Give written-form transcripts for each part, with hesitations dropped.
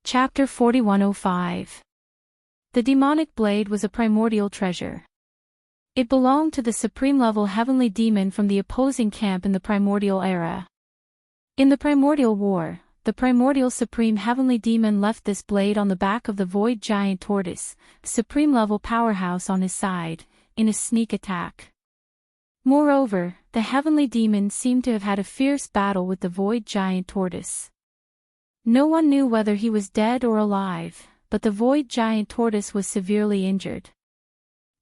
Chapter 4105. The demonic blade was a primordial treasure. It belonged to the supreme-level heavenly demon from the opposing camp in the primordial era. In the primordial war, the primordial supreme heavenly demon left this blade on the back of the void giant tortoise, the supreme-level powerhouse on his side, in a sneak attack. Moreover, the heavenly demon seemed to have had a fierce battle with the void giant tortoise. No one knew whether he was dead or alive, but the void giant tortoise was severely injured.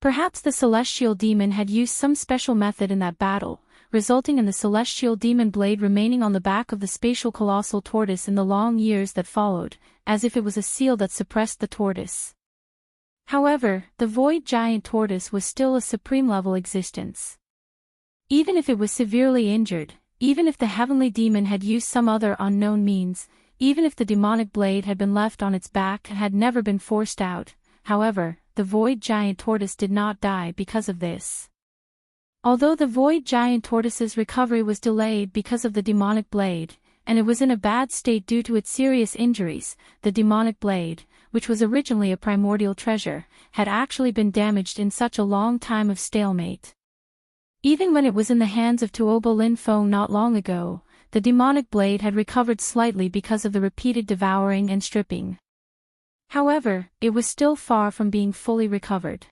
Perhaps the celestial demon had used some special method in that battle, resulting in the celestial demon blade remaining on the back of the spatial colossal tortoise in the long years that followed, as if it was a seal that suppressed the tortoise. However, the void giant tortoise was still a supreme-level existence. Even if it was severely injured, even if the heavenly demon had used some other unknown means, even if the demonic blade had been left on its back and had never been forced out, however, the void giant tortoise did not die because of this. Although the void giant tortoise's recovery was delayed because of the demonic blade, and it was in a bad state due to its serious injuries, the demonic blade, which was originally a primordial treasure, had actually been damaged in such a long time of stalemate. Even when it was in the hands of Tuobo Lin Feng not long ago, the demonic blade had recovered slightly because of the repeated devouring and stripping. However, it was still far from being fully recovered.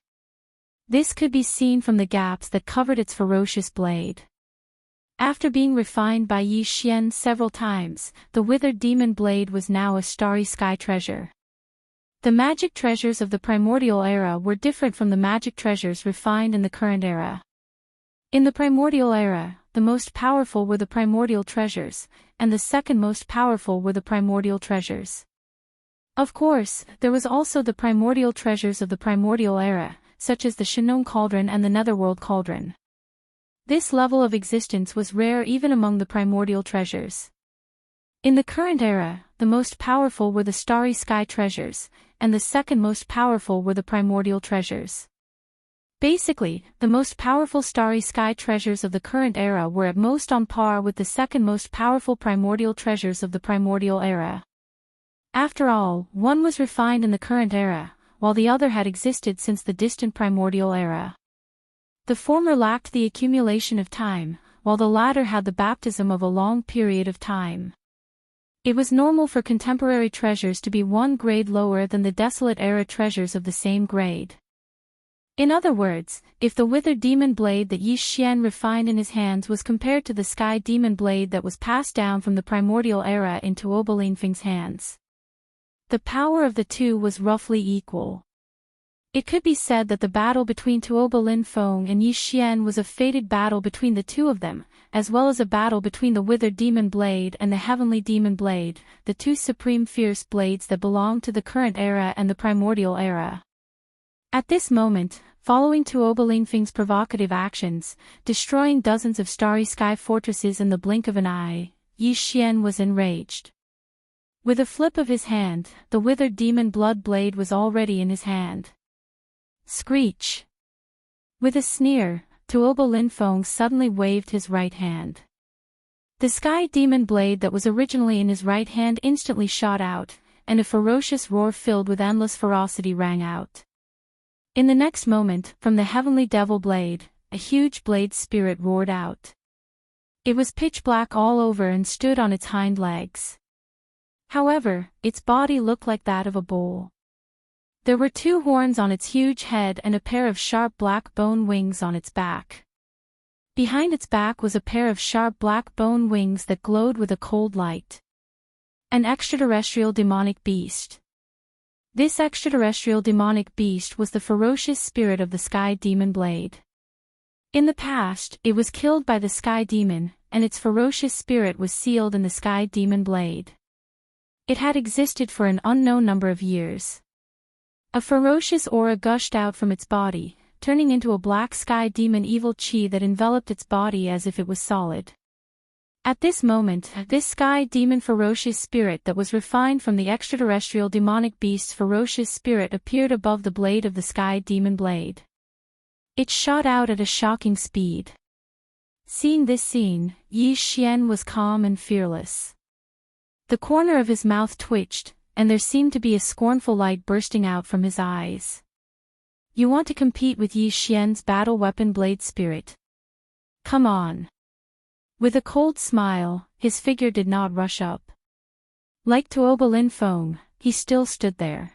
This could be seen from the gaps that covered its ferocious blade. After being refined by Yi Xian several times, the withered demon blade was now a starry sky treasure. The magic treasures of the primordial era were different from the magic treasures refined in the current era. In the primordial era, the most powerful were the primordial treasures, and the second most powerful were the primordial treasures. Of course, there was also the primordial treasures of the primordial era, such as the Shinong Cauldron and the Netherworld Cauldron. This level of existence was rare even among the primordial treasures. In the current era, the most powerful were the starry sky treasures, and the second most powerful were the primordial treasures. Basically, the most powerful starry sky treasures of the current era were at most on par with the second most powerful primordial treasures of the primordial era. After all, one was refined in the current era, while the other had existed since the distant primordial era. The former lacked the accumulation of time, while the latter had the baptism of a long period of time. It was normal for contemporary treasures to be one grade lower than the desolate era treasures of the same grade. In other words, if the withered demon blade that Yi Xian refined in his hands was compared to the sky demon blade that was passed down from the primordial era into Tuobo Lin Feng's hands, the power of the two was roughly equal. It could be said that the battle between Tuobo Lin Feng and Yi Xian was a fated battle between the two of them, as well as a battle between the withered demon blade and the heavenly demon blade, the two supreme fierce blades that belonged to the current era and the primordial era. At this moment, following Tuobo Lin Feng's provocative actions, destroying dozens of starry sky fortresses in the blink of an eye, Yi Xian was enraged. With a flip of his hand, the withered demon blood blade was already in his hand. Screech! With a sneer, Tuobo Lin Feng suddenly waved his right hand. The sky demon blade that was originally in his right hand instantly shot out, and a ferocious roar filled with endless ferocity rang out. In the next moment, from the heavenly devil blade, a huge blade spirit roared out. It was pitch black all over and stood on its hind legs. However, its body looked like that of a bull. There were two horns on its huge head and a pair of sharp black bone wings on its back. Behind its back was a pair of sharp black bone wings that glowed with a cold light. An extraterrestrial demonic beast. This extraterrestrial demonic beast was the ferocious spirit of the sky demon blade. In the past, it was killed by the sky demon, and its ferocious spirit was sealed in the sky demon blade. It had existed for an unknown number of years. A ferocious aura gushed out from its body, turning into a black sky demon evil chi that enveloped its body as if it was solid. At this moment, this sky demon ferocious spirit that was refined from the extraterrestrial demonic beast's ferocious spirit appeared above the blade of the sky demon blade. It shot out at a shocking speed. Seeing this scene, Yi Xian was calm and fearless. The corner of his mouth twitched, and there seemed to be a scornful light bursting out from his eyes. You want to compete with Yi Xian's battle weapon blade spirit? Come on. With a cold smile, his figure did not rush up. Like Tuoba Lin Feng, he still stood there.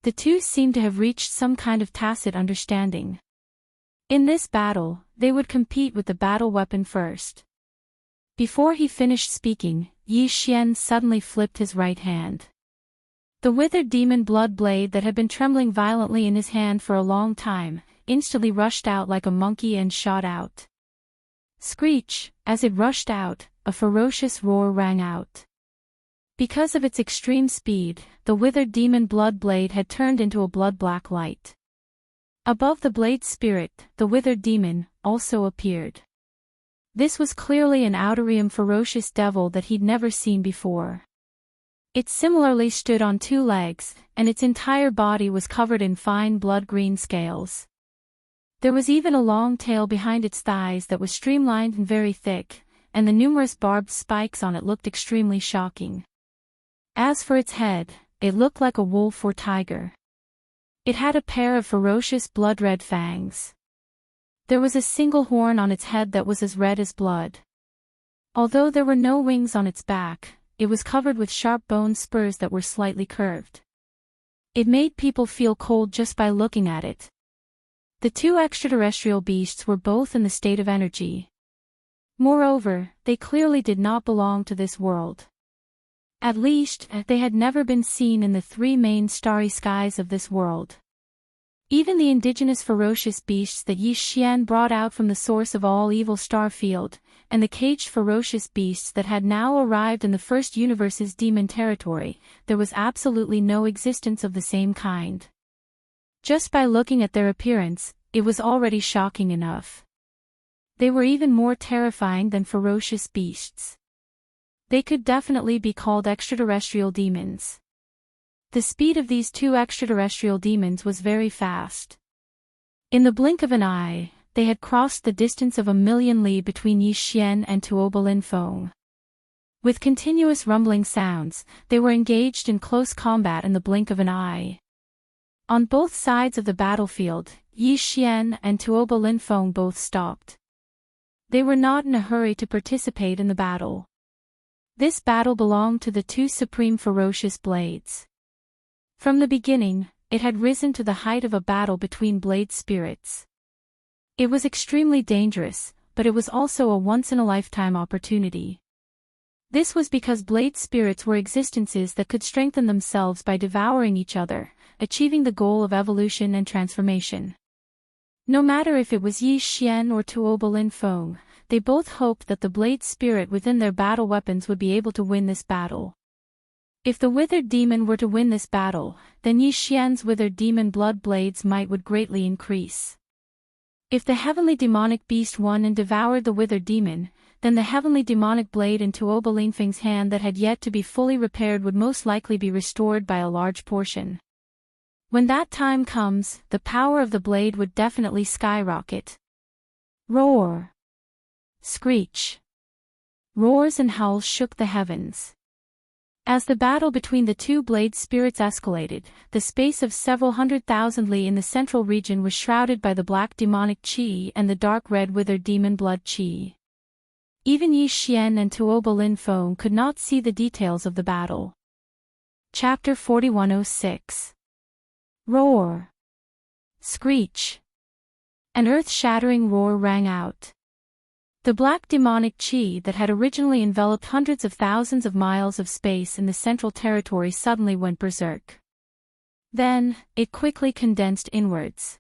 The two seemed to have reached some kind of tacit understanding. In this battle, they would compete with the battle weapon first. Before he finished speaking, Yi Xian suddenly flipped his right hand. The withered demon blood blade that had been trembling violently in his hand for a long time, instantly rushed out like a monkey and shot out. Screech, as it rushed out, a ferocious roar rang out. Because of its extreme speed, the withered demon blood blade had turned into a blood-black light. Above the blade spirit, the withered demon, also appeared. This was clearly an Outerium ferocious devil that he'd never seen before. It similarly stood on two legs, and its entire body was covered in fine blood-green scales. There was even a long tail behind its thighs that was streamlined and very thick, and the numerous barbed spikes on it looked extremely shocking. As for its head, it looked like a wolf or tiger. It had a pair of ferocious blood-red fangs. There was a single horn on its head that was as red as blood. Although there were no wings on its back, it was covered with sharp bone spurs that were slightly curved. It made people feel cold just by looking at it. The two extraterrestrial beasts were both in the state of energy. Moreover, they clearly did not belong to this world. At least, they had never been seen in the three main starry skies of this world. Even the indigenous ferocious beasts that Yi Xian brought out from the source of all evil Starfield, and the caged ferocious beasts that had now arrived in the first universe's demon territory, there was absolutely no existence of the same kind. Just by looking at their appearance, it was already shocking enough. They were even more terrifying than ferocious beasts. They could definitely be called extraterrestrial demons. The speed of these two extraterrestrial demons was very fast. In the blink of an eye, they had crossed the distance of 1,000,000 li between Yi Xian and Tuoba Lin Feng. With continuous rumbling sounds, they were engaged in close combat in the blink of an eye. On both sides of the battlefield, Yi Xian and Tuoba Lin Feng both stopped. They were not in a hurry to participate in the battle. This battle belonged to the two supreme ferocious blades. From the beginning, it had risen to the height of a battle between blade spirits. It was extremely dangerous, but it was also a once-in-a-lifetime opportunity. This was because blade spirits were existences that could strengthen themselves by devouring each other, achieving the goal of evolution and transformation. No matter if it was Yi Xian or Tuoba Lin Feng, they both hoped that the blade spirit within their battle weapons would be able to win this battle. If the withered demon were to win this battle, then Yi Xian's withered demon blood blades might would greatly increase. If the heavenly demonic beast won and devoured the withered demon, then the heavenly demonic blade in Tuoba Lin Feng's hand that had yet to be fully repaired would most likely be restored by a large portion. When that time comes, the power of the blade would definitely skyrocket. Roar! Screech! Roars and howls shook the heavens. As the battle between the two blade spirits escalated, the space of several 100,000 li in the central region was shrouded by the black demonic qi and the dark red withered demon blood qi. Even Yi Xian and Tuoba Lin Feng could not see the details of the battle. Chapter 4106. Roar! Screech! An earth-shattering roar rang out. The black demonic qi that had originally enveloped hundreds of thousands of miles of space in the central territory suddenly went berserk. Then, it quickly condensed inwards.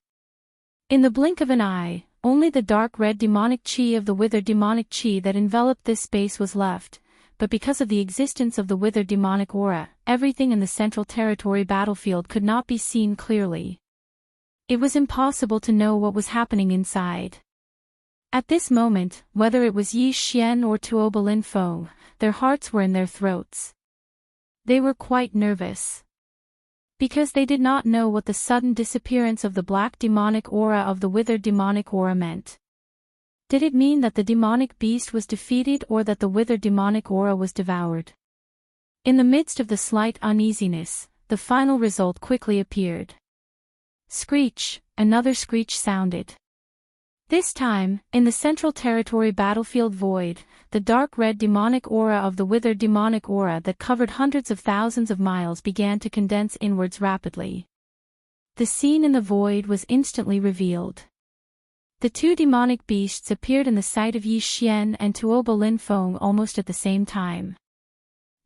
In the blink of an eye, only the dark red demonic qi of the withered demonic qi that enveloped this space was left, but because of the existence of the withered demonic aura, everything in the central territory battlefield could not be seen clearly. It was impossible to know what was happening inside. At this moment, whether it was Yi Xian or Tuoba Lin Feng, their hearts were in their throats. They were quite nervous. Because they did not know what the sudden disappearance of the black demonic aura of the withered demonic aura meant. Did it mean that the demonic beast was defeated or that the withered demonic aura was devoured? In the midst of the slight uneasiness, the final result quickly appeared. Screech, another screech sounded. This time, in the Central Territory battlefield void, the dark red demonic aura of the withered demonic aura that covered hundreds of thousands of miles began to condense inwards rapidly. The scene in the void was instantly revealed. The two demonic beasts appeared in the sight of Yi Xian and Tuoba Lin Feng almost at the same time.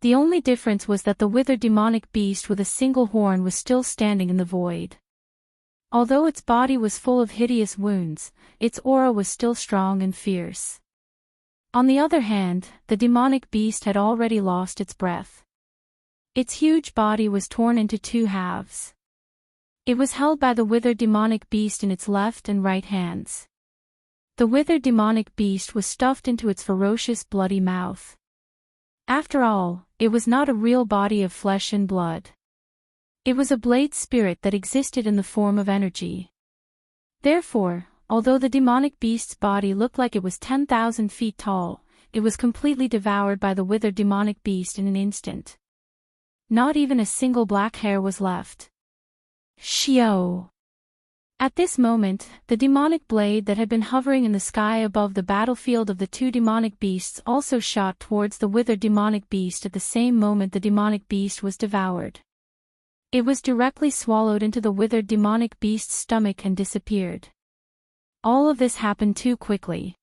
The only difference was that the withered demonic beast with a single horn was still standing in the void. Although its body was full of hideous wounds, its aura was still strong and fierce. On the other hand, the demonic beast had already lost its breath. Its huge body was torn into two halves. It was held by the withered demonic beast in its left and right hands. The withered demonic beast was stuffed into its ferocious bloody mouth. After all, it was not a real body of flesh and blood. It was a blade spirit that existed in the form of energy. Therefore, although the demonic beast's body looked like it was 10,000 feet tall, it was completely devoured by the withered demonic beast in an instant. Not even a single black hair was left. Xiao! At this moment, the demonic blade that had been hovering in the sky above the battlefield of the two demonic beasts also shot towards the withered demonic beast at the same moment the demonic beast was devoured. It was directly swallowed into the withered demonic beast's stomach and disappeared. All of this happened too quickly.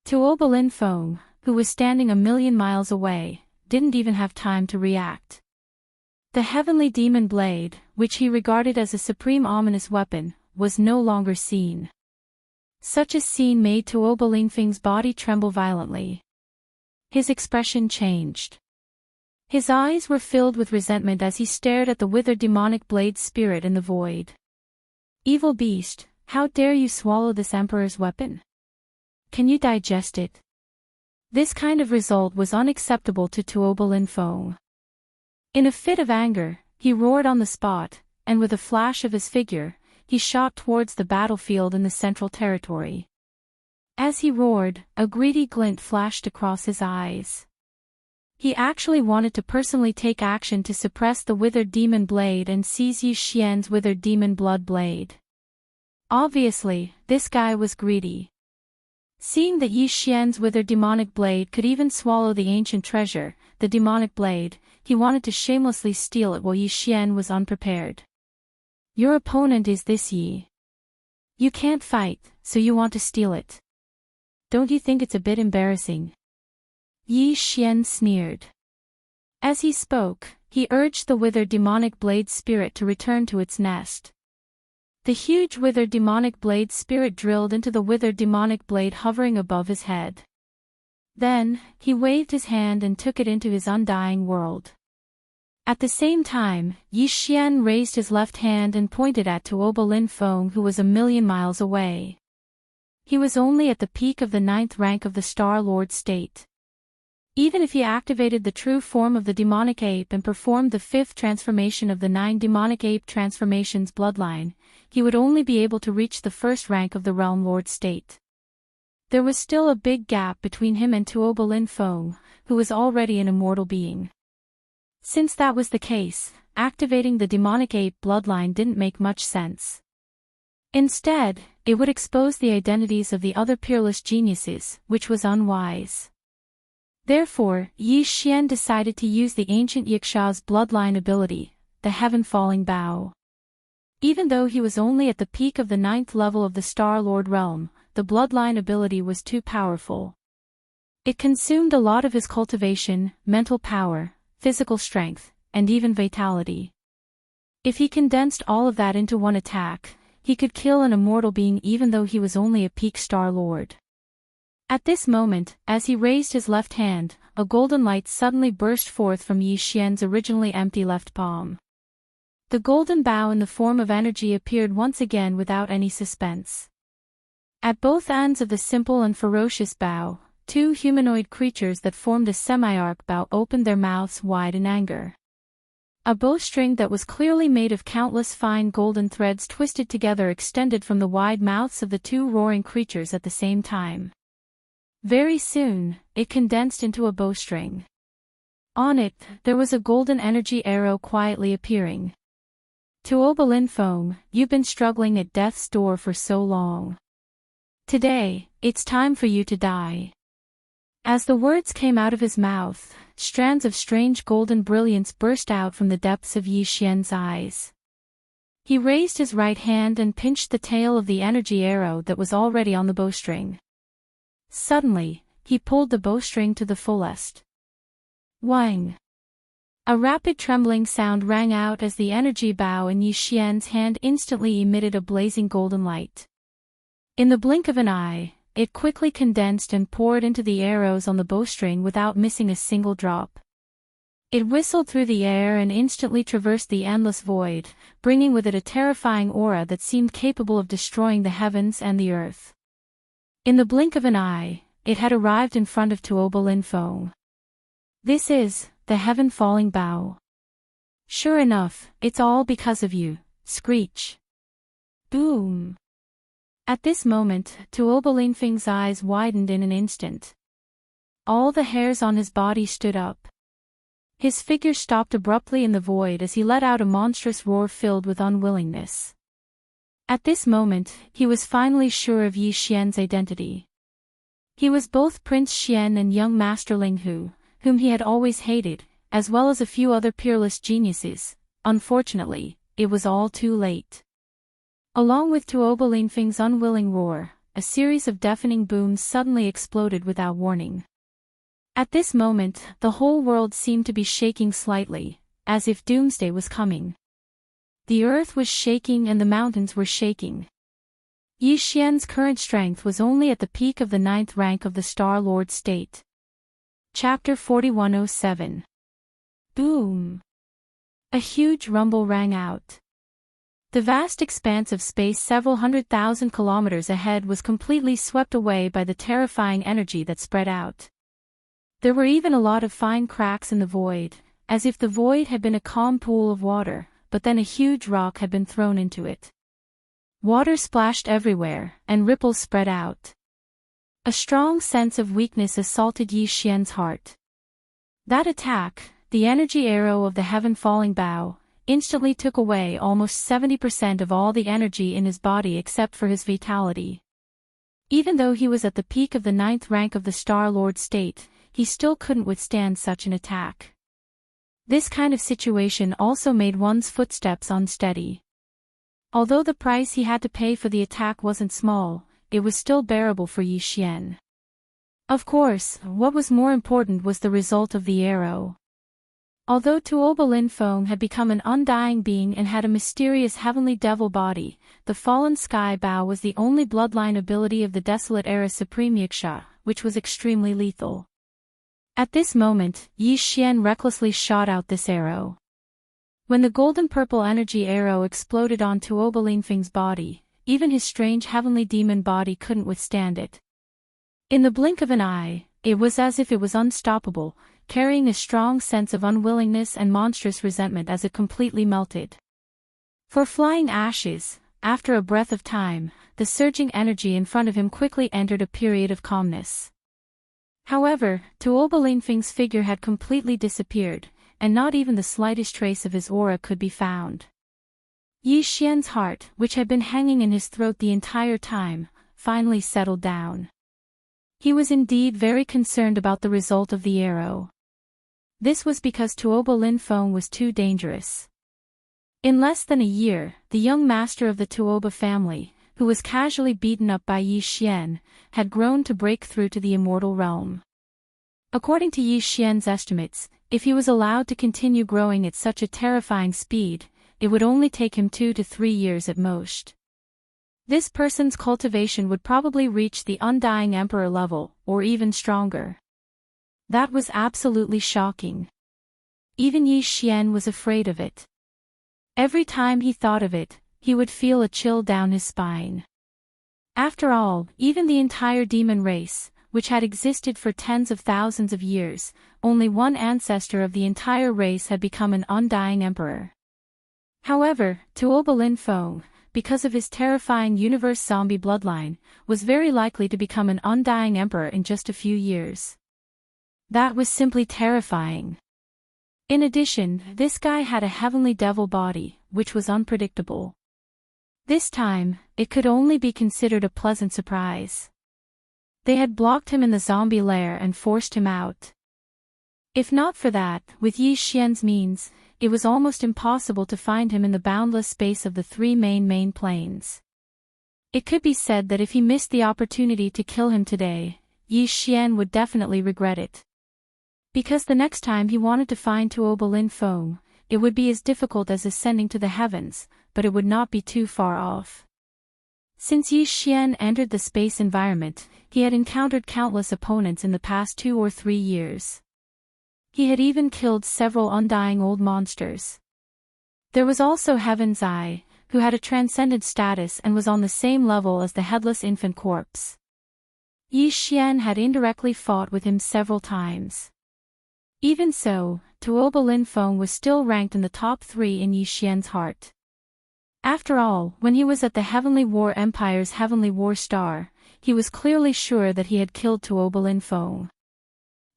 Tuoba Lin Feng, who was standing a million miles away, didn't even have time to react. The heavenly demon blade, which he regarded as a supreme ominous weapon, was no longer seen. Such a scene made Tuoba Lin Feng's body tremble violently. His expression changed. His eyes were filled with resentment as he stared at the withered demonic blade spirit in the void. Evil beast, how dare you swallow this emperor's weapon? Can you digest it? This kind of result was unacceptable to Tuoba Lin Feng. In a fit of anger, he roared on the spot, and with a flash of his figure, he shot towards the battlefield in the Central Territory. As he roared, a greedy glint flashed across his eyes. He actually wanted to personally take action to suppress the withered demon blade and seize Yi Xian's withered demon blood blade. Obviously, this guy was greedy. Seeing that Yi Xian's withered demonic blade could even swallow the ancient treasure, the demonic blade, he wanted to shamelessly steal it while Yi Xian was unprepared. Your opponent is this Yi. You can't fight, so you want to steal it. Don't you think it's a bit embarrassing? Yi Xian sneered. As he spoke, he urged the withered demonic blade spirit to return to its nest. The huge withered demonic blade spirit drilled into the withered demonic blade hovering above his head. Then, he waved his hand and took it into his undying world. At the same time, Yi Xian raised his left hand and pointed at Tuoba Lin Feng, who was a million miles away. He was only at the peak of the 9th rank of the Star Lord state. Even if he activated the true form of the demonic ape and performed the 5th transformation of the 9 demonic ape transformations bloodline, he would only be able to reach the 1st rank of the Realm Lord state. There was still a big gap between him and Tuoba Lin Feng, who was already an immortal being. Since that was the case, activating the demonic ape bloodline didn't make much sense. Instead, it would expose the identities of the other peerless geniuses, which was unwise. Therefore, Yi Xian decided to use the ancient Yiksha's bloodline ability, the Heaven-Falling Bow. Even though he was only at the peak of the 9th level of the Star Lord realm, the bloodline ability was too powerful. It consumed a lot of his cultivation, mental power, physical strength, and even vitality. If he condensed all of that into one attack, he could kill an immortal being even though he was only a peak Star Lord. At this moment, as he raised his left hand, a golden light suddenly burst forth from Yi Xian's originally empty left palm. The golden bow in the form of energy appeared once again without any suspense. At both ends of the simple and ferocious bow, 2 humanoid creatures that formed a semi-arc bow opened their mouths wide in anger. A bowstring that was clearly made of countless fine golden threads twisted together extended from the wide mouths of the 2 roaring creatures at the same time. Very soon, it condensed into a bowstring. On it, there was a golden energy arrow quietly appearing. Tuoba Linfeng, you've been struggling at death's door for so long. Today, it's time for you to die. As the words came out of his mouth, strands of strange golden brilliance burst out from the depths of Yi Xian's eyes. He raised his right hand and pinched the tail of the energy arrow that was already on the bowstring. Suddenly, he pulled the bowstring to the fullest. Wang! A rapid trembling sound rang out as the energy bow in Yi Xian's hand instantly emitted a blazing golden light. In the blink of an eye, it quickly condensed and poured into the arrows on the bowstring without missing a single drop. It whistled through the air and instantly traversed the endless void, bringing with it a terrifying aura that seemed capable of destroying the heavens and the earth. In the blink of an eye, it had arrived in front of Tuoba Linfeng. This is the heaven-falling bow. Sure enough, it's all because of you, Screech. Boom! At this moment, Tuoba Linfeng's eyes widened in an instant. All the hairs on his body stood up. His figure stopped abruptly in the void as he let out a monstrous roar filled with unwillingness. At this moment, he was finally sure of Yi Xian's identity. He was both Prince Xian and young Master Linghu, whom he had always hated, as well as a few other peerless geniuses. Unfortunately, it was all too late. Along with Tuoba Linfeng's unwilling roar, a series of deafening booms suddenly exploded without warning. At this moment, the whole world seemed to be shaking slightly, as if doomsday was coming. The earth was shaking and the mountains were shaking. Yi Xian's current strength was only at the peak of the 9th rank of the Star Lord state. Chapter 4107. Boom! A huge rumble rang out. The vast expanse of space several 100,000 kilometers ahead was completely swept away by the terrifying energy that spread out. There were even a lot of fine cracks in the void, as if the void had been a calm pool of water, but then a huge rock had been thrown into it. Water splashed everywhere, and ripples spread out. A strong sense of weakness assaulted Yi Xian's heart. That attack, the energy arrow of the heaven-falling bow, instantly took away almost 70% of all the energy in his body except for his vitality. Even though he was at the peak of the 9th rank of the Star Lord state, he still couldn't withstand such an attack. This kind of situation also made one's footsteps unsteady. Although the price he had to pay for the attack wasn't small, it was still bearable for Yi Xian. Of course, what was more important was the result of the arrow. Although Tuoba Linfeng had become an undying being and had a mysterious heavenly devil body, the fallen sky bow was the only bloodline ability of the Desolate Era Supreme Yiksha, which was extremely lethal. At this moment, Yi Xian recklessly shot out this arrow. When the golden-purple energy arrow exploded on Tuoba Linfeng's body, even his strange heavenly demon body couldn't withstand it. In the blink of an eye, it was as if it was unstoppable, carrying a strong sense of unwillingness and monstrous resentment as it completely melted. For flying ashes, after a breath of time, the surging energy in front of him quickly entered a period of calmness. However, Tuoba Linfeng's figure had completely disappeared, and not even the slightest trace of his aura could be found. Yi Xian's heart, which had been hanging in his throat the entire time, finally settled down. He was indeed very concerned about the result of the arrow. This was because Tuoba Linfeng was too dangerous. In less than a year, the young master of the Tuoba family, who was casually beaten up by Yi Xian, had grown to break through to the immortal realm. According to Yi Xian's estimates, if he was allowed to continue growing at such a terrifying speed, it would only take him 2 to 3 years at most. This person's cultivation would probably reach the undying emperor level, or even stronger. That was absolutely shocking. Even Yi Xian was afraid of it. Every time he thought of it, he would feel a chill down his spine. After all, even the entire demon race, which had existed for tens of thousands of years, only one ancestor of the entire race had become an undying emperor. However, Tuoba Linfeng, because of his terrifying universe zombie bloodline, was very likely to become an undying emperor in just a few years. That was simply terrifying. In addition, this guy had a heavenly devil body, which was unpredictable. This time, it could only be considered a pleasant surprise. They had blocked him in the zombie lair and forced him out. If not for that, with Yi Xian's means, it was almost impossible to find him in the boundless space of the three main planes. It could be said that if he missed the opportunity to kill him today, Yi Xian would definitely regret it. Because the next time he wanted to find Tuoba Lin Feng, it would be as difficult as ascending to the heavens, but it would not be too far off. Since Yi Xian entered the space environment, he had encountered countless opponents in the past 2 or 3 years. He had even killed several undying old monsters. There was also Heaven's Eye, who had a transcendent status and was on the same level as the headless infant corpse. Yi Xian had indirectly fought with him several times. Even so, Tuoba Lin Feng was still ranked in the top 3 in Yi Xian's heart. After all, when he was at the Heavenly War Empire's Heavenly War Star, he was clearly sure that he had killed Tuoba Lin Feng.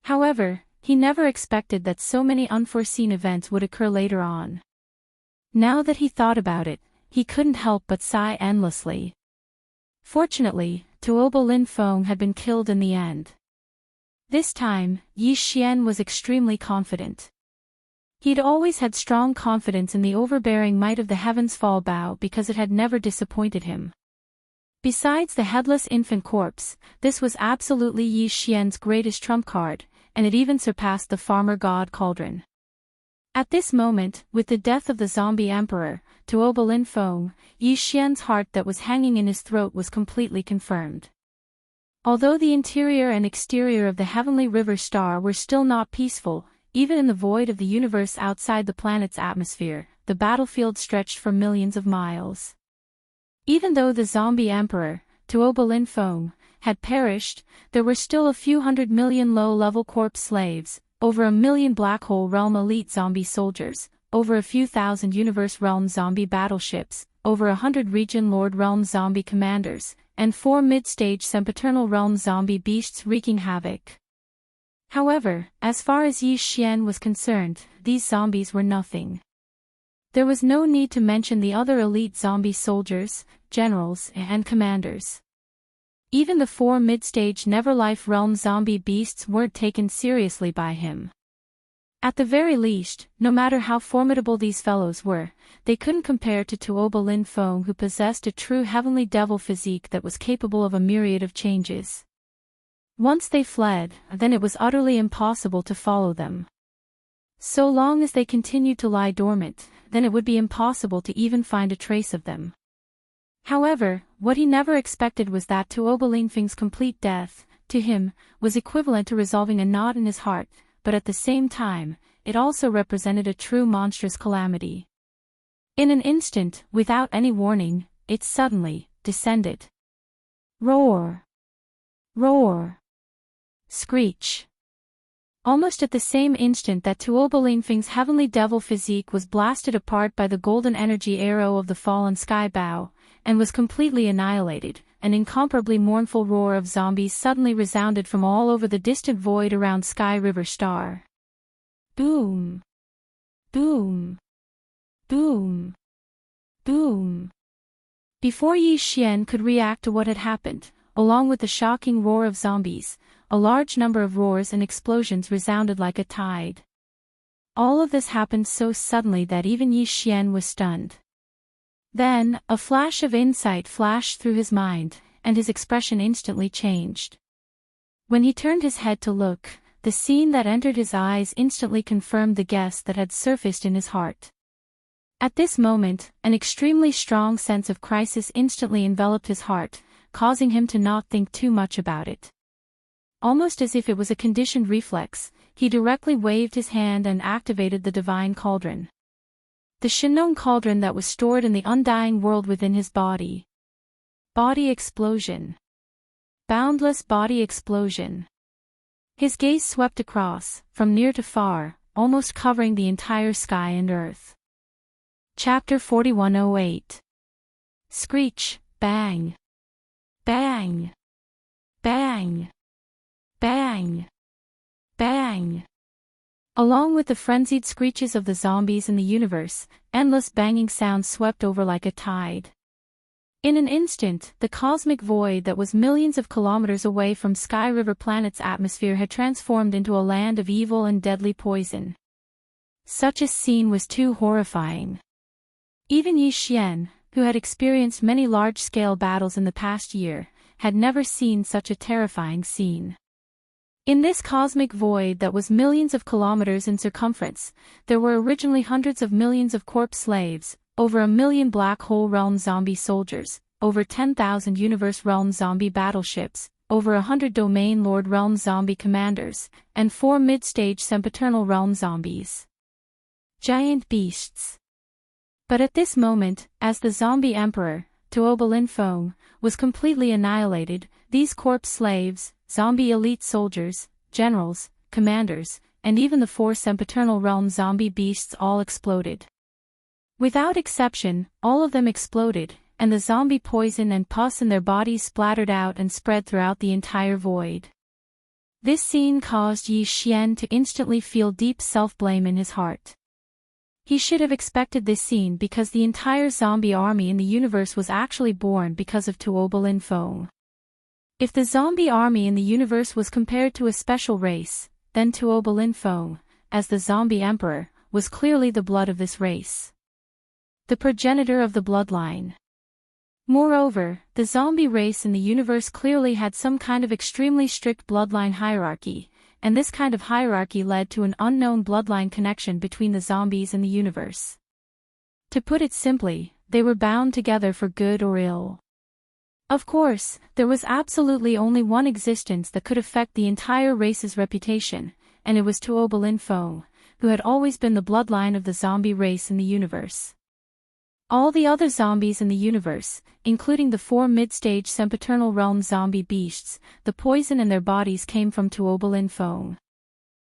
However, he never expected that so many unforeseen events would occur later on. Now that he thought about it, he couldn't help but sigh endlessly. Fortunately, Tuoba Lin Feng had been killed in the end. This time, Yi Xian was extremely confident. He'd always had strong confidence in the overbearing might of the Heaven's Fall Bow because it had never disappointed him. Besides the headless infant corpse, this was absolutely Yi Xian's greatest trump card, and it even surpassed the Farmer God Cauldron. At this moment, with the death of the zombie emperor, Tuoba Lin Feng, Yi Xian's heart that was hanging in his throat was completely confirmed. Although the interior and exterior of the Heavenly River Star were still not peaceful, even in the void of the universe outside the planet's atmosphere, the battlefield stretched for millions of miles. Even though the zombie emperor, Tuoba Lin Feng, had perished, there were still a few 100 million low-level corpse slaves, over 1 million Black Hole Realm elite zombie soldiers, over a few thousand Universe Realm zombie battleships, over 100 Region Lord Realm zombie commanders, and 4 mid-stage Sempiternal Realm zombie beasts wreaking havoc. However, as far as Yi Xian was concerned, these zombies were nothing. There was no need to mention the other elite zombie soldiers, generals, and commanders. Even the 4 mid-stage Neverlife Realm zombie beasts weren't taken seriously by him. At the very least, no matter how formidable these fellows were, they couldn't compare to Tuoba Lin Feng, who possessed a true heavenly devil physique that was capable of a myriad of changes. Once they fled, then it was utterly impossible to follow them. So long as they continued to lie dormant, then it would be impossible to even find a trace of them. However, what he never expected was that Tuoba Lin Feng's complete death, to him, was equivalent to resolving a knot in his heart, but at the same time, it also represented a true monstrous calamity. In an instant, without any warning, it suddenly descended. Roar! Roar! Screech! Almost at the same instant that Tuoba Lin Feng's heavenly devil physique was blasted apart by the golden energy arrow of the fallen sky bow, and was completely annihilated, an incomparably mournful roar of zombies suddenly resounded from all over the distant void around Sky River Star. Boom! Boom! Boom! Boom! Before Yi Xian could react to what had happened, along with the shocking roar of zombies, a large number of roars and explosions resounded like a tide. All of this happened so suddenly that even Yi Xian was stunned. Then, a flash of insight flashed through his mind, and his expression instantly changed. When he turned his head to look, the scene that entered his eyes instantly confirmed the guess that had surfaced in his heart. At this moment, an extremely strong sense of crisis instantly enveloped his heart, causing him to not think too much about it. Almost as if it was a conditioned reflex, he directly waved his hand and activated the divine cauldron. The Shinnong cauldron that was stored in the undying world within his body. Body explosion. Boundless body explosion. His gaze swept across, from near to far, almost covering the entire sky and earth. Chapter 4108. Screech, bang. Bang. Bang. Bang. Bang. Along with the frenzied screeches of the zombies in the universe, endless banging sounds swept over like a tide. In an instant, the cosmic void that was millions of kilometers away from Sky River Planet's atmosphere had transformed into a land of evil and deadly poison. Such a scene was too horrifying. Even Yi Xian, who had experienced many large-scale battles in the past year, had never seen such a terrifying scene. In this cosmic void that was millions of kilometers in circumference, there were originally hundreds of millions of corpse slaves, over 1 million Black Hole Realm zombie soldiers, over 10,000 Universe Realm zombie battleships, over 100 Domain Lord Realm zombie commanders, and 4 mid-stage Sempiternal Realm zombies. Giant beasts. But at this moment, as the zombie emperor, Tuoba Linfeng, was completely annihilated, these corpse slaves, zombie elite soldiers, generals, commanders, and even the 4 Sempiternal Realm zombie beasts all exploded. Without exception, all of them exploded, and the zombie poison and pus in their bodies splattered out and spread throughout the entire void. This scene caused Yi Xian to instantly feel deep self-blame in his heart. He should have expected this scene because the entire zombie army in the universe was actually born because of Tuoba Linfeng. If the zombie army in the universe was compared to a special race, then Tuoba Linfeng, as the zombie emperor, was clearly the blood of this race. The progenitor of the bloodline. Moreover, the zombie race in the universe clearly had some kind of extremely strict bloodline hierarchy, and this kind of hierarchy led to an unknown bloodline connection between the zombies and the universe. To put it simply, they were bound together for good or ill. Of course, there was absolutely only one existence that could affect the entire race's reputation, and it was Tuoba Linfeng, who had always been the bloodline of the zombie race in the universe. All the other zombies in the universe, including the 4 mid-stage Sempiternal Realm zombie beasts, the poison in their bodies came from Tuoba Linfeng.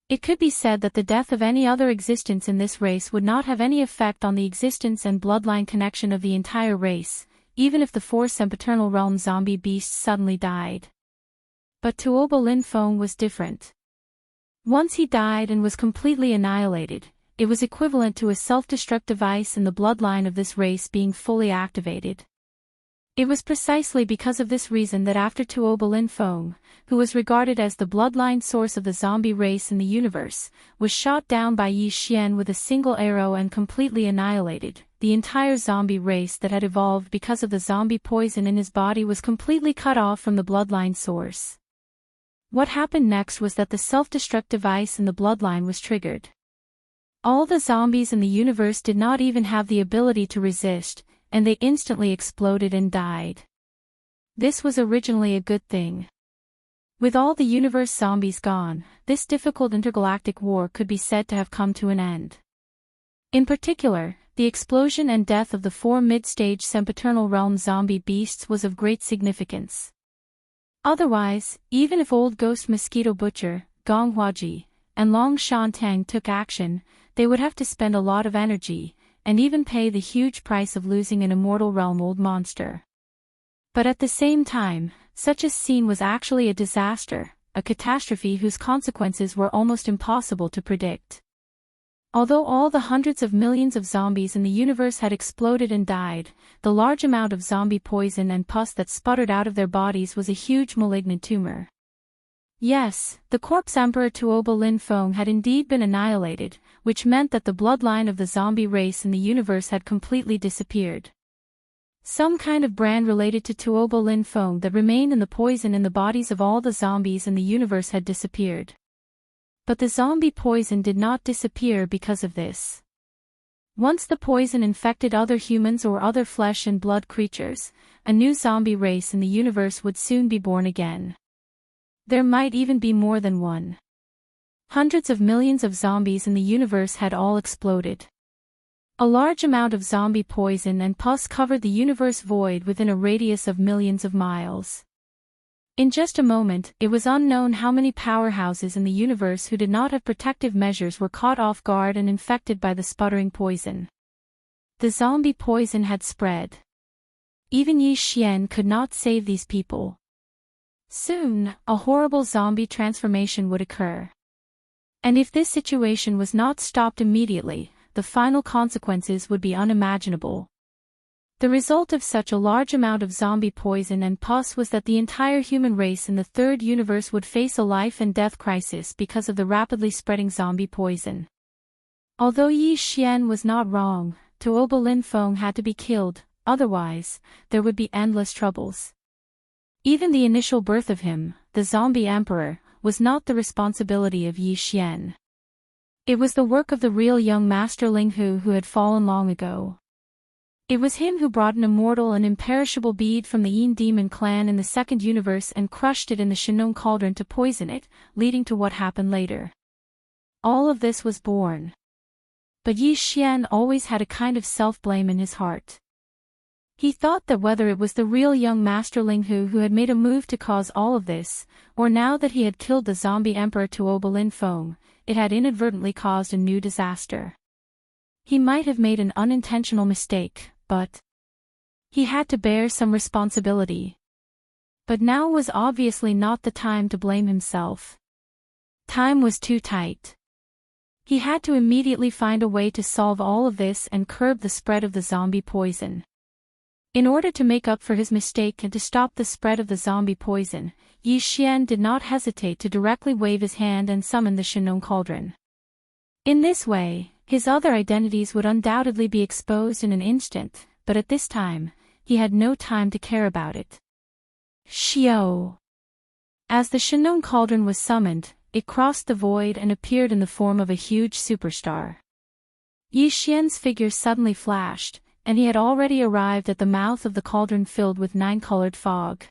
It could be said that the death of any other existence in this race would not have any effect on the existence and bloodline connection of the entire race, even if the 4 Sempiternal Realm zombie beasts suddenly died. But Tuoba Linfeng was different. Once he died and was completely annihilated, it was equivalent to a self-destruct device in the bloodline of this race being fully activated. It was precisely because of this reason that after Tuoba Linfeng, who was regarded as the bloodline source of the zombie race in the universe, was shot down by Yi Xian with a single arrow and completely annihilated, the entire zombie race that had evolved because of the zombie poison in his body was completely cut off from the bloodline source. What happened next was that the self-destruct device in the bloodline was triggered. All the zombies in the universe did not even have the ability to resist, and they instantly exploded and died. This was originally a good thing. With all the universe zombies gone, this difficult intergalactic war could be said to have come to an end. In particular, the explosion and death of the 4 mid-stage Sempiternal Realm zombie beasts was of great significance. Otherwise, even if Old Ghost Mosquito Butcher, Gong Huaji, and Long Shantang took action, they would have to spend a lot of energy, and even pay the huge price of losing an immortal realm old monster. But at the same time, such a scene was actually a disaster, a catastrophe whose consequences were almost impossible to predict. Although all the hundreds of millions of zombies in the universe had exploded and died, the large amount of zombie poison and pus that sputtered out of their bodies was a huge malignant tumor. Yes, the corpse emperor Tuoba Linfeng had indeed been annihilated, which meant that the bloodline of the zombie race in the universe had completely disappeared. Some kind of brand related to Tuoba Linfeng that remained in the poison in the bodies of all the zombies in the universe had disappeared. But the zombie poison did not disappear because of this. Once the poison infected other humans or other flesh and blood creatures, a new zombie race in the universe would soon be born again. There might even be more than one. Hundreds of millions of zombies in the universe had all exploded. A large amount of zombie poison and pus covered the universe void within a radius of millions of miles. In just a moment, it was unknown how many powerhouses in the universe who did not have protective measures were caught off guard and infected by the sputtering poison. The zombie poison had spread. Even Yi Xian could not save these people. Soon, a horrible zombie transformation would occur. And if this situation was not stopped immediately, the final consequences would be unimaginable. The result of such a large amount of zombie poison and pus was that the entire human race in the third universe would face a life and death crisis because of the rapidly spreading zombie poison. Although Yi Xian was not wrong, Tuoba Lin Feng had to be killed, otherwise, there would be endless troubles. Even the initial birth of him, the zombie emperor, was not the responsibility of Yi Xian. It was the work of the real young master Ling Hu who had fallen long ago. It was him who brought an immortal and imperishable bead from the Yin demon clan in the second universe and crushed it in the Shinong cauldron to poison it, leading to what happened later. All of this was born. But Yi Xian always had a kind of self-blame in his heart. He thought that whether it was the real young master Ling Hu who had made a move to cause all of this, or now that he had killed the zombie emperor Tuoba Lin Feng, it had inadvertently caused a new disaster. He might have made an unintentional mistake, but he had to bear some responsibility. But now was obviously not the time to blame himself. Time was too tight. He had to immediately find a way to solve all of this and curb the spread of the zombie poison. In order to make up for his mistake and to stop the spread of the zombie poison, Yi Xian did not hesitate to directly wave his hand and summon the Shinong cauldron. In this way, his other identities would undoubtedly be exposed in an instant, but at this time, he had no time to care about it. Xiao. As the Shinong cauldron was summoned, it crossed the void and appeared in the form of a huge superstar. Yi Xian's figure suddenly flashed, and he had already arrived at the mouth of the cauldron filled with 9-colored fog.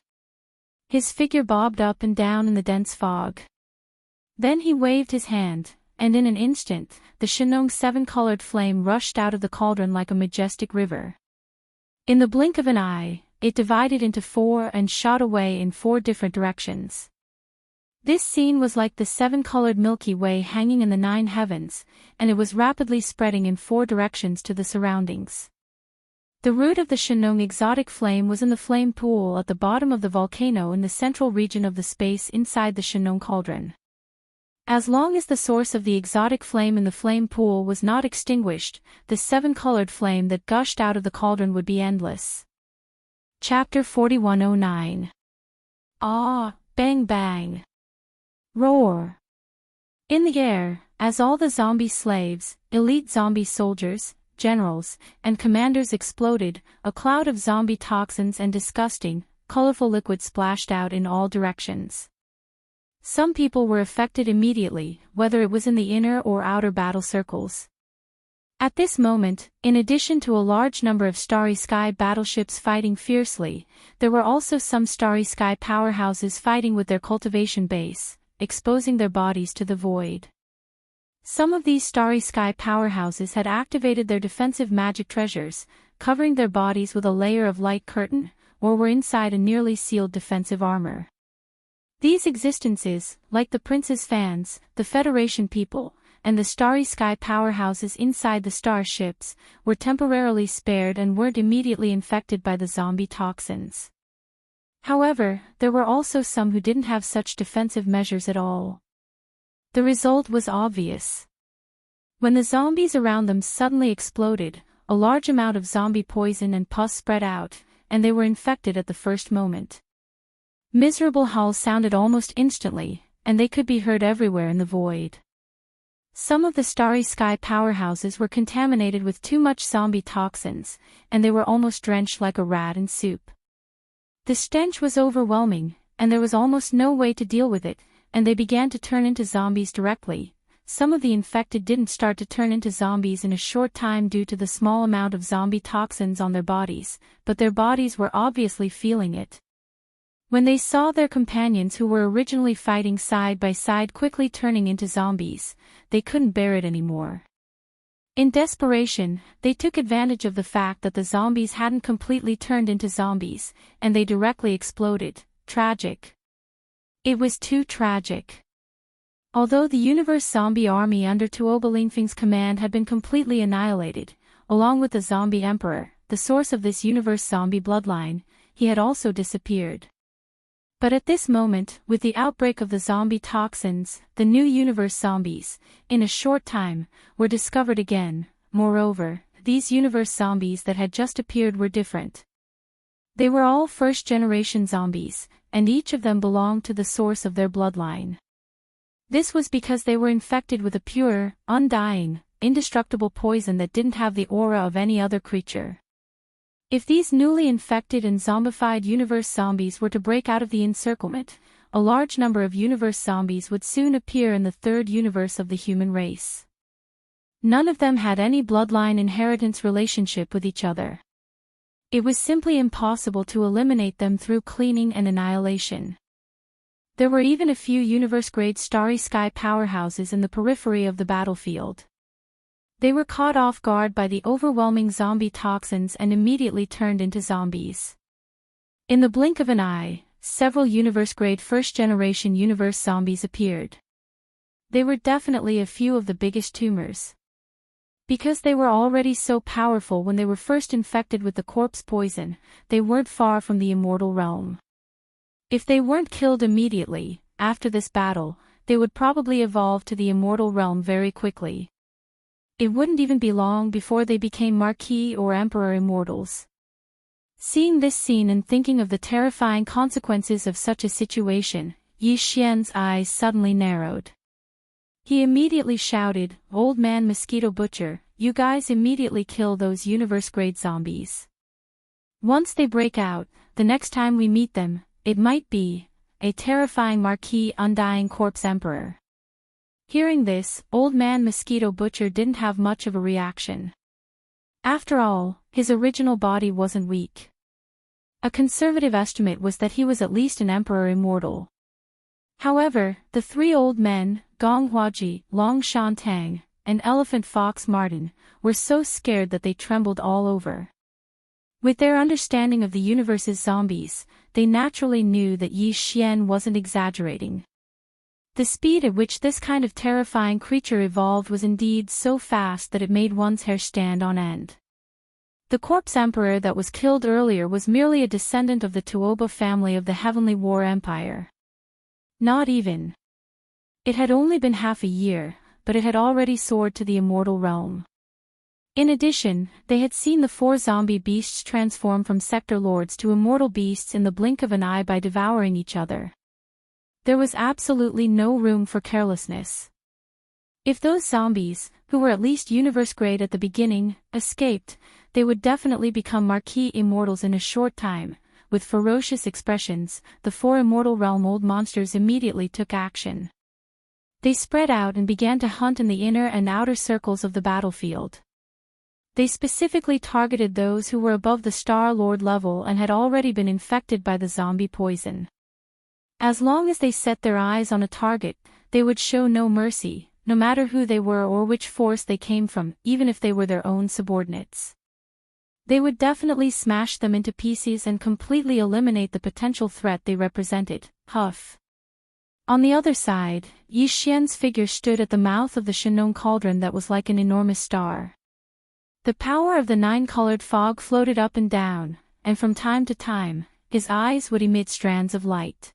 His figure bobbed up and down in the dense fog. Then he waved his hand, and in an instant, the Shinong 7-colored flame rushed out of the cauldron like a majestic river. In the blink of an eye, it divided into 4 and shot away in 4 different directions. This scene was like the 7-colored Milky Way hanging in the 9 heavens, and it was rapidly spreading in 4 directions to the surroundings. The root of the Shinong exotic flame was in the flame pool at the bottom of the volcano in the central region of the space inside the Shinong cauldron. As long as the source of the exotic flame in the flame pool was not extinguished, the 7-colored flame that gushed out of the cauldron would be endless. Chapter 4109. Ah, bang bang. Roar. In the air, as all the zombie slaves, elite zombie soldiers, generals, and commanders exploded, a cloud of zombie toxins and disgusting, colorful liquid splashed out in all directions. Some people were affected immediately, whether it was in the inner or outer battle circles. At this moment, in addition to a large number of Starry Sky battleships fighting fiercely, there were also some Starry Sky powerhouses fighting with their cultivation base, exposing their bodies to the void. Some of these Starry Sky powerhouses had activated their defensive magic treasures, covering their bodies with a layer of light curtain, or were inside a nearly sealed defensive armor. These existences, like the Prince's fans, the Federation people, and the Starry Sky powerhouses inside the starships, were temporarily spared and weren't immediately infected by the zombie toxins. However, there were also some who didn't have such defensive measures at all. The result was obvious. When the zombies around them suddenly exploded, a large amount of zombie poison and pus spread out, and they were infected at the first moment. Miserable howls sounded almost instantly, and they could be heard everywhere in the void. Some of the Starry Sky powerhouses were contaminated with too much zombie toxins, and they were almost drenched like a rat in soup. The stench was overwhelming, and there was almost no way to deal with it, and they began to turn into zombies directly. Some of the infected didn't start to turn into zombies in a short time due to the small amount of zombie toxins on their bodies, but their bodies were obviously feeling it. When they saw their companions who were originally fighting side by side quickly turning into zombies, they couldn't bear it anymore. In desperation, they took advantage of the fact that the zombies hadn't completely turned into zombies, and they directly exploded. Tragic. It was too tragic. Although the Universe Zombie Army under Tuoba Lingfeng's command had been completely annihilated, along with the Zombie Emperor, the source of this Universe Zombie bloodline, he had also disappeared. But at this moment, with the outbreak of the zombie toxins, the new universe zombies, in a short time, were discovered again. Moreover, these universe zombies that had just appeared were different. They were all first-generation zombies, and each of them belonged to the source of their bloodline. This was because they were infected with a pure, undying, indestructible poison that didn't have the aura of any other creature. If these newly infected and zombified universe zombies were to break out of the encirclement, a large number of universe zombies would soon appear in the third universe of the human race. None of them had any bloodline inheritance relationship with each other. It was simply impossible to eliminate them through cleaning and annihilation. There were even a few universe-grade starry sky powerhouses in the periphery of the battlefield. They were caught off guard by the overwhelming zombie toxins and immediately turned into zombies. In the blink of an eye, several universe-grade first-generation universe zombies appeared. They were definitely a few of the biggest tumors. Because they were already so powerful when they were first infected with the corpse poison, they weren't far from the immortal realm. If they weren't killed immediately, after this battle, they would probably evolve to the immortal realm very quickly. It wouldn't even be long before they became Marquis or Emperor Immortals. Seeing this scene and thinking of the terrifying consequences of such a situation, Yi Xian's eyes suddenly narrowed. He immediately shouted, "Old man Mosquito Butcher, you guys immediately kill those universe-grade zombies. Once they break out, the next time we meet them, it might be a terrifying Marquis Undying Corpse Emperor." Hearing this, Old Man Mosquito Butcher didn't have much of a reaction. After all, his original body wasn't weak. A conservative estimate was that he was at least an Emperor Immortal. However, the three old men, Gong Huaji, Long Shan Tang, and Elephant Fox Martin, were so scared that they trembled all over. With their understanding of the universe's zombies, they naturally knew that Yi Xian wasn't exaggerating. The speed at which this kind of terrifying creature evolved was indeed so fast that it made one's hair stand on end. The corpse emperor that was killed earlier was merely a descendant of the Tuoba family of the Heavenly War Empire. Not even. It had only been half a year, but it had already soared to the immortal realm. In addition, they had seen the four zombie beasts transform from sector lords to immortal beasts in the blink of an eye by devouring each other. There was absolutely no room for carelessness. If those zombies, who were at least universe-grade at the beginning, escaped, they would definitely become Marquis Immortals in a short time. With ferocious expressions, the four immortal realm old monsters immediately took action. They spread out and began to hunt in the inner and outer circles of the battlefield. They specifically targeted those who were above the Star Lord level and had already been infected by the zombie poison. As long as they set their eyes on a target, they would show no mercy, no matter who they were or which force they came from, even if they were their own subordinates. They would definitely smash them into pieces and completely eliminate the potential threat they represented. Huff. On the other side, Yi Xian's figure stood at the mouth of the Shenong cauldron that was like an enormous star. The power of the nine-colored fog floated up and down, and from time to time, his eyes would emit strands of light.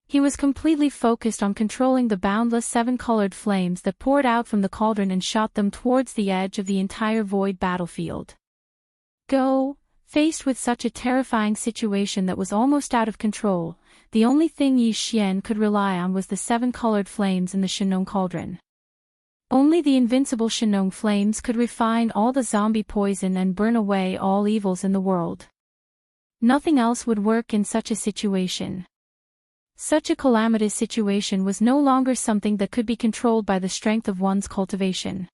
He was completely focused on controlling the boundless seven-colored flames that poured out from the cauldron and shot them towards the edge of the entire void battlefield. Go! Faced with such a terrifying situation that was almost out of control, the only thing Yi Xian could rely on was the seven-colored flames in the Shenong cauldron. Only the invincible Shenong flames could refine all the zombie poison and burn away all evils in the world. Nothing else would work in such a situation. Such a calamitous situation was no longer something that could be controlled by the strength of one's cultivation.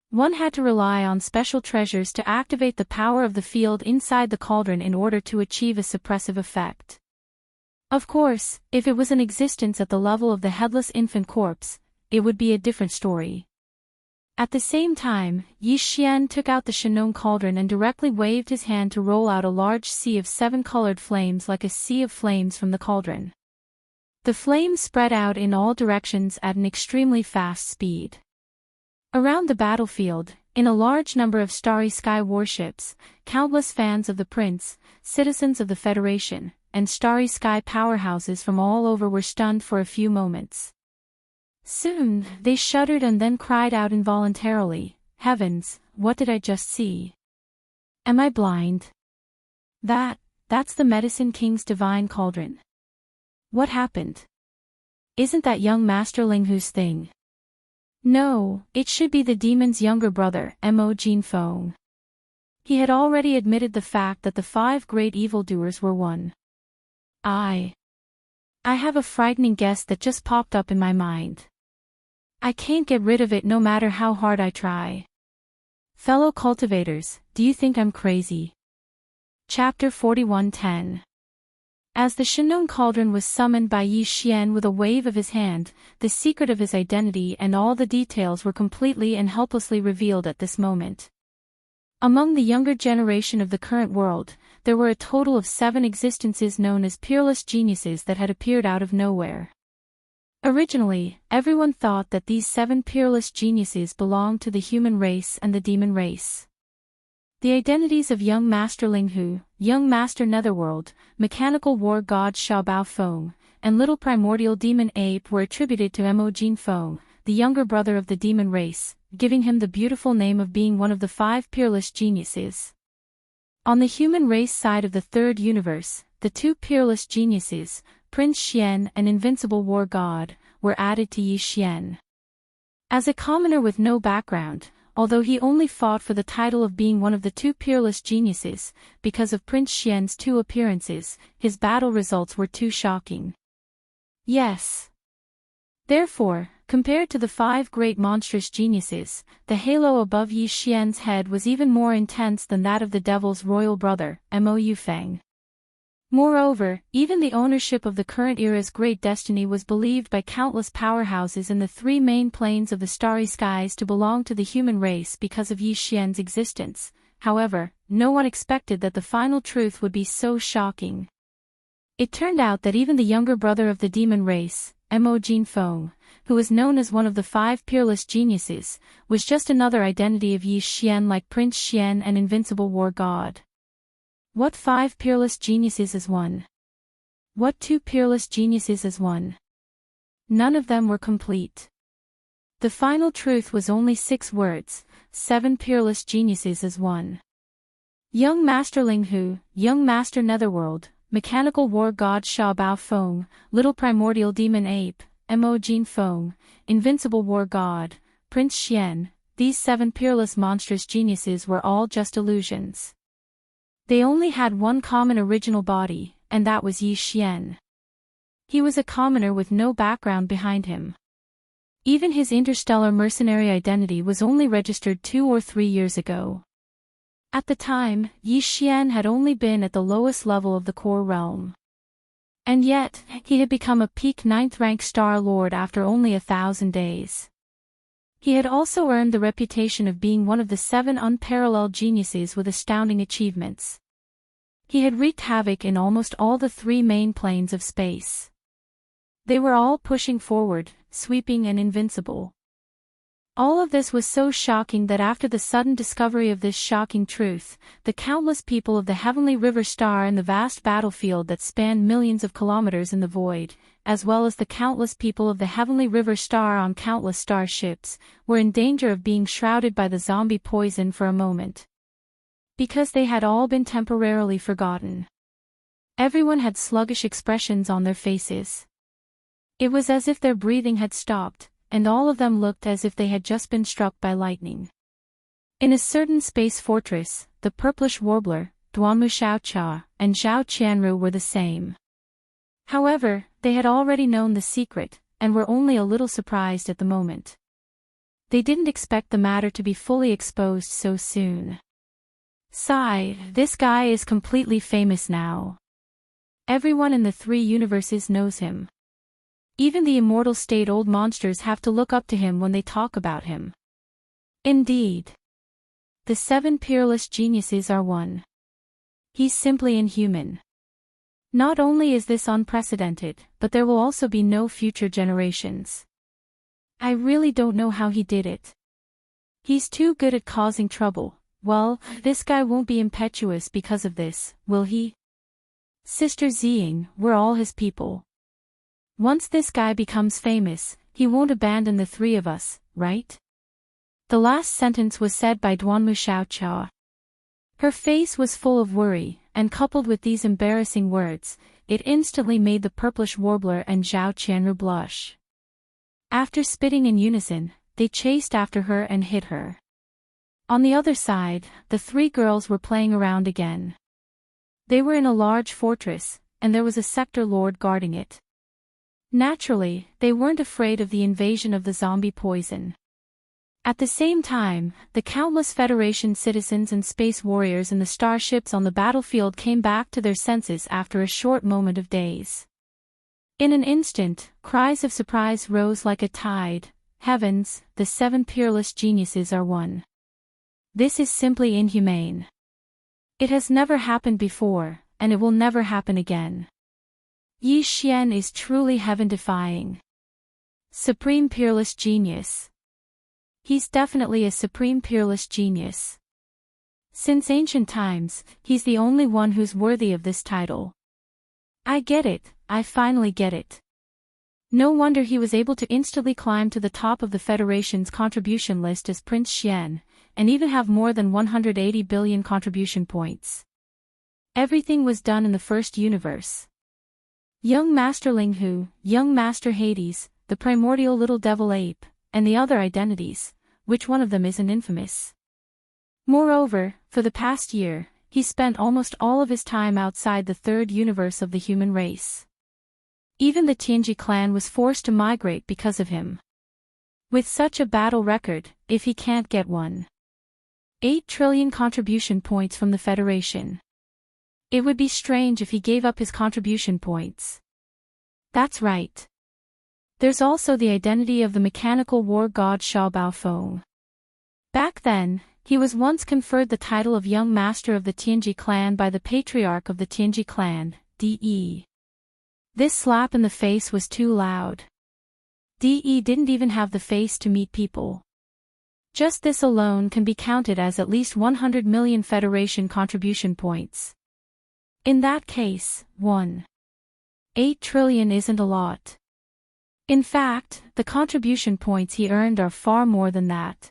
One had to rely on special treasures to activate the power of the field inside the cauldron in order to achieve a suppressive effect. Of course, if it was in existence at the level of the headless infant corpse, it would be a different story. At the same time, Yi Xian took out the Shenong cauldron and directly waved his hand to roll out a large sea of seven-colored flames like a sea of flames from the cauldron. The flames spread out in all directions at an extremely fast speed. Around the battlefield, in a large number of starry sky warships, countless fans of the prince, citizens of the Federation, and starry sky powerhouses from all over were stunned for a few moments. Soon, they shuddered and then cried out involuntarily, "Heavens, what did I just see? Am I blind? That's the Medicine King's divine cauldron. What happened? Isn't that young Master Linghu's thing? No, it should be the demon's younger brother, Mo Jinfeng." He had already admitted the fact that the 5 great evildoers were one. I have a frightening guess that just popped up in my mind. I can't get rid of it no matter how hard I try. Fellow cultivators, do you think I'm crazy? Chapter 41:10. As the Shinong Cauldron was summoned by Yi Xian with a wave of his hand, the secret of his identity and all the details were completely and helplessly revealed at this moment. Among the younger generation of the current world, there were a total of 7 existences known as peerless geniuses that had appeared out of nowhere. Originally, everyone thought that these 7 peerless geniuses belonged to the human race and the demon race. The identities of young Master Linghu, young Master Netherworld, mechanical war god Xiao Bao Feng, and little primordial demon ape were attributed to Mo Jinfeng, the younger brother of the demon race, giving him the beautiful name of being one of the 5 peerless geniuses. On the human race side of the 3rd universe, the 2 peerless geniuses, Prince Xian and Invincible War God, were added to Yi Xian. As a commoner with no background, although he only fought for the title of being one of the 2 peerless geniuses, because of Prince Xian's 2 appearances, his battle results were too shocking. Yes. Therefore, compared to the 5 great monstrous geniuses, the halo above Yi Xian's head was even more intense than that of the devil's royal brother, Mo Yufeng. Moreover, even the ownership of the current era's great destiny was believed by countless powerhouses in the 3 main planes of the starry skies to belong to the human race because of Yi Xian's existence. However, no one expected that the final truth would be so shocking. It turned out that even the younger brother of the demon race, Mo Jinfeng, who was known as one of the 5 peerless geniuses, was just another identity of Yi Xian like Prince Xian and Invincible War God. What 5 peerless geniuses is one? What 2 peerless geniuses is one? None of them were complete. The final truth was only 6 words: 7 peerless geniuses is one. Young Master Linghu, young Master Netherworld, mechanical war god Xiao Bao Feng, little primordial demon ape, Mo Jinfeng, Invincible War God, Prince Xian, these 7 peerless monstrous geniuses were all just illusions. They only had one common original body, and that was Yi Xian. He was a commoner with no background behind him. Even his interstellar mercenary identity was only registered 2 or 3 years ago. At the time, Yi Xian had only been at the lowest level of the core realm. And yet, he had become a peak 9th rank Star Lord after only 1,000 days. He had also earned the reputation of being one of the 7 unparalleled geniuses with astounding achievements. He had wreaked havoc in almost all the 3 main planes of space. They were all pushing forward, sweeping and invincible. All of this was so shocking that after the sudden discovery of this shocking truth, the countless people of the Heavenly River Star and the vast battlefield that spanned millions of kilometers in the void, as well as the countless people of the Heavenly River Star on countless starships, were in danger of being shrouded by the zombie poison for a moment. Because they had all been temporarily forgotten. Everyone had sluggish expressions on their faces. It was as if their breathing had stopped, and all of them looked as if they had just been struck by lightning. In a certain space fortress, the purplish warbler, Duanmu Xiaocha, and Zhao Qianru were the same. However, they had already known the secret, and were only a little surprised at the moment. They didn't expect the matter to be fully exposed so soon. Sigh, this guy is completely famous now. Everyone in the 3 universes knows him. Even the immortal state-old monsters have to look up to him when they talk about him. Indeed. The 7 peerless geniuses are one. He's simply inhuman. Not only is this unprecedented, but there will also be no future generations. I really don't know how he did it. He's too good at causing trouble. Well, this guy won't be impetuous because of this, will he? Sister Ziying, we're all his people. Once this guy becomes famous, he won't abandon the three of us, right? The last sentence was said by Duanmu Xiaoqiao. Her face was full of worry, and coupled with these embarrassing words, it instantly made the purplish warbler and Zhao Qianru blush. After spitting in unison, they chased after her and hit her. On the other side, the three girls were playing around again. They were in a large fortress, and there was a sector lord guarding it. Naturally, they weren't afraid of the invasion of the zombie poison. At the same time, the countless Federation citizens and space warriors in the starships on the battlefield came back to their senses after a short moment of daze. In an instant, cries of surprise rose like a tide. Heavens, the 7 peerless geniuses are one. This is simply inhumane. It has never happened before, and it will never happen again. Yi Xian is truly heaven-defying. Supreme peerless genius. He's definitely a supreme peerless genius. Since ancient times, he's the only one who's worthy of this title. I get it, I finally get it. No wonder he was able to instantly climb to the top of the Federation's contribution list as Prince Xian, and even have more than 180 billion contribution points. Everything was done in the first universe. Young Master Linghu, Young Master Hades, the primordial little devil ape, and the other identities, which one of them isn't infamous? Moreover, for the past year, he spent almost all of his time outside the third universe of the human race. Even the Tianji clan was forced to migrate because of him. With such a battle record, if he can't get 1.8 trillion contribution points from the Federation. It would be strange if he gave up his contribution points. That's right. There's also the identity of the mechanical war god Xiao Baofeng. Back then, he was once conferred the title of Young Master of the Tianji clan by the Patriarch of the Tianji clan, De. This slap in the face was too loud. De didn't even have the face to meet people. Just this alone can be counted as at least 100 million Federation contribution points. In that case, 1.8 trillion isn't a lot. In fact, the contribution points he earned are far more than that.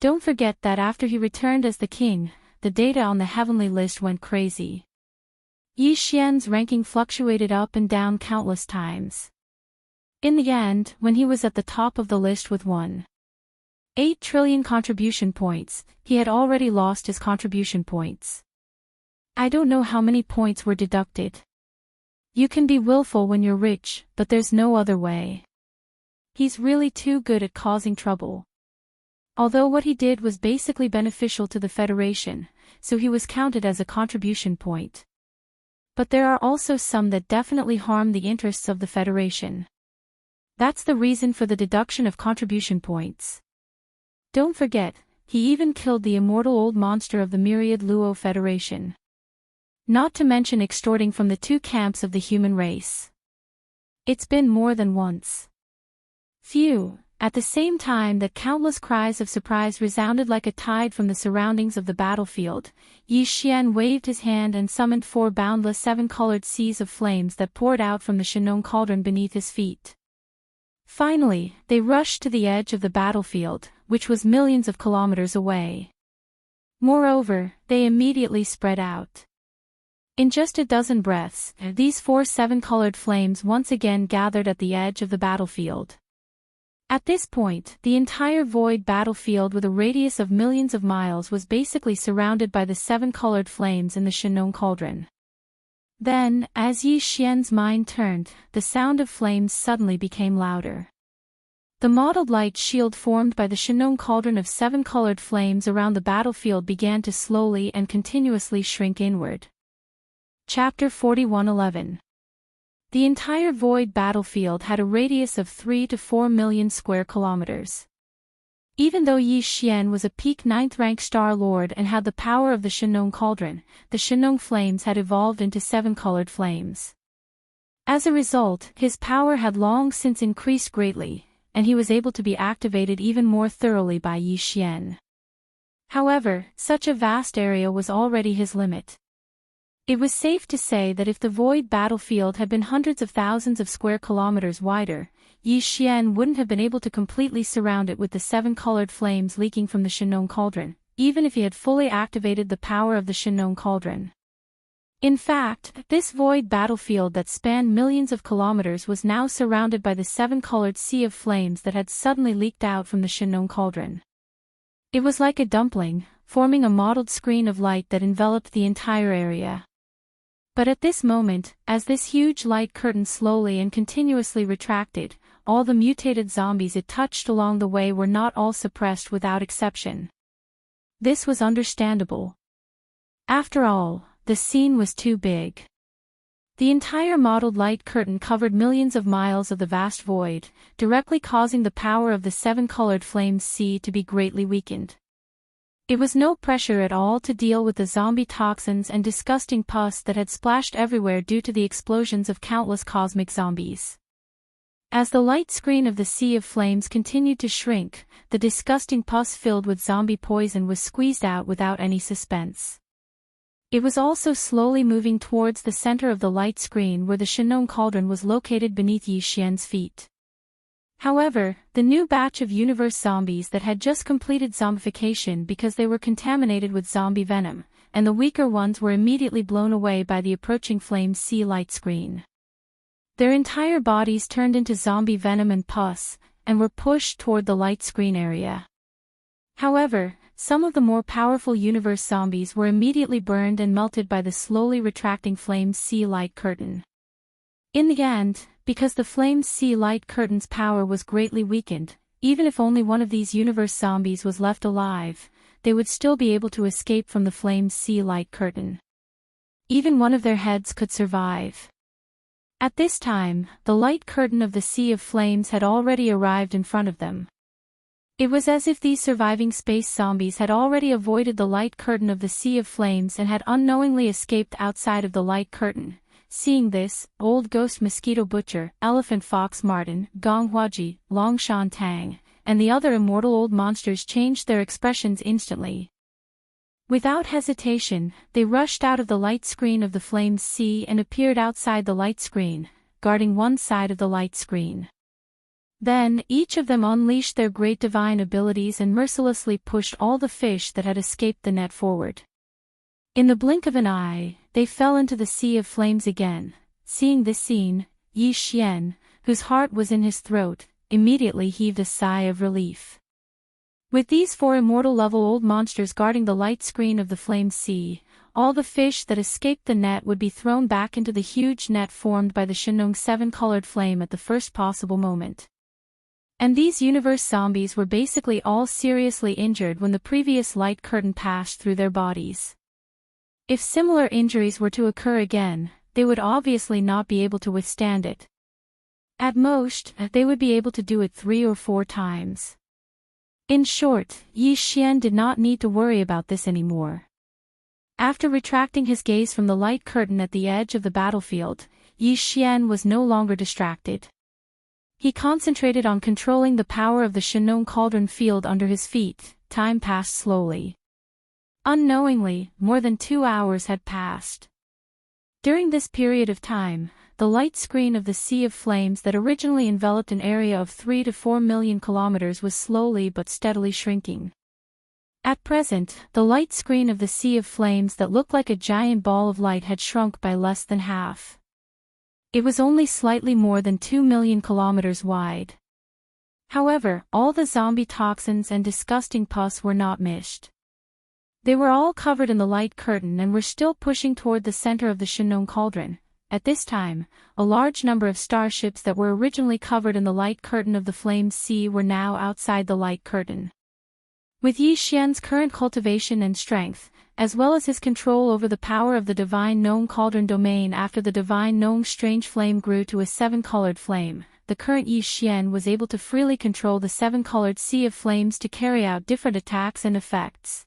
Don't forget that after he returned as the king, the data on the heavenly list went crazy. Yi Xian's ranking fluctuated up and down countless times. In the end, when he was at the top of the list with 1.8 trillion contribution points, he had already lost his contribution points. I don't know how many points were deducted. You can be willful when you're rich, but there's no other way. He's really too good at causing trouble. Although what he did was basically beneficial to the Federation, so he was counted as a contribution point. But there are also some that definitely harm the interests of the Federation. That's the reason for the deduction of contribution points. Don't forget, he even killed the immortal old monster of the myriad Luo Federation. Not to mention extorting from the two camps of the human race. It's been more than once. Phew, at the same time that countless cries of surprise resounded like a tide from the surroundings of the battlefield, Yi Xian waved his hand and summoned 4 boundless 7-colored seas of flames that poured out from the Shenong cauldron beneath his feet. Finally, they rushed to the edge of the battlefield, which was millions of kilometers away. Moreover, they immediately spread out. In just a dozen breaths, these 4 7-colored flames once again gathered at the edge of the battlefield. At this point, the entire void battlefield with a radius of millions of miles was basically surrounded by the 7-colored flames in the Shenong cauldron. Then, as Yi Xian's mind turned, the sound of flames suddenly became louder. The mottled light shield formed by the Shenong cauldron of 7-colored flames around the battlefield began to slowly and continuously shrink inward. Chapter 41:11. The entire void battlefield had a radius of 3 to 4 million square kilometers. Even though Yi Xian was a peak 9th rank Star Lord and had the power of the Shenong cauldron, the Shenong flames had evolved into 7-colored flames. As a result, his power had long since increased greatly, and he was able to be activated even more thoroughly by Yi Xian. However, such a vast area was already his limit. It was safe to say that if the void battlefield had been hundreds of thousands of square kilometers wider, Yi Xian wouldn't have been able to completely surround it with the 7-colored flames leaking from the Shinong Cauldron, even if he had fully activated the power of the Shinong Cauldron. In fact, this void battlefield that spanned millions of kilometers was now surrounded by the 7-colored sea of flames that had suddenly leaked out from the Shinong Cauldron. It was like a dumpling, forming a mottled screen of light that enveloped the entire area. But at this moment, as this huge light curtain slowly and continuously retracted, all the mutated zombies it touched along the way were not all suppressed without exception. This was understandable. After all, the scene was too big. The entire mottled light curtain covered millions of miles of the vast void, directly causing the power of the 7-colored flames sea to be greatly weakened. It was no pressure at all to deal with the zombie toxins and disgusting pus that had splashed everywhere due to the explosions of countless cosmic zombies. As the light screen of the sea of flames continued to shrink, the disgusting pus filled with zombie poison was squeezed out without any suspense. It was also slowly moving towards the center of the light screen where the Shinong Cauldron was located beneath Yi Xian's feet. However, the new batch of universe zombies that had just completed zombification because they were contaminated with zombie venom, and the weaker ones were immediately blown away by the approaching flame sea light screen. Their entire bodies turned into zombie venom and pus, and were pushed toward the light screen area. However, some of the more powerful universe zombies were immediately burned and melted by the slowly retracting flame sea light curtain. In the end, because the flame sea light curtain's power was greatly weakened, even if only one of these universe zombies was left alive, they would still be able to escape from the flame sea light curtain. Even one of their heads could survive. At this time, the light curtain of the sea of flames had already arrived in front of them. It was as if these surviving space zombies had already avoided the light curtain of the sea of flames and had unknowingly escaped outside of the light curtain. Seeing this, Old Ghost Mosquito Butcher, Elephant Fox Martin, Gong Huaji, Long Shan Tang, and the other immortal old monsters changed their expressions instantly. Without hesitation, they rushed out of the light screen of the flames sea and appeared outside the light screen, guarding one side of the light screen. Then, each of them unleashed their great divine abilities and mercilessly pushed all the fish that had escaped the net forward. In the blink of an eye, they fell into the sea of flames again. Seeing this scene, Yi Xian, whose heart was in his throat, immediately heaved a sigh of relief. With these 4 immortal-level old monsters guarding the light screen of the flame sea, all the fish that escaped the net would be thrown back into the huge net formed by the Shinong 7-colored flame at the first possible moment. And these universe zombies were basically all seriously injured when the previous light curtain passed through their bodies. If similar injuries were to occur again, they would obviously not be able to withstand it. At most, they would be able to do it 3 or 4 times. In short, Yi Xian did not need to worry about this anymore. After retracting his gaze from the light curtain at the edge of the battlefield, Yi Xian was no longer distracted. He concentrated on controlling the power of the Shinong Cauldron field under his feet. Time passed slowly. Unknowingly, more than 2 hours had passed. During this period of time, the light screen of the sea of flames that originally enveloped an area of 3 to 4 million kilometers was slowly but steadily shrinking. At present, the light screen of the sea of flames that looked like a giant ball of light had shrunk by less than half. It was only slightly more than 2 million kilometers wide. However, all the zombie toxins and disgusting pus were not missed. They were all covered in the light curtain and were still pushing toward the center of the Shinong Cauldron. At this time, a large number of starships that were originally covered in the light curtain of the flame sea were now outside the light curtain. With Yi Xian's current cultivation and strength, as well as his control over the power of the Divine Nong Cauldron domain after the Divine Nong strange flame grew to a 7-colored flame, the current Yi Xian was able to freely control the 7-colored sea of flames to carry out different attacks and effects.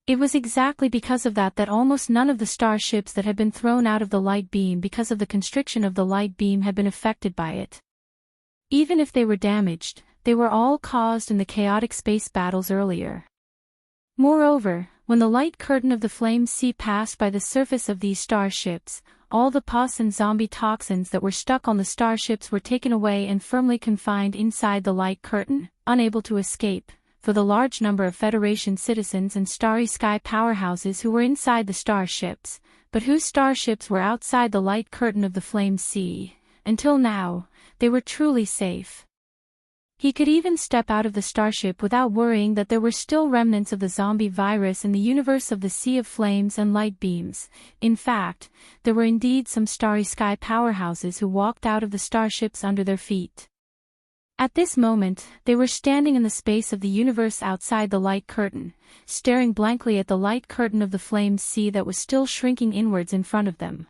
It was exactly because of that almost none of the starships that had been thrown out of the light beam because of the constriction of the light beam had been affected by it. Even if they were damaged, they were all caused in the chaotic space battles earlier. Moreover, when the light curtain of the flame sea passed by the surface of these starships, all the pus and zombie toxins that were stuck on the starships were taken away and firmly confined inside the light curtain, unable to escape, for the large number of Federation citizens and Starry Sky powerhouses who were inside the starships, but whose starships were outside the light curtain of the flame sea. Until now, they were truly safe. He could even step out of the starship without worrying that there were still remnants of the zombie virus in the universe of the Sea of Flames and Light Beams. In fact, there were indeed some Starry Sky powerhouses who walked out of the starships under their feet. At this moment, they were standing in the space of the universe outside the light curtain, staring blankly at the light curtain of the flame sea that was still shrinking inwards in front of them.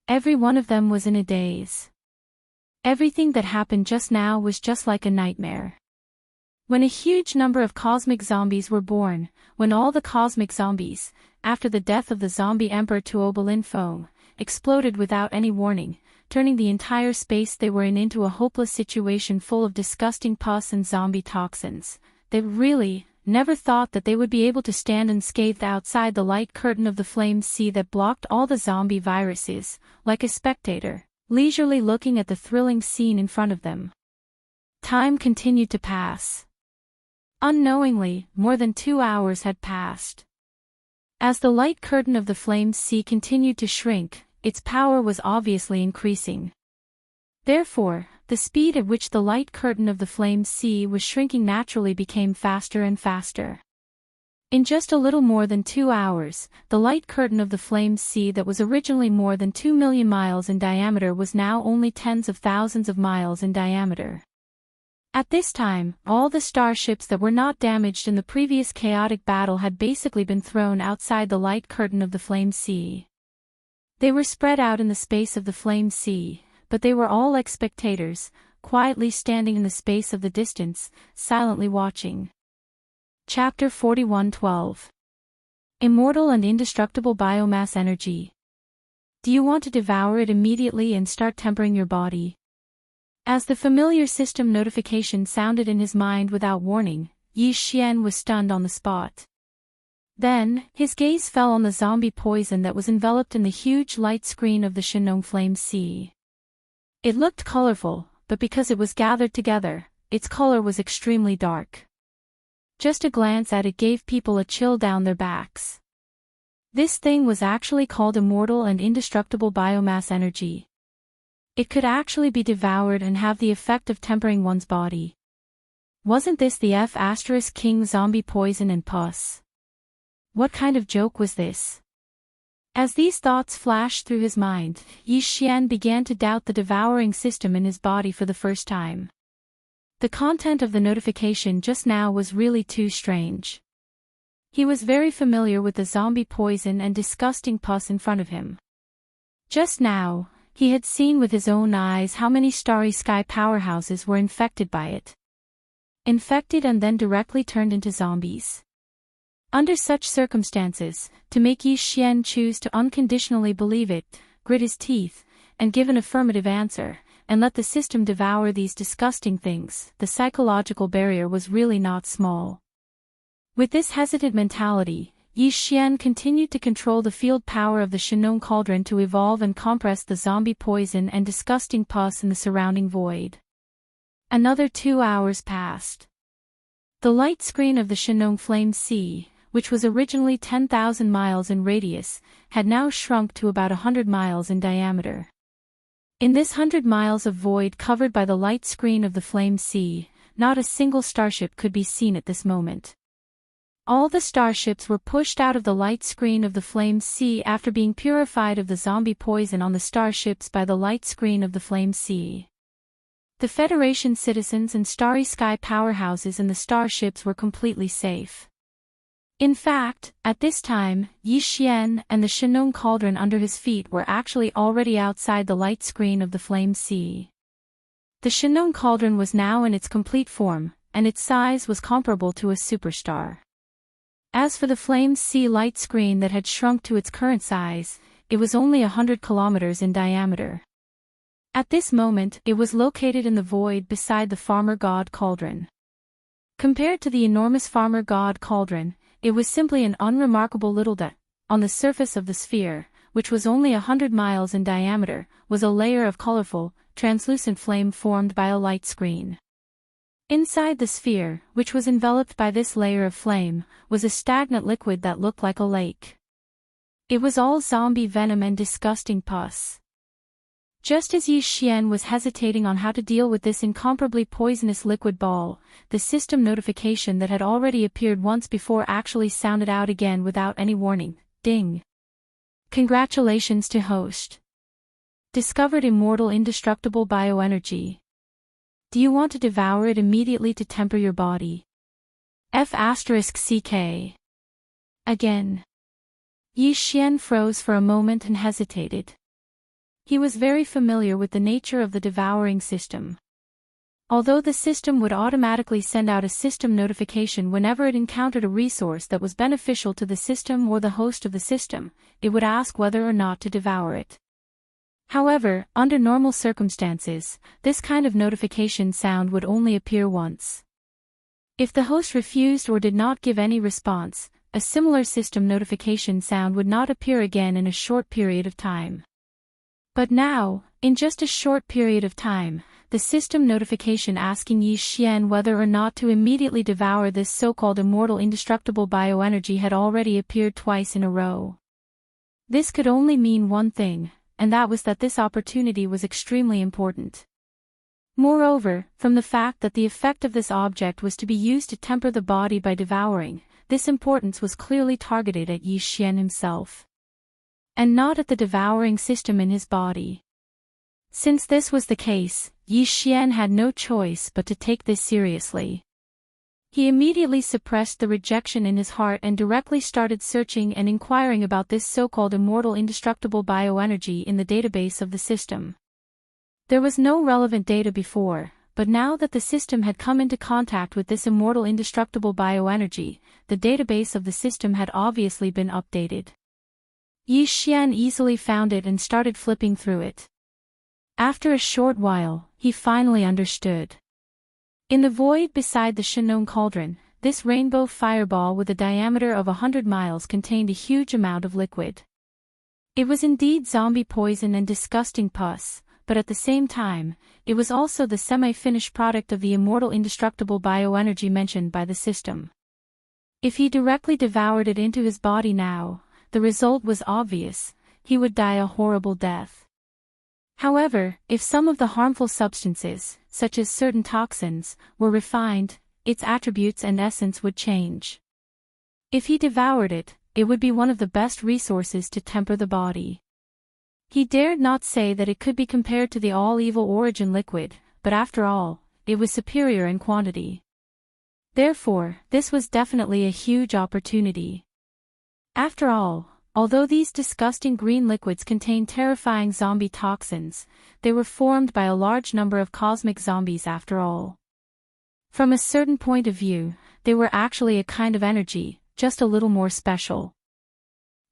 Every one of them was in a daze. Everything that happened just now was just like a nightmare. When a huge number of cosmic zombies were born, when all the cosmic zombies, after the death of the zombie emperor Tuobalinfo, exploded without any warning, turning the entire space they were in into a hopeless situation full of disgusting pus and zombie toxins, they really never thought that they would be able to stand unscathed outside the light curtain of the flame sea that blocked all the zombie viruses, like a spectator, leisurely looking at the thrilling scene in front of them. Time continued to pass. Unknowingly, more than 2 hours had passed. As the light curtain of the flame sea continued to shrink, its power was obviously increasing. Therefore, the speed at which the light curtain of the flame sea was shrinking naturally became faster and faster. In just a little more than 2 hours, the light curtain of the flame sea that was originally more than 2 million miles in diameter was now only tens of thousands of miles in diameter. At this time, all the starships that were not damaged in the previous chaotic battle had basically been thrown outside the light curtain of the flame sea. They were spread out in the space of the flame sea, but they were all like spectators, quietly standing in the space of the distance, silently watching. Chapter 41:12. Immortal and Indestructible Biomass Energy. Do you want to devour it immediately and start tempering your body? As the familiar system notification sounded in his mind without warning, Yi Xian was stunned on the spot. Then, his gaze fell on the zombie poison that was enveloped in the huge light screen of the Shenong Flame Sea. It looked colorful, but because it was gathered together, its color was extremely dark. Just a glance at it gave people a chill down their backs. This thing was actually called Immortal and Indestructible Biomass Energy. It could actually be devoured and have the effect of tempering one's body. Wasn't this the F*King zombie poison and pus? What kind of joke was this? As these thoughts flashed through his mind, Yi Xian began to doubt the devouring system in his body for the first time. The content of the notification just now was really too strange. He was very familiar with the zombie poison and disgusting pus in front of him. Just now, he had seen with his own eyes how many Starry Sky powerhouses were infected by it. Infected and then directly turned into zombies. Under such circumstances, to make Yi Xian choose to unconditionally believe it, grit his teeth, and give an affirmative answer, and let the system devour these disgusting things, the psychological barrier was really not small. With this hesitant mentality, Yi Xian continued to control the field power of the Shenong cauldron to evolve and compress the zombie poison and disgusting pus in the surrounding void. Another 2 hours passed. The light screen of the Shenong Flame Sea, which was originally 10,000 miles in radius, had now shrunk to about 100 miles in diameter. In this 100 miles of void covered by the light screen of the Flame Sea, not a single starship could be seen at this moment. All the starships were pushed out of the light screen of the Flame Sea after being purified of the zombie poison on the starships by the light screen of the Flame Sea. The Federation citizens and Starry Sky powerhouses in the starships were completely safe. In fact, at this time, Yi Xian and the Shenong cauldron under his feet were actually already outside the light screen of the Flame Sea. The Shenong cauldron was now in its complete form, and its size was comparable to a superstar. As for the Flame Sea light screen that had shrunk to its current size, it was only 100 kilometers in diameter. At this moment, it was located in the void beside the Farmer God Cauldron. Compared to the enormous Farmer God Cauldron, it was simply an unremarkable little dot. On the surface of the sphere, which was only 100 miles in diameter, was a layer of colorful, translucent flame formed by a light screen. Inside the sphere, which was enveloped by this layer of flame, was a stagnant liquid that looked like a lake. It was all zombie venom and disgusting pus. Just as Yi Xian was hesitating on how to deal with this incomparably poisonous liquid ball, the system notification that had already appeared once before actually sounded out again without any warning. Ding! Congratulations to host. Discovered immortal indestructible bioenergy. Do you want to devour it immediately to temper your body? F***CK. Again. Yi Xian froze for a moment and hesitated. He was very familiar with the nature of the devouring system. Although the system would automatically send out a system notification whenever it encountered a resource that was beneficial to the system or the host of the system, it would ask whether or not to devour it. However, under normal circumstances, this kind of notification sound would only appear once. If the host refused or did not give any response, a similar system notification sound would not appear again in a short period of time. But now, in just a short period of time, the system notification asking Yi Xian whether or not to immediately devour this so-called immortal indestructible bioenergy had already appeared twice in a row. This could only mean one thing, and that was that this opportunity was extremely important. Moreover, from the fact that the effect of this object was to be used to temper the body by devouring, this importance was clearly targeted at Yi Xian himself, and not at the devouring system in his body. Since this was the case, Yi Xian had no choice but to take this seriously. He immediately suppressed the rejection in his heart and directly started searching and inquiring about this so-called immortal indestructible bioenergy in the database of the system. There was no relevant data before, but now that the system had come into contact with this immortal indestructible bioenergy, the database of the system had obviously been updated. Yi Xian easily found it and started flipping through it. After a short while, he finally understood. In the void beside the Fictional cauldron, this rainbow fireball with a diameter of 100 miles contained a huge amount of liquid. It was indeed zombie poison and disgusting pus, but at the same time, it was also the semi-finished product of the immortal indestructible bioenergy mentioned by the system. If he directly devoured it into his body now, the result was obvious: he would die a horrible death. However, if some of the harmful substances, such as certain toxins, were refined, its attributes and essence would change. If he devoured it, it would be one of the best resources to temper the body. He dared not say that it could be compared to the all-evil origin liquid, but after all, it was superior in quantity. Therefore, this was definitely a huge opportunity. After all, although these disgusting green liquids contain terrifying zombie toxins, they were formed by a large number of cosmic zombies after all. From a certain point of view, they were actually a kind of energy, just a little more special.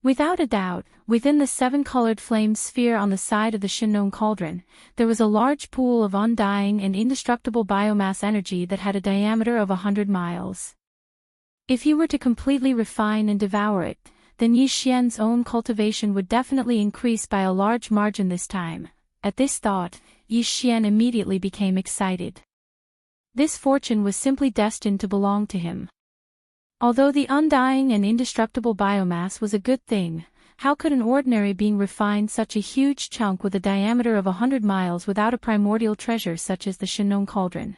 Without a doubt, within the seven-colored flame sphere on the side of the Fictional cauldron, there was a large pool of undying and indestructible biomass energy that had a diameter of 100 miles. If he were to completely refine and devour it, then Yi Xian's own cultivation would definitely increase by a large margin this time. At this thought, Yi Xian immediately became excited. This fortune was simply destined to belong to him. Although the undying and indestructible biomass was a good thing, how could an ordinary being refine such a huge chunk with a diameter of 100 miles without a primordial treasure such as the Fictional cauldron?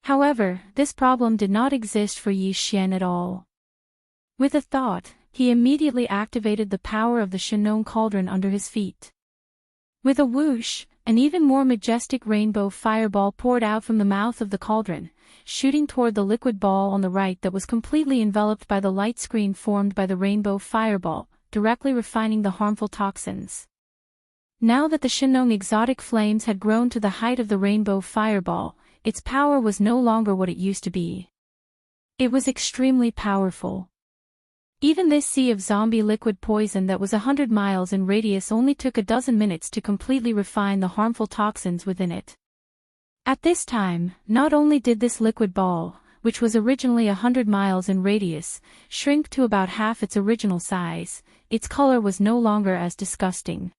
However, this problem did not exist for Yi Xian at all. With a thought, he immediately activated the power of the Fictional cauldron under his feet. With a whoosh, an even more majestic rainbow fireball poured out from the mouth of the cauldron, shooting toward the liquid ball on the right that was completely enveloped by the light screen formed by the rainbow fireball, directly refining the harmful toxins. Now that the Fictional exotic flames had grown to the height of the rainbow fireball, its power was no longer what it used to be. It was extremely powerful. Even this sea of zombie liquid poison that was 100 miles in radius only took a dozen minutes to completely refine the harmful toxins within it. At this time, not only did this liquid ball, which was originally 100 miles in radius, shrink to about half its original size. Its color was no longer as disgusting.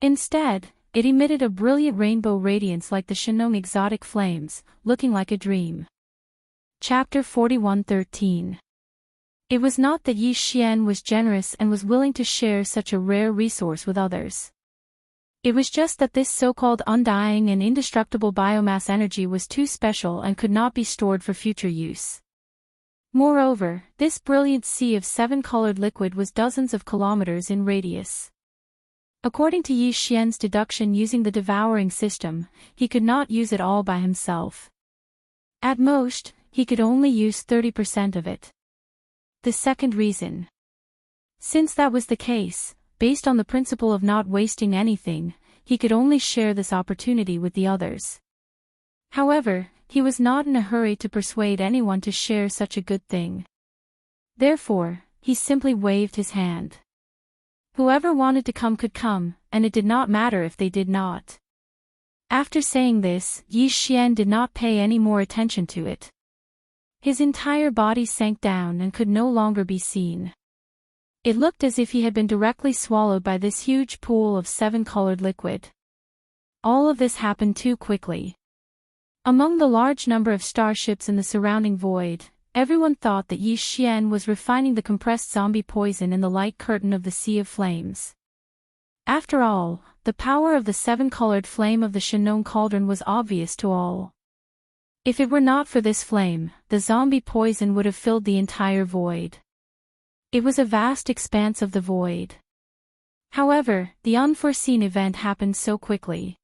Instead, it emitted a brilliant rainbow radiance like the Shenong exotic flames, looking like a dream. Chapter 41:13. It was not that Yi Xian was generous and was willing to share such a rare resource with others. It was just that this so-called undying and indestructible biomass energy was too special and could not be stored for future use. Moreover, this brilliant sea of seven-colored liquid was dozens of kilometers in radius. According to Yi Xian's deduction using the devouring system, he could not use it all by himself. At most, he could only use 30% of it. The second reason. Since that was the case, based on the principle of not wasting anything, he could only share this opportunity with the others. However, he was not in a hurry to persuade anyone to share such a good thing. Therefore, he simply waved his hand. Whoever wanted to come could come, and it did not matter if they did not. After saying this, Yi Xian did not pay any more attention to it. His entire body sank down and could no longer be seen. It looked as if he had been directly swallowed by this huge pool of seven-colored liquid. All of this happened too quickly. Among the large number of starships in the surrounding void, everyone thought that Yi Xian was refining the compressed zombie poison in the light curtain of the Sea of Flames. After all, the power of the seven-colored flame of the Shenong cauldron was obvious to all. If it were not for this flame, the zombie poison would have filled the entire void. It was a vast expanse of the void. However, the unforeseen event happened so quickly.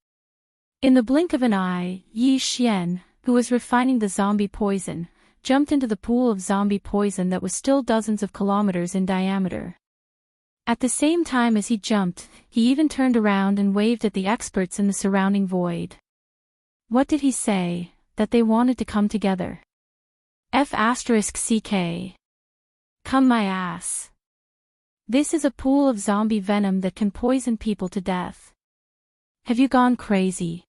In the blink of an eye, Yi Xian, who was refining the zombie poison, jumped into the pool of zombie poison that was still dozens of kilometers in diameter. At the same time as he jumped, he even turned around and waved at the experts in the surrounding void. What did he say? That they wanted to come together. F***CK. Come my ass. This is a pool of zombie venom that can poison people to death. Have you gone crazy?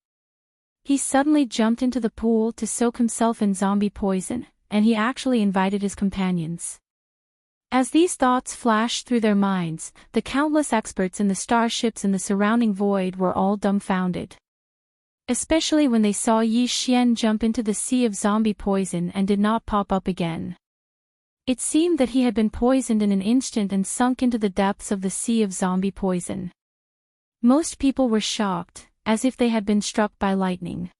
He suddenly jumped into the pool to soak himself in zombie poison, and he actually invited his companions. As these thoughts flashed through their minds, the countless experts in the starships in the surrounding void were all dumbfounded. Especially when they saw Yi Xian jump into the sea of zombie poison and did not pop up again. It seemed that he had been poisoned in an instant and sunk into the depths of the sea of zombie poison. Most people were shocked, as if they had been struck by lightning.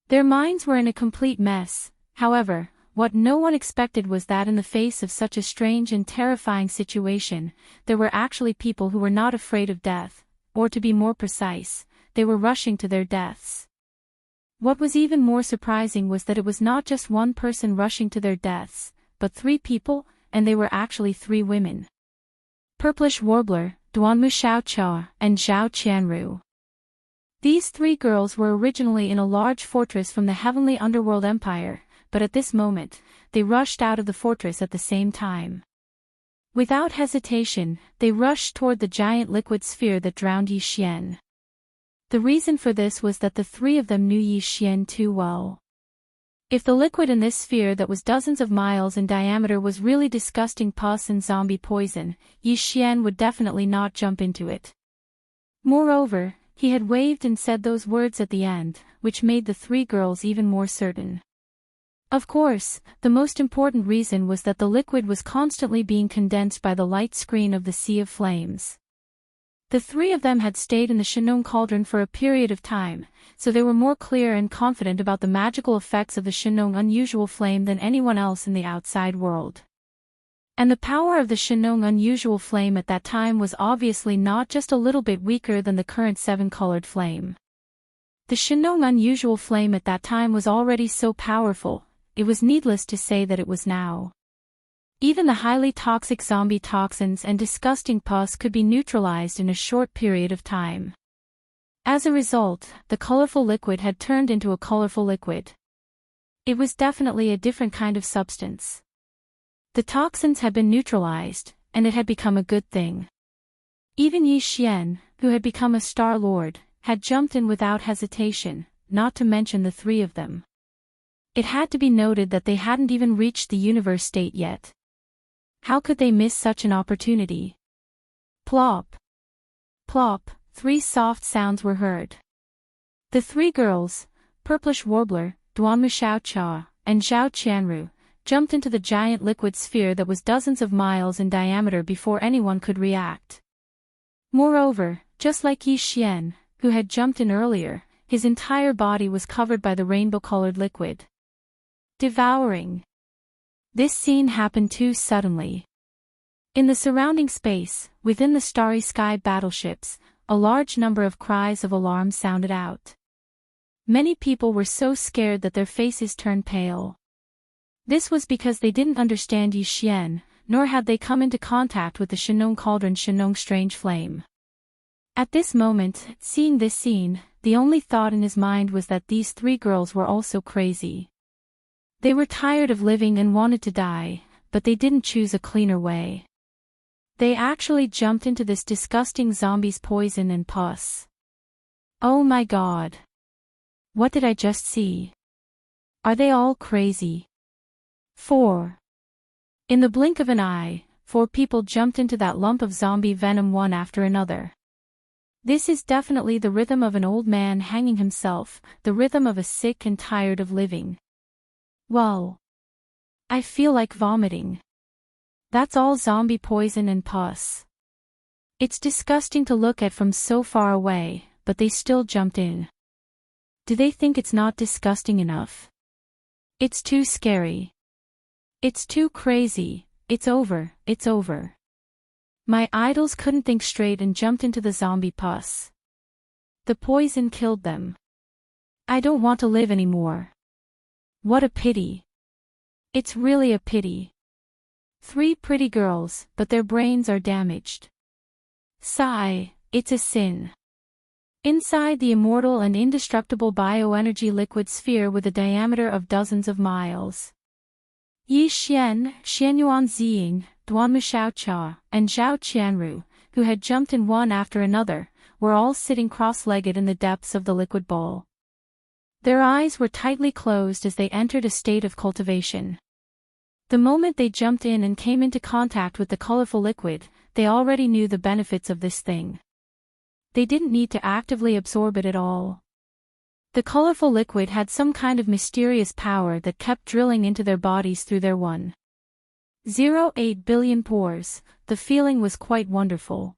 Their minds were in a complete mess. However, what no one expected was that in the face of such a strange and terrifying situation, there were actually people who were not afraid of death, or to be more precise, they were rushing to their deaths. What was even more surprising was that it was not just one person rushing to their deaths, but three people, and they were actually three women. Purplish Warbler, Duanmu Xiaocha, and Zhao Qianru. These three girls were originally in a large fortress from the heavenly underworld empire, but at this moment, they rushed out of the fortress at the same time. Without hesitation, they rushed toward the giant liquid sphere that drowned Yi Xian. The reason for this was that the three of them knew Yi Xian too well. If the liquid in this sphere that was dozens of miles in diameter was really disgusting pus and zombie poison, Yi Xian would definitely not jump into it. Moreover, he had waved and said those words at the end, which made the three girls even more certain. Of course, the most important reason was that the liquid was constantly being condensed by the light screen of the Sea of Flames. The three of them had stayed in the Shenong cauldron for a period of time, so they were more clear and confident about the magical effects of the Shenong unusual flame than anyone else in the outside world. And the power of the Shenong unusual flame at that time was obviously not just a little bit weaker than the current seven-colored flame. The Shenong unusual flame at that time was already so powerful, it was needless to say that it was now. Even the highly toxic zombie toxins and disgusting pus could be neutralized in a short period of time. As a result, the colorful liquid had turned into a colorful liquid. It was definitely a different kind of substance. The toxins had been neutralized, and it had become a good thing. Even Yi Xian, who had become a Star Lord, had jumped in without hesitation, not to mention the three of them. It had to be noted that they hadn't even reached the universe state yet. How could they miss such an opportunity? Plop. Plop, 3 soft sounds were heard. The 3 girls, Purplish Warbler, Duanmu Xiaocha, and Zhao Qianru, jumped into the giant liquid sphere that was dozens of miles in diameter before anyone could react. Moreover, just like Yi Xian, who had jumped in earlier, his entire body was covered by the rainbow-colored liquid. Devouring. This scene happened too suddenly. In the surrounding space, within the starry sky battleships, a large number of cries of alarm sounded out. Many people were so scared that their faces turned pale. This was because they didn't understand Yi Xian, nor had they come into contact with the Shenong Cauldron Shenong Strange Flame. At this moment, seeing this scene, the only thought in his mind was that these 3 girls were also crazy. They were tired of living and wanted to die, but they didn't choose a cleaner way. They actually jumped into this disgusting zombie's poison and pus. Oh my god. What did I just see? Are they all crazy? 4. In the blink of an eye, 4 people jumped into that lump of zombie venom one after another. This is definitely the rhythm of an old man hanging himself, the rhythm of a sick and tired of living. Well, I feel like vomiting. That's all zombie poison and pus. It's disgusting to look at from so far away, but they still jumped in. Do they think it's not disgusting enough? It's too scary. It's too crazy. It's over, it's over. My idols couldn't think straight and jumped into the zombie pus. The poison killed them. I don't want to live anymore. What a pity. It's really a pity. 3 pretty girls, but their brains are damaged. Sigh, it's a sin. Inside the immortal and indestructible bioenergy liquid sphere with a diameter of dozens of miles. Yi Xian, Xianyuan Ziying, Duanmu Xiaocha, and Zhao Qianru, who had jumped in one after another, were all sitting cross-legged in the depths of the liquid bowl. Their eyes were tightly closed as they entered a state of cultivation. The moment they jumped in and came into contact with the colorful liquid, they already knew the benefits of this thing. They didn't need to actively absorb it at all. The colorful liquid had some kind of mysterious power that kept drilling into their bodies through their 1.08 billion pores. The feeling was quite wonderful.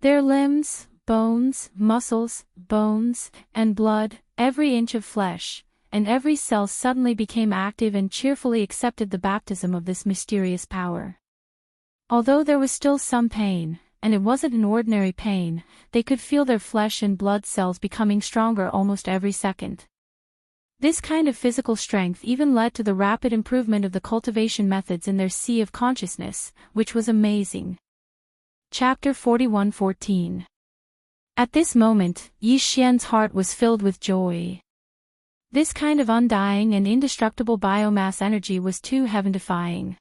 Their limbs, bones, muscles, bones, and blood, every inch of flesh, and every cell suddenly became active and cheerfully accepted the baptism of this mysterious power. Although there was still some pain, and it wasn't an ordinary pain, they could feel their flesh and blood cells becoming stronger almost every second. This kind of physical strength even led to the rapid improvement of the cultivation methods in their sea of consciousness, which was amazing. Chapter 41:14. At this moment, Yi Xian's heart was filled with joy. This kind of undying and indestructible biomass energy was too heaven-defying.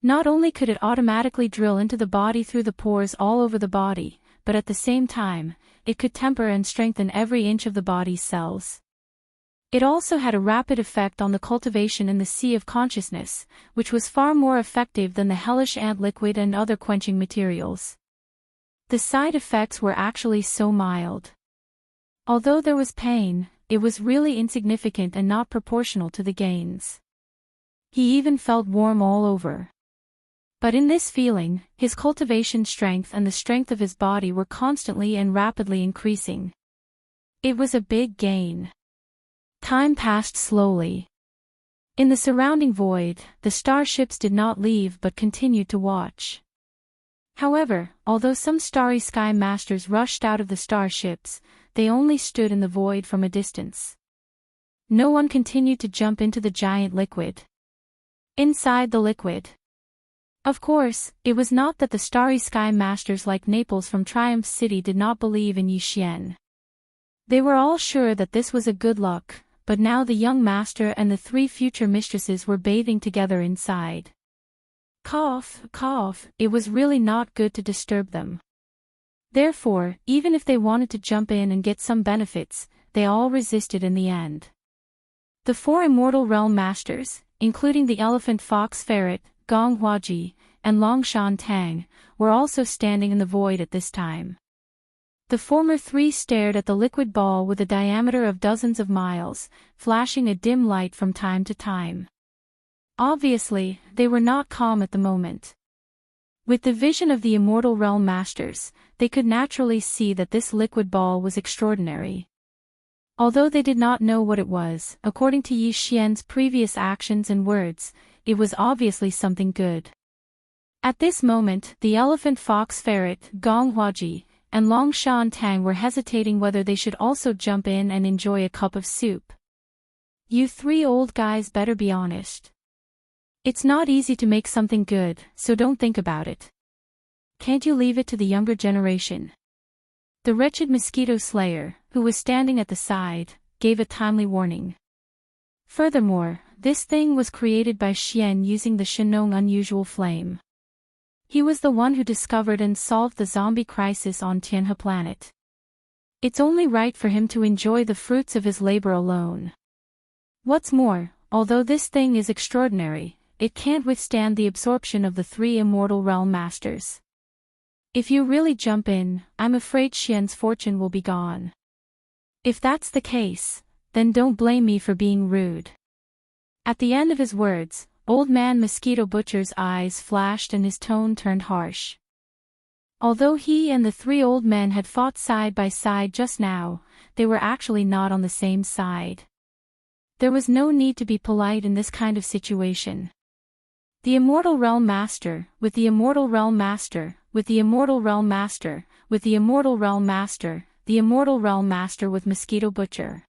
Not only could it automatically drill into the body through the pores all over the body, but at the same time, it could temper and strengthen every inch of the body's cells. It also had a rapid effect on the cultivation in the sea of consciousness, which was far more effective than the hellish ant liquid and other quenching materials. The side effects were actually so mild. Although there was pain, it was really insignificant and not proportional to the gains. He even felt warm all over. But in this feeling, his cultivation strength and the strength of his body were constantly and rapidly increasing. It was a big gain. Time passed slowly. In the surrounding void, the starships did not leave but continued to watch. However, although some starry sky masters rushed out of the starships, they only stood in the void from a distance. No one continued to jump into the giant liquid. Inside the liquid. Of course, it was not that the starry sky masters like Naples from Triumph City did not believe in Yi Xian. They were all sure that this was a good luck, but now the young master and the 3 future mistresses were bathing together inside. Cough, cough, it was really not good to disturb them. Therefore, even if they wanted to jump in and get some benefits, they all resisted in the end. The 4 immortal realm masters, including the elephant fox ferret, Gong Huaji, and Long Shan Tang, were also standing in the void at this time. The former 3 stared at the liquid ball with a diameter of dozens of miles, flashing a dim light from time to time. Obviously, they were not calm at the moment. With the vision of the immortal realm masters, they could naturally see that this liquid ball was extraordinary. Although they did not know what it was, according to Yi Xian's previous actions and words, it was obviously something good. At this moment, the elephant fox ferret, Gong Huaji, and Long Shan Tang were hesitating whether they should also jump in and enjoy a cup of soup. You 3 old guys better be honest. It's not easy to make something good, so don't think about it. Can't you leave it to the younger generation? The wretched mosquito slayer, who was standing at the side, gave a timely warning. Furthermore, this thing was created by Xian using the Shenong unusual flame. He was the one who discovered and solved the zombie crisis on Tianhe planet. It's only right for him to enjoy the fruits of his labor alone. What's more, although this thing is extraordinary, it can't withstand the absorption of the 3 immortal realm masters. If you really jump in, I'm afraid Xian's fortune will be gone. If that's the case, then don't blame me for being rude. At the end of his words, Old Man Mosquito Butcher's eyes flashed and his tone turned harsh. Although he and the 3 old men had fought side by side just now, they were actually not on the same side. There was no need to be polite in this kind of situation. The immortal realm master, with the immortal realm master, with the immortal realm master, with the immortal realm master, the immortal realm master with Mosquito Butcher.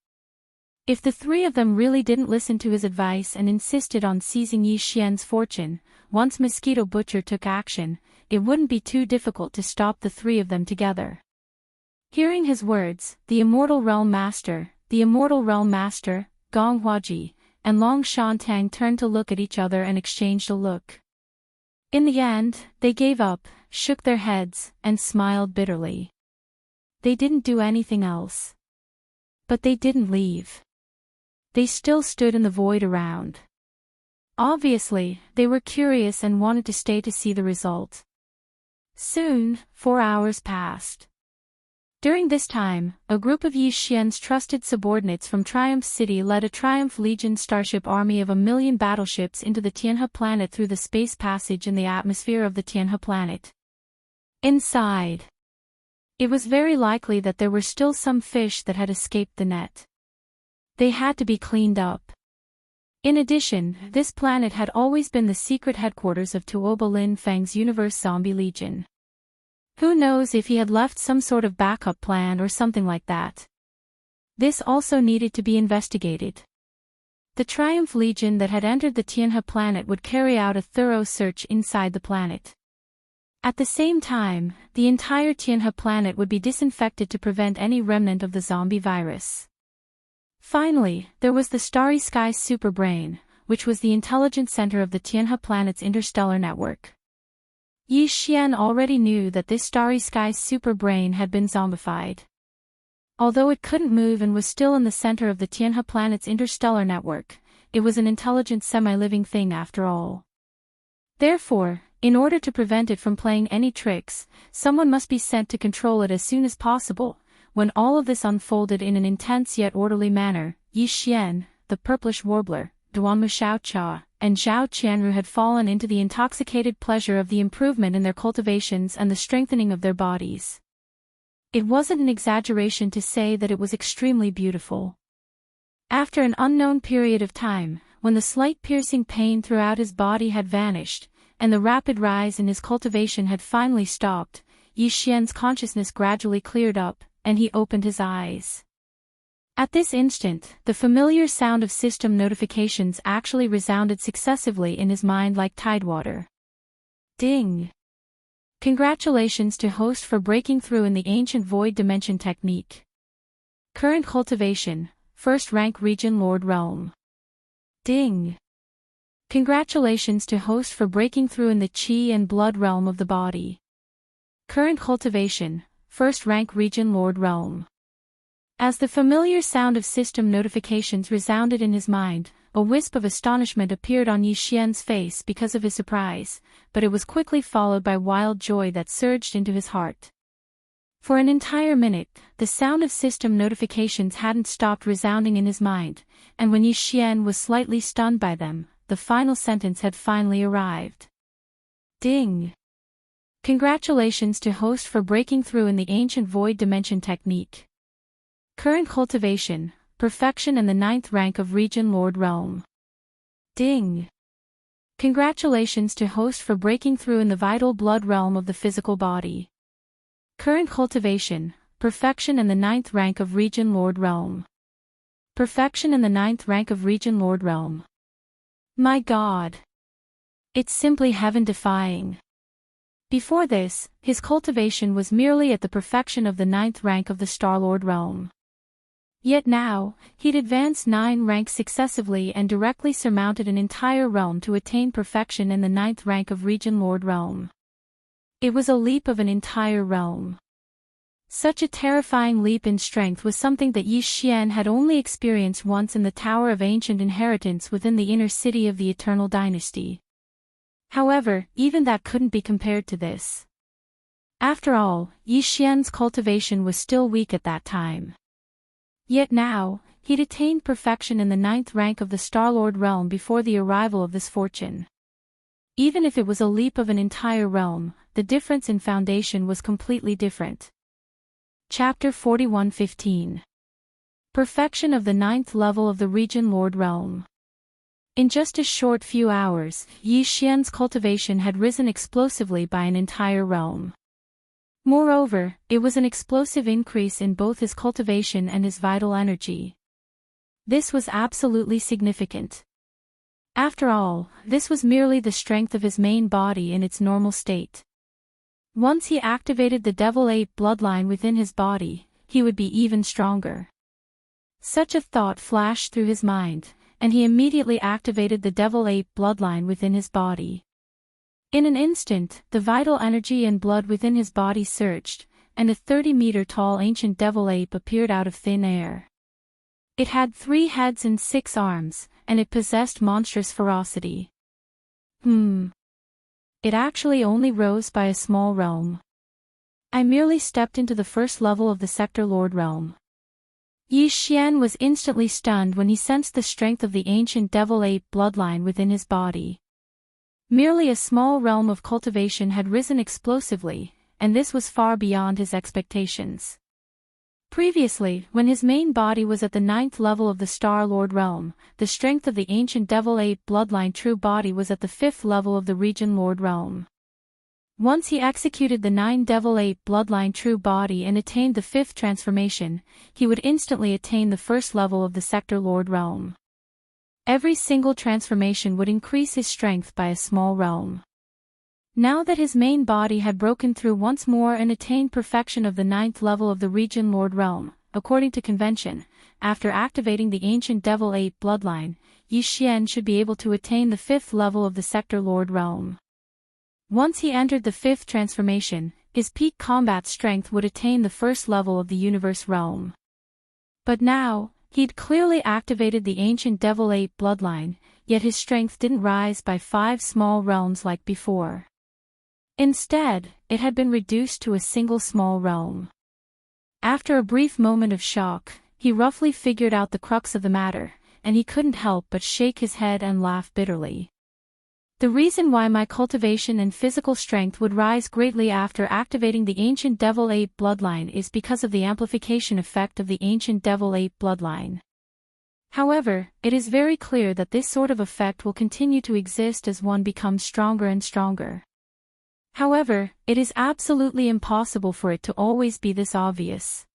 If the 3 of them really didn't listen to his advice and insisted on seizing Yi Xian's fortune, once Mosquito Butcher took action, it wouldn't be too difficult to stop the 3 of them together. Hearing his words, the immortal realm master, Gong Huaji, and Long Shan Tang turned to look at each other and exchanged a look. In the end, they gave up, shook their heads, and smiled bitterly. They didn't do anything else. But they didn't leave. They still stood in the void around. Obviously, they were curious and wanted to stay to see the result. Soon, 4 hours passed. During this time, a group of Yi Xian's trusted subordinates from Triumph City led a Triumph Legion starship army of 1,000,000 battleships into the Tianhe planet through the space passage in the atmosphere of the Tianhe planet. Inside, it was very likely that there were still some fish that had escaped the net. They had to be cleaned up. In addition, this planet had always been the secret headquarters of Tuoba Lin Fang's Universe Zombie Legion. Who knows if he had left some sort of backup plan or something like that. This also needed to be investigated. The Triumph Legion that had entered the Tianhe planet would carry out a thorough search inside the planet. At the same time, the entire Tianhe planet would be disinfected to prevent any remnant of the zombie virus. Finally, there was the Starry Sky Superbrain, which was the intelligence center of the Tianhe planet's interstellar network. Yi Xian already knew that this Starry Sky Superbrain had been zombified. Although it couldn't move and was still in the center of the Tianhe planet's interstellar network, it was an intelligent semi-living thing after all. Therefore, in order to prevent it from playing any tricks, someone must be sent to control it as soon as possible. When all of this unfolded in an intense yet orderly manner, Yi Xian, the purplish warbler, Duanmu Xiaocha, and Zhao Qianru had fallen into the intoxicated pleasure of the improvement in their cultivations and the strengthening of their bodies. It wasn't an exaggeration to say that it was extremely beautiful. After an unknown period of time, when the slight piercing pain throughout his body had vanished, and the rapid rise in his cultivation had finally stopped, Yi Xian's consciousness gradually cleared up, and he opened his eyes. At this instant, the familiar sound of system notifications actually resounded successively in his mind like tidewater. Ding! Congratulations to host for breaking through in the ancient void dimension technique. Current cultivation, first rank region Lord Realm. Ding! Congratulations to host for breaking through in the Qi and blood realm of the body. Current cultivation, first rank region Lord Realm. As the familiar sound of system notifications resounded in his mind, a wisp of astonishment appeared on Yi Xian's face because of his surprise, but it was quickly followed by wild joy that surged into his heart. For an entire minute, the sound of system notifications hadn't stopped resounding in his mind, and when Yi Xian was slightly stunned by them, the final sentence had finally arrived. Ding! Congratulations to host for breaking through in the ancient void dimension technique. Current cultivation, perfection and the 9th rank of Region Lord Realm. Ding! Congratulations to host for breaking through in the vital blood realm of the physical body. Current cultivation, perfection and the 9th rank of Region Lord Realm. Perfection and the 9th rank of Region Lord Realm. My God! It's simply heaven-defying. Before this, his cultivation was merely at the perfection of the 9th rank of the Star-Lord Realm. Yet now, he'd advanced 9 ranks successively and directly surmounted an entire realm to attain perfection in the 9th rank of Region Lord Realm. It was a leap of an entire realm. Such a terrifying leap in strength was something that Yi Xian had only experienced once in the Tower of Ancient Inheritance within the inner city of the Eternal Dynasty. However, even that couldn't be compared to this. After all, Yi Xian's cultivation was still weak at that time. Yet now, he'd attained perfection in the 9th rank of the Star-Lord realm before the arrival of this fortune. Even if it was a leap of an entire realm, the difference in foundation was completely different. Chapter 41:15. Perfection of the 9th level of the Region Lord Realm. In just a short few hours, Yi Xian's cultivation had risen explosively by an entire realm. Moreover, it was an explosive increase in both his cultivation and his vital energy. This was absolutely significant. After all, this was merely the strength of his main body in its normal state. Once he activated the Devil Ape bloodline within his body, he would be even stronger. Such a thought flashed through his mind, and he immediately activated the Devil Ape bloodline within his body. In an instant, the vital energy and blood within his body surged, and a 30-meter-tall ancient Devil Ape appeared out of thin air. It had 3 heads and 6 arms, and it possessed monstrous ferocity. It actually only rose by a small realm. I merely stepped into the first level of the Sector Lord realm. Yi Xian was instantly stunned when he sensed the strength of the ancient Devil Ape bloodline within his body. Merely a small realm of cultivation had risen explosively, and this was far beyond his expectations. Previously, when his main body was at the 9th level of the Star-Lord realm, the strength of the ancient Devil Ape bloodline true body was at the 5th level of the Region Lord realm. Once he executed the 9 Devil Ape bloodline true body and attained the 5th transformation, he would instantly attain the 1st level of the Sector Lord realm. Every single transformation would increase his strength by a small realm. Now that his main body had broken through once more and attained perfection of the 9th level of the Region Lord realm, according to convention, after activating the ancient Devil Ape bloodline, Yi Xian should be able to attain the 5th level of the Sector Lord realm. Once he entered the 5th transformation, his peak combat strength would attain the 1st level of the Universe realm. But now, he'd clearly activated the ancient Devil Ape bloodline, yet his strength didn't rise by 5 small realms like before. Instead, it had been reduced to a single small realm. After a brief moment of shock, he roughly figured out the crux of the matter, and he couldn't help but shake his head and laugh bitterly. The reason why my cultivation and physical strength would rise greatly after activating the ancient Devil Ape bloodline is because of the amplification effect of the ancient Devil Ape bloodline. However, it is very clear that this sort of effect will continue to exist as one becomes stronger and stronger. However, it is absolutely impossible for it to always be this obvious.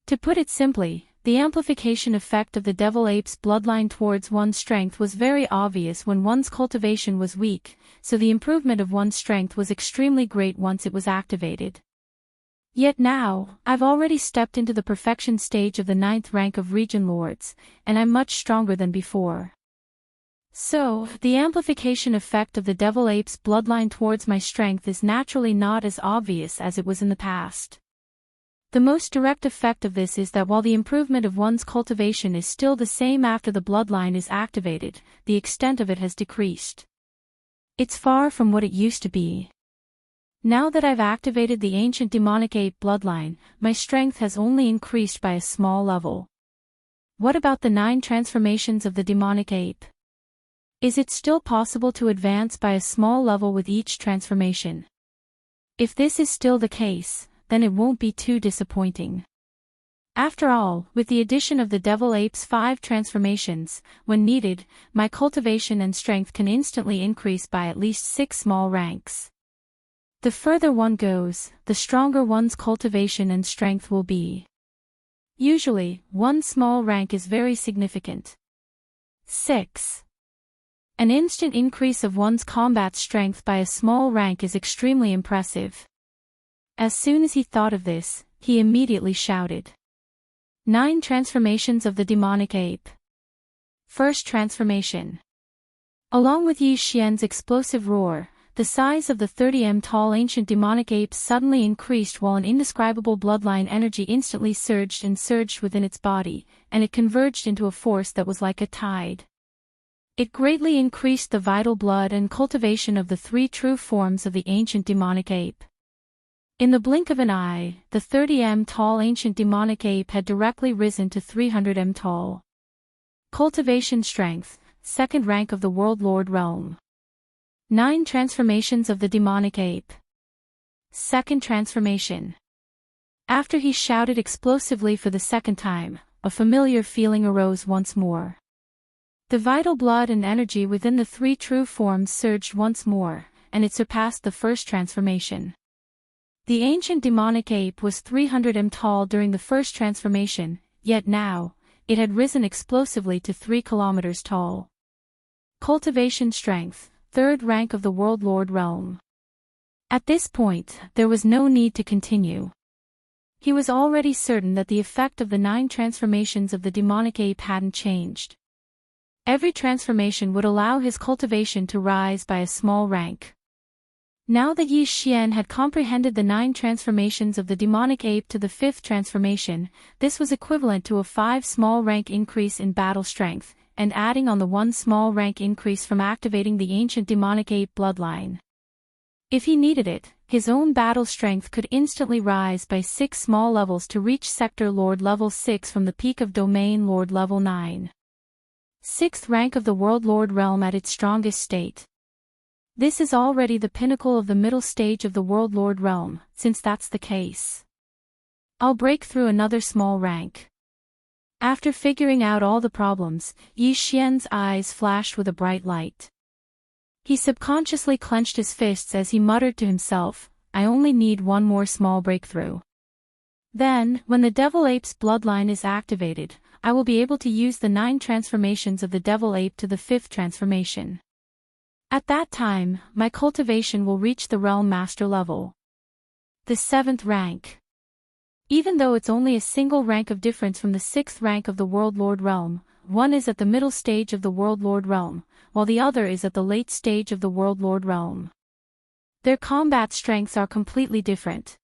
To put it simply, the amplification effect of the Devil Ape's bloodline towards one's strength was very obvious when one's cultivation was weak, so the improvement of one's strength was extremely great once it was activated. Yet now, I've already stepped into the perfection stage of the 9th rank of Region Lords, and I'm much stronger than before. So, the amplification effect of the Devil Ape's bloodline towards my strength is naturally not as obvious as it was in the past. The most direct effect of this is that while the improvement of one's cultivation is still the same after the bloodline is activated, the extent of it has decreased. It's far from what it used to be. Now that I've activated the ancient demonic ape bloodline, my strength has only increased by a small level. What about the 9 transformations of the demonic ape? Is it still possible to advance by a small level with each transformation? If this is still the case, then it won't be too disappointing. After all, with the addition of the devil ape's 5 transformations, when needed, my cultivation and strength can instantly increase by at least 6 small ranks. The further one goes, the stronger one's cultivation and strength will be. Usually, 1 small rank is very significant. 6. An instant increase of one's combat strength by a small rank is extremely impressive. As soon as he thought of this, he immediately shouted. 9 transformations of the demonic ape. First transformation. Along with Yi Xian's explosive roar, the size of the 30m tall ancient demonic ape suddenly increased while an indescribable bloodline energy instantly surged within its body, and it converged into a force that was like a tide. It greatly increased the vital blood and cultivation of the 3 true forms of the ancient demonic ape. In the blink of an eye, the 30m tall ancient demonic ape had directly risen to 300m tall. Cultivation strength, 2nd rank of the World Lord realm. 9 transformations of the demonic ape. 2nd transformation. After he shouted explosively for the 2nd time, a familiar feeling arose once more. The vital blood and energy within the 3 true forms surged once more, and it surpassed the first transformation. The ancient demonic ape was 300m tall during the first transformation, yet now, it had risen explosively to 3 kilometers tall. Cultivation strength, 3rd rank of the World Lord realm. At this point, there was no need to continue. He was already certain that the effect of the 9 transformations of the demonic ape hadn't changed. Every transformation would allow his cultivation to rise by a small rank. Now that Yi Xian had comprehended the 9 transformations of the demonic ape to the 5th transformation, this was equivalent to a 5 small rank increase in battle strength, and adding on the 1 small rank increase from activating the ancient demonic ape bloodline. If he needed it, his own battle strength could instantly rise by 6 small levels to reach Sector Lord level 6 from the peak of Domain Lord level 9. 6th rank of the World Lord realm at its strongest state. This is already the pinnacle of the middle stage of the World Lord realm, since that's the case. I'll break through another small rank. After figuring out all the problems, Yi Xian's eyes flashed with a bright light. He subconsciously clenched his fists as he muttered to himself, I only need 1 more small breakthrough. Then, when the Devil Ape's bloodline is activated, I will be able to use the 9 transformations of the Devil Ape to the 5th transformation. At that time, my cultivation will reach the Realm Master level. The 7th rank. Even though it's only a single rank of difference from the 6th rank of the World Lord realm, one is at the middle stage of the World Lord realm, while the other is at the late stage of the World Lord realm. Their combat strengths are completely different.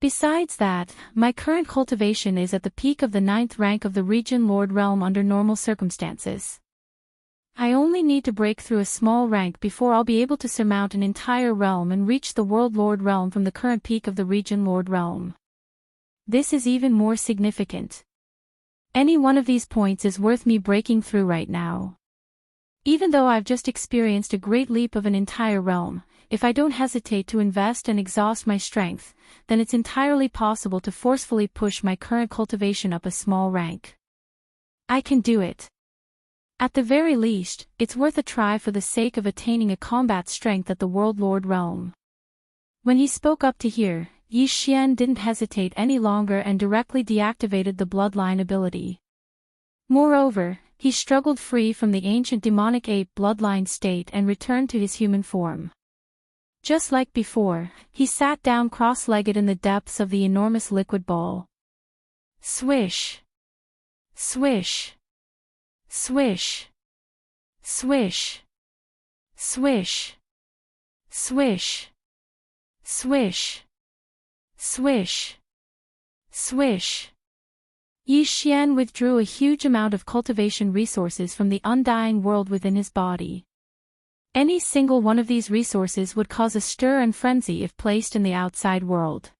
Besides that, my current cultivation is at the peak of the 9th rank of the Region Lord realm under normal circumstances. I only need to break through a small rank before I'll be able to surmount an entire realm and reach the World Lord realm from the current peak of the Region Lord realm. This is even more significant. Any one of these points is worth me breaking through right now. Even though I've just experienced a great leap of an entire realm, if I don't hesitate to invest and exhaust my strength, then it's entirely possible to forcefully push my current cultivation up a small rank. I can do it. At the very least, it's worth a try for the sake of attaining a combat strength at the World Lord realm. When he spoke up to here, Yi Xian didn't hesitate any longer and directly deactivated the bloodline ability. Moreover, he struggled free from the ancient demonic ape bloodline state and returned to his human form. Just like before, he sat down cross-legged in the depths of the enormous liquid ball. Swish! Swish! Swish! Swish! Swish! Swish! Swish! Swish! Swish! Yi Xian withdrew a huge amount of cultivation resources from the undying world within his body. Any single one of these resources would cause a stir and frenzy if placed in the outside world.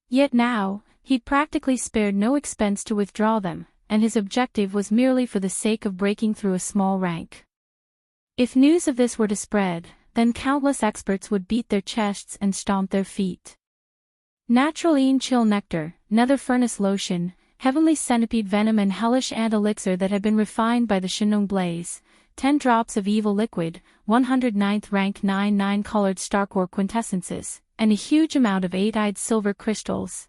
Yet now, he'd practically spared no expense to withdraw them, and his objective was merely for the sake of breaking through a small rank. If news of this were to spread, then countless experts would beat their chests and stomp their feet. Natural Ean Chill Nectar, Nether Furnace Lotion, Heavenly Centipede Venom and Hellish Ant Elixir that had been refined by the Shinong Blaze, 10 drops of Evil Liquid, 109th rank 99 colored Starcore Quintessences, and a huge amount of 8-eyed silver crystals.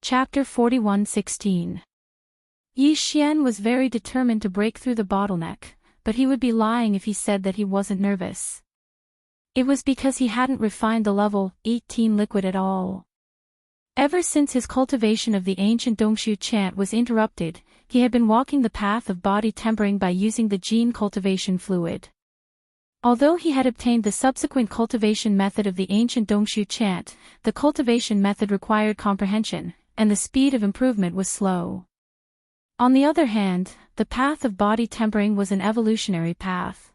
Chapter 41:16. Yi Xian was very determined to break through the bottleneck, but he would be lying if he said that he wasn't nervous. It was because he hadn't refined the level 18 liquid at all. Ever since his cultivation of the ancient Dongshu chant was interrupted, he had been walking the path of body tempering by using the gene cultivation fluid. Although he had obtained the subsequent cultivation method of the ancient Dongshu chant, the cultivation method required comprehension, and the speed of improvement was slow. On the other hand, the path of body tempering was an evolutionary path.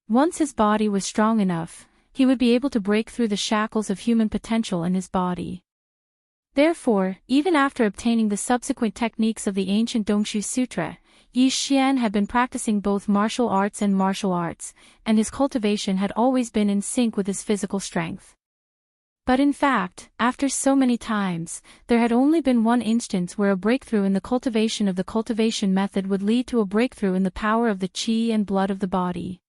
Once his body was strong enough, he would be able to break through the shackles of human potential in his body. Therefore, even after obtaining the subsequent techniques of the ancient Dongshu Sutra, Yi Xian had been practicing both martial arts, and his cultivation had always been in sync with his physical strength. But in fact, after so many times, there had only been one instance where a breakthrough in the cultivation of the cultivation method would lead to a breakthrough in the power of the qi and blood of the body.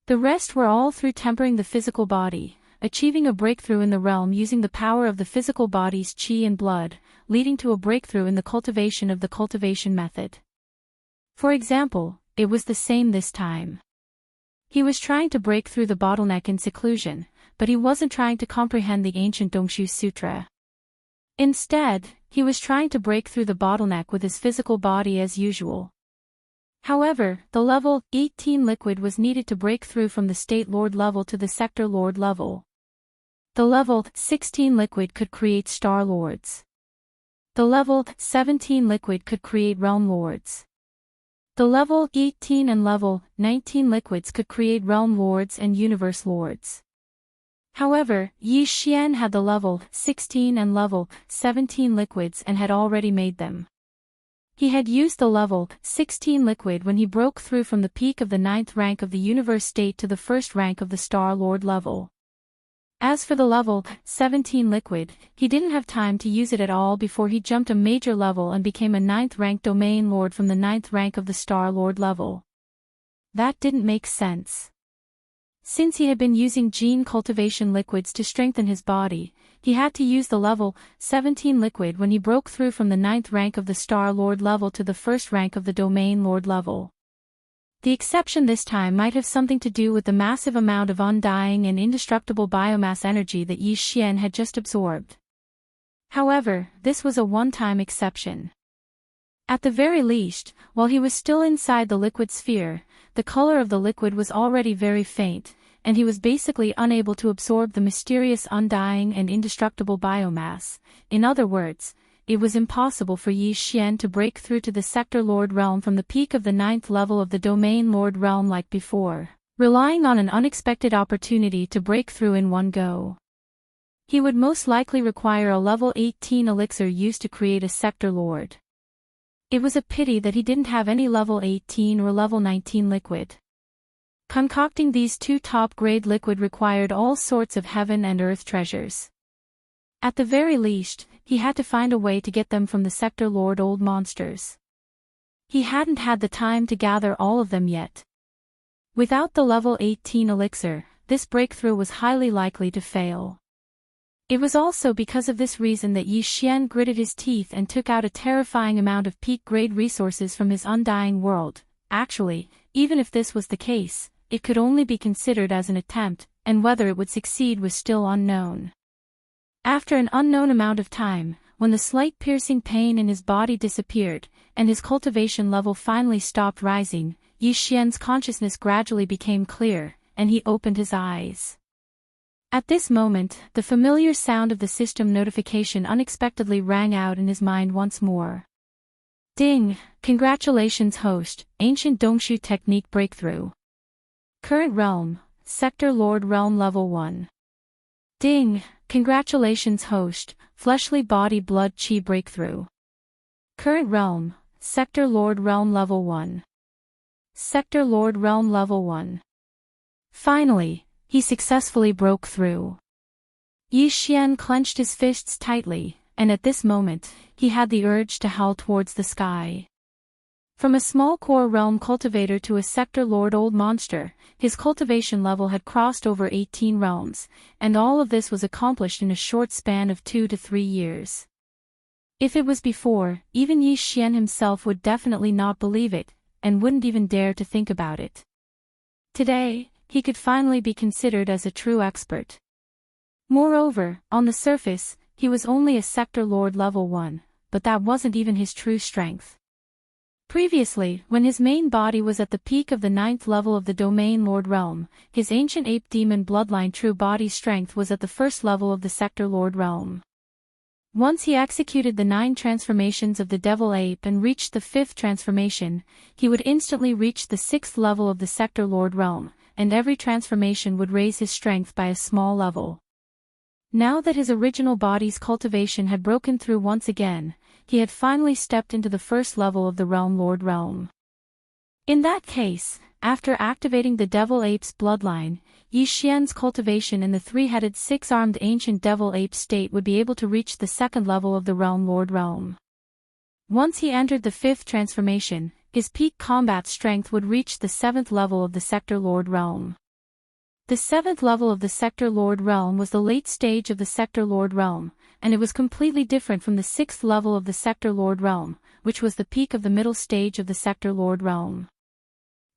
The rest were all through tempering the physical body, achieving a breakthrough in the realm using the power of the physical body's qi and blood, leading to a breakthrough in the cultivation of the cultivation method. For example, it was the same this time. He was trying to break through the bottleneck in seclusion, but he wasn't trying to comprehend the ancient Dongshu Sutra. Instead, he was trying to break through the bottleneck with his physical body as usual. However, the level 18 liquid was needed to break through from the State Lord level to the Sector Lord level. The level 16 liquid could create Star Lords. The level 17 liquid could create Realm Lords. The level 18 and level 19 liquids could create Realm Lords and Universe Lords. However, Yi Xian had the level 16 and level 17 liquids and had already made them. He had used the level 16 liquid when he broke through from the peak of the 9th rank of the Universe state to the 1st rank of the Star Lord level. As for the level 17 liquid, he didn't have time to use it at all before he jumped a major level and became a 9th rank Domain Lord from the 9th rank of the Star Lord level. That didn't make sense. Since he had been using gene cultivation liquids to strengthen his body, he had to use the level 17 liquid when he broke through from the 9th rank of the Star Lord level to the 1st rank of the Domain Lord level. The exception this time might have something to do with the massive amount of undying and indestructible biomass energy that Yi Xian had just absorbed. However, this was a one-time exception. At the very least, while he was still inside the liquid sphere, the color of the liquid was already very faint, and he was basically unable to absorb the mysterious undying and indestructible biomass. In other words, it was impossible for Yi Xian to break through to the Sector Lord realm from the peak of the 9th level of the Domain Lord realm like before, relying on an unexpected opportunity to break through in one go. He would most likely require a level 18 elixir used to create a Sector Lord. It was a pity that he didn't have any level 18 or level 19 liquid. Concocting these two top-grade liquid required all sorts of heaven and earth treasures. At the very least, he had to find a way to get them from the Sector Lord old monsters. He hadn't had the time to gather all of them yet. Without the level 18 elixir, this breakthrough was highly likely to fail. It was also because of this reason that Yi Xian gritted his teeth and took out a terrifying amount of peak-grade resources from his undying world. Actually, even if this was the case, it could only be considered as an attempt, and whether it would succeed was still unknown. After an unknown amount of time, when the slight piercing pain in his body disappeared, and his cultivation level finally stopped rising, Yi Xian's consciousness gradually became clear, and he opened his eyes. At this moment, the familiar sound of the system notification unexpectedly rang out in his mind once more. Ding! Congratulations host, Ancient Dongshu Technique Breakthrough. Current Realm, Sector Lord Realm Level 1. Ding! Congratulations host, Fleshly Body Blood Chi Breakthrough. Current Realm, Sector Lord Realm Level 1. Sector Lord Realm Level 1. Finally, he successfully broke through. Yi Xian clenched his fists tightly, and at this moment, he had the urge to howl towards the sky. From a small core realm cultivator to a sector lord old monster, his cultivation level had crossed over 18 realms, and all of this was accomplished in a short span of 2 to 3 years. If it was before, even Yi Xian himself would definitely not believe it, and wouldn't even dare to think about it. Today, he could finally be considered as a true expert. Moreover, on the surface, he was only a sector lord level 1, but that wasn't even his true strength. Previously, when his main body was at the peak of the 9th level of the Domain Lord Realm, his ancient ape demon bloodline true body strength was at the 1st level of the Sector Lord Realm. Once he executed the 9 transformations of the Devil Ape and reached the 5th transformation, he would instantly reach the 6th level of the Sector Lord Realm, and every transformation would raise his strength by a small level. Now that his original body's cultivation had broken through once again, he had finally stepped into the 1st level of the Realm Lord Realm. In that case, after activating the Devil Ape's bloodline, Yi Xian's cultivation in the 3-headed 6-armed ancient Devil Ape state would be able to reach the 2nd level of the Realm Lord Realm. Once he entered the 5th transformation, his peak combat strength would reach the 7th level of the Sector Lord Realm. The 7th level of the Sector Lord Realm was the late stage of the Sector Lord Realm, and it was completely different from the 6th level of the Sector Lord Realm, which was the peak of the middle stage of the Sector Lord Realm.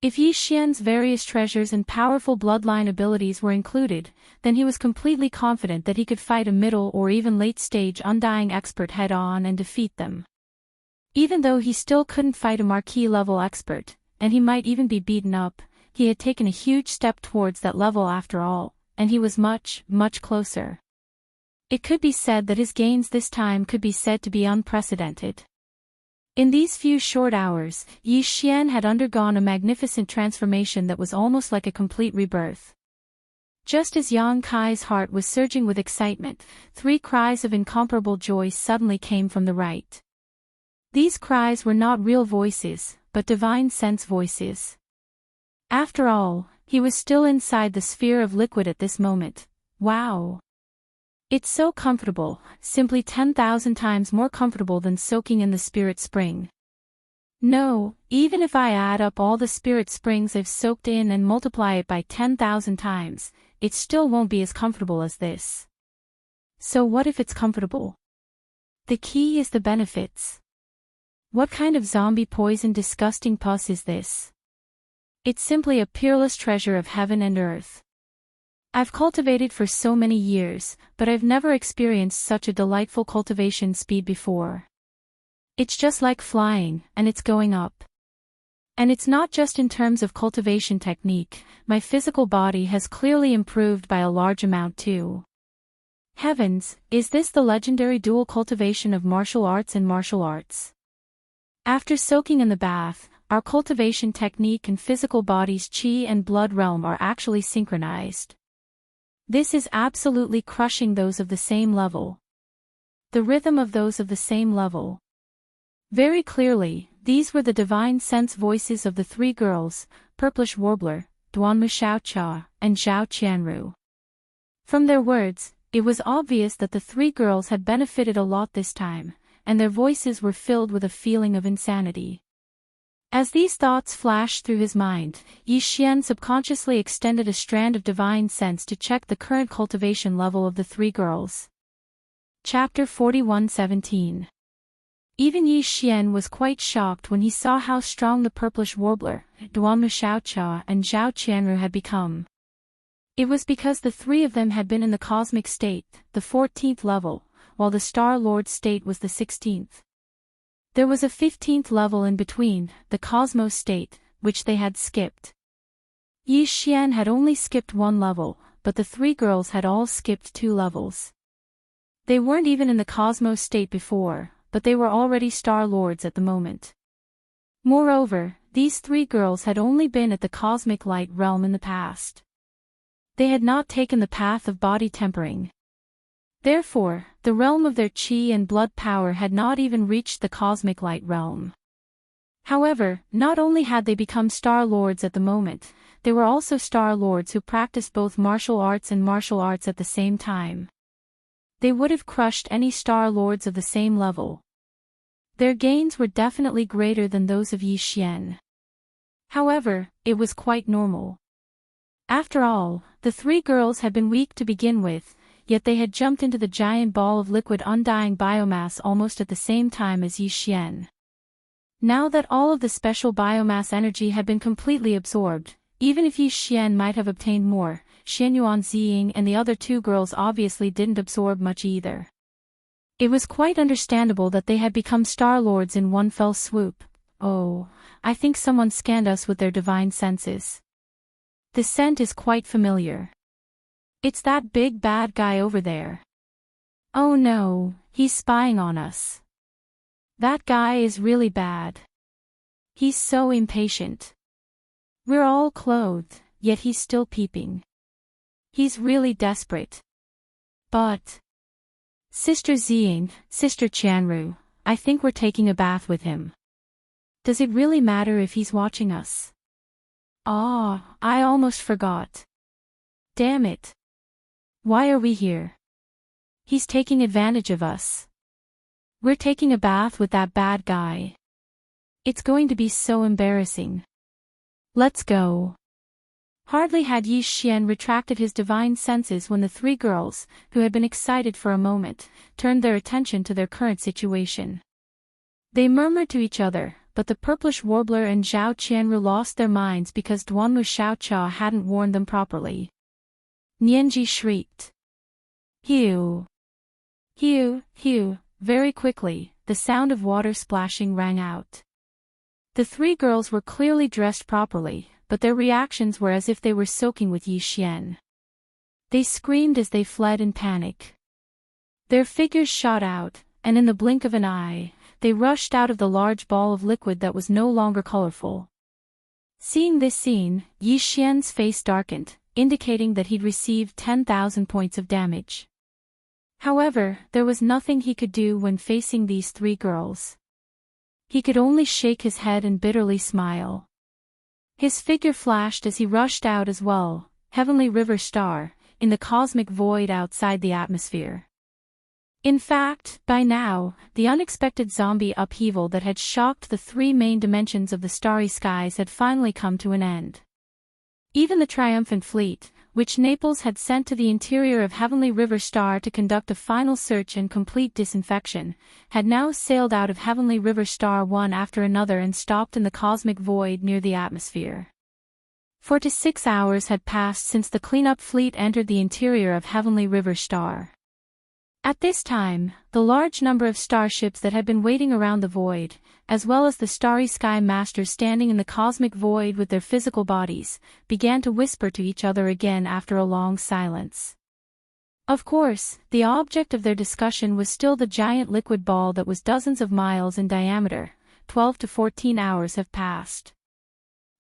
If Yi Xian's various treasures and powerful bloodline abilities were included, then he was completely confident that he could fight a middle or even late stage Undying expert head-on and defeat them. Even though he still couldn't fight a marquee level expert, and he might even be beaten up, he had taken a huge step towards that level after all, and he was much, much closer. It could be said that his gains this time could be said to be unprecedented. In these few short hours, Yi Xian had undergone a magnificent transformation that was almost like a complete rebirth. Just as Yang Kai's heart was surging with excitement, 3 cries of incomparable joy suddenly came from the right. These cries were not real voices, but divine sense voices. After all, he was still inside the sphere of liquid at this moment. Wow! It's so comfortable, simply 10,000 times more comfortable than soaking in the spirit spring. No, even if I add up all the spirit springs I've soaked in and multiply it by 10,000 times, it still won't be as comfortable as this. So what if it's comfortable? The key is the benefits. What kind of zombie poison disgusting pus is this? It's simply a peerless treasure of heaven and earth. I've cultivated for so many years, but I've never experienced such a delightful cultivation speed before. It's just like flying, and it's going up. And it's not just in terms of cultivation technique, my physical body has clearly improved by a large amount too. Heavens, is this the legendary dual cultivation of martial arts and martial arts? After soaking in the bath, our cultivation technique and physical body's chi and blood realm are actually synchronized. This is absolutely crushing those of the same level. The rhythm of those of the same level. Very clearly, these were the divine sense voices of the 3 girls, Purplish Warbler, Duanmu Xiaocha, and Zhao Qianru. From their words, it was obvious that the 3 girls had benefited a lot this time, and their voices were filled with a feeling of insanity. As these thoughts flashed through his mind, Yi Xian subconsciously extended a strand of divine sense to check the current cultivation level of the 3 girls. Chapter 41:17. Even Yi Xian was quite shocked when he saw how strong the Purplish Warbler, Duanmu Xiaocha and Zhao Qianru had become. It was because the 3 of them had been in the cosmic state, the 14th level, while the Star Lord state was the 16th. There was a 15th level in between, the Cosmos state, which they had skipped. Yi Xian had only skipped 1 level, but the three girls had all skipped 2 levels. They weren't even in the Cosmos state before, but they were already Star Lords at the moment. Moreover, these 3 girls had only been at the Cosmic Light realm in the past. They had not taken the path of body tempering. Therefore, the realm of their chi and blood power had not even reached the Cosmic Light realm. However, not only had they become Star Lords at the moment, they were also Star Lords who practiced both martial arts and martial arts at the same time. They would have crushed any Star Lords of the same level. Their gains were definitely greater than those of Yi Xian. However, it was quite normal. After all, the 3 girls had been weak to begin with, yet they had jumped into the giant ball of liquid undying biomass almost at the same time as Yi Xian. Now that all of the special biomass energy had been completely absorbed, even if Yi Xian might have obtained more, Xianyuan Ziying and the other 2 girls obviously didn't absorb much either. It was quite understandable that they had become Star Lords in one fell swoop. Oh, I think someone scanned us with their divine senses. The scent is quite familiar. It's that big bad guy over there. Oh no, he's spying on us. That guy is really bad. He's so impatient. We're all clothed, yet he's still peeping. He's really desperate. But... Sister Ziying, Sister Qianru, I think we're taking a bath with him. Does it really matter if he's watching us? Ah, I almost forgot. Damn it. Why are we here? He's taking advantage of us. We're taking a bath with that bad guy. It's going to be so embarrassing. Let's go. Hardly had Yi Xian retracted his divine senses when the 3 girls, who had been excited for a moment, turned their attention to their current situation. They murmured to each other, but the purplish warbler and Zhao Qianru lost their minds because Duanmu Xiaocha hadn't warned them properly. Nianji shrieked. Hew! Hew, hew! Very quickly, the sound of water splashing rang out. The 3 girls were clearly dressed properly, but their reactions were as if they were soaking with Yi Xian. They screamed as they fled in panic. Their figures shot out, and in the blink of an eye, they rushed out of the large ball of liquid that was no longer colorful. Seeing this scene, Yi Xian's face darkened, indicating that he'd received 10,000 points of damage. However, there was nothing he could do when facing these 3 girls. He could only shake his head and bitterly smile. His figure flashed as he rushed out as well, Heavenly River Star, in the cosmic void outside the atmosphere. In fact, by now, the unexpected zombie upheaval that had shocked the 3 main dimensions of the starry skies had finally come to an end. Even the triumphant fleet, which Naples had sent to the interior of Heavenly River Star to conduct a final search and complete disinfection, had now sailed out of Heavenly River Star one after another and stopped in the cosmic void near the atmosphere. 4 to 6 hours had passed since the cleanup fleet entered the interior of Heavenly River Star. At this time, the large number of starships that had been waiting around the void, as well as the starry sky masters standing in the cosmic void with their physical bodies, began to whisper to each other again after a long silence. Of course, the object of their discussion was still the giant liquid ball that was dozens of miles in diameter. 12 to 14 hours have passed.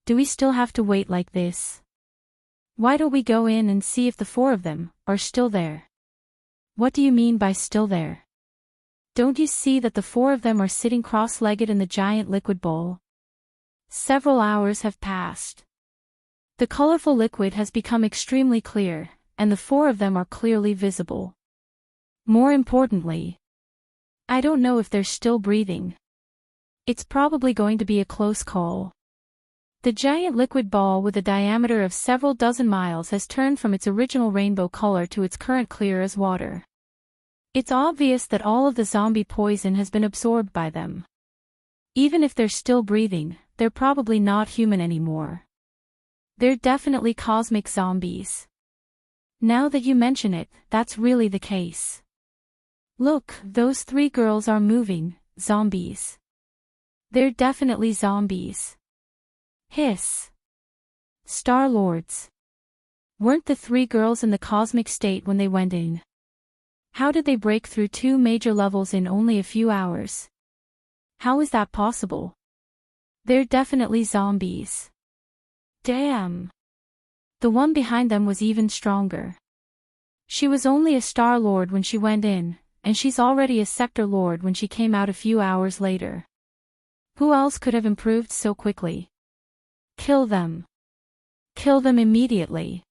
Do we still have to wait like this? Why don't we go in and see if the 4 of them are still there? What do you mean by still there? Don't you see that the 4 of them are sitting cross-legged in the giant liquid bowl? Several hours have passed. The colorful liquid has become extremely clear, and the 4 of them are clearly visible. More importantly, I don't know if they're still breathing. It's probably going to be a close call. The giant liquid ball with a diameter of several dozen miles has turned from its original rainbow color to its current clear as water. It's obvious that all of the zombie poison has been absorbed by them. Even if they're still breathing, they're probably not human anymore. They're definitely cosmic zombies. Now that you mention it, that's really the case. Look, those 3 girls are moving, zombies. They're definitely zombies. Hiss. Star-Lords. Weren't the three girls in the cosmic state when they went in? How did they break through 2 major levels in only a few hours? How is that possible? They're definitely zombies. Damn. The one behind them was even stronger. She was only a Star Lord when she went in, and she's already a Sector Lord when she came out a few hours later. Who else could have improved so quickly? Kill them. Kill them immediately.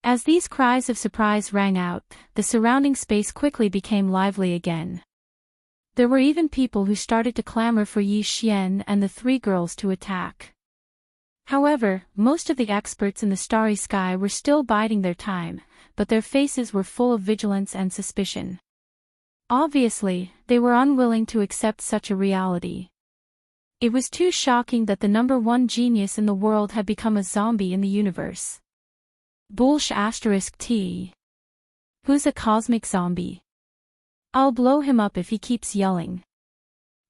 As these cries of surprise rang out, the surrounding space quickly became lively again. There were even people who started to clamor for Yi Xian and the three girls to attack. However, most of the experts in the starry sky were still biding their time, but their faces were full of vigilance and suspicion. Obviously, they were unwilling to accept such a reality. It was too shocking that the #1 genius in the world had become a zombie in the universe. *T. Who's a cosmic zombie? I'll blow him up if he keeps yelling.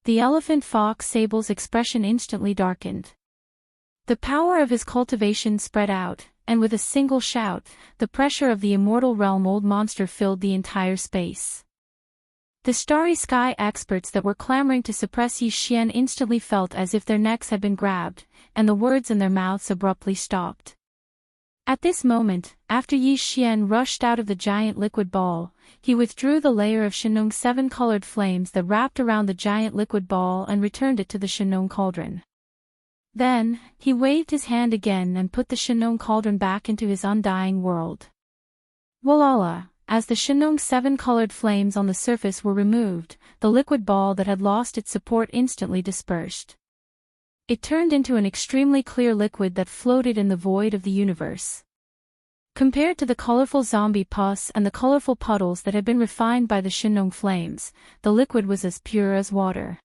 The elephant fox Sable's expression instantly darkened. The power of his cultivation spread out, and with a single shout, the pressure of the immortal realm old monster filled the entire space. The starry sky experts that were clamoring to suppress Yi Xian instantly felt as if their necks had been grabbed, and the words in their mouths abruptly stopped. At this moment, after Yi Xian rushed out of the giant liquid ball, he withdrew the layer of Shenong 7-colored flames that wrapped around the giant liquid ball and returned it to the Shenong cauldron. Then, he waved his hand again and put the Shenong cauldron back into his undying world. Voila! As the Shenong 7-colored flames on the surface were removed, the liquid ball that had lost its support instantly dispersed. It turned into an extremely clear liquid that floated in the void of the universe. Compared to the colorful zombie pus and the colorful puddles that had been refined by the Shenong flames, the liquid was as pure as water.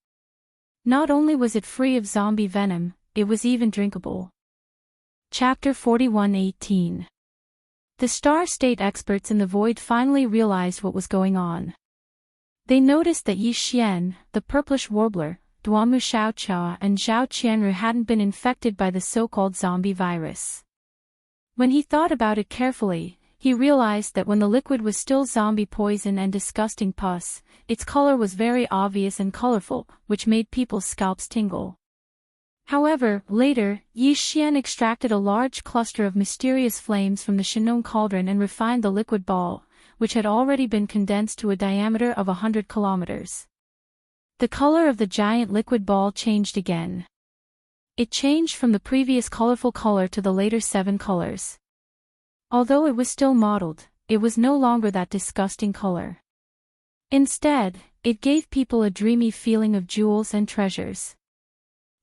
Not only was it free of zombie venom, it was even drinkable. Chapter 41:18. The Star State experts in the void finally realized what was going on. They noticed that Yi Xian, the purplish warbler, Duamu Xiaoqia and Zhao Qianru hadn't been infected by the so-called zombie virus. When he thought about it carefully, he realized that when the liquid was still zombie poison and disgusting pus, its color was very obvious and colorful, which made people's scalps tingle. However, later, Yi Xian extracted a large cluster of mysterious flames from the Shenong cauldron and refined the liquid ball, which had already been condensed to a diameter of 100 kilometers. The color of the giant liquid ball changed again. It changed from the previous colorful color to the later 7 colors. Although it was still mottled, it was no longer that disgusting color. Instead, it gave people a dreamy feeling of jewels and treasures.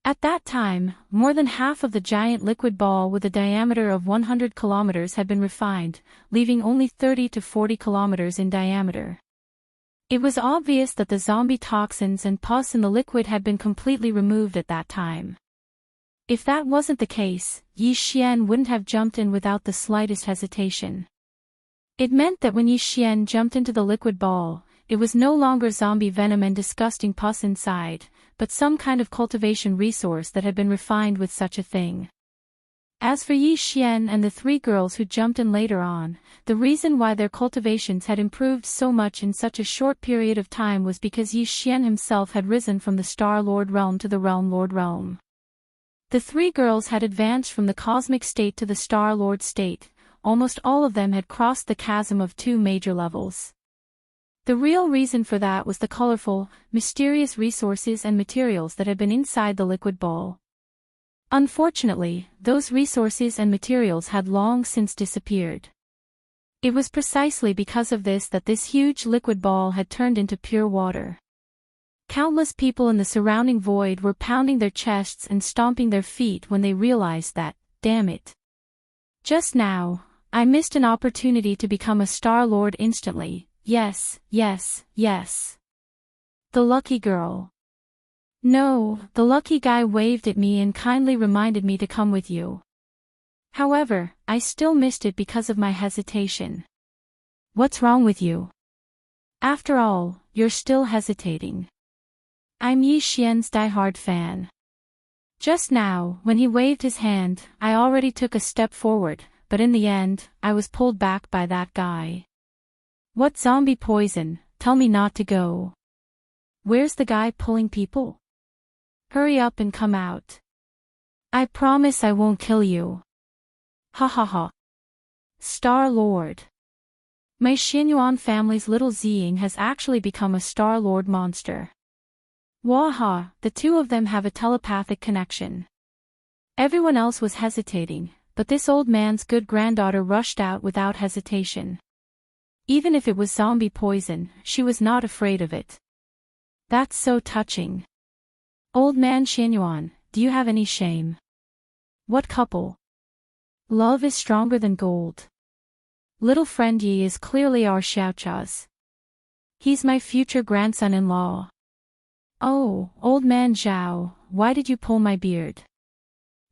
At that time, more than half of the giant liquid ball with a diameter of 100 kilometers had been refined, leaving only 30 to 40 kilometers in diameter. It was obvious that the zombie toxins and pus in the liquid had been completely removed at that time. If that wasn't the case, Yi Xian wouldn't have jumped in without the slightest hesitation. It meant that when Yi Xian jumped into the liquid ball, it was no longer zombie venom and disgusting pus inside, but some kind of cultivation resource that had been refined with such a thing. As for Yi Xian and the 3 girls who jumped in later on, the reason why their cultivations had improved so much in such a short period of time was because Yi Xian himself had risen from the Star Lord realm to the Realm Lord realm. The 3 girls had advanced from the cosmic state to the Star Lord state. Almost all of them had crossed the chasm of 2 major levels. The real reason for that was the colorful, mysterious resources and materials that had been inside the liquid ball. Unfortunately, those resources and materials had long since disappeared. It was precisely because of this that this huge liquid ball had turned into pure water. Countless people in the surrounding void were pounding their chests and stomping their feet when they realized that, damn it. Just now, I missed an opportunity to become a Star Lord instantly. Yes, yes, yes. The lucky girl. No, the lucky guy waved at me and kindly reminded me to come with you. However, I still missed it because of my hesitation. What's wrong with you? After all, you're still hesitating. I'm Yi Xian's diehard fan. Just now, when he waved his hand, I already took a step forward, but in the end, I was pulled back by that guy. What zombie poison? Tell me not to go. Where's the guy pulling people? Hurry up and come out. I promise I won't kill you. Ha ha ha. Star-Lord. My Xianyuan family's little Ziying has actually become a Star-Lord monster. Waha, the two of them have a telepathic connection. Everyone else was hesitating, but this old man's good granddaughter rushed out without hesitation. Even if it was zombie poison, she was not afraid of it. That's so touching. Old man Xianyuan, do you have any shame? What couple? Love is stronger than gold. Little friend Yi is clearly our Xiaocha's. He's my future grandson-in-law. Oh, old man Zhao, why did you pull my beard?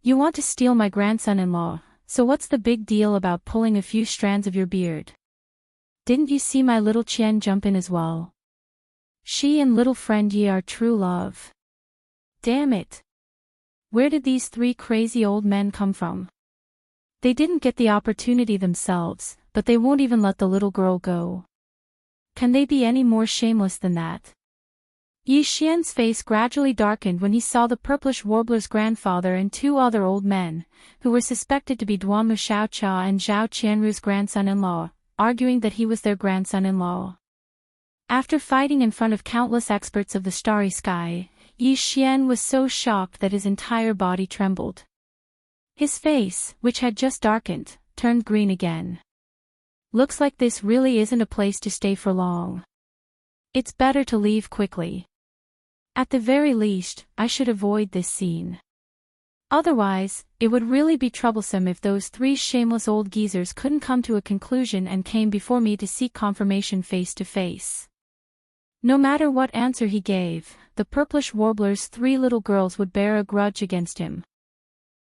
You want to steal my grandson-in-law, so what's the big deal about pulling a few strands of your beard? Didn't you see my little Qian jump in as well? She and little friend Yi are true love. Damn it. Where did these three crazy old men come from? They didn't get the opportunity themselves, but they won't even let the little girl go. Can they be any more shameless than that? Yi Xian's face gradually darkened when he saw the purplish warbler's grandfather and two other old men, who were suspected to be Duanmu Xiaocha and Zhao Qianru's grandson-in-law, arguing that he was their grandson-in-law. After fighting in front of countless experts of the starry sky, Yi Xian was so shocked that his entire body trembled. His face, which had just darkened, turned green again. Looks like this really isn't a place to stay for long. It's better to leave quickly. At the very least, I should avoid this scene. Otherwise, it would really be troublesome if those three shameless old geezers couldn't come to a conclusion and came before me to seek confirmation face to face. No matter what answer he gave, the purplish warbler's three little girls would bear a grudge against him.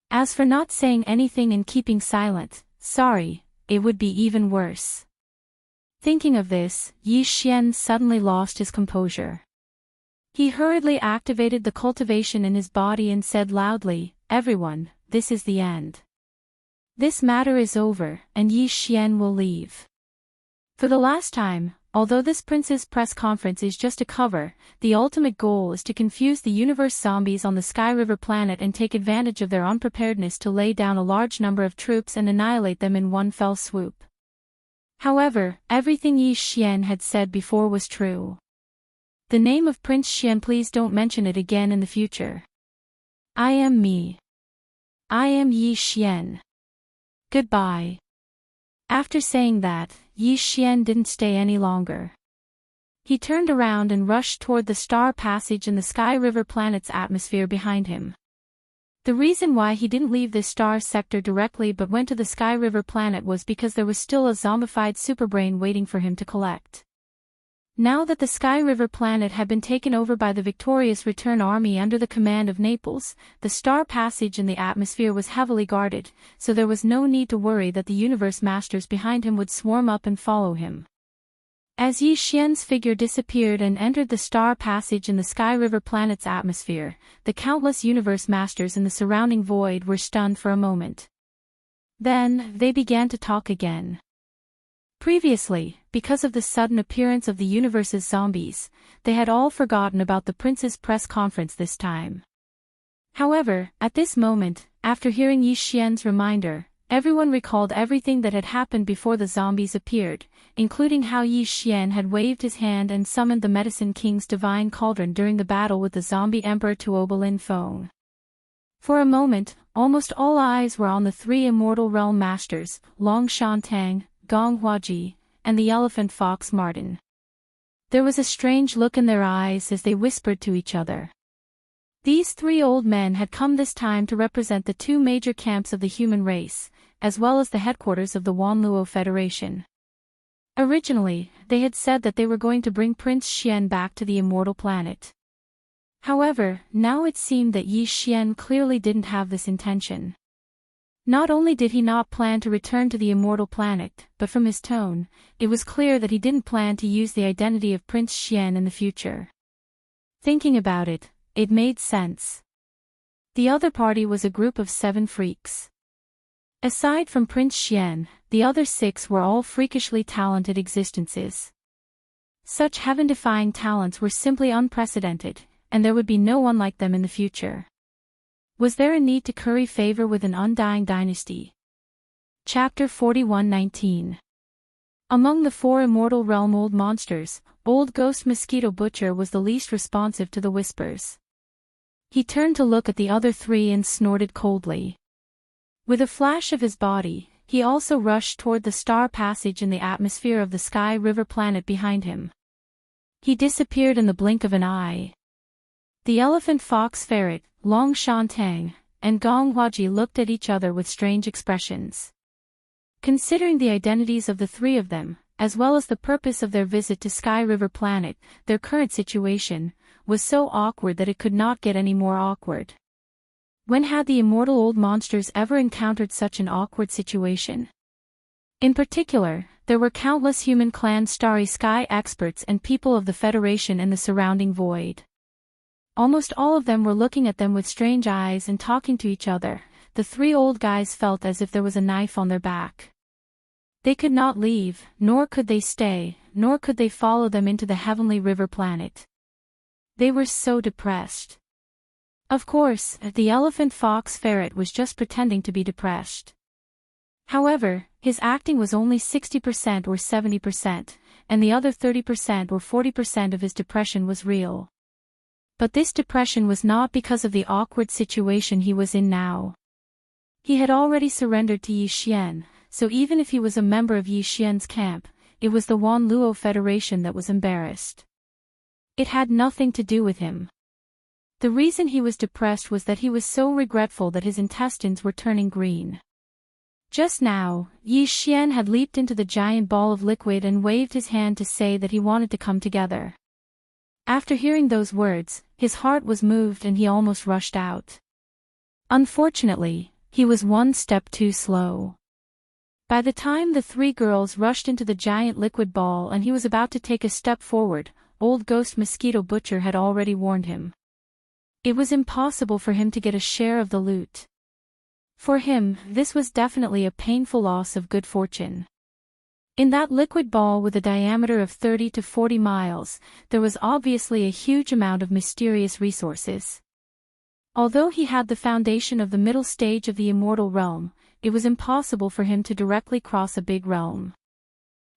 As for not saying anything and keeping silent, sorry, it would be even worse. Thinking of this, Yi Xian suddenly lost his composure. He hurriedly activated the cultivation in his body and said loudly, "Everyone, this is the end. This matter is over, and Yi Xian will leave." For the last time, although this prince's press conference is just a cover, the ultimate goal is to confuse the universe zombies on the Sky River planet and take advantage of their unpreparedness to lay down a large number of troops and annihilate them in one fell swoop. However, everything Yi Xian had said before was true. The name of Prince Xian, please don't mention it again in the future. I am me. I am Yi Xian. Goodbye. After saying that, Yi Xian didn't stay any longer. He turned around and rushed toward the star passage in the Sky River planet's atmosphere behind him. The reason why he didn't leave this star sector directly but went to the Sky River planet was because there was still a zombified superbrain waiting for him to collect. Now that the Sky River planet had been taken over by the victorious return army under the command of Naples, the star passage in the atmosphere was heavily guarded, so there was no need to worry that the universe masters behind him would swarm up and follow him. As Yi Xian's figure disappeared and entered the star passage in the Sky River planet's atmosphere, the countless universe masters in the surrounding void were stunned for a moment. Then, they began to talk again. Previously, because of the sudden appearance of the universe's zombies, they had all forgotten about the prince's press conference this time. However, at this moment, after hearing Yi Xian's reminder, everyone recalled everything that had happened before the zombies appeared, including how Yi Xian had waved his hand and summoned the Medicine King's divine cauldron during the battle with the zombie emperor Tuoba Lin Feng. For a moment, almost all eyes were on the three immortal realm masters, Long Shantang, Gong Huaji, and the elephant fox Martin. There was a strange look in their eyes as they whispered to each other. These three old men had come this time to represent the two major camps of the human race, as well as the headquarters of the Wanluo Federation. Originally, they had said that they were going to bring Prince Xian back to the immortal planet. However, now it seemed that Yi Xian clearly didn't have this intention. Not only did he not plan to return to the immortal planet, but from his tone, it was clear that he didn't plan to use the identity of Prince Xian in the future. Thinking about it, it made sense. The other party was a group of 7 freaks. Aside from Prince Xian, the other 6 were all freakishly talented existences. Such heaven-defying talents were simply unprecedented, and there would be no one like them in the future. Was there a need to curry favor with an undying dynasty? Chapter 41:19. Among the 4 immortal realm old monsters, Old Ghost Mosquito Butcher was the least responsive to the whispers. He turned to look at the other 3 and snorted coldly. With a flash of his body, he also rushed toward the star passage in the atmosphere of the Sky River planet behind him. He disappeared in the blink of an eye. The elephant fox ferret, Long Shan Tang, and Gong Huaji looked at each other with strange expressions. Considering the identities of the 3 of them, as well as the purpose of their visit to Sky River planet, their current situation was so awkward that it could not get any more awkward. When had the immortal old monsters ever encountered such an awkward situation? In particular, there were countless human clan Starry Sky experts and people of the Federation in the surrounding void. Almost all of them were looking at them with strange eyes and talking to each other. The 3 old guys felt as if there was a knife on their back. They could not leave, nor could they stay, nor could they follow them into the Heavenly River planet. They were so depressed. Of course, the elephant fox ferret was just pretending to be depressed. However, his acting was only 60% or 70%, and the other 30% or 40% of his depression was real. But this depression was not because of the awkward situation he was in now. He had already surrendered to Yi Xian, so even if he was a member of Yi Xian's camp, it was the Wan Luo Federation that was embarrassed. It had nothing to do with him. The reason he was depressed was that he was so regretful that his intestines were turning green. Just now, Yi Xian had leaped into the giant ball of liquid and waved his hand to say that he wanted to come together. After hearing those words, his heart was moved and he almost rushed out. Unfortunately, he was one step too slow. By the time the 3 girls rushed into the giant liquid ball and he was about to take a step forward, Old Ghost Mosquito Butcher had already warned him. It was impossible for him to get a share of the loot. For him, this was definitely a painful loss of good fortune. In that liquid ball with a diameter of 30 to 40 miles, there was obviously a huge amount of mysterious resources. Although he had the foundation of the middle stage of the immortal realm, it was impossible for him to directly cross a big realm.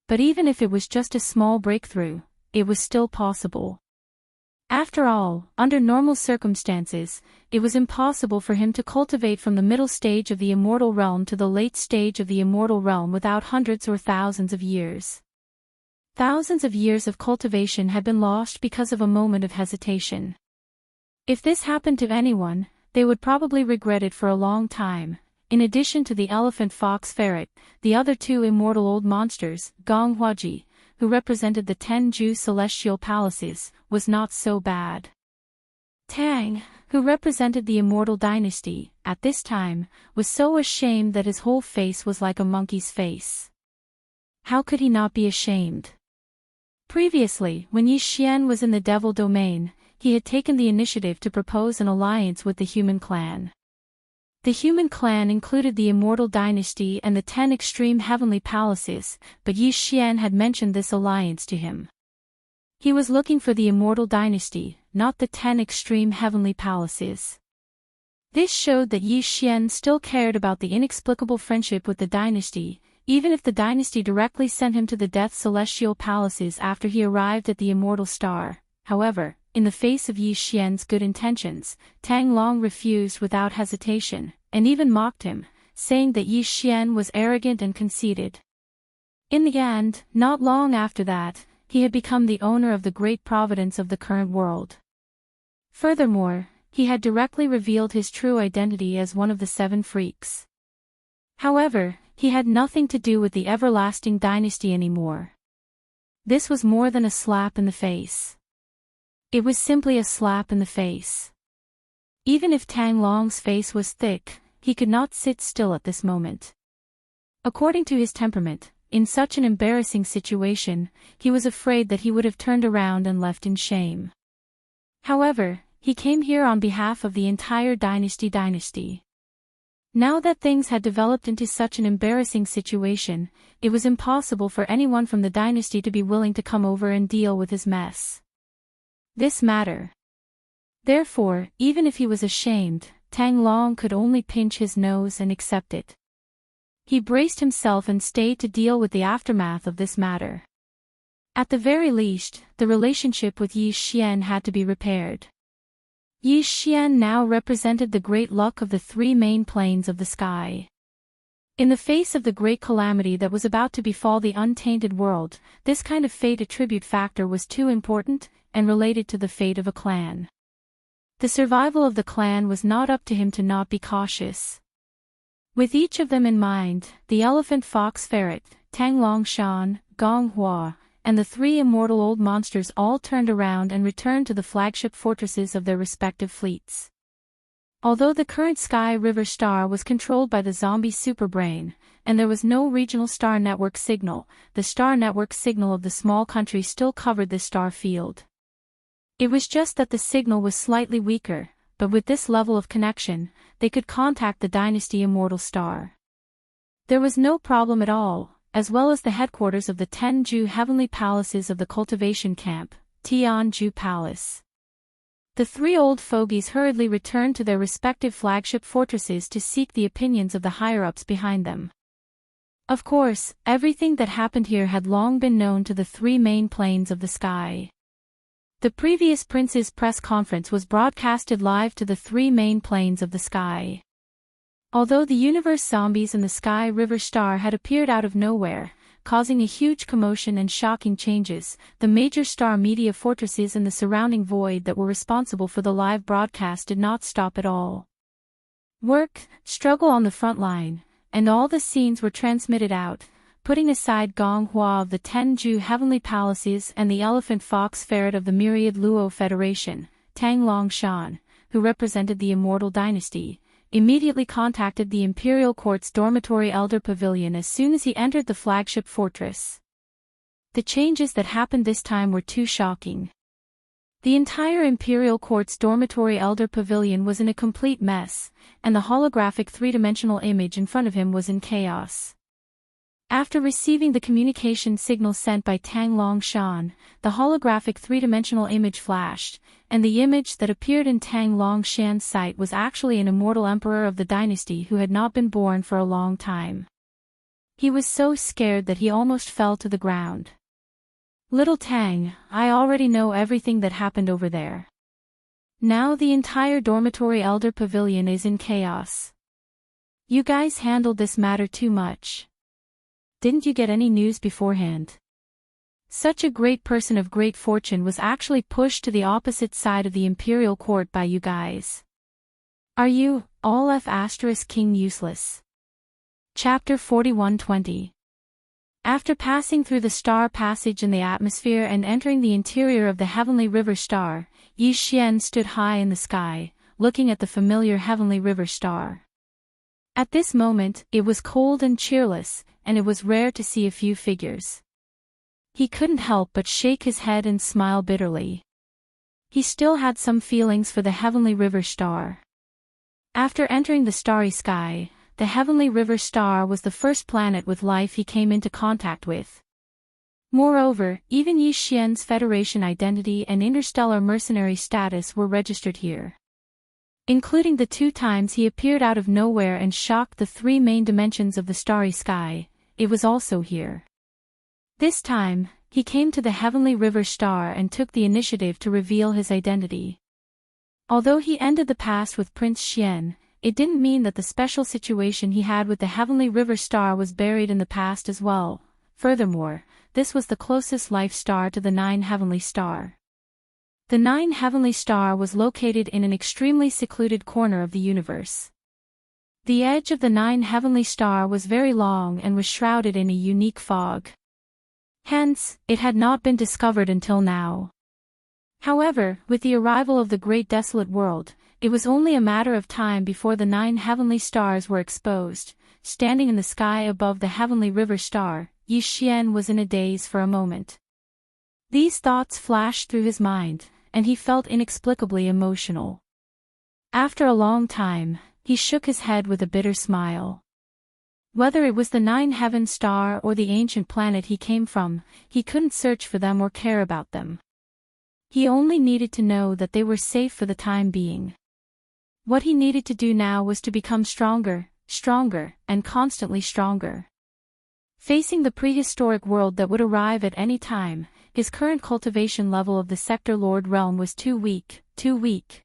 But even if it was just a small breakthrough, it was still possible. After all, under normal circumstances, it was impossible for him to cultivate from the middle stage of the immortal realm to the late stage of the immortal realm without hundreds or thousands of years. Thousands of years of cultivation had been lost because of a moment of hesitation. If this happened to anyone, they would probably regret it for a long time. In addition to the elephant fox ferret, the other 2 immortal old monsters, Gong Huaji, who represented the 10 Ju celestial palaces, was not so bad. Tang, who represented the immortal dynasty, at this time, was so ashamed that his whole face was like a monkey's face. How could he not be ashamed? Previously, when Yi Xian was in the devil domain, he had taken the initiative to propose an alliance with the human clan. The human clan included the immortal dynasty and the 10 extreme heavenly palaces, but Yi Xian had mentioned this alliance to him. He was looking for the immortal dynasty, not the 10 extreme heavenly palaces. This showed that Yi Xian still cared about the inexplicable friendship with the dynasty, even if the dynasty directly sent him to the death celestial palaces after he arrived at the immortal star. However, in the face of Yi Xian's good intentions, Tang Long refused without hesitation, and even mocked him, saying that Yi Xian was arrogant and conceited. In the end, not long after that, he had become the owner of the great providence of the current world. Furthermore, he had directly revealed his true identity as one of the 7 freaks. However, he had nothing to do with the everlasting dynasty anymore. This was more than a slap in the face. It was simply a slap in the face. Even if Tang Long's face was thick, he could not sit still at this moment. According to his temperament, in such an embarrassing situation, he was afraid that he would have turned around and left in shame. However, he came here on behalf of the entire dynasty. Now that things had developed into such an embarrassing situation, it was impossible for anyone from the dynasty to be willing to come over and deal with his mess. This matter. Therefore, even if he was ashamed, Tang Long could only pinch his nose and accept it. He braced himself and stayed to deal with the aftermath of this matter. At the very least, the relationship with Yi Xian had to be repaired. Yi Xian now represented the great luck of the three main planes of the sky. In the face of the great calamity that was about to befall the untainted world, this kind of fate attribute factor was too important, and related to the fate of a clan. The survival of the clan was not up to him to not be cautious. With each of them in mind, the elephant fox ferret, Tang Longshan, Gong Hua, and the three immortal old monsters all turned around and returned to the flagship fortresses of their respective fleets. Although the current Sky River star was controlled by the zombie superbrain, and there was no regional star network signal, the star network signal of the small country still covered the star field. It was just that the signal was slightly weaker, but with this level of connection, they could contact the dynasty immortal star. There was no problem at all, as well as the headquarters of the Tenju heavenly palaces of the cultivation camp, Tianju Palace. The three old fogies hurriedly returned to their respective flagship fortresses to seek the opinions of the higher-ups behind them. Of course, everything that happened here had long been known to the three main planes of the sky. The previous prince's press conference was broadcasted live to the three main planes of the sky. Although the universe zombies and the Sky River star had appeared out of nowhere, causing a huge commotion and shocking changes, the major star media fortresses in the surrounding void that were responsible for the live broadcast did not stop at all. Work, struggle on the front line, and all the scenes were transmitted out, putting aside Gong Hua of the Tenju heavenly palaces and the elephant fox ferret of the myriad Luo Federation, Tang Longshan, who represented the immortal dynasty, immediately contacted the Imperial Court's dormitory elder pavilion as soon as he entered the flagship fortress. The changes that happened this time were too shocking. The entire Imperial Court's dormitory elder pavilion was in a complete mess, and the holographic three-dimensional image in front of him was in chaos. After receiving the communication signal sent by Tang Longshan, the holographic three-dimensional image flashed, and the image that appeared in Tang Longshan's sight was actually an immortal emperor of the dynasty who had not been born for a long time. He was so scared that he almost fell to the ground. "Little Tang, I already know everything that happened over there. Now the entire dormitory elder pavilion is in chaos. You guys handled this matter too much. Didn't you get any news beforehand? Such a great person of great fortune was actually pushed to the opposite side of the imperial court by you guys. Are you, all King useless?" Chapter 41:20. After passing through the star passage in the atmosphere and entering the interior of the heavenly river star, Yi Xian stood high in the sky, looking at the familiar heavenly river star. At this moment, it was cold and cheerless, and it was rare to see a few figures. He couldn't help but shake his head and smile bitterly. He still had some feelings for the heavenly river star. After entering the starry sky, the heavenly river star was the first planet with life he came into contact with. Moreover, even Yi Xian's Federation identity and interstellar mercenary status were registered here. Including the 2 times he appeared out of nowhere and shocked the 3 main dimensions of the starry sky, it was also here. This time, he came to the heavenly river star and took the initiative to reveal his identity. Although he ended the past with Prince Xian, it didn't mean that the special situation he had with the heavenly river star was buried in the past as well. Furthermore, this was the closest life star to the 9 heavenly star. The 9 heavenly star was located in an extremely secluded corner of the universe. The edge of the 9 heavenly star was very long and was shrouded in a unique fog. Hence, it had not been discovered until now. However, with the arrival of the great desolate world, it was only a matter of time before the 9 heavenly stars were exposed. Standing in the sky above the heavenly river star, Yi Xian was in a daze for a moment. These thoughts flashed through his mind, and he felt inexplicably emotional. After a long time, he shook his head with a bitter smile. Whether it was the nine-heaven star or the ancient planet he came from, he couldn't search for them or care about them. He only needed to know that they were safe for the time being. What he needed to do now was to become stronger, stronger, and constantly stronger. Facing the prehistoric world that would arrive at any time, his current cultivation level of the Sector Lord realm was too weak, too weak.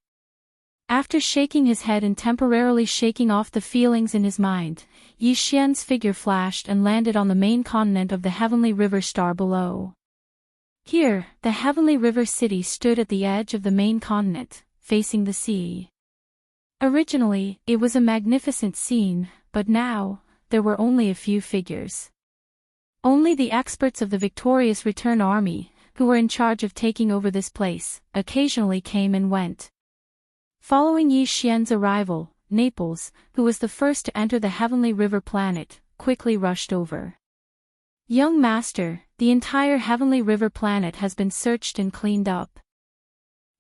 After shaking his head and temporarily shaking off the feelings in his mind, Yi Xian's figure flashed and landed on the main continent of the Heavenly River Star below. Here, the Heavenly River City stood at the edge of the main continent, facing the sea. Originally, it was a magnificent scene, but now, there were only a few figures. Only the experts of the victorious return army, who were in charge of taking over this place, occasionally came and went. Following Yi Xian's arrival, Naples, who was the first to enter the Heavenly River planet, quickly rushed over. Young Master, the entire Heavenly River planet has been searched and cleaned up.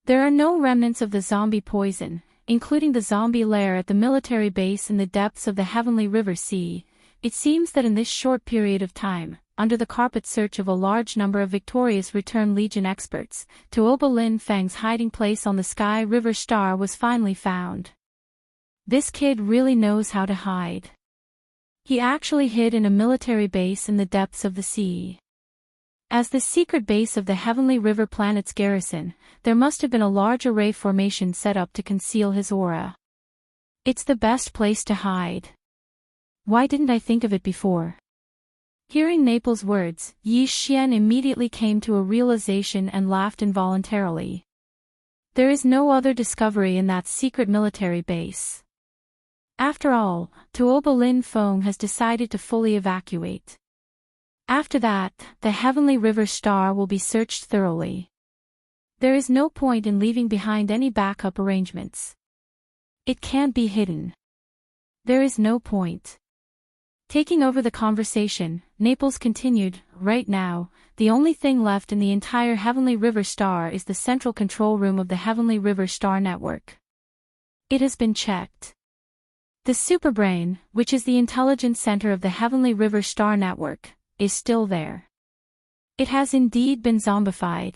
There are no remnants of the zombie poison, including the zombie lair at the military base in the depths of the Heavenly River Sea. It seems that in this short period of time, under the carpet search of a large number of victorious Return Legion experts, Tuoba Lin Fang's hiding place on the Sky River Star was finally found. This kid really knows how to hide. He actually hid in a military base in the depths of the sea. As the secret base of the Heavenly River planet's garrison, there must have been a large array formation set up to conceal his aura. It's the best place to hide. Why didn't I think of it before? Hearing Naples' words, Yi Xian immediately came to a realization and laughed involuntarily. There is no other discovery in that secret military base. After all, Tuoba Lin Feng has decided to fully evacuate. After that, the Heavenly River Star will be searched thoroughly. There is no point in leaving behind any backup arrangements. It can't be hidden. There is no point. Taking over the conversation, Naples continued, right now, the only thing left in the entire Heavenly River Star is the central control room of the Heavenly River Star network. It has been checked. The Superbrain, which is the intelligence center of the Heavenly River Star network, is still there. It has indeed been zombified.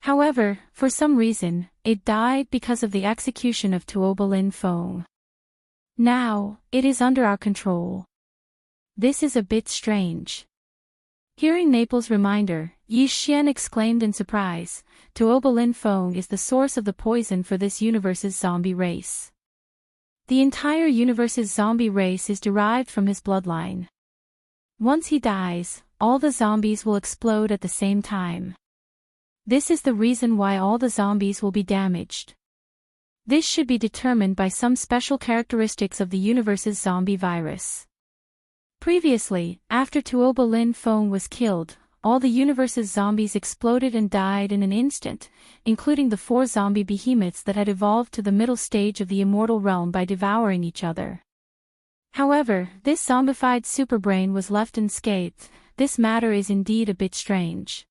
However, for some reason, it died because of the execution of Tuoba Lin Feng. Now, it is under our control. This is a bit strange. Hearing Naples' reminder, Yi Xian exclaimed in surprise, Tuoba Lin Feng is the source of the poison for this universe's zombie race. The entire universe's zombie race is derived from his bloodline. Once he dies, all the zombies will explode at the same time. This is the reason why all the zombies will be damaged. This should be determined by some special characteristics of the universe's zombie virus. Previously, after Tuoba Lin Feng was killed, all the universe's zombies exploded and died in an instant, including the 4 zombie behemoths that had evolved to the middle stage of the immortal realm by devouring each other. However, this zombified superbrain was left unscathed. This matter is indeed a bit strange.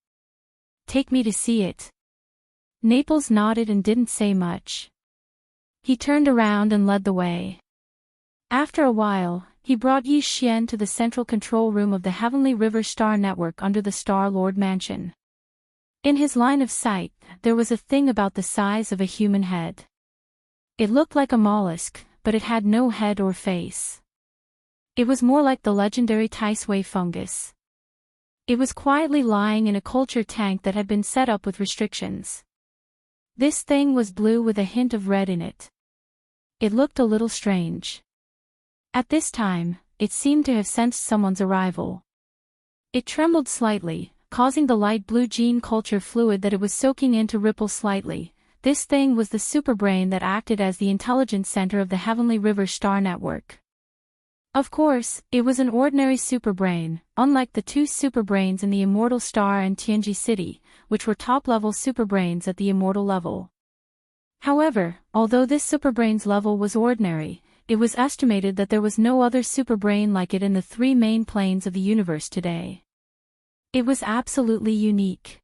Take me to see it. Naples nodded and didn't say much. He turned around and led the way. After a while, he brought Yi Xian to the central control room of the Heavenly River Star network under the Star Lord Mansion. In his line of sight, there was a thing about the size of a human head. It looked like a mollusk, but it had no head or face. It was more like the legendary Taisui fungus. It was quietly lying in a culture tank that had been set up with restrictions. This thing was blue with a hint of red in it. It looked a little strange. At this time, it seemed to have sensed someone's arrival. It trembled slightly, causing the light blue gene culture fluid that it was soaking in to ripple slightly. This thing was the superbrain that acted as the intelligence center of the Heavenly River Star network. Of course, it was an ordinary superbrain, unlike the 2 superbrains in the Immortal Star and Tianji City, which were top-level superbrains at the immortal level. However, although this superbrain's level was ordinary, it was estimated that there was no other superbrain like it in the 3 main planes of the universe today. It was absolutely unique.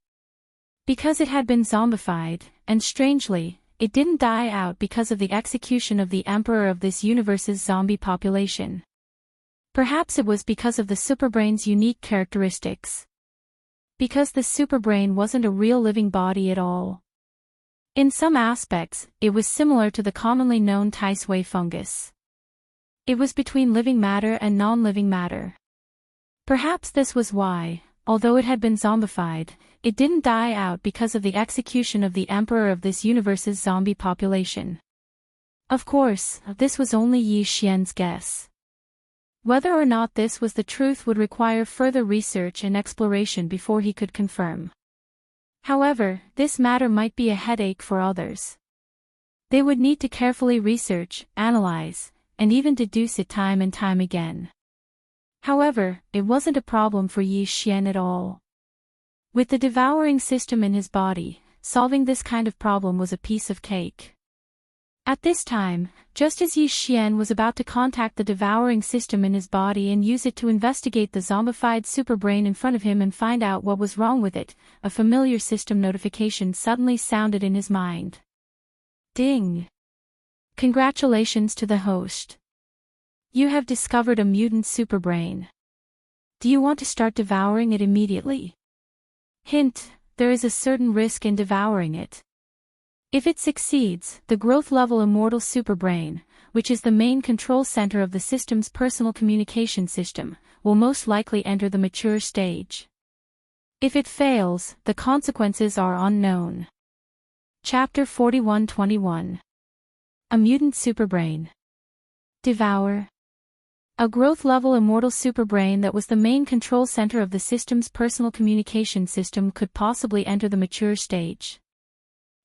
Because it had been zombified, and strangely, it didn't die out because of the execution of the Emperor of this universe's zombie population. Perhaps it was because of the superbrain's unique characteristics. Because the superbrain wasn't a real living body at all. In some aspects, it was similar to the commonly known Tisway fungus. It was between living matter and non-living matter. Perhaps this was why, although it had been zombified, it didn't die out because of the execution of the Emperor of this universe's zombie population. Of course, this was only Yi Xian's guess. Whether or not this was the truth would require further research and exploration before he could confirm. However, this matter might be a headache for others. They would need to carefully research, analyze, and even deduce it time and time again. However, it wasn't a problem for Yi Xian at all. With the devouring system in his body, solving this kind of problem was a piece of cake. At this time, just as Yi Xian was about to contact the devouring system in his body and use it to investigate the zombified superbrain in front of him and find out what was wrong with it, a familiar system notification suddenly sounded in his mind. Ding! Congratulations to the host. You have discovered a mutant superbrain. Do you want to start devouring it immediately? Hint, there is a certain risk in devouring it. If it succeeds, the growth-level immortal superbrain, which is the main control center of the system's personal communication system, will most likely enter the mature stage. If it fails, the consequences are unknown. Chapter 41-21. A mutant superbrain. Devourer. A growth-level immortal superbrain that was the main control center of the system's personal communication system could possibly enter the mature stage.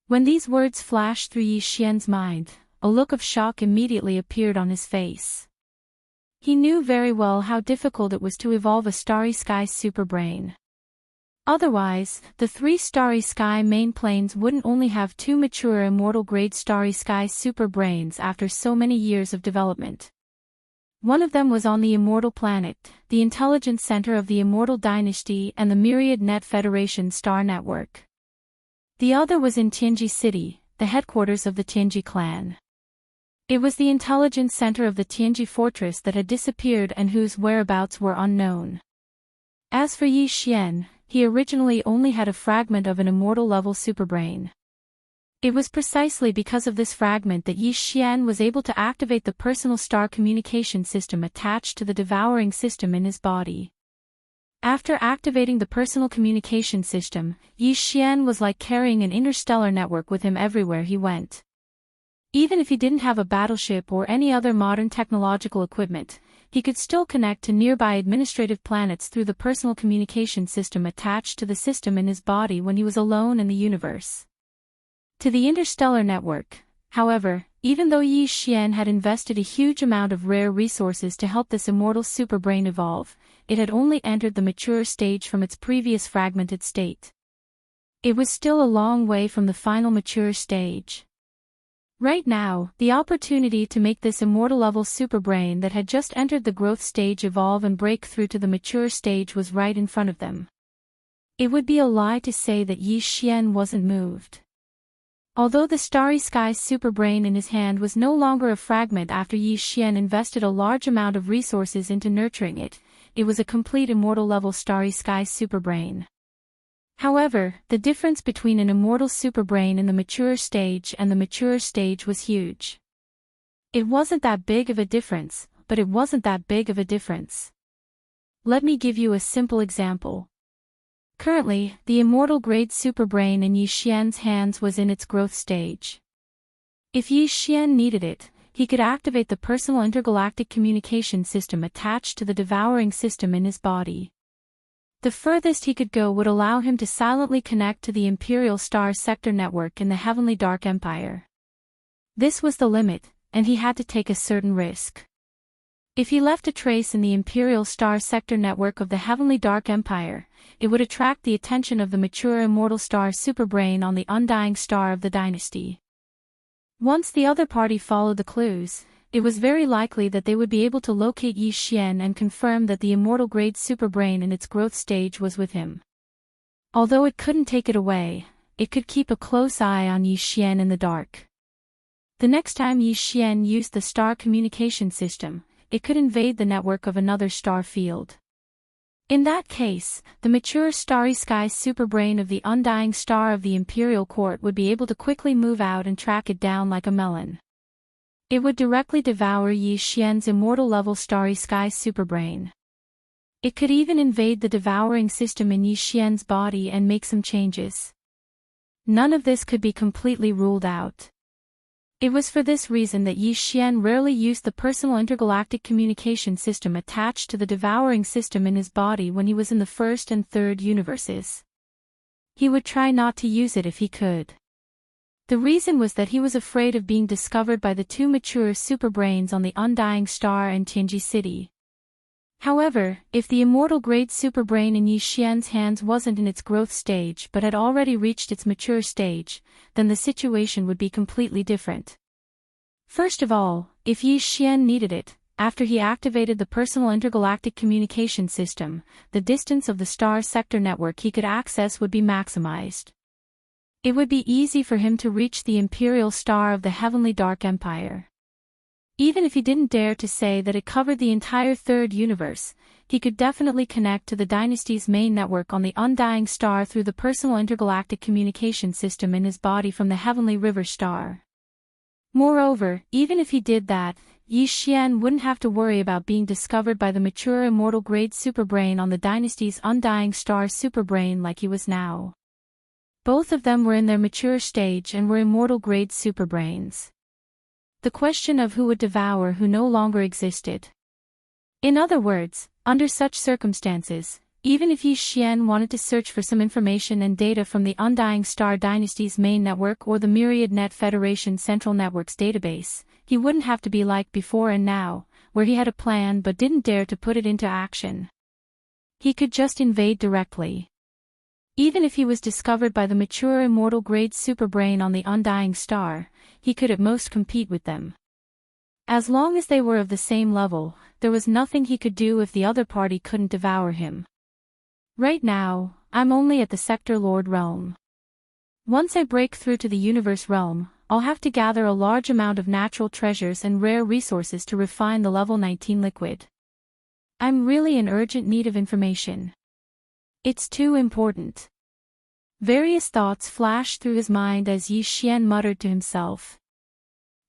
When these words flashed through Yi Xian's mind, a look of shock immediately appeared on his face. He knew very well how difficult it was to evolve a Starry Sky superbrain. Otherwise, the 3 Starry Sky main planes wouldn't only have 2 mature immortal-grade Starry Sky superbrains after so many years of development. One of them was on the Immortal Planet, the intelligence center of the Immortal Dynasty and the Myriad Net Federation star network. The other was in Tianji City, the headquarters of the Tianji clan. It was the intelligence center of the Tianji fortress that had disappeared and whose whereabouts were unknown. As for Yi Xian, he originally only had a fragment of an immortal-level superbrain. It was precisely because of this fragment that Yi Xian was able to activate the personal star communication system attached to the devouring system in his body. After activating the personal communication system, Yi Xian was like carrying an interstellar network with him everywhere he went. Even if he didn't have a battleship or any other modern technological equipment, he could still connect to nearby administrative planets through the personal communication system attached to the system in his body when he was alone in the universe. To the interstellar network, however, even though Yi Xian had invested a huge amount of rare resources to help this immortal superbrain evolve, it had only entered the mature stage from its previous fragmented state. It was still a long way from the final mature stage. Right now, the opportunity to make this immortal-level superbrain that had just entered the growth stage evolve and break through to the mature stage was right in front of them. It would be a lie to say that Yi Xian wasn't moved. Although the Starry Sky superbrain in his hand was no longer a fragment after Yi Xian invested a large amount of resources into nurturing it, it was a complete immortal-level Starry Sky superbrain. However, the difference between an immortal superbrain in the mature stage and the mature stage was huge. It wasn't that big of a difference, but it wasn't that big of a difference. Let me give you a simple example. Currently, the immortal-grade superbrain in Yi Xian's hands was in its growth stage. If Yi Xian needed it, he could activate the personal intergalactic communication system attached to the devouring system in his body. The furthest he could go would allow him to silently connect to the Imperial Star Sector network in the Heavenly Dark Empire. This was the limit, and he had to take a certain risk. If he left a trace in the Imperial Star Sector network of the Heavenly Dark Empire, it would attract the attention of the mature immortal star superbrain on the undying star of the dynasty. Once the other party followed the clues, it was very likely that they would be able to locate Yi Xian and confirm that the immortal-grade superbrain in its growth stage was with him. Although it couldn't take it away, it could keep a close eye on Yi Xian in the dark. The next time Yi Xian used the star communication system, it could invade the network of another star field. In that case, the mature starry sky superbrain of the undying star of the Imperial Court would be able to quickly move out and track it down like a melon. It would directly devour Yi Xian's immortal-level starry sky superbrain. It could even invade the devouring system in Yi Xian's body and make some changes. None of this could be completely ruled out. It was for this reason that Yi Xian rarely used the personal intergalactic communication system attached to the devouring system in his body when he was in the first and third universes. He would try not to use it if he could. The reason was that he was afraid of being discovered by the two mature superbrains on the undying star and Tianji City. However, if the immortal-grade superbrain in Yi Xian's hands wasn't in its growth stage but had already reached its mature stage, then the situation would be completely different. First of all, if Yi Xian needed it, after he activated the personal intergalactic communication system, the distance of the star sector network he could access would be maximized. It would be easy for him to reach the imperial star of the heavenly dark empire. Even if he didn't dare to say that it covered the entire third universe, he could definitely connect to the dynasty's main network on the undying star through the personal intergalactic communication system in his body from the heavenly river star. Moreover, even if he did that, Yi Xian wouldn't have to worry about being discovered by the mature immortal-grade superbrain on the dynasty's undying star superbrain like he was now. Both of them were in their mature stage and were immortal-grade superbrains. The question of who would devour who no longer existed. In other words, under such circumstances, even if Yi Xian wanted to search for some information and data from the Undying Star Dynasty's main network or the Myriad Net Federation Central Networks database, he wouldn't have to be like before and now, where he had a plan but didn't dare to put it into action. He could just invade directly. Even if he was discovered by the mature immortal-grade superbrain on the undying star, he could at most compete with them. As long as they were of the same level, there was nothing he could do if the other party couldn't devour him. Right now, I'm only at the Sector Lord realm. Once I break through to the universe realm, I'll have to gather a large amount of natural treasures and rare resources to refine the level 19 liquid. I'm really in urgent need of information. It's too important. Various thoughts flashed through his mind as Yi Xian muttered to himself.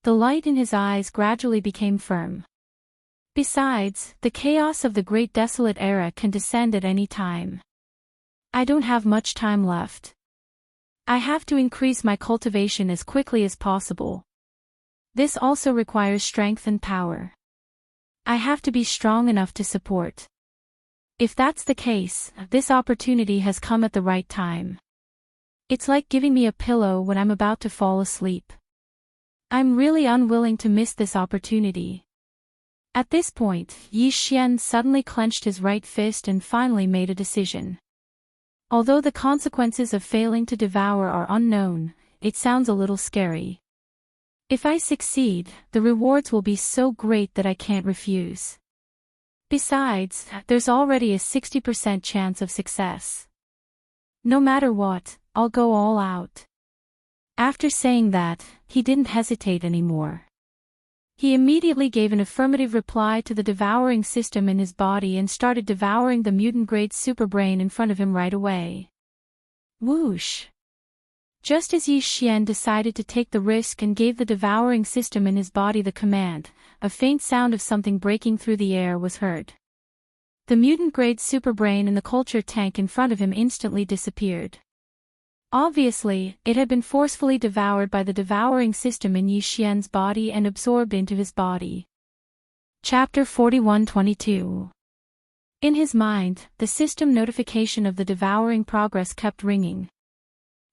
The light in his eyes gradually became firm. Besides, the chaos of the Great Desolate Era can descend at any time. I don't have much time left. I have to increase my cultivation as quickly as possible. This also requires strength and power. I have to be strong enough to support. If that's the case, this opportunity has come at the right time. It's like giving me a pillow when I'm about to fall asleep. I'm really unwilling to miss this opportunity. At this point, Yi Xian suddenly clenched his right fist and finally made a decision. Although the consequences of failing to devour are unknown, it sounds a little scary. If I succeed, the rewards will be so great that I can't refuse. Besides, there's already a 60% chance of success. No matter what, I'll go all out. After saying that, he didn't hesitate anymore. He immediately gave an affirmative reply to the devouring system in his body and started devouring the mutant-grade superbrain in front of him right away. Whoosh! Just as Yi Xian decided to take the risk and gave the devouring system in his body the command, a faint sound of something breaking through the air was heard. The mutant-grade superbrain in the culture tank in front of him instantly disappeared. Obviously, it had been forcefully devoured by the devouring system in Yi Xian's body and absorbed into his body. Chapter 41-22. In his mind, the system notification of the devouring progress kept ringing.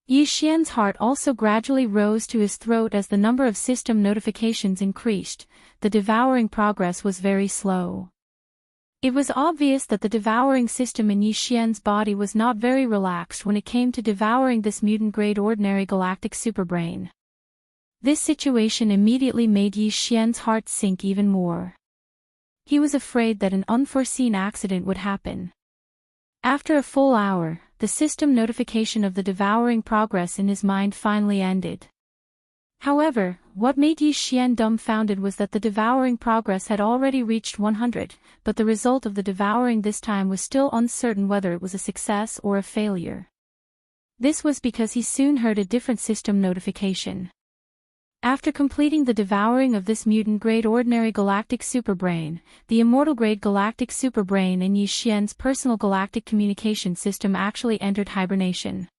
Yi Xian's heart also gradually rose to his throat as the number of system notifications increased. The devouring progress was very slow. It was obvious that the devouring system in Yi Xian's body was not very relaxed when it came to devouring this mutant-grade ordinary galactic superbrain. This situation immediately made Yi Xian's heart sink even more. He was afraid that an unforeseen accident would happen. After a full hour, the system notification of the devouring progress in his mind finally ended. However, what made Yi Xian dumbfounded was that the devouring progress had already reached 100, but the result of the devouring this time was still uncertain whether it was a success or a failure. This was because he soon heard a different system notification. After completing the devouring of this mutant-grade ordinary galactic superbrain, the immortal-grade galactic superbrain in Yi Xian's personal galactic communication system actually entered hibernation.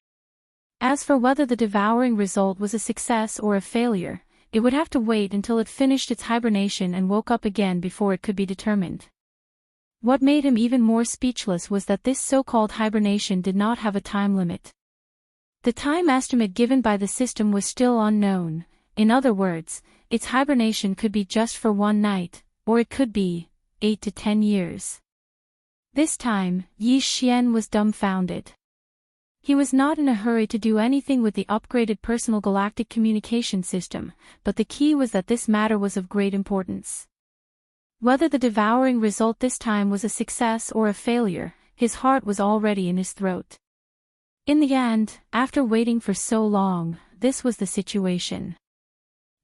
As for whether the devouring result was a success or a failure, it would have to wait until it finished its hibernation and woke up again before it could be determined. What made him even more speechless was that this so-called hibernation did not have a time limit. The time estimate given by the system was still unknown. In other words, its hibernation could be just for one night, or it could be 8 to 10 years. This time, Yi Xian was dumbfounded. He was not in a hurry to do anything with the upgraded personal galactic communication system, but the key was that this matter was of great importance. Whether the devouring result this time was a success or a failure, his heart was already in his throat. In the end, after waiting for so long, this was the situation.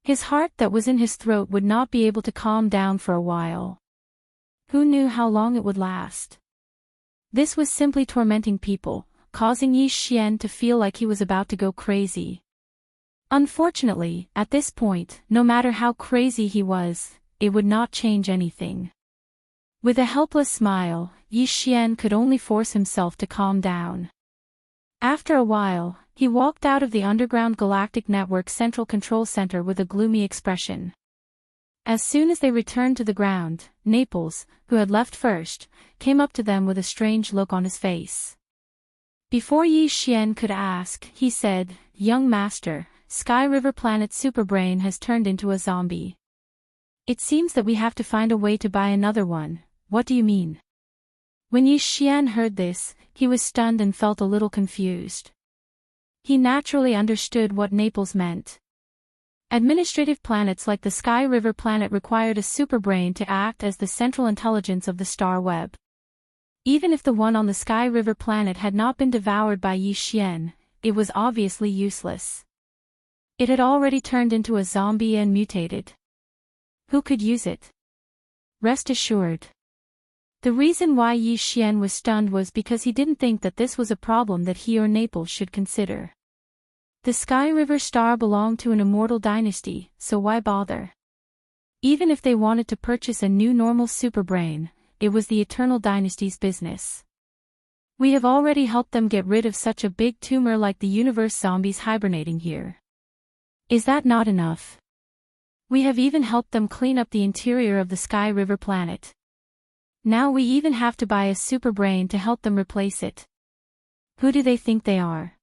His heart that was in his throat would not be able to calm down for a while. Who knew how long it would last? This was simply tormenting people, causing Yi Xian to feel like he was about to go crazy. Unfortunately, at this point, no matter how crazy he was, it would not change anything. With a helpless smile, Yi Xian could only force himself to calm down. After a while, he walked out of the underground galactic network central control center with a gloomy expression. As soon as they returned to the ground, Naples, who had left first, came up to them with a strange look on his face. Before Yi Xian could ask, he said, "Young master, Sky River Planet Superbrain has turned into a zombie. It seems that we have to find a way to buy another one. What do you mean?" When Yi Xian heard this, he was stunned and felt a little confused. He naturally understood what Naples meant. Administrative planets like the Sky River planet required a superbrain to act as the central intelligence of the star web. Even if the one on the Sky River planet had not been devoured by Yi Xian, it was obviously useless. It had already turned into a zombie and mutated. Who could use it? Rest assured. The reason why Yi Xian was stunned was because he didn't think that this was a problem that he or Naples should consider. The Sky River star belonged to an immortal dynasty, so why bother? Even if they wanted to purchase a new normal superbrain, it was the Eternal Dynasty's business. We have already helped them get rid of such a big tumor like the universe zombies hibernating here. Is that not enough? We have even helped them clean up the interior of the Sky River planet. Now we even have to buy a superbrain to help them replace it. Who do they think they are?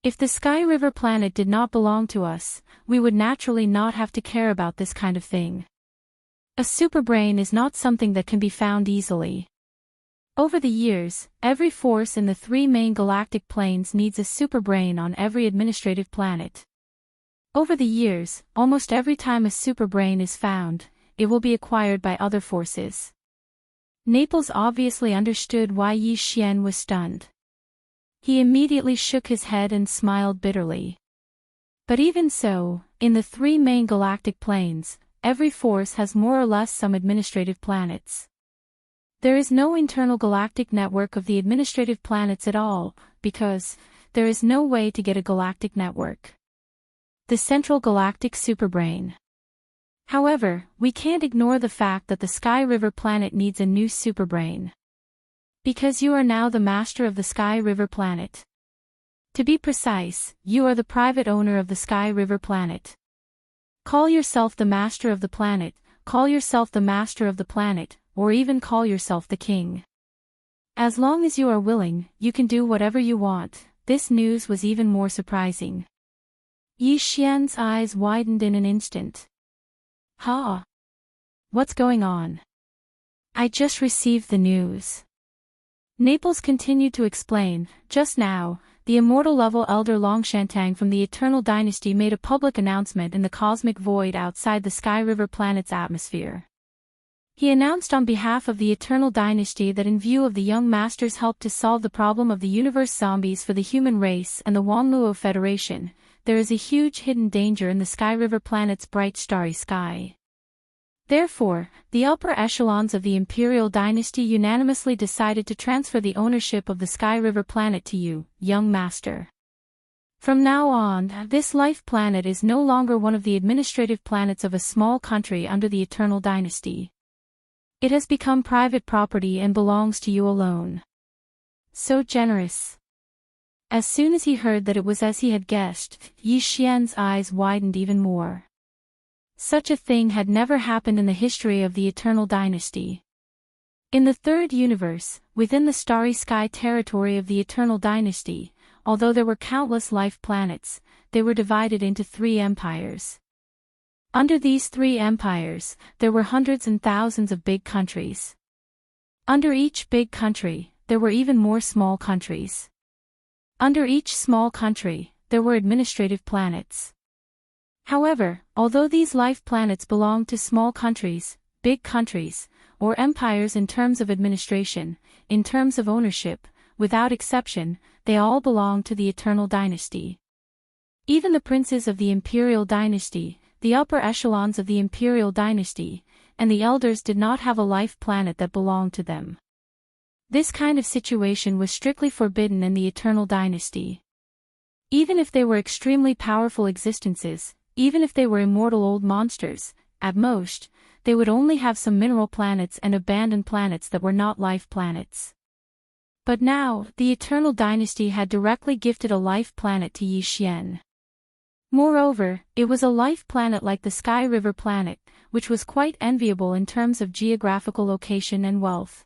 If the Sky River planet did not belong to us, we would naturally not have to care about this kind of thing. A superbrain is not something that can be found easily. Over the years, every force in the three main galactic planes needs a superbrain on every administrative planet. Over the years, almost every time a superbrain is found, it will be acquired by other forces. Naples obviously understood why Yi Xian was stunned. He immediately shook his head and smiled bitterly. But even so, in the three main galactic planes, every force has more or less some administrative planets. There is no internal galactic network of the administrative planets at all, because there is no way to get a galactic network. The Central Galactic Superbrain. However, we can't ignore the fact that the Sky River planet needs a new superbrain. Because you are now the master of the Sky River planet. To be precise, you are the private owner of the Sky River planet. Call yourself the master of the planet, call yourself the master of the planet, or even call yourself the king. As long as you are willing, you can do whatever you want. This news was even more surprising. Yi Xian's eyes widened in an instant. Huh? What's going on? I just received the news. Naples continued to explain, just now, the immortal-level elder Enchanting from the Eternal Dynasty made a public announcement in the cosmic void outside the Sky River planet's atmosphere. He announced on behalf of the Eternal Dynasty that in view of the young master's help to solve the problem of the universe zombies for the human race and the Wanluo Federation, there is a huge hidden danger in the Sky River planet's bright starry sky. Therefore, the upper echelons of the Imperial Dynasty unanimously decided to transfer the ownership of the Sky River planet to you, young master. From now on, this life planet is no longer one of the administrative planets of a small country under the Eternal Dynasty. It has become private property and belongs to you alone. So generous. As soon as he heard that it was as he had guessed, Yi Xian's eyes widened even more. Such a thing had never happened in the history of the Eternal Dynasty. In the third universe, within the starry sky territory of the Eternal Dynasty, although there were countless life planets, they were divided into 3 empires. Under these 3 empires, there were hundreds and thousands of big countries. Under each big country, there were even more small countries. Under each small country, there were administrative planets. However, although these life planets belonged to small countries, big countries, or empires in terms of administration, in terms of ownership, without exception, they all belonged to the Eternal Dynasty. Even the princes of the Imperial Dynasty, the upper echelons of the Imperial Dynasty, and the elders did not have a life planet that belonged to them. This kind of situation was strictly forbidden in the Eternal Dynasty. Even if they were extremely powerful existences, even if they were immortal old monsters, at most, they would only have some mineral planets and abandoned planets that were not life planets. But now, the Eternal Dynasty had directly gifted a life planet to Yi Xian. Moreover, it was a life planet like the Sky River planet, which was quite enviable in terms of geographical location and wealth.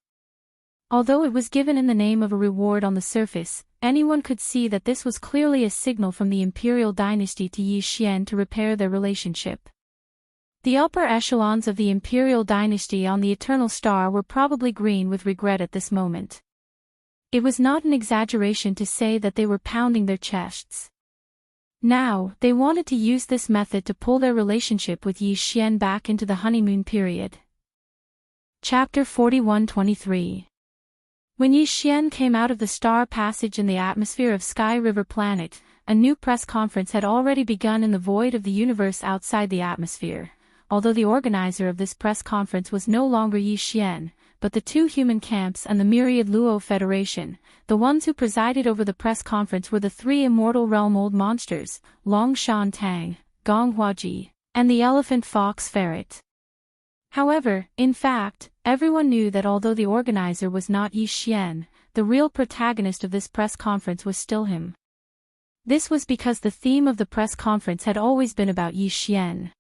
Although it was given in the name of a reward on the surface, anyone could see that this was clearly a signal from the Imperial Dynasty to Yi Xian to repair their relationship. The upper echelons of the Imperial Dynasty on the Eternal Star were probably green with regret at this moment. It was not an exaggeration to say that they were pounding their chests. Now, they wanted to use this method to pull their relationship with Yi Xian back into the honeymoon period. Chapter 41-23. When Yi Xian came out of the star passage in the atmosphere of Sky River Planet, a new press conference had already begun in the void of the universe outside the atmosphere, although the organizer of this press conference was no longer Yi Xian, but the 2 human camps and the myriad Luo Federation. The ones who presided over the press conference were the 3 immortal realm old monsters, Long Shan Tang, Gong Huaji, and the elephant fox ferret. However, in fact, everyone knew that although the organizer was not Yi Xian, the real protagonist of this press conference was still him. This was because the theme of the press conference had always been about Yi Xian.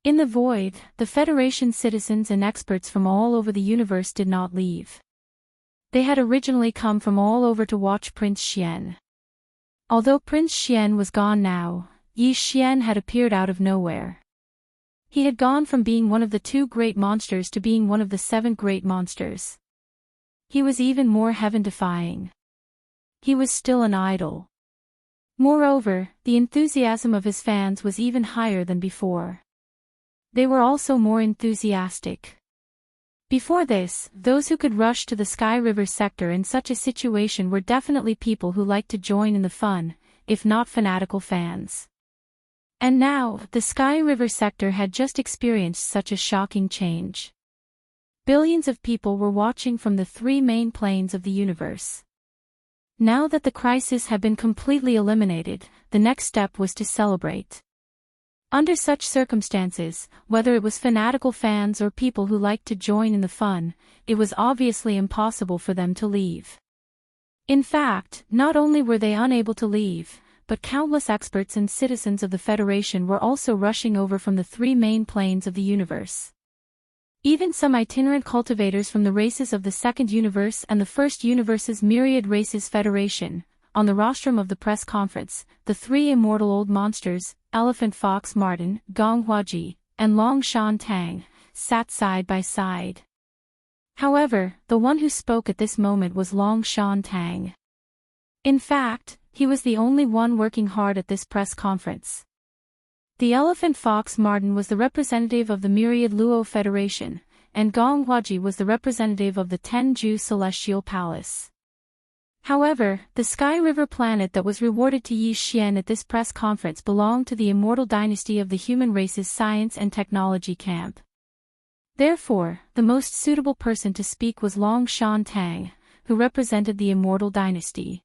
In the void, the Federation citizens and experts from all over the universe did not leave. They had originally come from all over to watch Prince Xian. Although Prince Xian was gone now, Yi Xian had appeared out of nowhere. He had gone from being one of the 2 great monsters to being one of the 7 great monsters. He was even more heaven-defying. He was still an idol. Moreover, the enthusiasm of his fans was even higher than before. They were also more enthusiastic. Before this, those who could rush to the Sky River sector in such a situation were definitely people who liked to join in the fun, if not fanatical fans. And now, the Sky River sector had just experienced such a shocking change. Billions of people were watching from the 3 main planes of the universe. Now that the crisis had been completely eliminated, the next step was to celebrate. Under such circumstances, whether it was fanatical fans or people who liked to join in the fun, it was obviously impossible for them to leave. In fact, not only were they unable to leave, but countless experts and citizens of the Federation were also rushing over from the 3 main planes of the universe. Even some itinerant cultivators from the races of the Second Universe and the First Universe's Myriad Races Federation. On the rostrum of the press conference, the 3 immortal old monsters, Elephant Fox Martin, Gong Huaji, and Long Shan Tang, sat side by side. However, the one who spoke at this moment was Long Shan Tang. In fact, he was the only one working hard at this press conference. The Elephant Fox Martin was the representative of the Myriad Luo Federation, and Gong Huaji was the representative of the Tenju Celestial Palace. However, the Sky River planet that was rewarded to Yi Xian at this press conference belonged to the immortal dynasty of the human race's science and technology camp. Therefore, the most suitable person to speak was Long Shan Tang, who represented the immortal dynasty.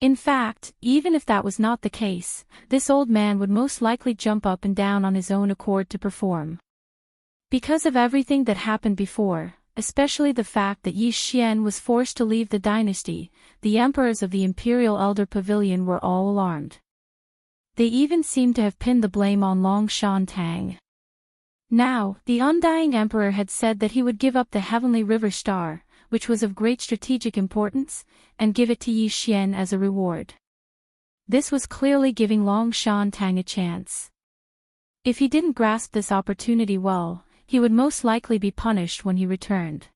In fact, even if that was not the case, this old man would most likely jump up and down on his own accord to perform. Because of everything that happened before, especially the fact that Yi Xian was forced to leave the dynasty, the emperors of the Imperial Elder Pavilion were all alarmed. They even seemed to have pinned the blame on Long Shan Tang. Now, the undying emperor had said that he would give up the Heavenly River Star, which was of great strategic importance, and give it to Yi Xian as a reward. This was clearly giving Long Shan Tang a chance. If he didn't grasp this opportunity well, he would most likely be punished when he returned.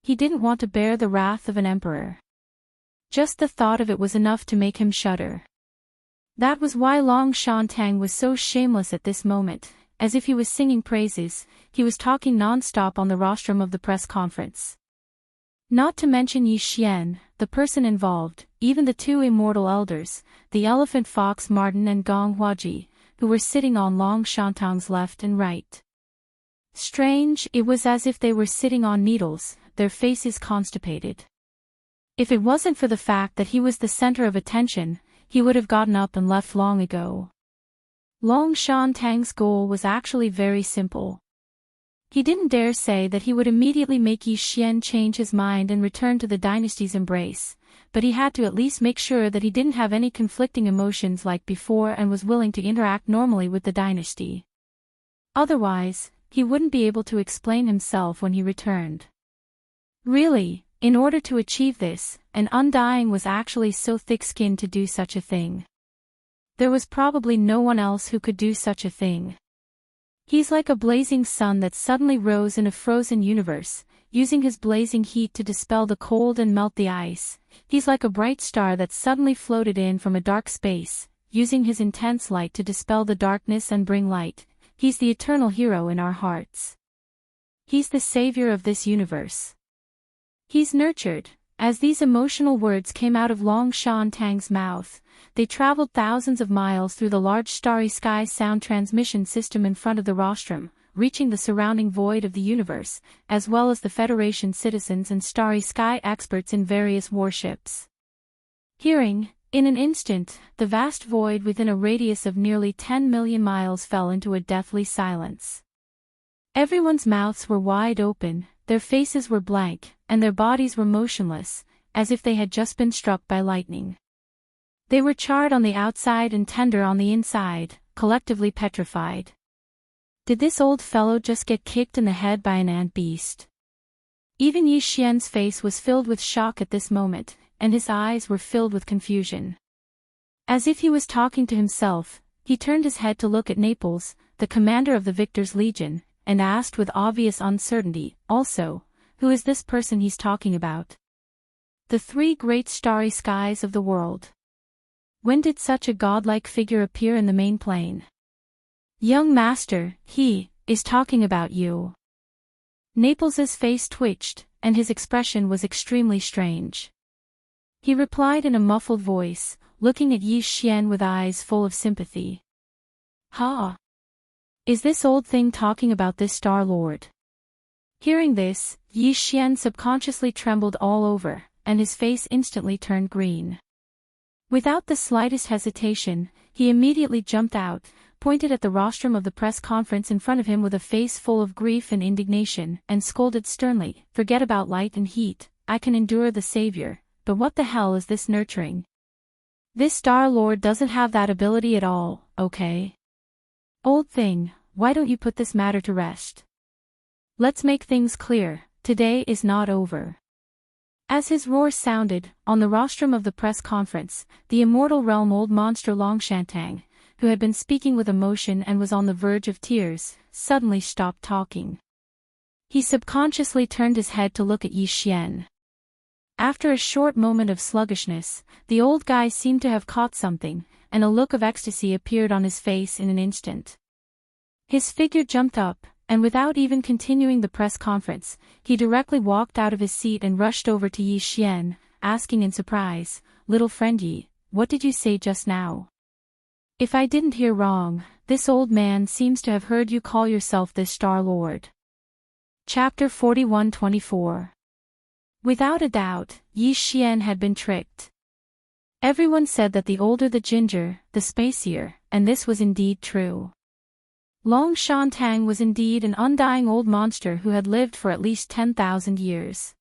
He didn't want to bear the wrath of an emperor. Just the thought of it was enough to make him shudder. That was why Long Shan Tang was so shameless at this moment. As if he was singing praises, he was talking non-stop on the rostrum of the press conference. Not to mention Yi Xian, the person involved, even the two immortal elders, the elephant fox Martin and Gong Huaji, who were sitting on Long Shan Tang's left and right. Strange, it was as if they were sitting on needles, their faces constipated. If it wasn't for the fact that he was the center of attention, he would have gotten up and left long ago. Long Shan Tang's goal was actually very simple. He didn't dare say that he would immediately make Yi Xian change his mind and return to the dynasty's embrace, but he had to at least make sure that he didn't have any conflicting emotions like before and was willing to interact normally with the dynasty. Otherwise, he wouldn't be able to explain himself when he returned. Really, in order to achieve this, an undying was actually so thick-skinned to do such a thing. There was probably no one else who could do such a thing. He's like a blazing sun that suddenly rose in a frozen universe, using his blazing heat to dispel the cold and melt the ice. He's like a bright star that suddenly floated in from a dark space, using his intense light to dispel the darkness and bring light. He's the eternal hero in our hearts. He's the savior of this universe. He's nurtured. As these emotional words came out of Long Shan Tang's mouth, they traveled thousands of miles through the large starry sky sound transmission system in front of the rostrum, reaching the surrounding void of the universe, as well as the Federation citizens and starry sky experts in various warships. Hearing, in an instant, the vast void within a radius of nearly 10 million miles fell into a deathly silence. Everyone's mouths were wide open, their faces were blank, and their bodies were motionless, as if they had just been struck by lightning. They were charred on the outside and tender on the inside, collectively petrified. Did this old fellow just get kicked in the head by an ant beast? Even Yi Xian's face was filled with shock at this moment, and his eyes were filled with confusion. As if he was talking to himself, he turned his head to look at Naples, the commander of the Victor's Legion, and asked with obvious uncertainty, also, who is this person he's talking about? The three great starry skies of the world. When did such a godlike figure appear in the main plane? Young master, he is talking about you. Naples's face twitched, and his expression was extremely strange. He replied in a muffled voice, looking at Yi Xian with eyes full of sympathy. Ha! Is this old thing talking about this Star Lord? Hearing this, Yi Xian subconsciously trembled all over, and his face instantly turned green. Without the slightest hesitation, he immediately jumped out, pointed at the rostrum of the press conference in front of him with a face full of grief and indignation, and scolded sternly, "Forget about light and heat, I can endure the savior, but what the hell is this nurturing? This Star Lord doesn't have that ability at all, okay? Old thing, why don't you put this matter to rest? Let's make things clear, today is not over." As his roar sounded, on the rostrum of the press conference, the immortal realm old monster Long Shan Tang, who had been speaking with emotion and was on the verge of tears, suddenly stopped talking. He subconsciously turned his head to look at Yi Xian. After a short moment of sluggishness, the old guy seemed to have caught something, and a look of ecstasy appeared on his face in an instant. His figure jumped up, and without even continuing the press conference, he directly walked out of his seat and rushed over to Yi Xian, asking in surprise, "Little friend Yi, what did you say just now? If I didn't hear wrong, this old man seems to have heard you call yourself this Star Lord." Chapter 41-24. Without a doubt, Yi Xian had been tricked. Everyone said that the older the ginger, the spacier, and this was indeed true. Long Shan was indeed an undying old monster who had lived for at least 10,000 years.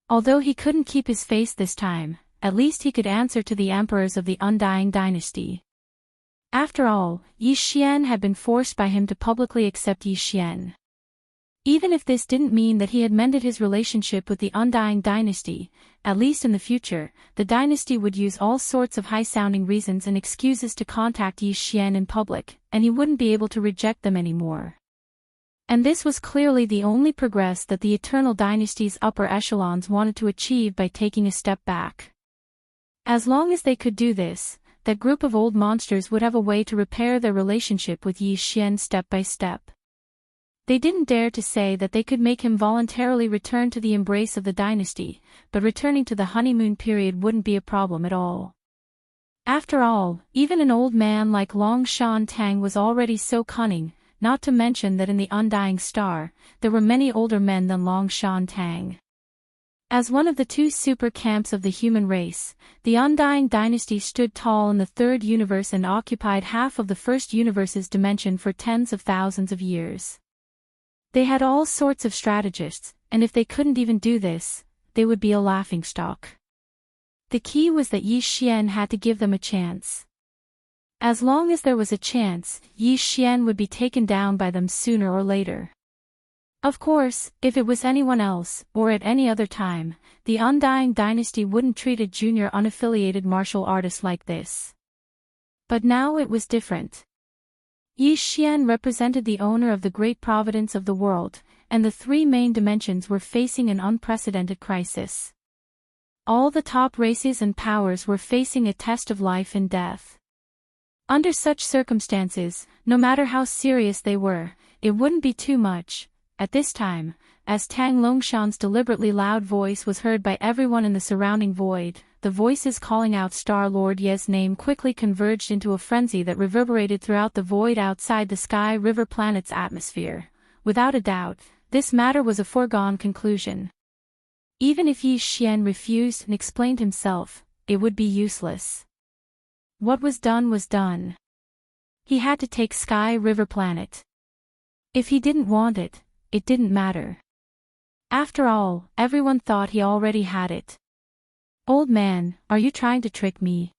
Although he couldn't keep his face this time, at least he could answer to the emperors of the undying dynasty. After all, Yi Xian had been forced by him to publicly accept Yi Xian. Even if this didn't mean that he had mended his relationship with the undying dynasty, at least in the future, the dynasty would use all sorts of high-sounding reasons and excuses to contact Yi Xian in public, and he wouldn't be able to reject them anymore. And this was clearly the only progress that the Eternal Dynasty's upper echelons wanted to achieve by taking a step back. As long as they could do this, that group of old monsters would have a way to repair their relationship with Yi Xian step by step. They didn't dare to say that they could make him voluntarily return to the embrace of the dynasty, but returning to the honeymoon period wouldn't be a problem at all. After all, even an old man like Long Shan was already so cunning, not to mention that in the Undying Star, there were many older men than Long Shan. As one of the two super camps of the human race, the Undying Dynasty stood tall in the third universe and occupied half of the first universe's dimension for tens of thousands of years. They had all sorts of strategists, and if they couldn't even do this, they would be a laughingstock. The key was that Yi Xian had to give them a chance. As long as there was a chance, Yi Xian would be taken down by them sooner or later. Of course, if it was anyone else, or at any other time, the Undying Dynasty wouldn't treat a junior unaffiliated martial artist like this. But now it was different. Yi Xian represented the owner of the great providence of the world, and the three main dimensions were facing an unprecedented crisis. All the top races and powers were facing a test of life and death. Under such circumstances, no matter how serious they were, it wouldn't be too much. At this time, as Tang Longshan's deliberately loud voice was heard by everyone in the surrounding void, the voices calling out Star-Lord Ye's name quickly converged into a frenzy that reverberated throughout the void outside the Sky River planet's atmosphere. Without a doubt, this matter was a foregone conclusion. Even if Yi Xian refused and explained himself, it would be useless. What was done was done. He had to take Sky River planet. If he didn't want it, it didn't matter. After all, everyone thought he already had it. "Old man, are you trying to trick me?"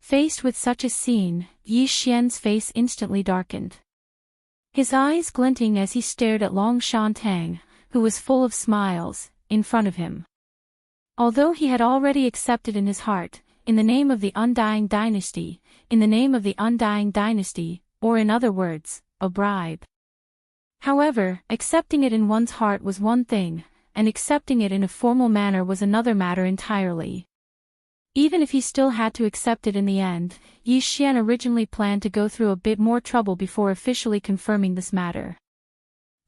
Faced with such a scene, Yi Xian's face instantly darkened. His eyes glinting as he stared at Long Shan, who was full of smiles, in front of him. Although he had already accepted in his heart, in the name of the Undying Dynasty, or in other words, a bribe. However, accepting it in one's heart was one thing, and accepting it in a formal manner was another matter entirely. Even if he still had to accept it in the end, Yi Xian originally planned to go through a bit more trouble before officially confirming this matter.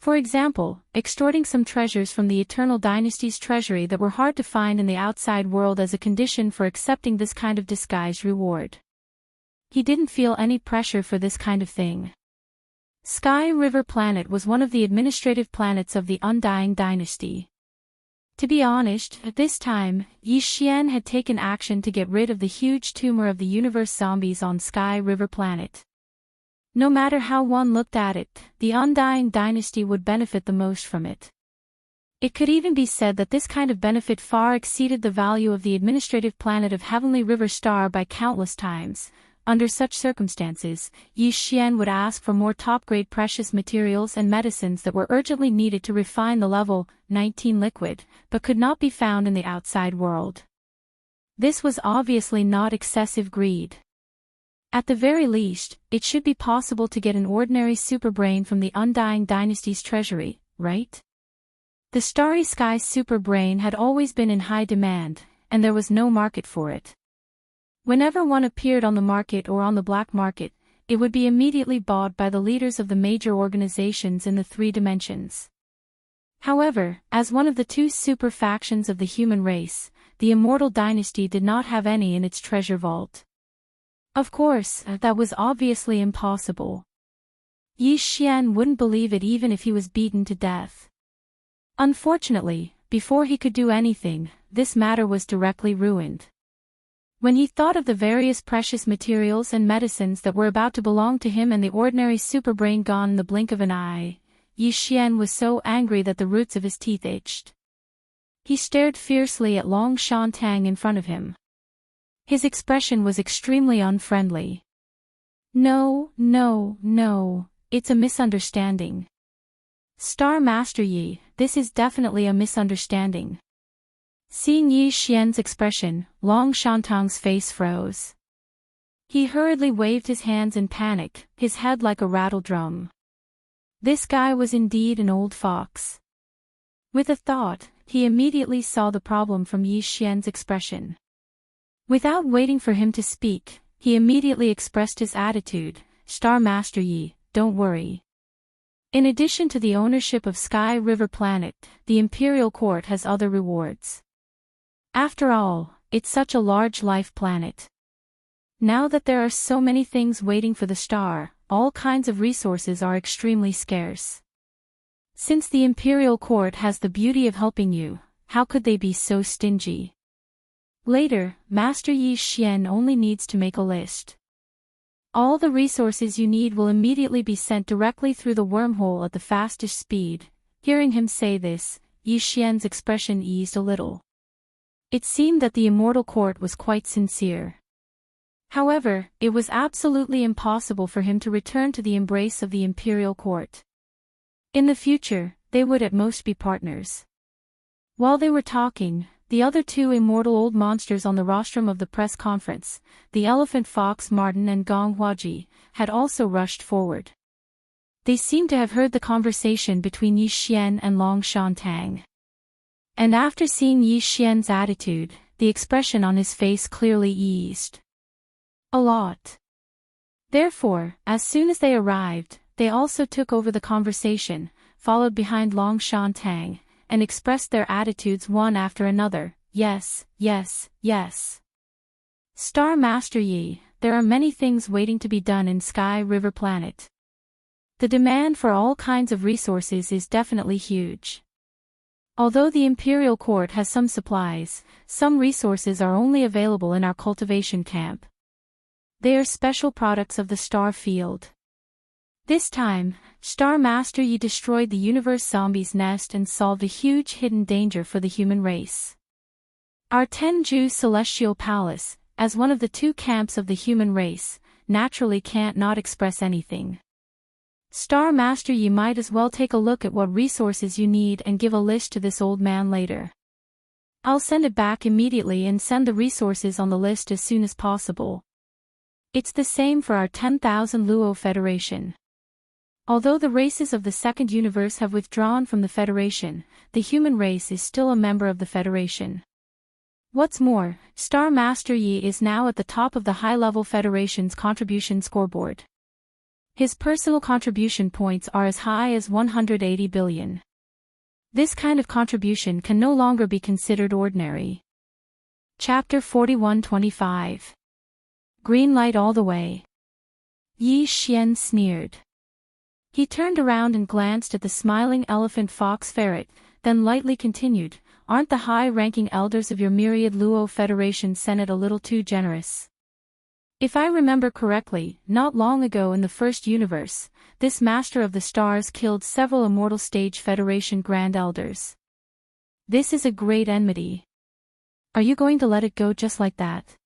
For example, extorting some treasures from the Eternal Dynasty's treasury that were hard to find in the outside world as a condition for accepting this kind of disguised reward. He didn't feel any pressure for this kind of thing. Sky River Planet was one of the administrative planets of the Undying Dynasty. To be honest, at this time, Yi Xian had taken action to get rid of the huge tumor of the universe zombies on Sky River Planet. No matter how one looked at it, the Undying Dynasty would benefit the most from it. It could even be said that this kind of benefit far exceeded the value of the administrative planet of Heavenly River Star by countless times. Under such circumstances, Yi Xian would ask for more top-grade precious materials and medicines that were urgently needed to refine the level 19 liquid, but could not be found in the outside world. This was obviously not excessive greed. At the very least, it should be possible to get an ordinary superbrain from the Undying Dynasty's treasury, right? The Starry Sky superbrain had always been in high demand, and there was no market for it. Whenever one appeared on the market or on the black market, it would be immediately bought by the leaders of the major organizations in the 3 dimensions. However, as one of the 2 super factions of the human race, the Immortal Dynasty did not have any in its treasure vault. Of course, that was obviously impossible. Yi Xian wouldn't believe it even if he was beaten to death. Unfortunately, before he could do anything, this matter was directly ruined. When he thought of the various precious materials and medicines that were about to belong to him and the ordinary superbrain gone in the blink of an eye, Yi Xian was so angry that the roots of his teeth itched. He stared fiercely at Long Shantang in front of him. His expression was extremely unfriendly. No, it's a misunderstanding. Star Master Yi, this is definitely a misunderstanding. Seeing Yi Xian's expression, Long Shantang's face froze. He hurriedly waved his hands in panic, his head like a rattle drum. This guy was indeed an old fox. With a thought, he immediately saw the problem from Yi Xian's expression. Without waiting for him to speak, he immediately expressed his attitude, Star Master Yi, don't worry. In addition to the ownership of Sky River Planet, the Imperial Court has other rewards. After all, it's such a large life planet. Now that there are so many things waiting for the star, all kinds of resources are extremely scarce. Since the Imperial Court has the beauty of helping you, how could they be so stingy? Later, Master Yi Xian only needs to make a list. All the resources you need will immediately be sent directly through the wormhole at the fastest speed. Hearing him say this, Yi Xian's expression eased a little. It seemed that the Immortal Court was quite sincere. However, it was absolutely impossible for him to return to the embrace of the Imperial Court. In the future, they would at most be partners. While they were talking, the other 2 immortal old monsters on the rostrum of the press conference, the elephant fox Martin and Gong Huaji, had also rushed forward. They seemed to have heard the conversation between Yi Xian and Long Shantang. And after seeing Yi Xian's attitude, the expression on his face clearly eased. A lot. Therefore, as soon as they arrived, they also took over the conversation, followed behind Long Shantang, and expressed their attitudes one after another, yes. Star Master Yi, there are many things waiting to be done in Sky River Planet. The demand for all kinds of resources is definitely huge. Although the Imperial Court has some supplies, some resources are only available in our cultivation camp. They are special products of the star field. This time, Star Master Yi destroyed the universe zombie's nest and solved a huge hidden danger for the human race. Our Tenju Celestial Palace, as one of the 2 camps of the human race, naturally can't not express anything. Star Master Yi might as well take a look at what resources you need and give a list to this old man later. I'll send it back immediately and send the resources on the list as soon as possible. It's the same for our 10,000 Luo Federation. Although the races of the second universe have withdrawn from the Federation, the human race is still a member of the Federation. What's more, Star Master Yi is now at the top of the high-level Federation's contribution scoreboard. His personal contribution points are as high as 180 billion. This kind of contribution can no longer be considered ordinary. Chapter 41-25. Green light all the way. Yi Xian sneered. He turned around and glanced at the smiling elephant fox ferret, then lightly continued, aren't the high-ranking elders of your myriad Luo Federation Senate a little too generous? If I remember correctly, not long ago in the first universe, this Master of the Stars killed several Immortal Stage Federation Grand Elders. This is a great enmity. Are you going to let it go just like that?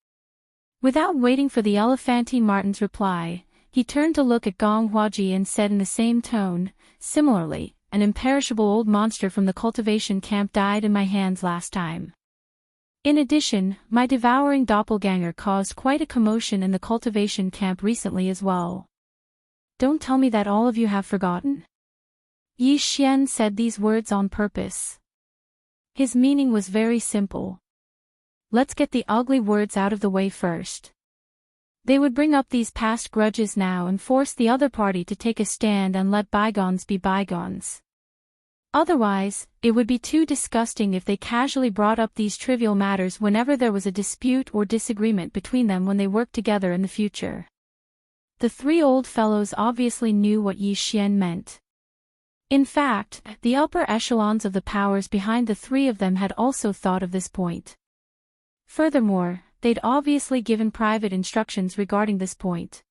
Without waiting for the Elephantine Martin's reply, he turned to look at Gong Huaji and said in the same tone, similarly, an imperishable old monster from the cultivation camp died in my hands last time. In addition, my devouring doppelganger caused quite a commotion in the cultivation camp recently as well. Don't tell me that all of you have forgotten? Yi Xian said these words on purpose. His meaning was very simple. Let's get the ugly words out of the way first. They would bring up these past grudges now and force the other party to take a stand and let bygones be bygones. Otherwise, it would be too disgusting if they casually brought up these trivial matters whenever there was a dispute or disagreement between them when they worked together in the future. The three old fellows obviously knew what Yi Xian meant. In fact, the upper echelons of the powers behind the three of them had also thought of this point. Furthermore, they'd obviously given private instructions regarding this point.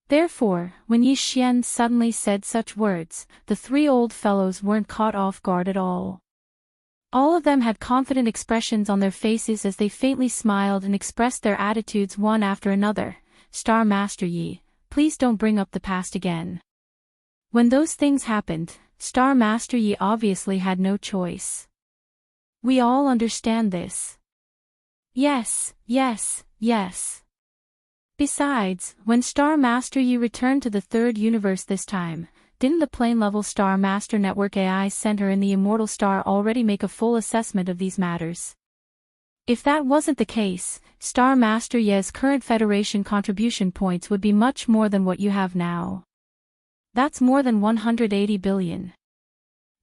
Therefore, when Yi Xian suddenly said such words, the three old fellows weren't caught off guard at all. All of them had confident expressions on their faces as they faintly smiled and expressed their attitudes one after another. Star Master Yi, please don't bring up the past again. When those things happened, Star Master Yi obviously had no choice. We all understand this. Yes, yes, yes. Besides, when Star Master Yi returned to the third universe this time, didn't the plane-level Star Master Network AI Center in the Immortal Star already make a full assessment of these matters? If that wasn't the case, Star Master Yi's current Federation contribution points would be much more than what you have now. That's more than 180 billion.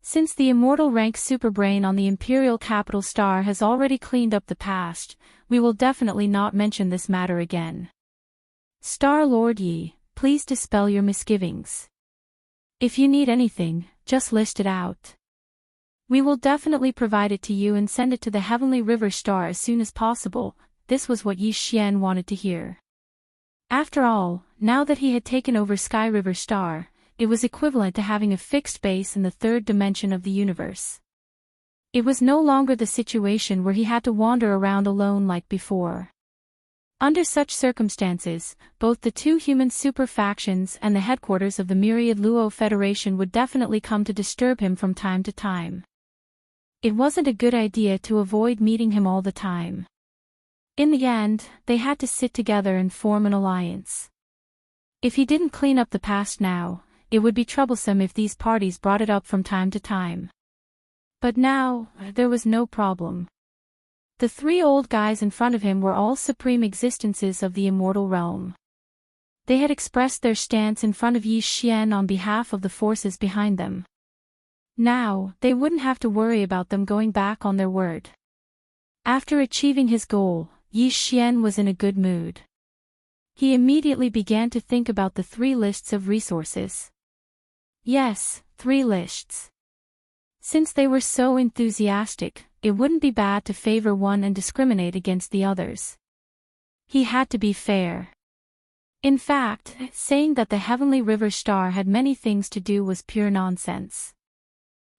Since the immortal rank superbrain on the Imperial Capital Star has already cleaned up the past, we will definitely not mention this matter again. Star Lord Yi, please dispel your misgivings. If you need anything, just list it out. We will definitely provide it to you and send it to the Heavenly River Star as soon as possible. This was what Yi Xian wanted to hear. After all, now that he had taken over Sky River Star, it was equivalent to having a fixed base in the third dimension of the universe. It was no longer the situation where he had to wander around alone like before. Under such circumstances, both the two human super factions and the headquarters of the Myriad Luo Federation would definitely come to disturb him from time to time. It wasn't a good idea to avoid meeting him all the time. In the end, they had to sit together and form an alliance. If he didn't clean up the past now, it would be troublesome if these parties brought it up from time to time. But now, there was no problem. The three old guys in front of him were all supreme existences of the immortal realm. They had expressed their stance in front of Yi Xian on behalf of the forces behind them. Now, they wouldn't have to worry about them going back on their word. After achieving his goal, Yi Xian was in a good mood. He immediately began to think about the 3 lists of resources. Yes, 3 lists. Since they were so enthusiastic, it wouldn't be bad to favor one and discriminate against the others. He had to be fair. In fact, saying that the Heavenly River Star had many things to do was pure nonsense.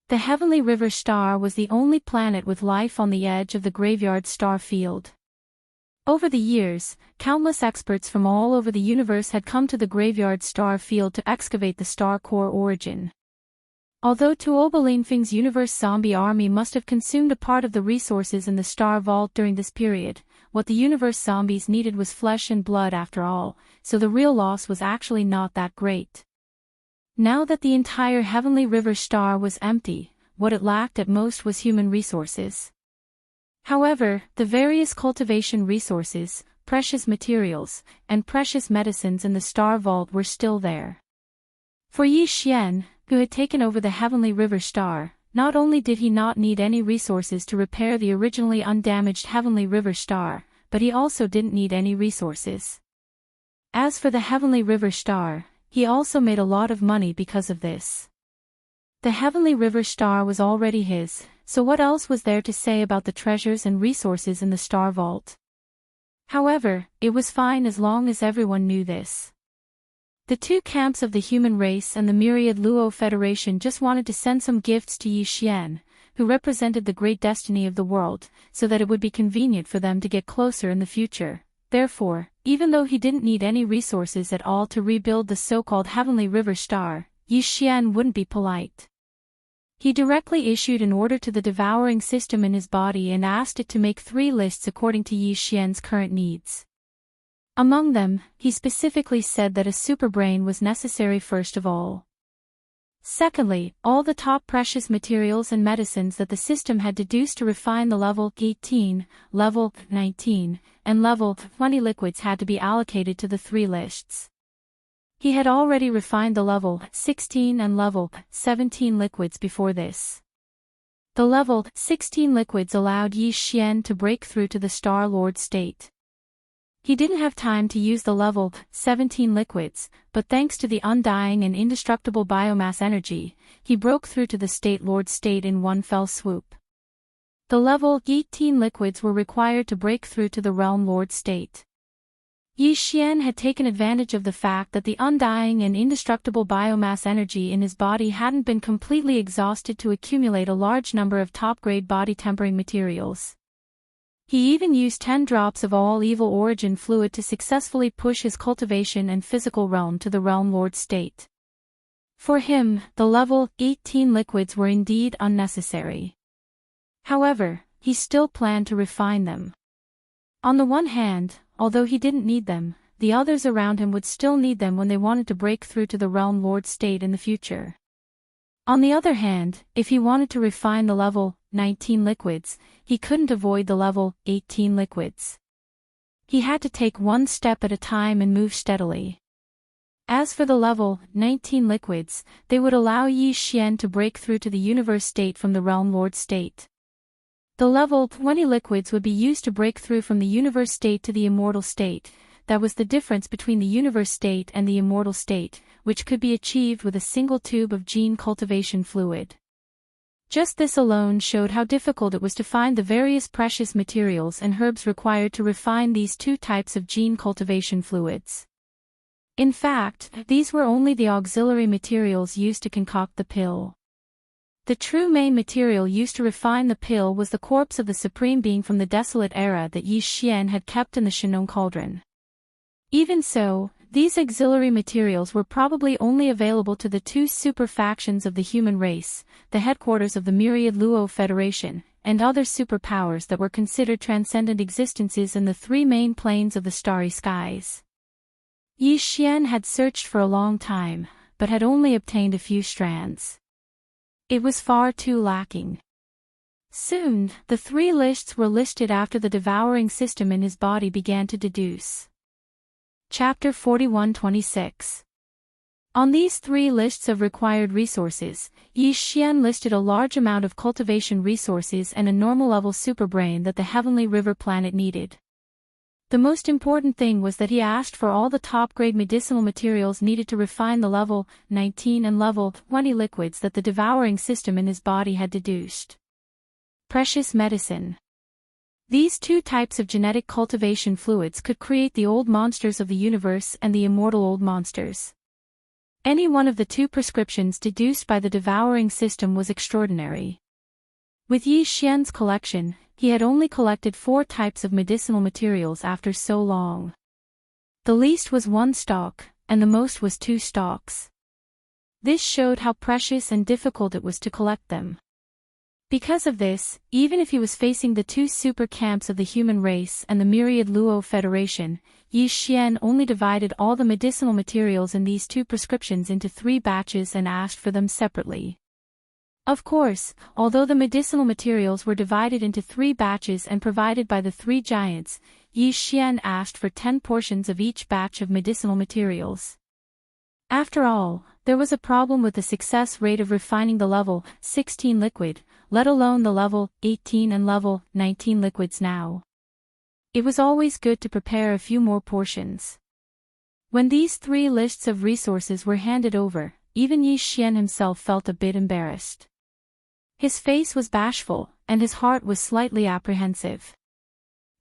The Heavenly River Star was the only planet with life on the edge of the graveyard star field. Over the years, countless experts from all over the universe had come to the graveyard star field to excavate the star core origin. Although Tuobalinfeng's universe zombie army must have consumed a part of the resources in the star vault during this period, what the universe zombies needed was flesh and blood after all, so the real loss was actually not that great. Now that the entire Heavenly River Star was empty, what it lacked at most was human resources. However, the various cultivation resources, precious materials, and precious medicines in the star vault were still there. For Yi Xian, who had taken over the Heavenly River Star, not only did he not need any resources to repair the originally undamaged Heavenly River Star, but he also didn't need any resources. As for the Heavenly River Star, he also made a lot of money because of this. The Heavenly River Star was already his, so what else was there to say about the treasures and resources in the Star Vault? However, it was fine as long as everyone knew this. The 2 camps of the human race and the Myriad Luo Federation just wanted to send some gifts to Yi Xian, who represented the great destiny of the world, so that it would be convenient for them to get closer in the future. Therefore, even though he didn't need any resources at all to rebuild the so-called Heavenly River Star, Yi Xian wouldn't be polite. He directly issued an order to the devouring system in his body and asked it to make 3 lists according to Yi Xian's current needs. Among them, he specifically said that a superbrain was necessary first of all. Secondly, all the top precious materials and medicines that the system had deduced to refine the level 18, level 19, and level 20 liquids had to be allocated to the three lists. He had already refined the level 16 and level 17 liquids before this. The level 16 liquids allowed Yi Xian to break through to the Star Lord state. He didn't have time to use the level 17 liquids, but thanks to the undying and indestructible biomass energy, he broke through to the State Lord state in one fell swoop. The level 18 liquids were required to break through to the Realm Lord state. Yi Xian had taken advantage of the fact that the undying and indestructible biomass energy in his body hadn't been completely exhausted to accumulate a large number of top-grade body tempering materials. He even used 10 drops of all evil origin fluid to successfully push his cultivation and physical realm to the Realm Lord state. For him, the level 18 liquids were indeed unnecessary. However, he still planned to refine them. On the one hand, although he didn't need them, the others around him would still need them when they wanted to break through to the Realm Lord state in the future. On the other hand, if he wanted to refine the level 19 liquids, he couldn't avoid the level 18 liquids. He had to take one step at a time and move steadily. As for the level 19 liquids, they would allow Yi Xian to break through to the universe state from the Realm Lord state. The level 20 liquids would be used to break through from the universe state to the immortal state. That was the difference between the universe state and the immortal state, which could be achieved with a single tube of gene cultivation fluid. Just this alone showed how difficult it was to find the various precious materials and herbs required to refine these two types of gene cultivation fluids. In fact, these were only the auxiliary materials used to concoct the pill. The true main material used to refine the pill was the corpse of the Supreme Being from the desolate era that Yi Xian had kept in the Shinong Cauldron. Even so, these auxiliary materials were probably only available to the two super factions of the human race, the headquarters of the myriad Luo Federation, and other superpowers that were considered transcendent existences in the three main planes of the starry skies. Yi Xian had searched for a long time, but had only obtained a few strands. It was far too lacking. Soon, the three lists were listed after the devouring system in his body began to deduce. Chapter 41-26. On these three lists of required resources, Yi Xian listed a large amount of cultivation resources and a normal-level superbrain that the Heavenly River planet needed. The most important thing was that he asked for all the top-grade medicinal materials needed to refine the level 19 and level 20 liquids that the devouring system in his body had deduced. Precious medicine. These two types of genetic cultivation fluids could create the old monsters of the universe and the immortal old monsters. Any one of the two prescriptions deduced by the devouring system was extraordinary. With Yi Xian's collection, he had only collected 4 types of medicinal materials after so long. The least was 1 stalk, and the most was 2 stalks. This showed how precious and difficult it was to collect them. Because of this, even if he was facing the 2 super camps of the human race and the myriad Luo Federation, Yi Xian only divided all the medicinal materials in these 2 prescriptions into 3 batches and asked for them separately. Of course, although the medicinal materials were divided into 3 batches and provided by the 3 giants, Yi Xian asked for 10 portions of each batch of medicinal materials. After all, there was a problem with the success rate of refining the level 16 liquid, let alone the level 18 and level 19 liquids now. It was always good to prepare a few more portions. When these 3 lists of resources were handed over, even Yi Xian himself felt a bit embarrassed. His face was bashful, and his heart was slightly apprehensive.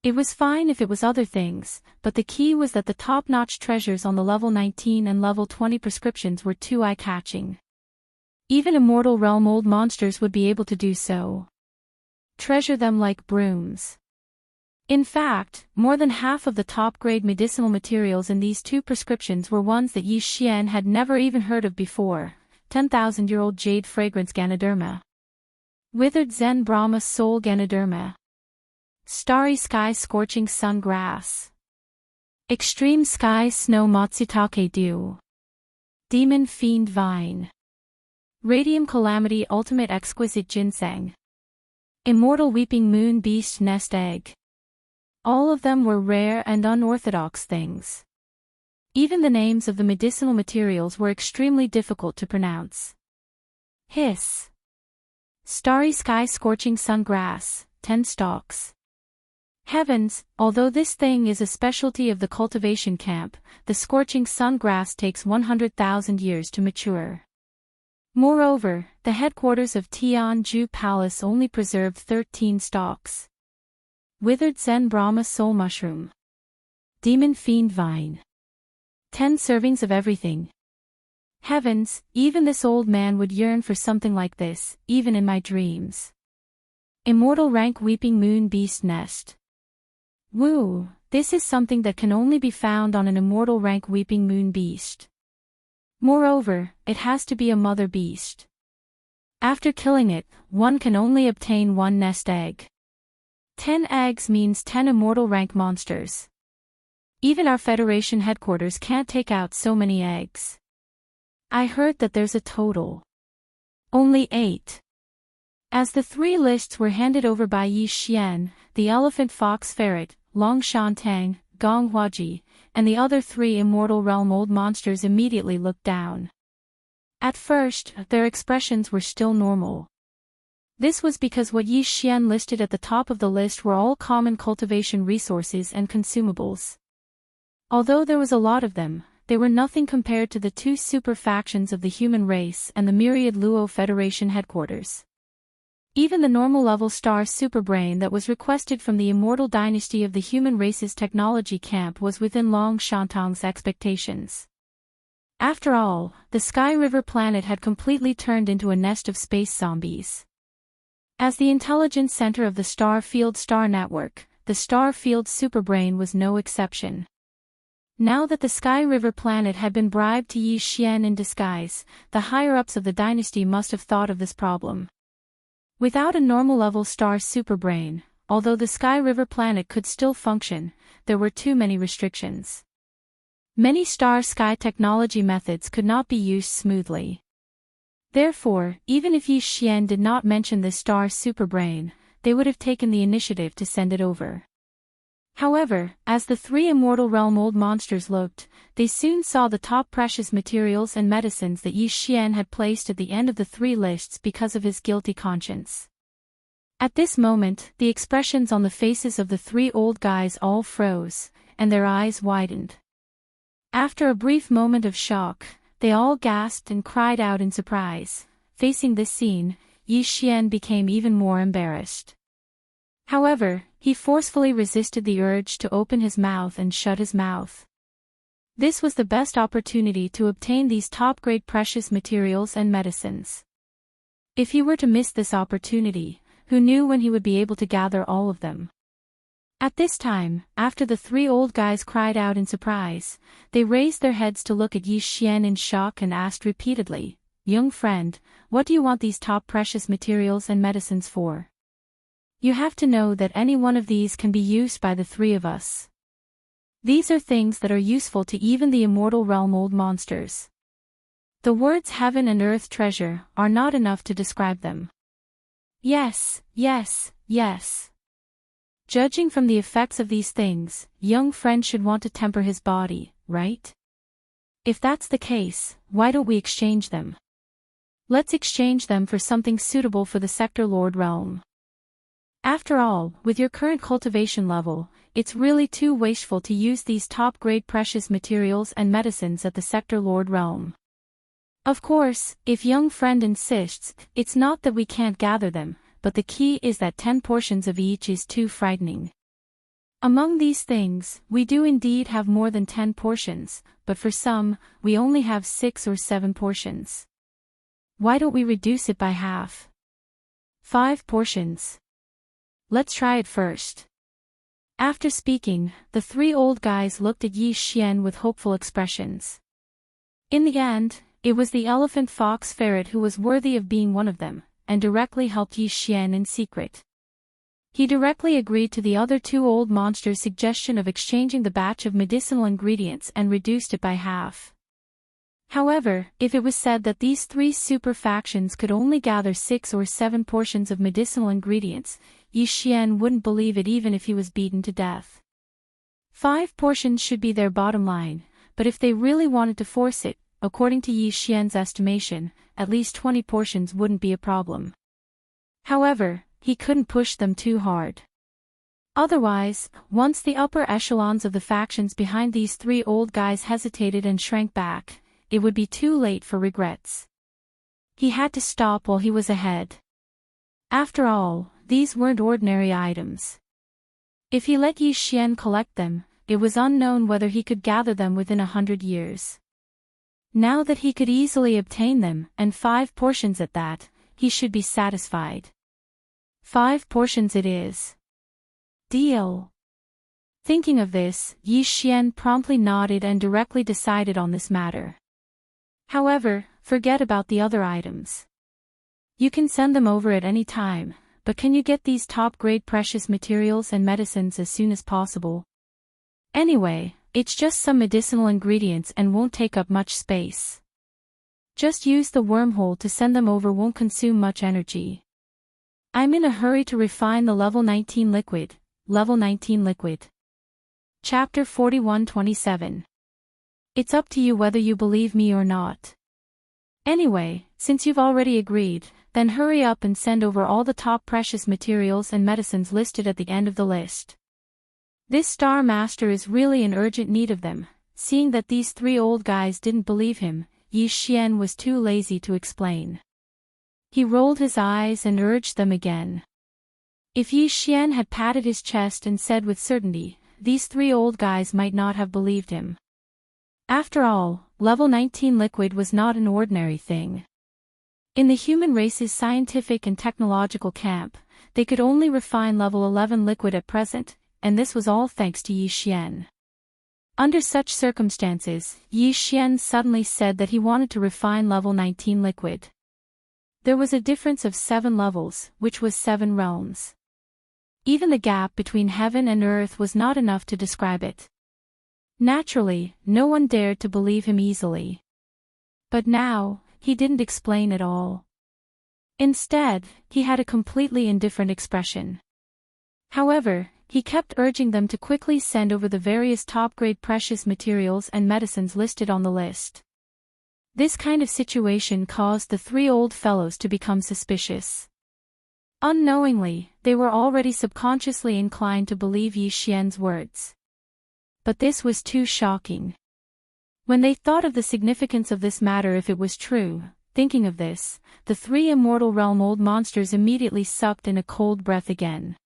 It was fine if it was other things, but the key was that the top-notch treasures on the level 19 and level 20 prescriptions were too eye-catching. Even immortal realm old monsters would be able to do so. Treasure them like brooms. In fact, more than half of the top-grade medicinal materials in these 2 prescriptions were ones that Yi Xian had never even heard of before: 10,000-year-old jade fragrance Ganoderma, withered Zen Brahma soul Ganoderma, starry sky scorching sun grass, extreme sky snow Matsutake dew, demon fiend vine, Radium Calamity Ultimate Exquisite Ginseng. Immortal Weeping Moon Beast Nest Egg. All of them were rare and unorthodox things. Even the names of the medicinal materials were extremely difficult to pronounce. Hiss. Starry Sky Scorching Sun Grass, 10 stalks. Heavens, although this thing is a specialty of the cultivation camp, the scorching sun grass takes 100,000 years to mature. Moreover, the headquarters of Tianju Palace only preserved 13 stalks. Withered Zen Brahma Soul Mushroom. Demon Fiend Vine. 10 servings of everything. Heavens, even this old man would yearn for something like this, even in my dreams. Immortal Rank Weeping Moon Beast Nest. Woo, this is something that can only be found on an immortal rank Weeping Moon Beast. Moreover, it has to be a mother beast. After killing it, one can only obtain 1 nest egg. 10 eggs means 10 immortal rank monsters. Even our Federation headquarters can't take out so many eggs. I heard that there's a total. Only 8. As the 3 lists were handed over by Yi Xian, the elephant fox ferret, Long Shantang, Gong Huaji, and the other 3 immortal realm old monsters immediately looked down. At first, their expressions were still normal. This was because what Yi Xian listed at the top of the list were all common cultivation resources and consumables. Although there was a lot of them, they were nothing compared to the 2 super factions of the human race and the myriad Luo Federation headquarters. Even the normal level star superbrain that was requested from the immortal dynasty of the human race's technology camp was within Long Shantang's expectations. After all, the Sky River planet had completely turned into a nest of space zombies. As the intelligence center of the Star Field Star Network, the Star Field superbrain was no exception. Now that the Sky River planet had been bribed to Yi Xian in disguise, the higher-ups of the dynasty must have thought of this problem. Without a normal-level star superbrain, although the Sky River planet could still function, there were too many restrictions. Many star-sky technology methods could not be used smoothly. Therefore, even if Yi Xian did not mention this star superbrain, they would have taken the initiative to send it over. However, as the 3 immortal realm old monsters looked, they soon saw the top precious materials and medicines that Yi Xian had placed at the end of the 3 lists because of his guilty conscience. At this moment, the expressions on the faces of the 3 old guys all froze, and their eyes widened. After a brief moment of shock, they all gasped and cried out in surprise. Facing this scene, Yi Xian became even more embarrassed. However, he forcefully resisted the urge to open his mouth and shut his mouth. This was the best opportunity to obtain these top-grade precious materials and medicines. If he were to miss this opportunity, who knew when he would be able to gather all of them? At this time, after the 3 old guys cried out in surprise, they raised their heads to look at Yi Xian in shock and asked repeatedly, "Young friend, what do you want these top precious materials and medicines for? You have to know that any one of these can be used by the 3 of us. These are things that are useful to even the immortal realm old monsters. The words heaven and earth treasure are not enough to describe them." Yes, yes, yes. Judging from the effects of these things, young friend should want to temper his body, right? If that's the case, why don't we exchange them? Let's exchange them for something suitable for the Sector Lord realm. After all, with your current cultivation level, it's really too wasteful to use these top-grade precious materials and medicines at the Sector Lord realm. Of course, if young friend insists, it's not that we can't gather them, but the key is that 10 portions of each is too frightening. Among these things, we do indeed have more than 10 portions, but for some, we only have 6 or 7 portions. Why don't we reduce it by half? 5 portions. Let's try it first. After speaking, the 3 old guys looked at Yi Xian with hopeful expressions. In the end, it was the elephant fox ferret who was worthy of being one of them, and directly helped Yi Xian in secret. He directly agreed to the other 2 old monsters' suggestion of exchanging the batch of medicinal ingredients and reduced it by half. However, if it was said that these three super factions could only gather 6 or 7 portions of medicinal ingredients, Yi Xian wouldn't believe it even if he was beaten to death. 5 portions should be their bottom line, but if they really wanted to force it, according to Yi Xian's estimation, at least 20 portions wouldn't be a problem. However, he couldn't push them too hard. Otherwise, once the upper echelons of the factions behind these three old guys hesitated and shrank back, it would be too late for regrets. He had to stop while he was ahead. After all, these weren't ordinary items. If he let Yi Xian collect them, it was unknown whether he could gather them within 100 years. Now that he could easily obtain them, and 5 portions at that, he should be satisfied. 5 portions it is. Deal. Thinking of this, Yi Xian promptly nodded and directly decided on this matter. However, forget about the other items. You can send them over at any time, but can you get these top-grade precious materials and medicines as soon as possible? Anyway, it's just some medicinal ingredients and won't take up much space. Just use the wormhole to send them over, won't consume much energy. I'm in a hurry to refine the level 19 liquid. Level 19 liquid. Chapter 41-27. It's up to you whether you believe me or not. Anyway, since you've already agreed, then hurry up and send over all the top precious materials and medicines listed at the end of the list. This Star Master is really in urgent need of them. Seeing that these three old guys didn't believe him, Yi Xian was too lazy to explain. He rolled his eyes and urged them again. If Yi Xian had patted his chest and said with certainty, these three old guys might not have believed him. After all, level 19 liquid was not an ordinary thing. In the human race's scientific and technological camp, they could only refine level 11 liquid at present, and this was all thanks to Yi Xian. Under such circumstances, Yi Xian suddenly said that he wanted to refine level 19 liquid. There was a difference of 7 levels, which was 7 realms. Even the gap between heaven and earth was not enough to describe it. Naturally, no one dared to believe him easily. But now, he didn't explain at all. Instead, he had a completely indifferent expression. However, he kept urging them to quickly send over the various top-grade precious materials and medicines listed on the list. This kind of situation caused the three old fellows to become suspicious. Unknowingly, they were already subconsciously inclined to believe Yi Xian's words. But this was too shocking. When they thought of the significance of this matter if it was true, thinking of this, the three immortal realm old monsters immediately sucked in a cold breath again.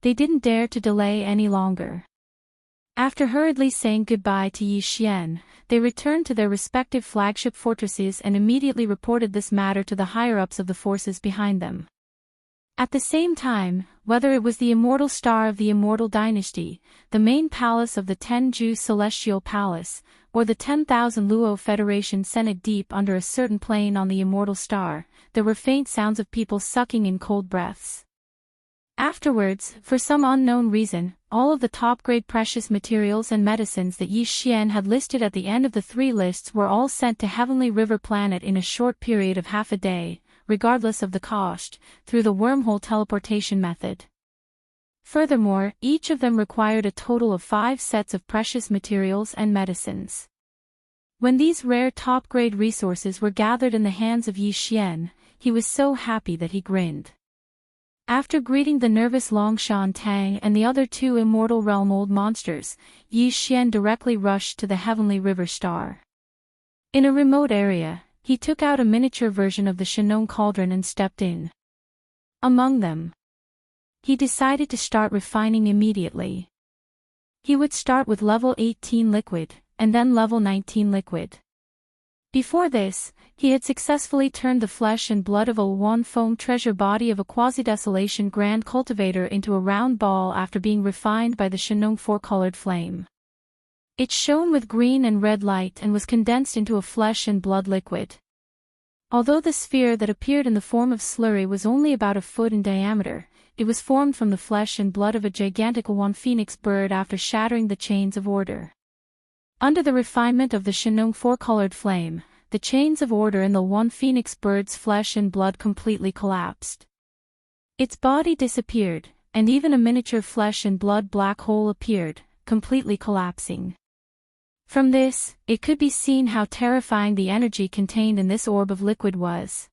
They didn't dare to delay any longer. After hurriedly saying goodbye to Yi Xian, they returned to their respective flagship fortresses and immediately reported this matter to the higher-ups of the forces behind them. At the same time, whether it was the immortal star of the immortal dynasty, the main palace of the Tenju Celestial Palace, or the 10,000 Luo Federation Senate deep under a certain plane on the immortal star, there were faint sounds of people sucking in cold breaths. Afterwards, for some unknown reason, all of the top-grade precious materials and medicines that Yi Xian had listed at the end of the 3 lists were all sent to Heavenly River Planet in a short period of half a day, regardless of the cost, through the wormhole teleportation method. Furthermore, each of them required a total of 5 sets of precious materials and medicines. When these rare top-grade resources were gathered in the hands of Yi Xian, he was so happy that he grinned. After greeting the nervous Longshan Tang and the other 2 immortal realm old monsters, Yi Xian directly rushed to the Heavenly River Star. In a remote area, he took out a miniature version of the Shanong Cauldron and stepped in. Among them, he decided to start refining immediately. He would start with level 18 liquid, and then level 19 liquid. Before this, he had successfully turned the flesh and blood of a Wanfeng treasure body of a quasi-desolation grand cultivator into a round ball after being refined by the Shanong 4-colored flame. It shone with green and red light and was condensed into a flesh and blood liquid. Although the sphere that appeared in the form of slurry was only about a foot in diameter, it was formed from the flesh and blood of a gigantic Wan Phoenix bird after shattering the chains of order. Under the refinement of the Shenong four-colored flame, the chains of order in the one phoenix bird's flesh and blood completely collapsed. Its body disappeared, and even a miniature flesh and blood black hole appeared, completely collapsing. From this, it could be seen how terrifying the energy contained in this orb of liquid was.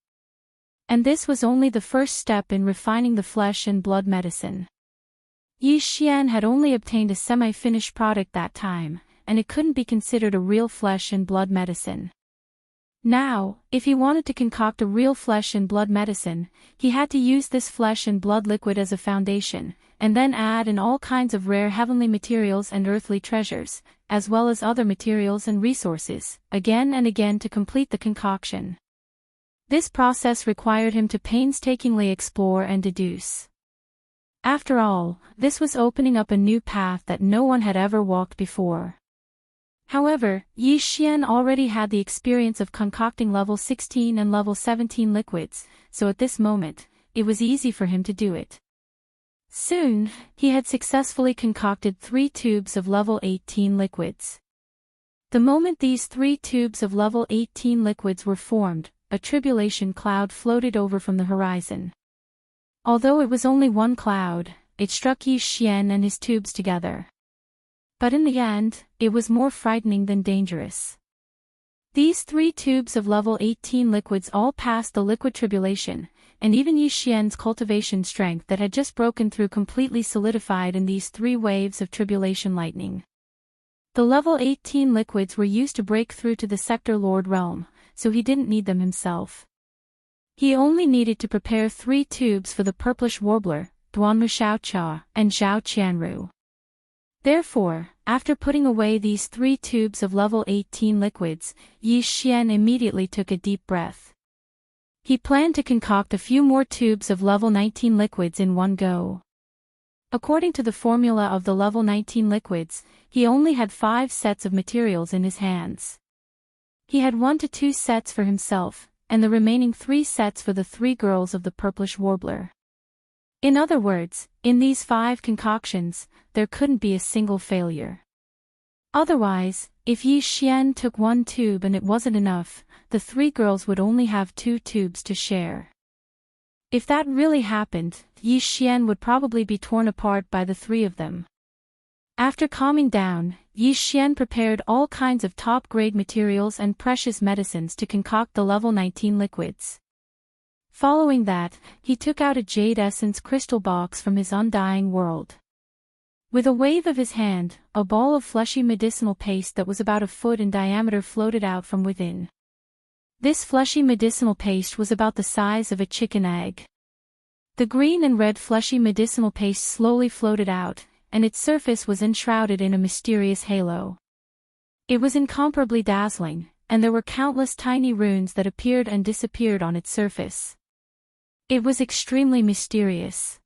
And this was only the first step in refining the flesh and blood medicine. Yi Xian had only obtained a semi-finished product that time, and it couldn't be considered a real flesh and blood medicine. Now, if he wanted to concoct a real flesh and blood medicine, he had to use this flesh and blood liquid as a foundation, and then add in all kinds of rare heavenly materials and earthly treasures, as well as other materials and resources, again and again to complete the concoction. This process required him to painstakingly explore and deduce. After all, this was opening up a new path that no one had ever walked before. However, Yi Xian already had the experience of concocting level 16 and level 17 liquids, so at this moment, it was easy for him to do it. Soon, he had successfully concocted 3 tubes of level 18 liquids. The moment these 3 tubes of level 18 liquids were formed, a tribulation cloud floated over from the horizon. Although it was only one cloud, it struck Yi Xian and his tubes together. But in the end, it was more frightening than dangerous. These 3 tubes of level 18 liquids all passed the liquid tribulation, and even Yi Xian's cultivation strength that had just broken through completely solidified in these 3 waves of tribulation lightning. The level 18 liquids were used to break through to the Sector Lord realm, so he didn't need them himself. He only needed to prepare 3 tubes for the purplish warbler, Duanmu Xiaocha, and Zhao Qianru. Therefore, after putting away these 3 tubes of level 18 liquids, Yi Xian immediately took a deep breath. He planned to concoct a few more tubes of level 19 liquids in one go. According to the formula of the level 19 liquids, he only had 5 sets of materials in his hands. He had 1 to 2 sets for himself, and the remaining 3 sets for the 3 girls of the purplish warbler. In other words, in these 5 concoctions, there couldn't be a single failure. Otherwise, if Yi Xian took 1 tube and it wasn't enough, the 3 girls would only have 2 tubes to share. If that really happened, Yi Xian would probably be torn apart by the 3 of them. After calming down, Yi Xian prepared all kinds of top-grade materials and precious medicines to concoct the level 19 liquids. Following that, he took out a jade essence crystal box from his undying world. With a wave of his hand, a ball of fleshy medicinal paste that was about a foot in diameter floated out from within. This fleshy medicinal paste was about the size of a chicken egg. The green and red fleshy medicinal paste slowly floated out, and its surface was enshrouded in a mysterious halo. It was incomparably dazzling, and there were countless tiny runes that appeared and disappeared on its surface. It was extremely mysterious.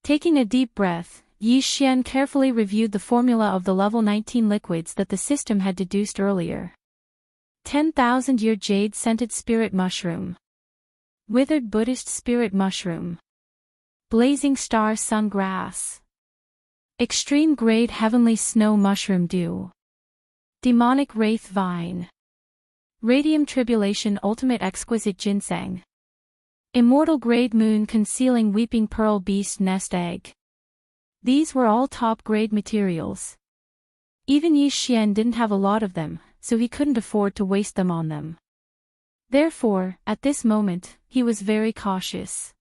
Taking a deep breath, Yi Xian carefully reviewed the formula of the level 19 liquids that the system had deduced earlier. 10,000-year jade-scented spirit mushroom. Withered Buddhist spirit mushroom. Blazing star sun grass. Extreme grade heavenly snow mushroom dew. Demonic wraith vine. Radium tribulation ultimate exquisite ginseng. Immortal grade moon concealing weeping pearl beast nest egg. These were all top-grade materials. Even Yi Xian didn't have a lot of them, so he couldn't afford to waste them on them. Therefore, at this moment, he was very cautious.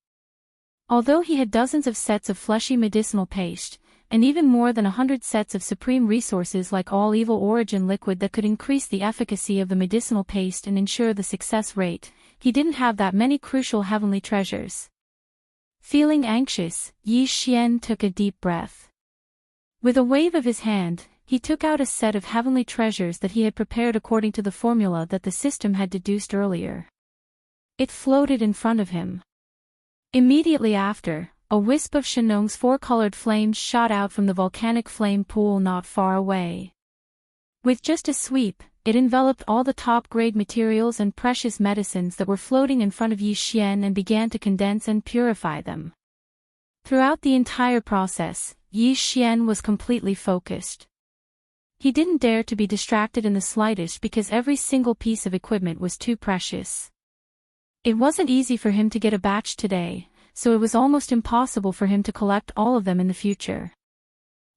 Although he had dozens of sets of fleshy medicinal paste, and even more than 100 sets of supreme resources like all evil origin liquid that could increase the efficacy of the medicinal paste and ensure the success rate, he didn't have that many crucial heavenly treasures. Feeling anxious, Yi Xian took a deep breath. With a wave of his hand, he took out a set of heavenly treasures that he had prepared according to the formula that the system had deduced earlier. It floated in front of him. Immediately after, a wisp of Shenong's 4-colored flames shot out from the volcanic flame pool not far away. With just a sweep, it enveloped all the top-grade materials and precious medicines that were floating in front of Yi Xian and began to condense and purify them. Throughout the entire process, Yi Xian was completely focused. He didn't dare to be distracted in the slightest because every single piece of equipment was too precious. It wasn't easy for him to get a batch today, so it was almost impossible for him to collect all of them in the future.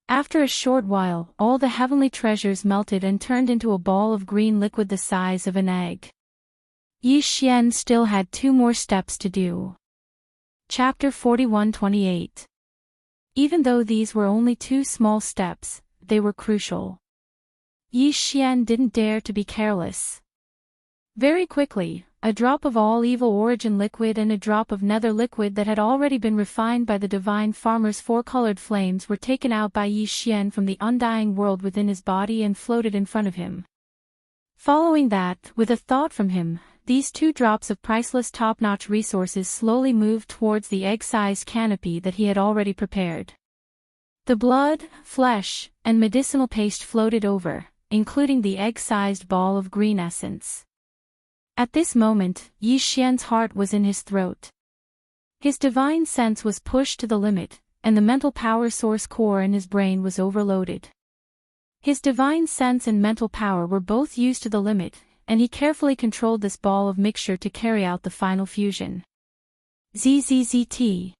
After a short while, all the heavenly treasures melted and turned into a ball of green liquid the size of an egg. Yi Xian still had 2 more steps to do. Chapter 41-28. Even though these were only 2 small steps, they were crucial. Yi Xian didn't dare to be careless. Very quickly, a drop of all evil origin liquid and a drop of nether liquid that had already been refined by the divine farmer's 4-colored flames were taken out by Yi Xian from the undying world within his body and floated in front of him. Following that, with a thought from him, these 2 drops of priceless top-notch resources slowly moved towards the egg-sized canopy that he had already prepared. The blood, flesh, and medicinal paste floated over, including the egg-sized ball of green essence. At this moment, Yi Xian's heart was in his throat. His divine sense was pushed to the limit, and the mental power source core in his brain was overloaded. His divine sense and mental power were both used to the limit, and he carefully controlled this ball of mixture to carry out the final fusion. ZZZT.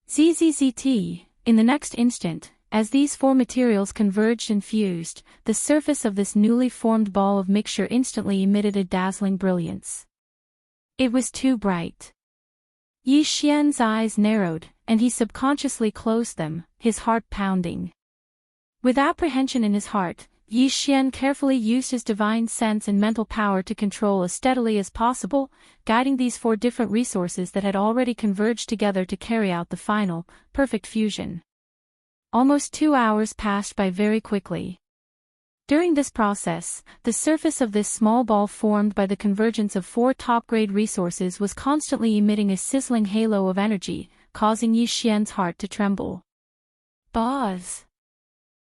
ZZZT. In the next instant, as these 4 materials converged and fused, the surface of this newly formed ball of mixture instantly emitted a dazzling brilliance. It was too bright. Yi Xian's eyes narrowed, and he subconsciously closed them, his heart pounding. With apprehension in his heart, Yi Xian carefully used his divine sense and mental power to control as steadily as possible, guiding these 4 different resources that had already converged together to carry out the final, perfect fusion. Almost 2 hours passed by very quickly. During this process, the surface of this small ball formed by the convergence of 4 top-grade resources was constantly emitting a sizzling halo of energy, causing Yi Xian's heart to tremble. Buzz!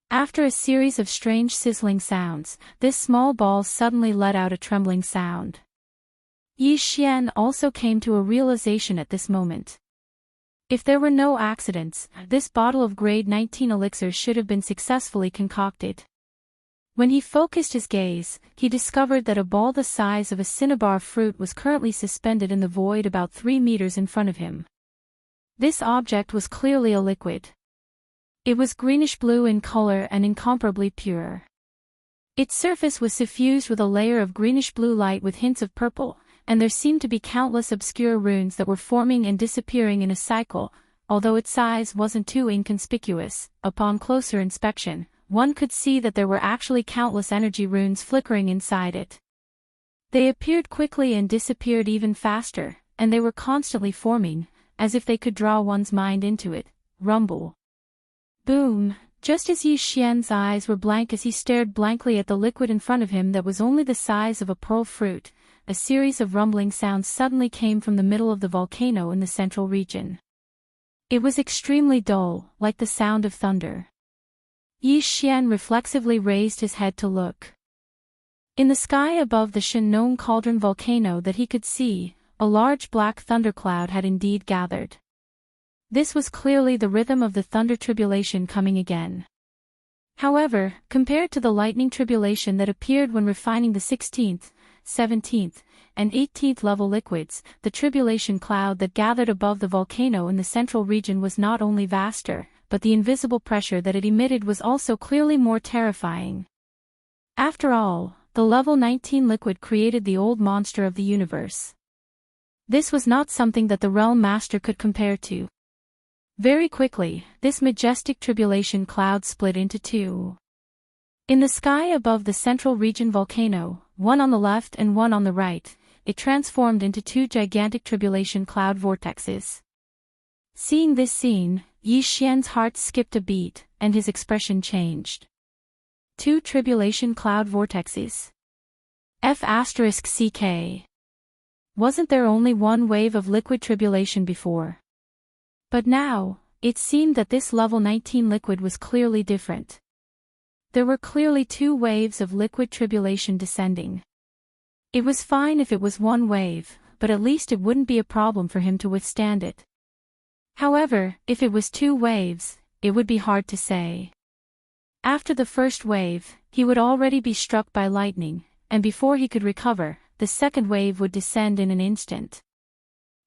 After a series of strange sizzling sounds, this small ball suddenly let out a trembling sound. Yi Xian also came to a realization at this moment. If there were no accidents, this bottle of grade 19 elixir should have been successfully concocted. When he focused his gaze, he discovered that a ball the size of a cinnabar fruit was currently suspended in the void about 3 meters in front of him. This object was clearly a liquid. It was greenish-blue in color and incomparably pure. Its surface was suffused with a layer of greenish-blue light with hints of purple, and there seemed to be countless obscure runes that were forming and disappearing in a cycle. Although its size wasn't too inconspicuous, upon closer inspection, one could see that there were actually countless energy runes flickering inside it. They appeared quickly and disappeared even faster, and they were constantly forming, as if they could draw one's mind into it. Rumble. Boom! Just as Yi Xian's eyes were blank as he stared blankly at the liquid in front of him that was only the size of a pearl fruit, a series of rumbling sounds suddenly came from the middle of the volcano in the central region. It was extremely dull, like the sound of thunder. Yi Xian reflexively raised his head to look. In the sky above the Shenong Cauldron volcano that he could see, a large black thundercloud had indeed gathered. This was clearly the rhythm of the thunder tribulation coming again. However, compared to the lightning tribulation that appeared when refining the 16th, 17th, and 18th level liquids, the tribulation cloud that gathered above the volcano in the central region was not only vaster, but the invisible pressure that it emitted was also clearly more terrifying. After all, the level 19 liquid created the old monster of the universe. This was not something that the Realm Master could compare to. Very quickly, this majestic tribulation cloud split into 2. In the sky above the central region volcano, one on the left and one on the right, it transformed into 2 gigantic tribulation cloud vortexes. Seeing this scene, Yi Xian's heart skipped a beat, and his expression changed. 2 tribulation cloud vortexes. F***CK. Wasn't there only one wave of liquid tribulation before? But now, it seemed that this level 19 liquid was clearly different. There were clearly 2 waves of liquid tribulation descending. It was fine if it was one wave, but at least it wouldn't be a problem for him to withstand it. However, if it was 2 waves, it would be hard to say. After the first wave, he would already be struck by lightning, and before he could recover, the second wave would descend in an instant.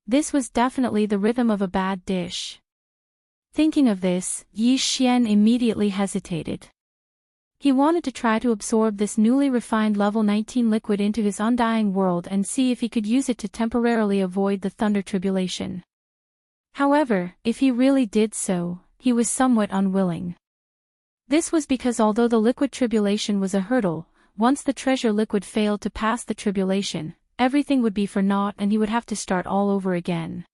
This was definitely the rhythm of a bad dish. Thinking of this, Yi Xian immediately hesitated. He wanted to try to absorb this newly refined level 19 liquid into his undying world and see if he could use it to temporarily avoid the thunder tribulation. However, if he really did so, he was somewhat unwilling. This was because although the liquid tribulation was a hurdle, once the treasure liquid failed to pass the tribulation, everything would be for naught and he would have to start all over again.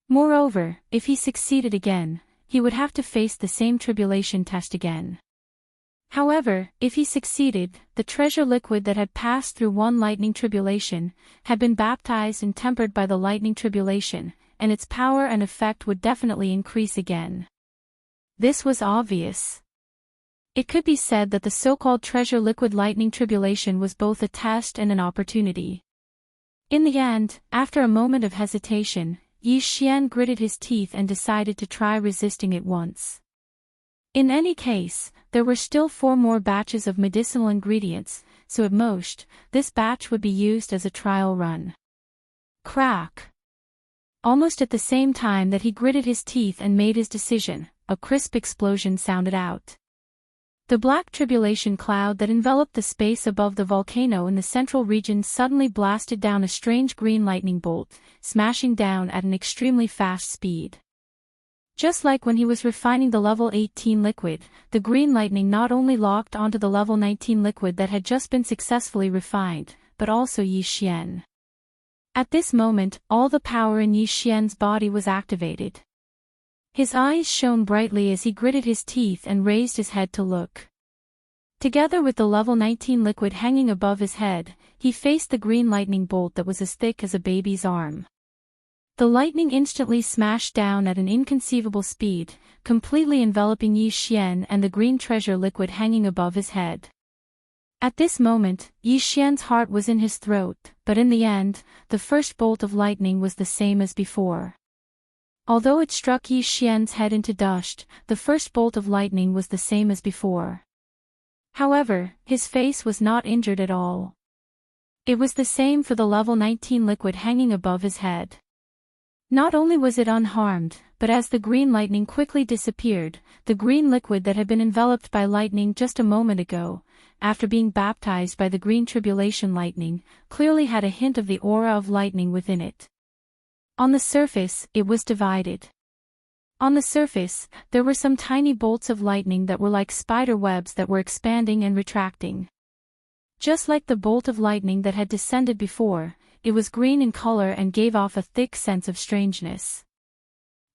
Moreover, if he succeeded again, he would have to face the same tribulation test again. However, if he succeeded, the treasure liquid that had passed through one lightning tribulation, had been baptized and tempered by the lightning tribulation, and its power and effect would definitely increase again. This was obvious. It could be said that the so-called treasure liquid lightning tribulation was both a test and an opportunity. In the end, after a moment of hesitation, Yi Xian gritted his teeth and decided to try resisting it once. In any case, there were still 4 more batches of medicinal ingredients, so at most, this batch would be used as a trial run. Crack! Almost at the same time that he gritted his teeth and made his decision, a crisp explosion sounded out. The black tribulation cloud that enveloped the space above the volcano in the central region suddenly blasted down a strange green lightning bolt, smashing down at an extremely fast speed. Just like when he was refining the level 18 liquid, the green lightning not only locked onto the level 19 liquid that had just been successfully refined, but also Yi Xian. At this moment, all the power in Yi Xian's body was activated. His eyes shone brightly as he gritted his teeth and raised his head to look. Together with the level 19 liquid hanging above his head, he faced the green lightning bolt that was as thick as a baby's arm. The lightning instantly smashed down at an inconceivable speed, completely enveloping Yi Xian and the green treasure liquid hanging above his head. At this moment, Yi Xian's heart was in his throat, but in the end, the first bolt of lightning was the same as before. Although it struck Yi Xian's head into dust, the first bolt of lightning was the same as before. However, his face was not injured at all. It was the same for the level 19 liquid hanging above his head. Not only was it unharmed, but as the green lightning quickly disappeared, the green liquid that had been enveloped by lightning just a moment ago, after being baptized by the green tribulation lightning, clearly had a hint of the aura of lightning within it. On the surface, it was divided. On the surface, there were some tiny bolts of lightning that were like spider webs that were expanding and retracting. Just like the bolt of lightning that had descended before, it was green in color and gave off a thick sense of strangeness.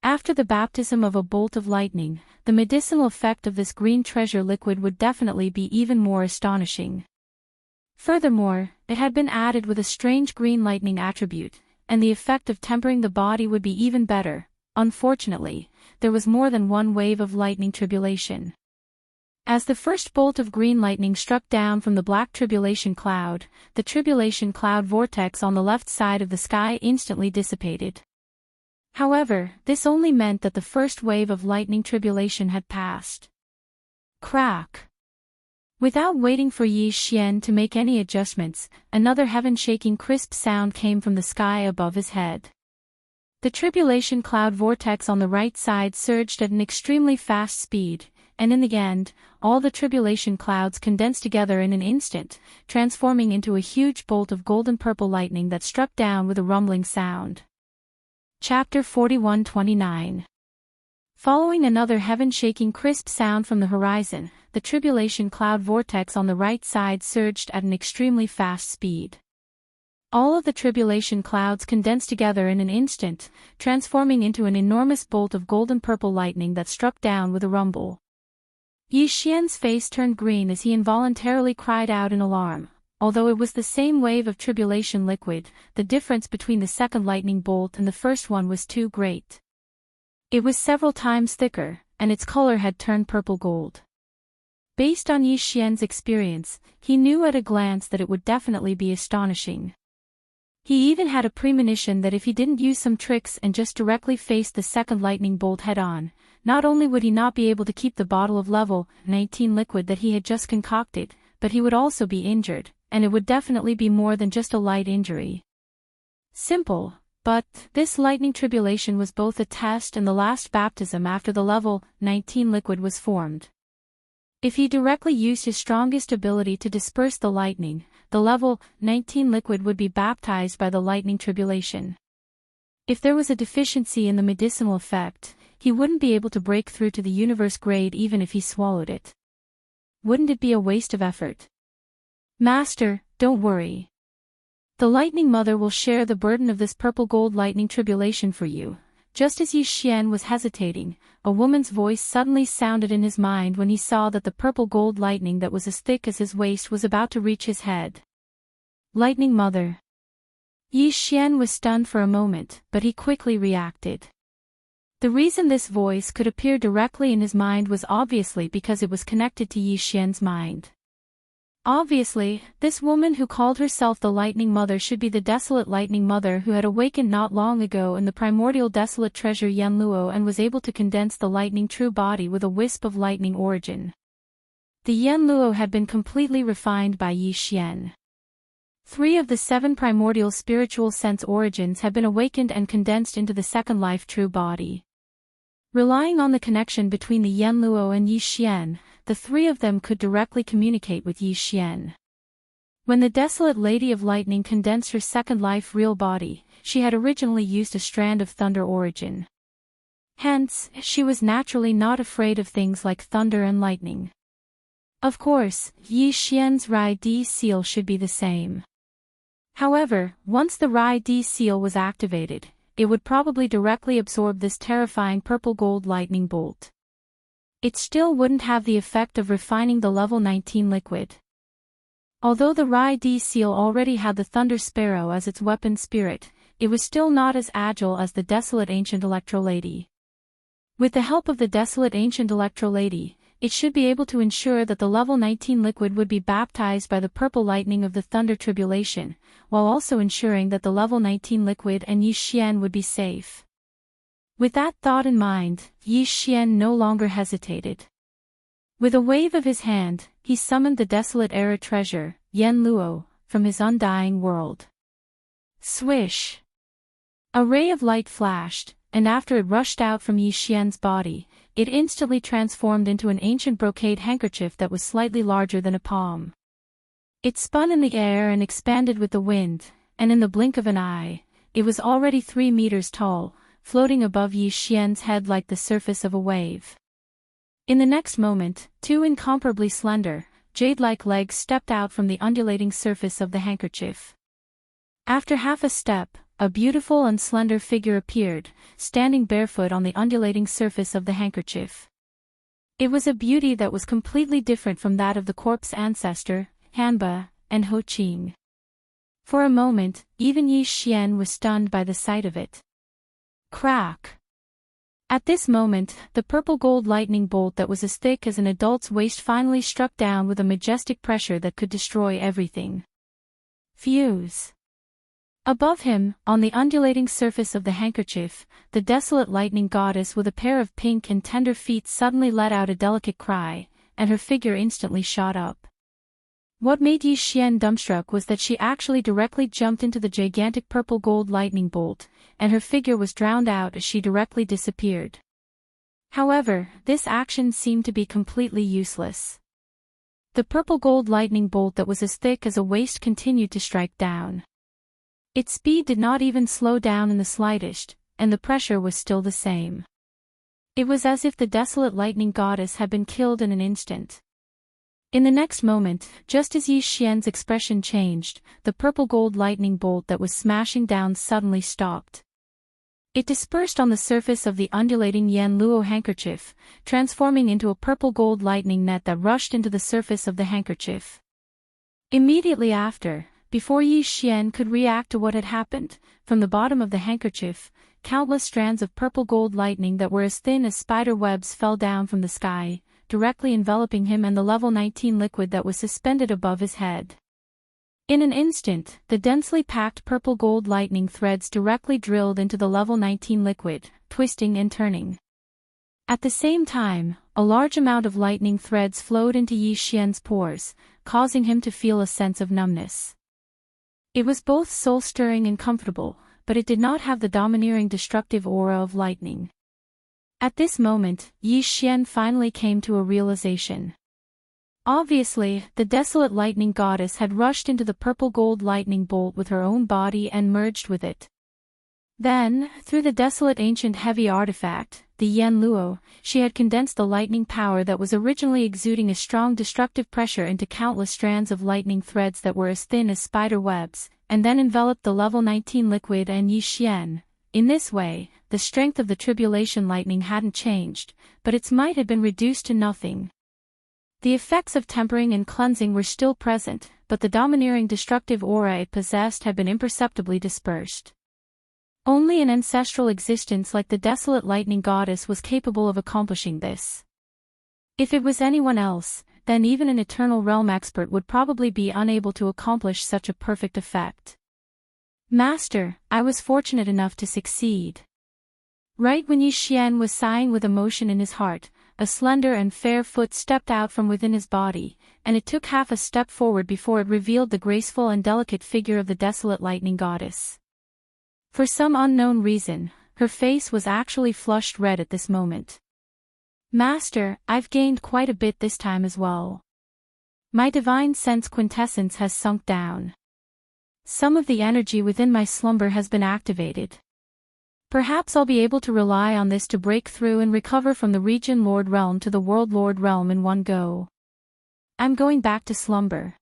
After the baptism of a bolt of lightning, the medicinal effect of this green treasure liquid would definitely be even more astonishing. Furthermore, it had been added with a strange green lightning attribute, and the effect of tempering the body would be even better. Unfortunately, there was more than one wave of lightning tribulation. As the first bolt of green lightning struck down from the black tribulation cloud, the tribulation cloud vortex on the left side of the sky instantly dissipated. However, this only meant that the first wave of lightning tribulation had passed. Crack! Without waiting for Yi Xian to make any adjustments, another heaven-shaking crisp sound came from the sky above his head. The tribulation cloud vortex on the right side surged at an extremely fast speed, and in the end, all the tribulation clouds condensed together in an instant, transforming into a huge bolt of golden-purple lightning that struck down with a rumbling sound. Chapter 41-29. Following another heaven-shaking crisp sound from the horizon, the tribulation cloud vortex on the right side surged at an extremely fast speed. All of the tribulation clouds condensed together in an instant, transforming into an enormous bolt of golden-purple lightning that struck down with a rumble. Yi Xian's face turned green as he involuntarily cried out in alarm. Although it was the same wave of tribulation liquid, the difference between the second lightning bolt and the first one was too great. It was several times thicker, and its color had turned purple gold. Based on Yi Xian's experience, he knew at a glance that it would definitely be astonishing. He even had a premonition that if he didn't use some tricks and just directly faced the second lightning bolt head-on, not only would he not be able to keep the bottle of level 19 liquid that he had just concocted, but he would also be injured, and it would definitely be more than just a light injury. Simple, but this lightning tribulation was both a test and the last baptism after the level 19 liquid was formed. If he directly used his strongest ability to disperse the lightning, the level 19 liquid would be baptized by the lightning tribulation. If there was a deficiency in the medicinal effect, he wouldn't be able to break through to the universe grade even if he swallowed it. Wouldn't it be a waste of effort? Master, don't worry. The Lightning Mother will share the burden of this purple gold lightning tribulation for you. Just as Yi Xian was hesitating, a woman's voice suddenly sounded in his mind when he saw that the purple gold lightning that was as thick as his waist was about to reach his head. Lightning Mother. Yi Xian was stunned for a moment, but he quickly reacted. The reason this voice could appear directly in his mind was obviously because it was connected to Yi Xian's mind. Obviously, this woman who called herself the Lightning Mother should be the desolate Lightning Mother who had awakened not long ago in the primordial desolate treasure Yanluo and was able to condense the lightning true body with a wisp of lightning origin. The Yanluo had been completely refined by Yi Xian. 3 of the 7 primordial spiritual sense origins had been awakened and condensed into the second life true body. Relying on the connection between the Yanluo and Yi Xian, the 3 of them could directly communicate with Yi Xian. When the desolate Lady of Lightning condensed her second life real body, she had originally used a strand of thunder origin. Hence, she was naturally not afraid of things like thunder and lightning. Of course, Yi Xian's Rai Di seal should be the same. However, once the Rai Di seal was activated, it would probably directly absorb this terrifying purple gold lightning bolt. It still wouldn't have the effect of refining the level 19 liquid. Although the Rai Di seal already had the Thunder Sparrow as its weapon spirit, it was still not as agile as the desolate ancient Electro Lady. With the help of the desolate ancient Electro Lady, it should be able to ensure that the level 19 liquid would be baptized by the purple lightning of the Thunder Tribulation, while also ensuring that the level 19 liquid and Yi Xian would be safe. With that thought in mind, Yi Xian no longer hesitated. With a wave of his hand, he summoned the desolate era treasure, Yanluo, from his undying world. Swish! A ray of light flashed, and after it rushed out from Yi Xian's body, it instantly transformed into an ancient brocade handkerchief that was slightly larger than a palm. It spun in the air and expanded with the wind, and in the blink of an eye, it was already 3 meters tall, floating above Yi Xian's head like the surface of a wave. In the next moment, 2 incomparably slender, jade-like legs stepped out from the undulating surface of the handkerchief. After half a step, a beautiful and slender figure appeared, standing barefoot on the undulating surface of the handkerchief. It was a beauty that was completely different from that of the corpse ancestor, Hanba, and Ho Qing. For a moment, even Yi Xian was stunned by the sight of it. Crack! At this moment, the purple gold lightning bolt that was as thick as an adult's waist finally struck down with a majestic pressure that could destroy everything. Fuse! Above him, on the undulating surface of the handkerchief, the desolate lightning goddess with a pair of pink and tender feet suddenly let out a delicate cry, and her figure instantly shot up. What made Yi Xian dumbstruck was that she actually directly jumped into the gigantic purple gold lightning bolt, and her figure was drowned out as she directly disappeared. However, this action seemed to be completely useless. The purple gold lightning bolt that was as thick as a waist continued to strike down. Its speed did not even slow down in the slightest, and the pressure was still the same. It was as if the desolate lightning goddess had been killed in an instant. In the next moment, just as Yi Xian's expression changed, the purple gold lightning bolt that was smashing down suddenly stopped. It dispersed on the surface of the undulating Yanluo handkerchief, transforming into a purple gold lightning net that rushed into the surface of the handkerchief. Immediately after, before Yi Xian could react to what had happened, from the bottom of the handkerchief, countless strands of purple gold lightning that were as thin as spider webs fell down from the sky, directly enveloping him and the level 19 liquid that was suspended above his head. In an instant, the densely packed purple gold lightning threads directly drilled into the level 19 liquid, twisting and turning. At the same time, a large amount of lightning threads flowed into Yi Xian's pores, causing him to feel a sense of numbness. It was both soul-stirring and comfortable, but it did not have the domineering destructive aura of lightning. At this moment, Yi Xian finally came to a realization. Obviously, the desolate lightning goddess had rushed into the purple-gold lightning bolt with her own body and merged with it. Then, through the desolate ancient heavy artifact, the Yan Luo, she had condensed the lightning power that was originally exuding a strong destructive pressure into countless strands of lightning threads that were as thin as spider webs, and then enveloped the level 19 liquid and Yi Xian. In this way, the strength of the tribulation lightning hadn't changed, but its might had been reduced to nothing. The effects of tempering and cleansing were still present, but the domineering destructive aura it possessed had been imperceptibly dispersed. Only an ancestral existence like the desolate lightning goddess was capable of accomplishing this. If it was anyone else, then even an eternal realm expert would probably be unable to accomplish such a perfect effect. Master, I was fortunate enough to succeed. Right when Yi Xian was sighing with emotion in his heart, a slender and fair foot stepped out from within his body, and it took half a step forward before it revealed the graceful and delicate figure of the desolate lightning goddess. For some unknown reason, her face was actually flushed red at this moment. Master, I've gained quite a bit this time as well. My divine sense quintessence has sunk down. Some of the energy within my slumber has been activated. Perhaps I'll be able to rely on this to break through and recover from the region Lord Realm to the World Lord Realm in one go. I'm going back to slumber.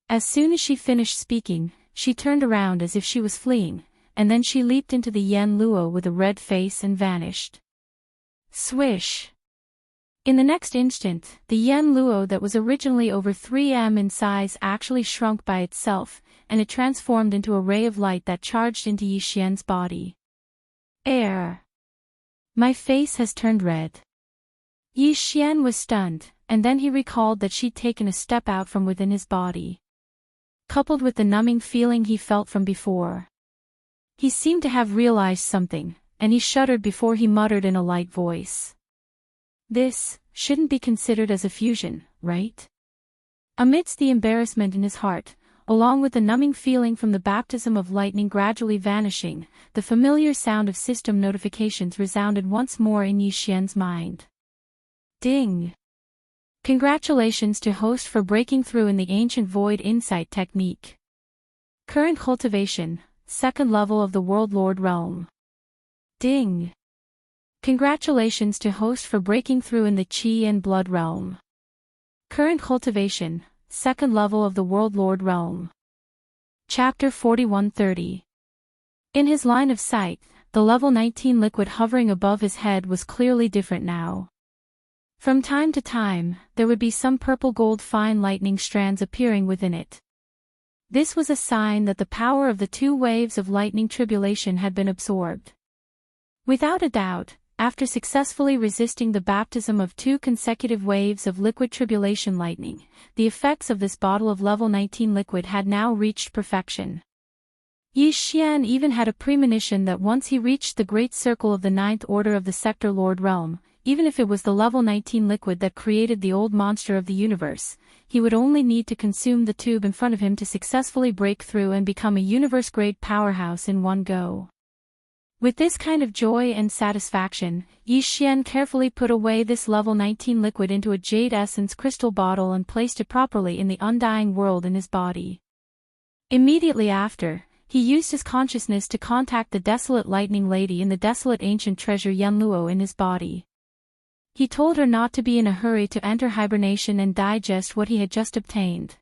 As soon as she finished speaking, she turned around as if she was fleeing, and then she leaped into the Yan Luo with a red face and vanished. Swish! In the next instant, the Yan Luo that was originally over 3 m in size actually shrunk by itself, and it transformed into a ray of light that charged into Yi Xian's body. Air! My face has turned red. Yi Xian was stunned, and then he recalled that she'd taken a step out from within his body. Coupled with the numbing feeling he felt from before. He seemed to have realized something, and he shuddered before he muttered in a light voice. This shouldn't be considered as a fusion, right? Amidst the embarrassment in his heart, along with the numbing feeling from the baptism of lightning gradually vanishing, the familiar sound of system notifications resounded once more in Yi Xian's mind. Ding! Congratulations to host for breaking through in the ancient void insight technique. Current cultivation, 2nd level of the World Lord Realm. Ding! Congratulations to host for breaking through in the Qi and Blood Realm. Current cultivation, 2nd level of the World Lord Realm. Chapter 4130. In his line of sight, the level 19 liquid hovering above his head was clearly different now. From time to time, there would be some purple-gold fine lightning strands appearing within it. This was a sign that the power of the 2 waves of lightning tribulation had been absorbed. Without a doubt, after successfully resisting the baptism of 2 consecutive waves of liquid tribulation lightning, the effects of this bottle of level 19 liquid had now reached perfection. Yi Xian even had a premonition that once he reached the great circle of the 9th order of the Sector Lord Realm, even if it was the level 19 liquid that created the old monster of the universe, he would only need to consume the tube in front of him to successfully break through and become a universe-grade powerhouse in one go. With this kind of joy and satisfaction, Yi Xian carefully put away this level 19 liquid into a jade essence crystal bottle and placed it properly in the undying world in his body. Immediately after, he used his consciousness to contact the desolate lightning lady in the desolate ancient treasure Yan Luo in his body. He told her not to be in a hurry to enter hibernation and digest what he had just obtained.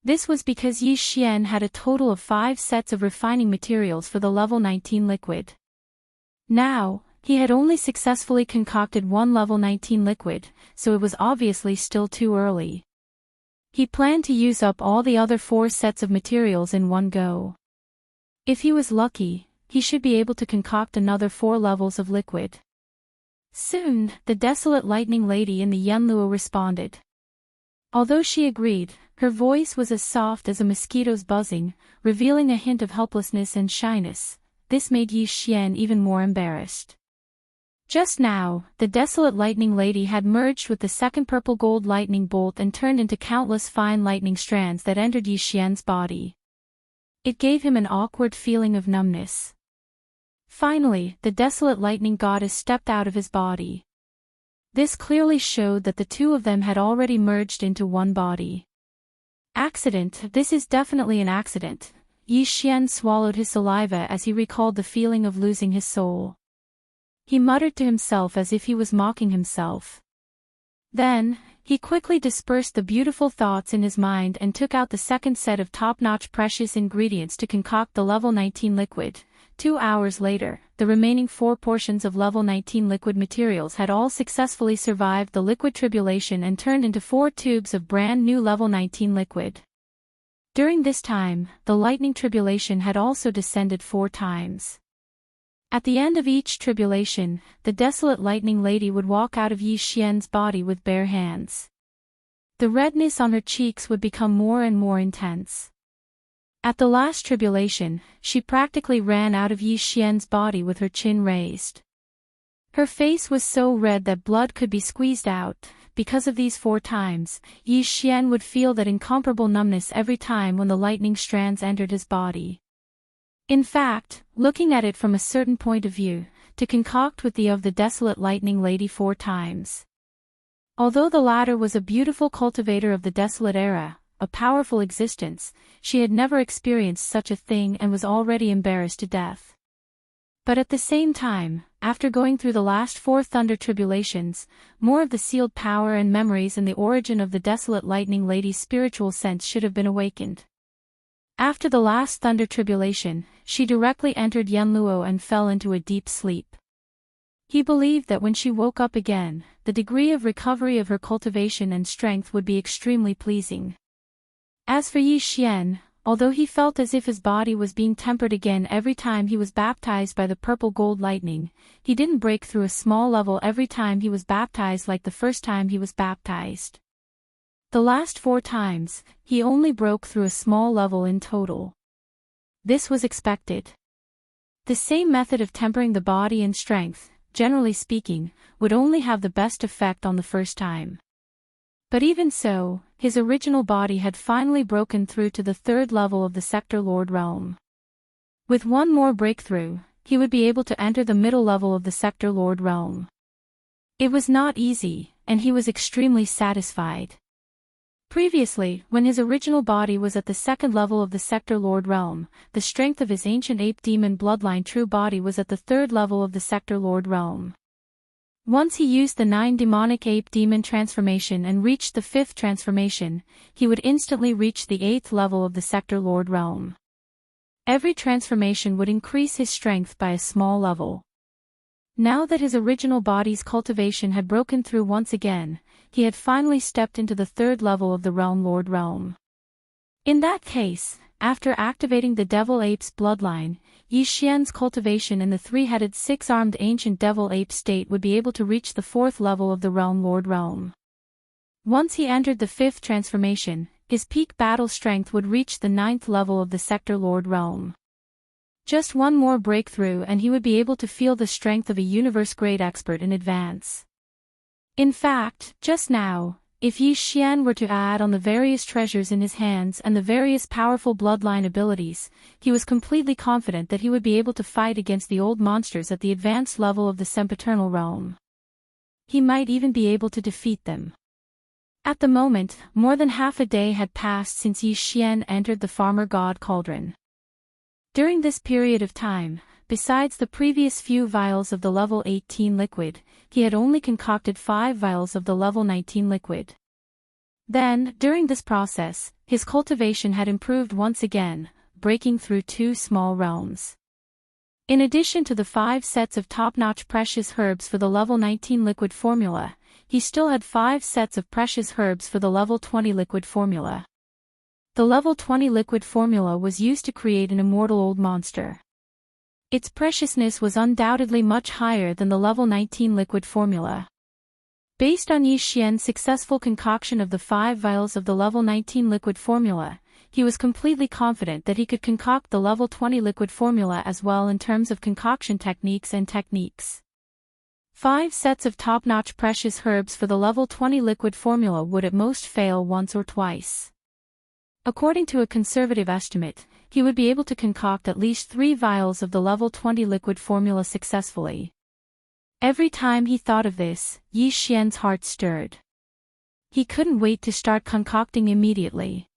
This was because Yi Xian had a total of 5 sets of refining materials for the level 19 liquid. Now, he had only successfully concocted 1 level 19 liquid, so it was obviously still too early. He planned to use up all the other 4 sets of materials in one go. If he was lucky, he should be able to concoct another 4 levels of liquid. Soon, the desolate lightning lady in the Yan Luo responded. Although she agreed, her voice was as soft as a mosquito's buzzing, revealing a hint of helplessness and shyness. This made Yi Xian even more embarrassed. Just now, the desolate lightning lady had merged with the second purple gold lightning bolt and turned into countless fine lightning strands that entered Yi Xian's body. It gave him an awkward feeling of numbness. Finally, the desolate lightning goddess stepped out of his body. This clearly showed that the two of them had already merged into one body. Accident, this is definitely an accident. Yi Xian swallowed his saliva as he recalled the feeling of losing his soul. He muttered to himself as if he was mocking himself. Then, he quickly dispersed the beautiful thoughts in his mind and took out the second set of top-notch precious ingredients to concoct the level 19 liquid. 2 hours later, the remaining 4 portions of level 19 liquid materials had all successfully survived the liquid tribulation and turned into 4 tubes of brand new level 19 liquid. During this time, the lightning tribulation had also descended 4 times. At the end of each tribulation, the desolate lightning lady would walk out of Yi Xian's body with bare hands. The redness on her cheeks would become more and more intense. At the last tribulation, she practically ran out of Yi Xian's body with her chin raised. Her face was so red that blood could be squeezed out. Because of these 4 times, Yi Xian would feel that incomparable numbness every time when the lightning strands entered his body. In fact, looking at it from a certain point of view, to concoct with the desolate lightning lady 4 times. Although the latter was a beautiful cultivator of the desolate era, a powerful existence, she had never experienced such a thing and was already embarrassed to death. But at the same time, after going through the last 4 thunder tribulations, more of the sealed power and memories and the origin of the desolate lightning lady's spiritual sense should have been awakened. After the last thunder tribulation, she directly entered Yanluo and fell into a deep sleep. He believed that when she woke up again, the degree of recovery of her cultivation and strength would be extremely pleasing. As for Yi Xian, although he felt as if his body was being tempered again every time he was baptized by the purple gold lightning, he didn't break through a small level every time he was baptized like the first time he was baptized. The last 4 times, he only broke through a small level in total. This was expected. The same method of tempering the body and strength, generally speaking, would only have the best effect on the first time. But even so, his original body had finally broken through to the 3rd level of the Sector Lord realm. With one more breakthrough, he would be able to enter the middle level of the Sector Lord realm. It was not easy, and he was extremely satisfied. Previously, when his original body was at the 2nd level of the Sector Lord realm, the strength of his ancient ape demon bloodline true body was at the 3rd level of the Sector Lord realm. Once he used the 9 demonic ape demon transformation and reached the 5th transformation, he would instantly reach the 8th level of the Sector Lord realm. Every transformation would increase his strength by a small level. Now that his original body's cultivation had broken through once again, he had finally stepped into the 3rd level of the Realm Lord realm. In that case, after activating the Devil Ape's bloodline, Yi Xian's cultivation in the 3-headed 6-armed ancient Devil Ape state would be able to reach the 4th level of the Realm Lord realm. Once he entered the 5th transformation, his peak battle strength would reach the 9th level of the Sector Lord realm. Just one more breakthrough and he would be able to feel the strength of a universe-grade expert in advance. In fact, just now, if Yi Xian were to add on the various treasures in his hands and the various powerful bloodline abilities, he was completely confident that he would be able to fight against the old monsters at the advanced level of the sempiternal realm. He might even be able to defeat them. At the moment, more than half a day had passed since Yi Xian entered the Farmer God Cauldron. During this period of time, besides the previous few vials of the level 18 liquid, he had only concocted 5 vials of the level 19 liquid. Then, during this process, his cultivation had improved once again, breaking through 2 small realms. In addition to the 5 sets of top-notch precious herbs for the level 19 liquid formula, he still had 5 sets of precious herbs for the level 20 liquid formula. The level 20 liquid formula was used to create an immortal old monster. Its preciousness was undoubtedly much higher than the level 19 liquid formula. Based on Yi Xian's successful concoction of the 5 vials of the level 19 liquid formula, he was completely confident that he could concoct the level 20 liquid formula as well in terms of concoction techniques and techniques. 5 sets of top-notch precious herbs for the level 20 liquid formula would at most fail once or twice. According to a conservative estimate, he would be able to concoct at least 3 vials of the level 20 liquid formula successfully. Every time he thought of this, Yi Xian's heart stirred. He couldn't wait to start concocting immediately.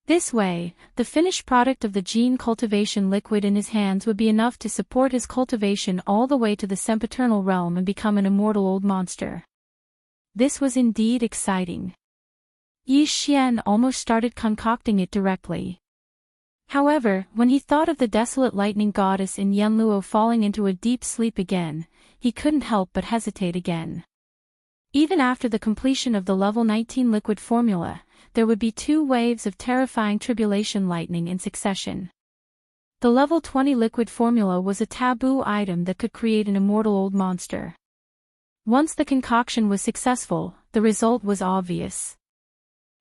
This way, the finished product of the gene cultivation liquid in his hands would be enough to support his cultivation all the way to the sempiternal realm and become an immortal old monster. This was indeed exciting. Yi Xian almost started concocting it directly. However, when he thought of the desolate lightning goddess in Yanluo falling into a deep sleep again, he couldn't help but hesitate again. Even after the completion of the level 19 liquid formula, there would be 2 waves of terrifying tribulation lightning in succession. The level 20 liquid formula was a taboo item that could create an immortal old monster. Once the concoction was successful, the result was obvious.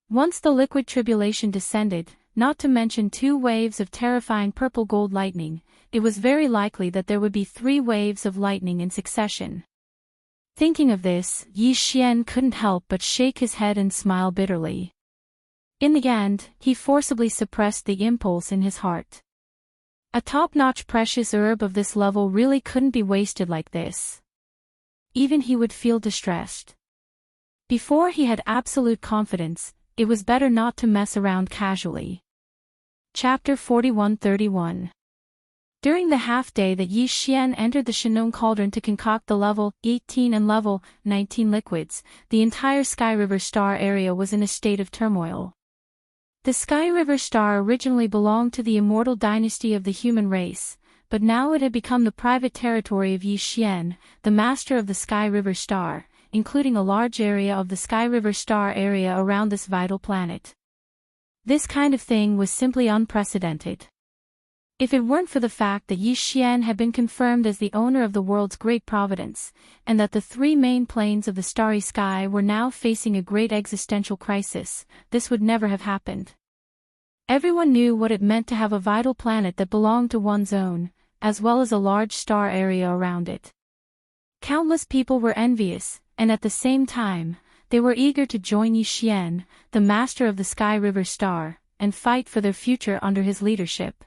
Once the liquid tribulation descended, not to mention 2 waves of terrifying purple gold lightning, it was very likely that there would be 3 waves of lightning in succession. Thinking of this, Yi Xian couldn't help but shake his head and smile bitterly. In the end, he forcibly suppressed the impulse in his heart. A top-notch precious herb of this level really couldn't be wasted like this. Even he would feel distressed. Before he had absolute confidence, it was better not to mess around casually. Chapter 41-31. During the half-day that Yi Xian entered the Shannon Cauldron to concoct the level 18 and level 19 liquids, the entire Sky River Star area was in a state of turmoil. The Sky River Star originally belonged to the immortal dynasty of the human race, but now it had become the private territory of Yi Xian, the master of the Sky River Star, including a large area of the Sky River Star area around this vital planet. This kind of thing was simply unprecedented. If it weren't for the fact that Yi Xian had been confirmed as the owner of the world's great providence, and that the 3 main planes of the starry sky were now facing a great existential crisis, this would never have happened. Everyone knew what it meant to have a vital planet that belonged to one's own, as well as a large star area around it. Countless people were envious, and at the same time, they were eager to join Yi Xian, the master of the Sky River Star, and fight for their future under his leadership.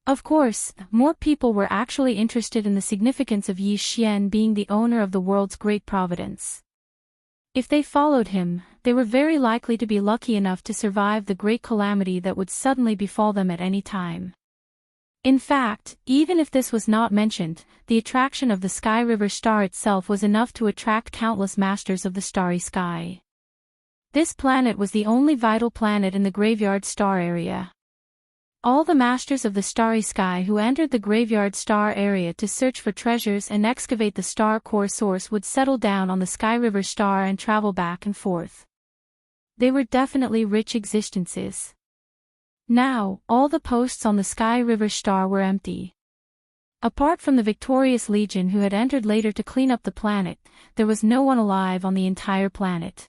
Of course, more people were actually interested in the significance of Yi Xian being the owner of the world's great providence. If they followed him, they were very likely to be lucky enough to survive the great calamity that would suddenly befall them at any time. In fact, even if this was not mentioned, the attraction of the Sky River Star itself was enough to attract countless masters of the starry sky. This planet was the only vital planet in the Graveyard Star area. All the masters of the starry sky who entered the Graveyard Star area to search for treasures and excavate the star core source would settle down on the Sky River Star and travel back and forth. They were definitely rich existences. Now, all the posts on the Sky River Star were empty. Apart from the victorious Legion who had entered later to clean up the planet, there was no one alive on the entire planet.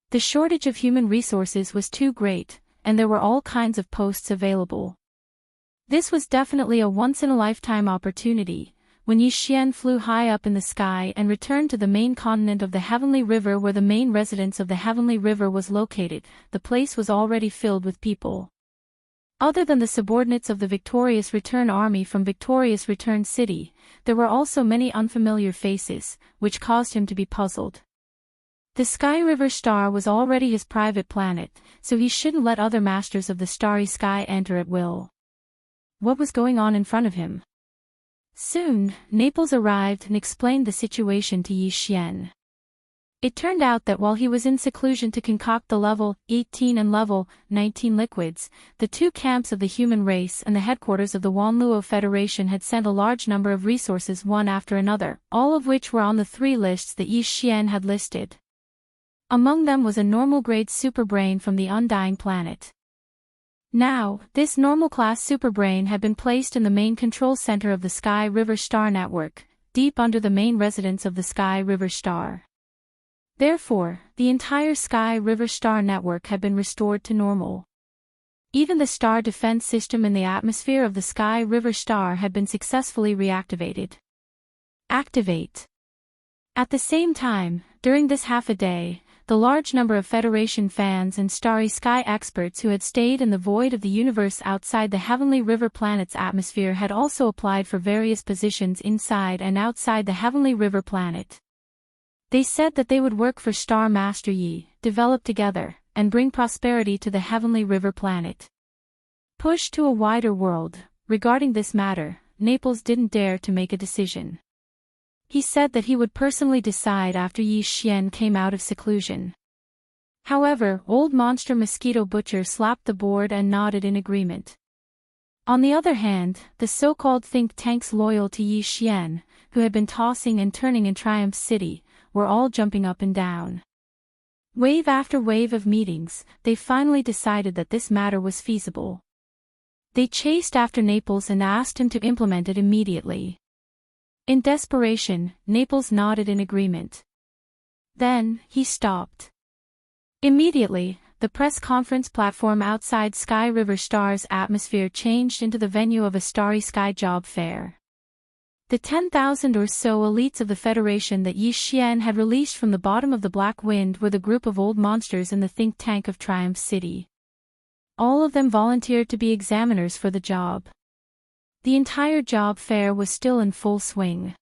The shortage of human resources was too great, and there were all kinds of posts available. This was definitely a once-in-a-lifetime opportunity. When Yi Xian flew high up in the sky and returned to the main continent of the Heavenly River where the main residence of the Heavenly River was located, the place was already filled with people. Other than the subordinates of the Victorious Return Army from Victorious Return City, there were also many unfamiliar faces, which caused him to be puzzled. The Sky River Star was already his private planet, so he shouldn't let other masters of the starry sky enter at will. What was going on in front of him? Soon, Naples arrived and explained the situation to Yi Xian. It turned out that while he was in seclusion to concoct the level 18 and level 19 liquids, the 2 camps of the human race and the headquarters of the Wanluo Federation had sent a large number of resources one after another, all of which were on the 3 lists that Yi Xian had listed. Among them was a normal-grade superbrain from the Undying Planet. Now, this normal-class superbrain had been placed in the main control center of the Sky River Star network, deep under the main residence of the Sky River Star. Therefore, the entire Sky River Star network had been restored to normal. Even the star defense system in the atmosphere of the Sky River Star had been successfully reactivated. Activate. At the same time, during this half a day, the large number of Federation fans and Starry Sky experts who had stayed in the void of the universe outside the Heavenly River planet's atmosphere had also applied for various positions inside and outside the Heavenly River planet. They said that they would work for Star Master Yi, develop together, and bring prosperity to the Heavenly River planet. Pushed to a wider world, regarding this matter, Naples didn't dare to make a decision. He said that he would personally decide after Yi Xian came out of seclusion. However, Old Monster Mosquito Butcher slapped the board and nodded in agreement. On the other hand, the so-called think tanks loyal to Yi Xian, who had been tossing and turning in Triumph City, were all jumping up and down. Wave after wave of meetings, they finally decided that this matter was feasible. They chased after Naples and asked him to implement it immediately. In desperation, Naples nodded in agreement. Then, he stopped. Immediately, the press conference platform outside Sky River Star's atmosphere changed into the venue of a Starry Sky job fair. The 10,000 or so elites of the Federation that Yi Xian had released from the bottom of the Black Wind were the group of old monsters in the think tank of Triumph City. All of them volunteered to be examiners for the job. The entire job fair was still in full swing.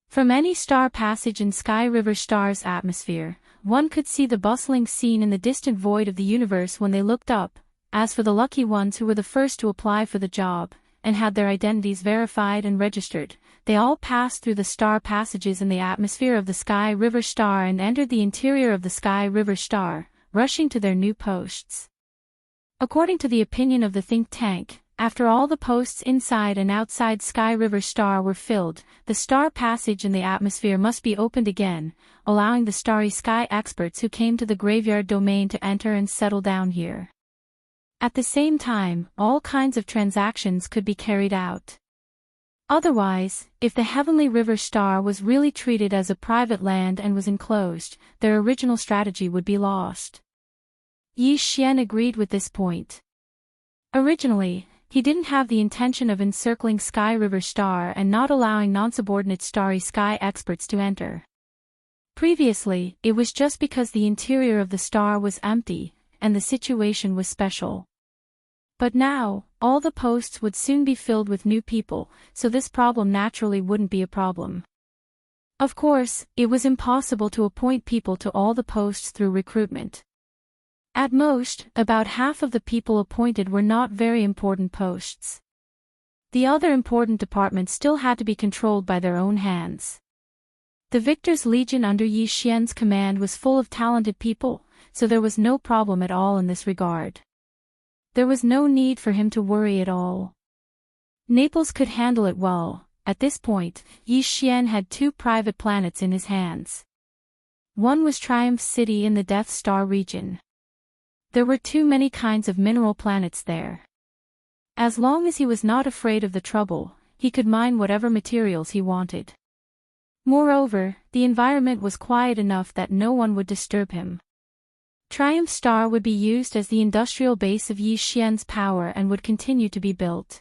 From any star passage in Sky River Star's atmosphere, one could see the bustling scene in the distant void of the universe when they looked up. As for the lucky ones who were the first to apply for the job, and had their identities verified and registered, they all passed through the star passages in the atmosphere of the Sky River Star and entered the interior of the Sky River Star, rushing to their new posts. According to the opinion of the think tank, after all the posts inside and outside Sky River Star were filled, the star passage in the atmosphere must be opened again, allowing the Starry Sky experts who came to the graveyard domain to enter and settle down here. At the same time, all kinds of transactions could be carried out. Otherwise, if the Heavenly River Star was really treated as a private land and was enclosed, their original strategy would be lost. Yi Xian agreed with this point. Originally, he didn't have the intention of encircling Sky River Star and not allowing non-subordinate Starry Sky experts to enter. Previously, it was just because the interior of the star was empty, and the situation was special. But now, all the posts would soon be filled with new people, so this problem naturally wouldn't be a problem. Of course, it was impossible to appoint people to all the posts through recruitment. At most, about half of the people appointed were not very important posts. The other important departments still had to be controlled by their own hands. The Victor's Legion under Yi Xian's command was full of talented people, so there was no problem at all in this regard. There was no need for him to worry at all. Naples could handle it well. At this point, Yi Xian had 2 private planets in his hands. One was Triumph City in the Death Star region. There were too many kinds of mineral planets there. As long as he was not afraid of the trouble, he could mine whatever materials he wanted. Moreover, the environment was quiet enough that no one would disturb him. Triumph Star would be used as the industrial base of Yi Xian's power and would continue to be built.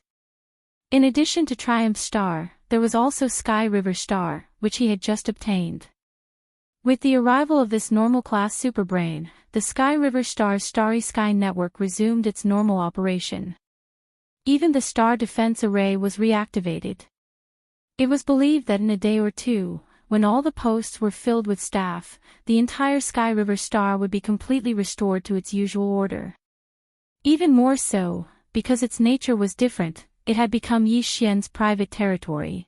In addition to Triumph Star, there was also Sky River Star, which he had just obtained. With the arrival of this normal-class superbrain, the Sky River Star's Starry Sky network resumed its normal operation. Even the Star Defense Array was reactivated. It was believed that in a day or two, when all the posts were filled with staff, the entire Sky River Star would be completely restored to its usual order. Even more so, because its nature was different, it had become Yi Xian's private territory.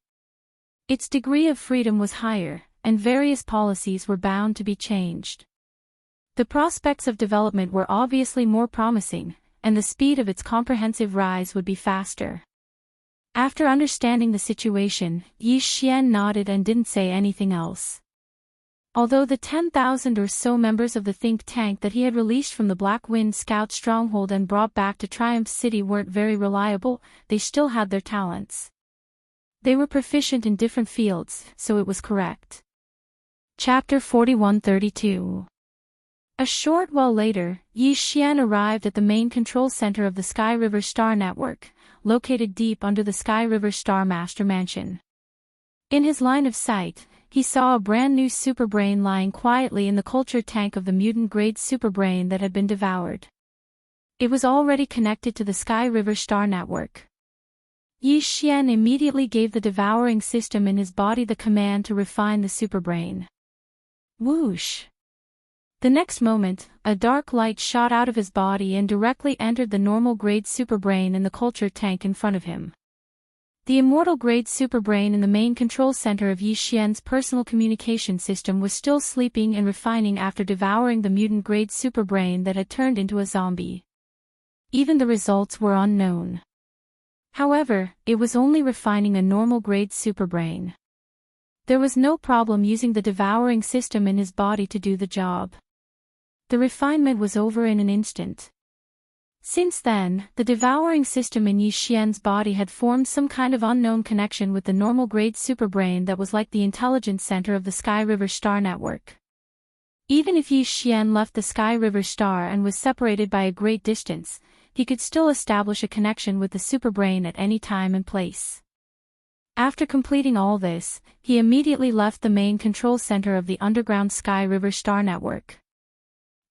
Its degree of freedom was higher, and various policies were bound to be changed. The prospects of development were obviously more promising, and the speed of its comprehensive rise would be faster. After understanding the situation, Yi Xian nodded and didn't say anything else. Although the 10,000 or so members of the think tank that he had released from the Black Wind Scout stronghold and brought back to Triumph City weren't very reliable, they still had their talents. They were proficient in different fields, so it was correct. Chapter 4132. A short while later, Yi Xian arrived at the main control center of the Sky River Star Network, located deep under the Sky River Star Master Mansion. In his line of sight, he saw a brand new superbrain lying quietly in the culture tank of the mutant-grade superbrain that had been devoured. It was already connected to the Sky River star network. Yi Xian immediately gave the devouring system in his body the command to refine the superbrain. Whoosh! The next moment, a dark light shot out of his body and directly entered the normal-grade superbrain in the culture tank in front of him. The immortal-grade superbrain in the main control center of Yi Xian's personal communication system was still sleeping and refining after devouring the mutant-grade superbrain that had turned into a zombie. Even the results were unknown. However, it was only refining a normal-grade superbrain. There was no problem using the devouring system in his body to do the job. The refinement was over in an instant. Since then, the devouring system in Yi Xian's body had formed some kind of unknown connection with the normal-grade superbrain that was like the intelligence center of the Sky River star network. Even if Yi Xian left the Sky River star and was separated by a great distance, he could still establish a connection with the superbrain at any time and place. After completing all this, he immediately left the main control center of the underground Sky River star network.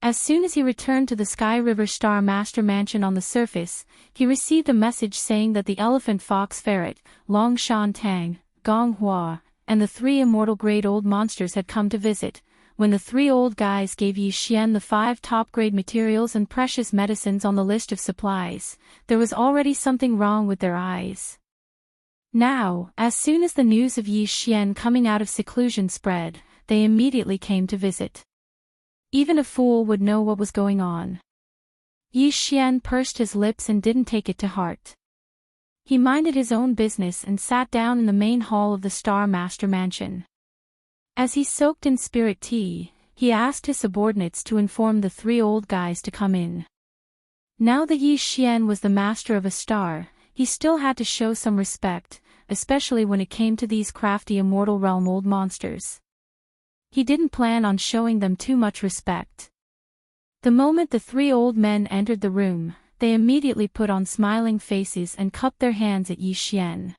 As soon as he returned to the Sky River Star Master Mansion on the surface, he received a message saying that the elephant fox ferret, Long Shan Tang, Gong Hua, and the 3 immortal-grade old monsters had come to visit. When the 3 old guys gave Yi Xian the 5 top-grade materials and precious medicines on the list of supplies, there was already something wrong with their eyes. Now, as soon as the news of Yi Xian coming out of seclusion spread, they immediately came to visit. Even a fool would know what was going on. Yi Xian pursed his lips and didn't take it to heart. He minded his own business and sat down in the main hall of the Star Master Mansion. As he soaked in spirit tea, he asked his subordinates to inform the 3 old guys to come in. Now that Yi Xian was the master of a star, he still had to show some respect, especially when it came to these crafty immortal realm old monsters. He didn't plan on showing them too much respect. The moment the 3 old men entered the room, they immediately put on smiling faces and cupped their hands at Yi Xian.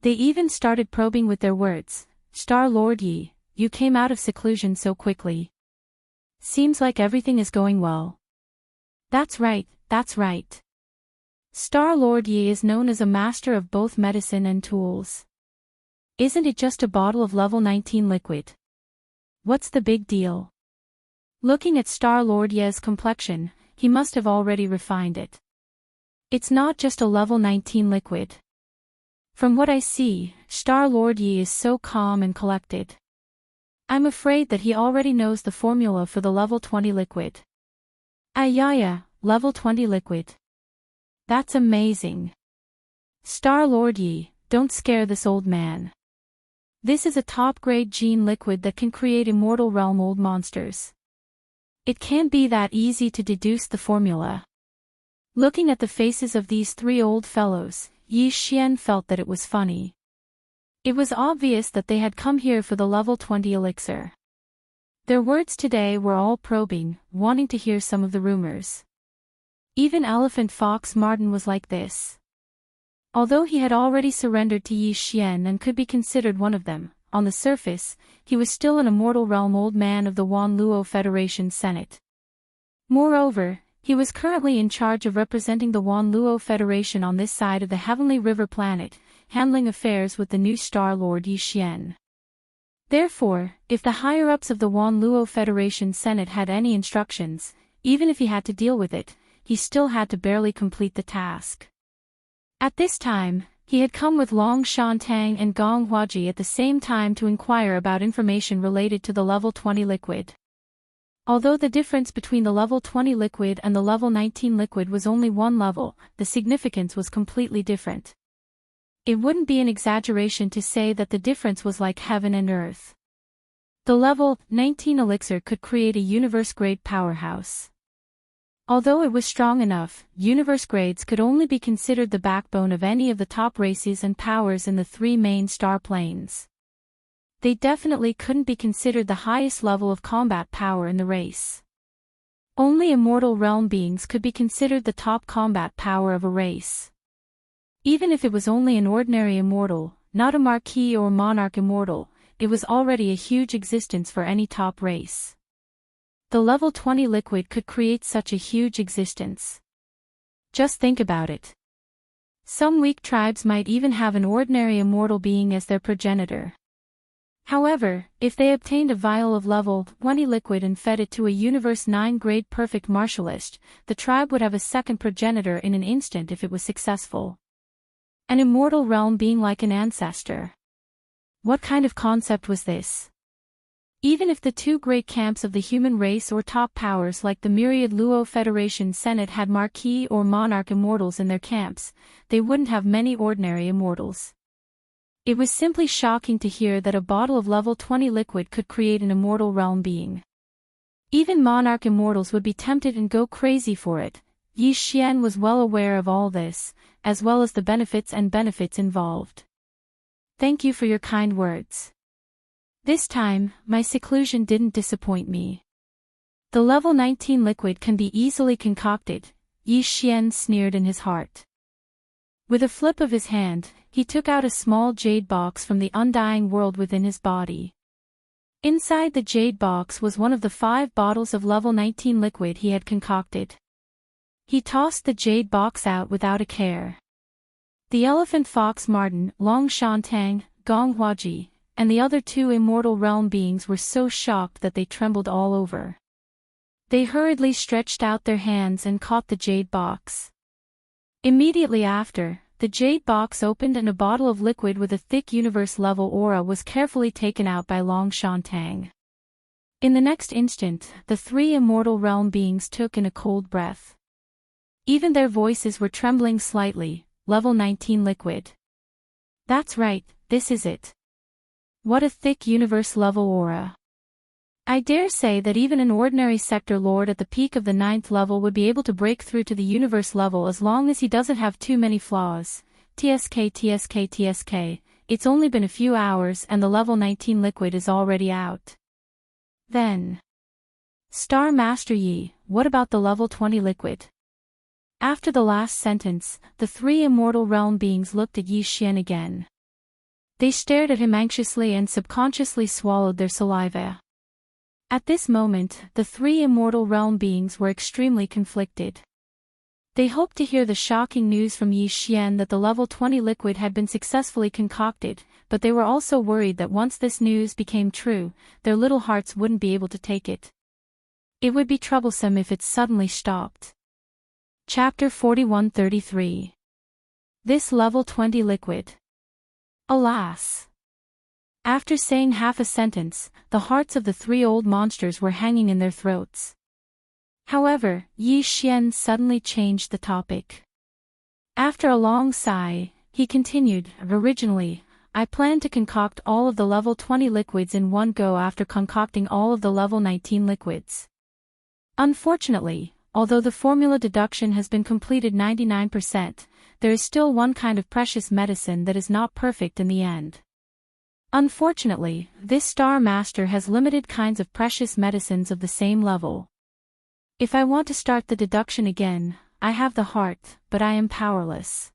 They even started probing with their words. Star Lord Yi, you came out of seclusion so quickly. Seems like everything is going well. That's right, that's right. Star Lord Yi is known as a master of both medicine and tools. Isn't it just a bottle of level 19 liquid? What's the big deal? Looking at Star Lord Yi's complexion, he must have already refined it. It's not just a level 19 liquid. From what I see, Star Lord Yi is so calm and collected. I'm afraid that he already knows the formula for the level 20 liquid. Ayaya, level 20 liquid. That's amazing. Star Lord Yi, don't scare this old man. This is a top-grade gene liquid that can create immortal realm old monsters. It can't be that easy to deduce the formula. Looking at the faces of these 3 old fellows, Yi Xian felt that it was funny. It was obvious that they had come here for the level 20 elixir. Their words today were all probing, wanting to hear some of the rumors. Even Elephant Fox Martin was like this. Although he had already surrendered to Yi Xian and could be considered one of them, on the surface, he was still an immortal realm old man of the Wan Luo Federation Senate. Moreover, he was currently in charge of representing the Wan Luo Federation on this side of the Heavenly River planet, handling affairs with the new Star Lord Yi Xian. Therefore, if the higher-ups of the Wan Luo Federation Senate had any instructions, even if he had to deal with it, he still had to barely complete the task. At this time, he had come with Long Shan Tang and Gong Huaji at the same time to inquire about information related to the level 20 liquid. Although the difference between the level 20 liquid and the level 19 liquid was only 1 level, the significance was completely different. It wouldn't be an exaggeration to say that the difference was like heaven and earth. The level 19 elixir could create a universe-grade powerhouse. Although it was strong enough, universe grades could only be considered the backbone of any of the top races and powers in the 3 main star planes. They definitely couldn't be considered the highest level of combat power in the race. Only immortal realm beings could be considered the top combat power of a race. Even if it was only an ordinary immortal, not a marquis or monarch immortal, it was already a huge existence for any top race. The level 20 liquid could create such a huge existence. Just think about it. Some weak tribes might even have an ordinary immortal being as their progenitor. However, if they obtained a vial of level 20 liquid and fed it to a Universe 9 grade perfect martialist, the tribe would have a second progenitor in an instant if it was successful. An immortal realm being like an ancestor. What kind of concept was this? Even if the two great camps of the human race or top powers like the myriad Luo Federation Senate had Marquis or Monarch immortals in their camps, they wouldn't have many ordinary immortals. It was simply shocking to hear that a bottle of level 20 liquid could create an immortal realm being. Even Monarch immortals would be tempted and go crazy for it. Yi Xian was well aware of all this, as well as the benefits involved. Thank you for your kind words. This time, my seclusion didn't disappoint me. The level 19 liquid can be easily concocted, Yi Xian sneered in his heart. With a flip of his hand, he took out a small jade box from the undying world within his body. Inside the jade box was one of the 5 bottles of level 19 liquid he had concocted. He tossed the jade box out without a care. The elephant fox Martin, Long Shantang, Gong Huaji, and the other 2 immortal realm beings were so shocked that they trembled all over. They hurriedly stretched out their hands and caught the jade box. Immediately after, the jade box opened and a bottle of liquid with a thick universe-level aura was carefully taken out by Long Shantang. In the next instant, the 3 immortal realm beings took in a cold breath. Even their voices were trembling slightly. Level 19 liquid. That's right, this is it. What a thick universe-level aura. I dare say that even an ordinary sector lord at the peak of the 9th level would be able to break through to the universe level as long as he doesn't have too many flaws. TSK, it's only been a few hours and the level 19 liquid is already out. Then. Star Master Yi, what about the level 20 liquid? After the last sentence, the 3 immortal realm beings looked at Yi Xian again. They stared at him anxiously and subconsciously swallowed their saliva. At this moment, the 3 immortal realm beings were extremely conflicted. They hoped to hear the shocking news from Yi Xian that the level 20 liquid had been successfully concocted, but they were also worried that once this news became true, their little hearts wouldn't be able to take it. It would be troublesome if it suddenly stopped. Chapter 4133. This level 20 liquid. Alas! After saying half a sentence, the hearts of the 3 old monsters were hanging in their throats. However, Yi Xian suddenly changed the topic. After a long sigh, he continued, originally, I planned to concoct all of the level 20 liquids in one go after concocting all of the level 19 liquids. Unfortunately, although the formula deduction has been completed 99%, there is still one kind of precious medicine that is not perfect in the end. Unfortunately, this Star Master has limited kinds of precious medicines of the same level. If I want to start the deduction again, I have the heart, but I am powerless.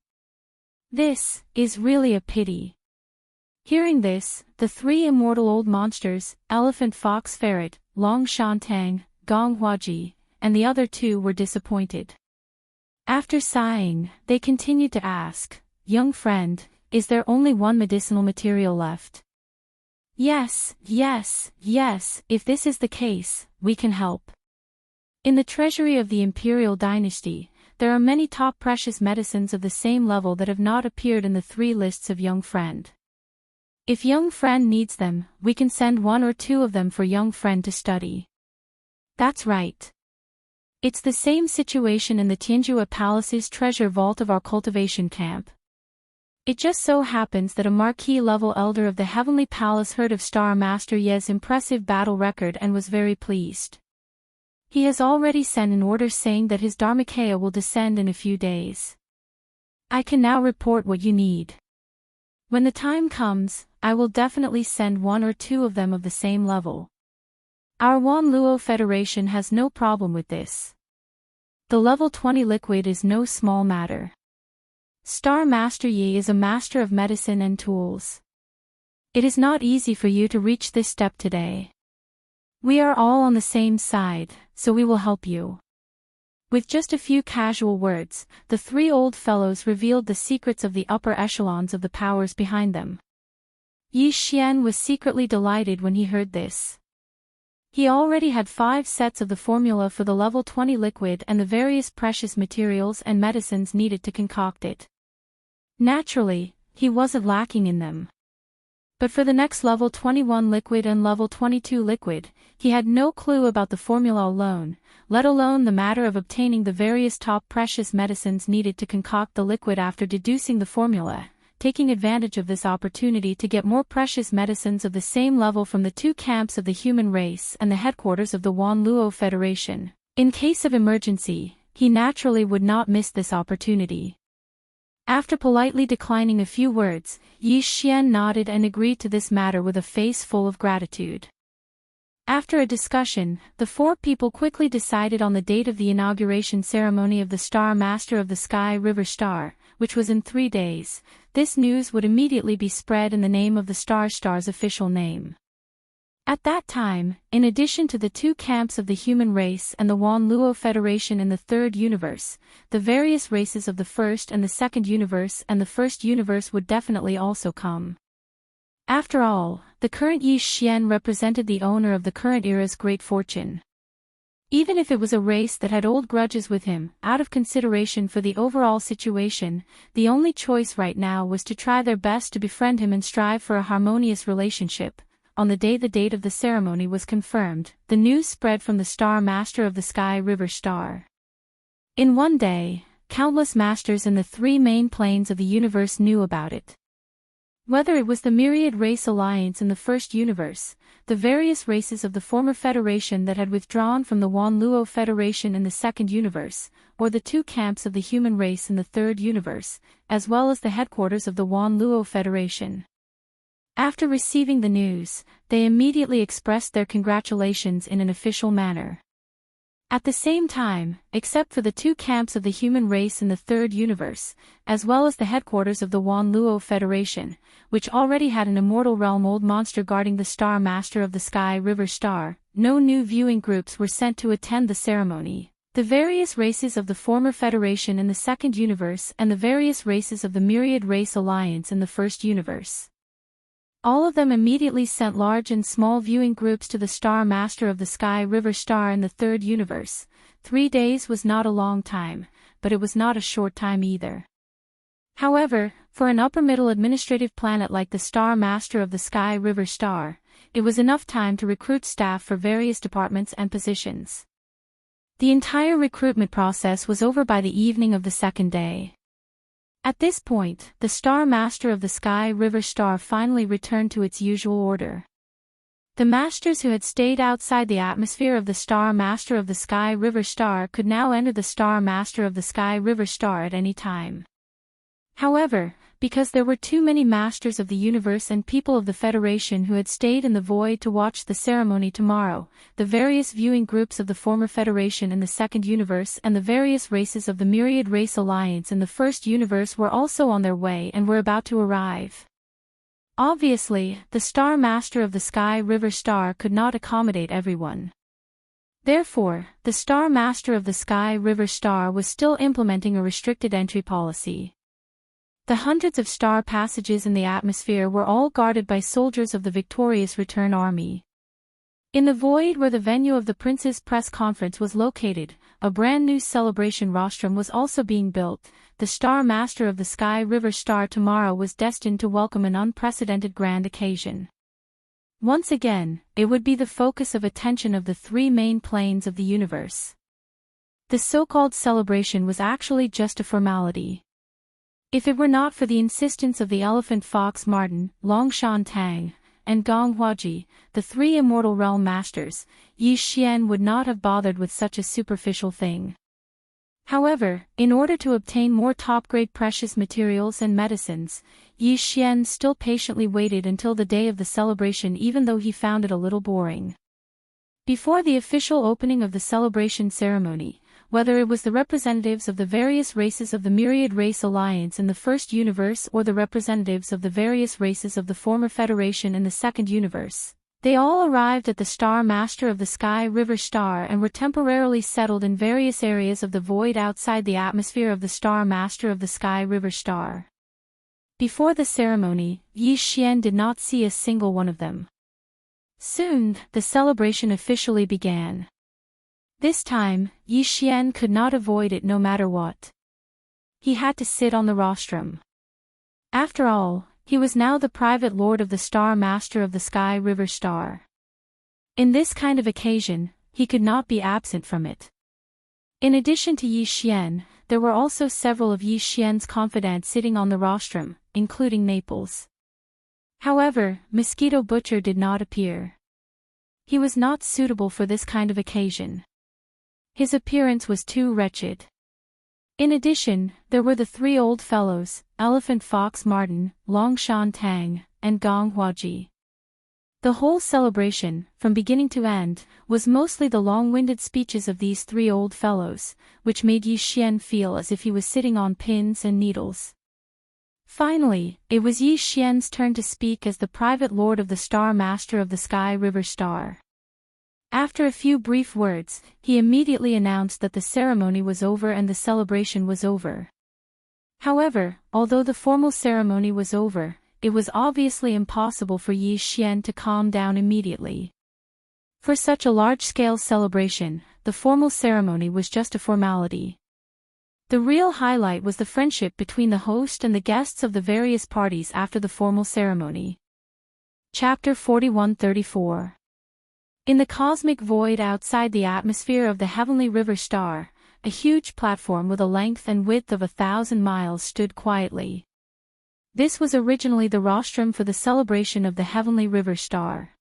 This is really a pity. Hearing this, the 3 immortal old monsters, Elephant Fox Ferret, Long Shantang, Gong Huaji, and the other 2 were disappointed. After sighing, they continued to ask, Young friend, is there only one medicinal material left? Yes, if this is the case, we can help. In the treasury of the Imperial Dynasty, there are many top precious medicines of the same level that have not appeared in the 3 lists of Young Friend. If Young Friend needs them, we can send 1 or 2 of them for Young Friend to study. That's right. It's the same situation in the Tianjua Palace's treasure vault of our cultivation camp. It just so happens that a Marquis-level elder of the Heavenly Palace heard of Star Master Ye's impressive battle record and was very pleased. He has already sent an order saying that his Dharmakaya will descend in a few days. I can now report what you need. When the time comes, I will definitely send 1 or 2 of them of the same level. Our Wan Luo Federation has no problem with this. The level 20 liquid is no small matter. Star Master Yi is a master of medicine and tools. It is not easy for you to reach this step today. We are all on the same side, so we will help you. With just a few casual words, the three old fellows revealed the secrets of the upper echelons of the powers behind them. Yi Xian was secretly delighted when he heard this. He already had 5 sets of the formula for the level 20 liquid and the various precious materials and medicines needed to concoct it. Naturally, he wasn't lacking in them. But for the next level 21 liquid and level 22 liquid, he had no clue about the formula alone, let alone the matter of obtaining the various top precious medicines needed to concoct the liquid after deducing the formula, taking advantage of this opportunity to get more precious medicines of the same level from the 2 camps of the human race and the headquarters of the Wanluo Federation. In case of emergency, he naturally would not miss this opportunity. After politely declining a few words, Yi Xian nodded and agreed to this matter with a face full of gratitude. After a discussion, the 4 people quickly decided on the date of the inauguration ceremony of the Star Master of the Sky River Star, which was in 3 days. This news would immediately be spread in the name of the Star's official name. At that time, in addition to the 2 camps of the human race and the Wanluo Federation in the 3rd universe, the various races of the 1st and the 2nd universe and the 1st universe would definitely also come. After all, the current Yi Xian represented the owner of the current era's great fortune. Even if it was a race that had old grudges with him, out of consideration for the overall situation, the only choice right now was to try their best to befriend him and strive for a harmonious relationship. On the date of the ceremony was confirmed, the news spread from the Star Master of the Sky River Star. In one day, countless masters in the 3 main planes of the universe knew about it. Whether it was the Myriad Race Alliance in the 1st universe, the various races of the former Federation that had withdrawn from the Wanluo Federation in the 2nd universe, or the 2 camps of the human race in the 3rd universe, as well as the headquarters of the Wanluo Federation. After receiving the news, they immediately expressed their congratulations in an official manner. At the same time, except for the 2 camps of the human race in the 3rd universe, as well as the headquarters of the Wanluo Federation, which already had an immortal realm old monster guarding the Star Master of the Sky River Star, no new viewing groups were sent to attend the ceremony. The various races of the former Federation in the 2nd universe and the various races of the Myriad Race Alliance in the 1st universe. All of them immediately sent large and small viewing groups to the Star Master of the Sky River Star in the 3rd universe. 3 days was not a long time, but it was not a short time either. However, for an upper-middle administrative planet like the Star Master of the Sky River Star, it was enough time to recruit staff for various departments and positions. The entire recruitment process was over by the evening of the 2nd day. At this point, the Star Master of the Sky River Star finally returned to its usual order. The masters who had stayed outside the atmosphere of the Star Master of the Sky River Star could now enter the Star Master of the Sky River Star at any time. However, because there were too many masters of the universe and people of the Federation who had stayed in the void to watch the ceremony tomorrow, the various viewing groups of the former Federation in the 2nd universe and the various races of the Myriad Race Alliance in the 1st universe were also on their way and were about to arrive. Obviously, the Star Master of the Sky River Star could not accommodate everyone. Therefore, the Star Master of the Sky River Star was still implementing a restricted entry policy. The hundreds of star passages in the atmosphere were all guarded by soldiers of the victorious return army. In the void where the venue of the Prince's press conference was located, a brand new celebration rostrum was also being built. The Star Master of the Sky River Star tomorrow was destined to welcome an unprecedented grand occasion. Once again, it would be the focus of attention of the 3 main planes of the universe. The so-called celebration was actually just a formality. If it were not for the insistence of the Elephant Fox Martin, Longshan Tang, and Gong Huaji, the 3 immortal realm masters, Yi Xian would not have bothered with such a superficial thing. However, in order to obtain more top-grade precious materials and medicines, Yi Xian still patiently waited until the day of the celebration even though he found it a little boring. Before the official opening of the celebration ceremony, whether it was the representatives of the various races of the Myriad Race Alliance in the first universe or the representatives of the various races of the former Federation in the second universe. They all arrived at the Star Master of the Sky River Star and were temporarily settled in various areas of the void outside the atmosphere of the Star Master of the Sky River Star. Before the ceremony, Yi Xian did not see a single one of them. Soon, the celebration officially began. This time, Yi Xian could not avoid it no matter what. He had to sit on the rostrum. After all, he was now the private lord of the Star Master of the Sky River Star. In this kind of occasion, he could not be absent from it. In addition to Yi Xian, there were also several of Yi Xian's confidants sitting on the rostrum, including Naples. However, Mosquito Butcher did not appear. He was not suitable for this kind of occasion. His appearance was too wretched. In addition, there were the three old fellows, Elephant Fox Martin, Longshan Tang, and Gong Huaji. The whole celebration, from beginning to end, was mostly the long-winded speeches of these three old fellows, which made Yi Xian feel as if he was sitting on pins and needles. Finally, it was Yi Xian's turn to speak as the private lord of the Star Master of the Sky River Star. After a few brief words, he immediately announced that the ceremony was over and the celebration was over. However, although the formal ceremony was over, it was obviously impossible for Yi Xian to calm down immediately. For such a large-scale celebration, the formal ceremony was just a formality. The real highlight was the friendship between the host and the guests of the various parties after the formal ceremony. Chapter 4134. In the cosmic void outside the atmosphere of the heavenly river star, a huge platform with a length and width of 1,000 miles stood quietly. This was originally the rostrum for the celebration of the heavenly river star.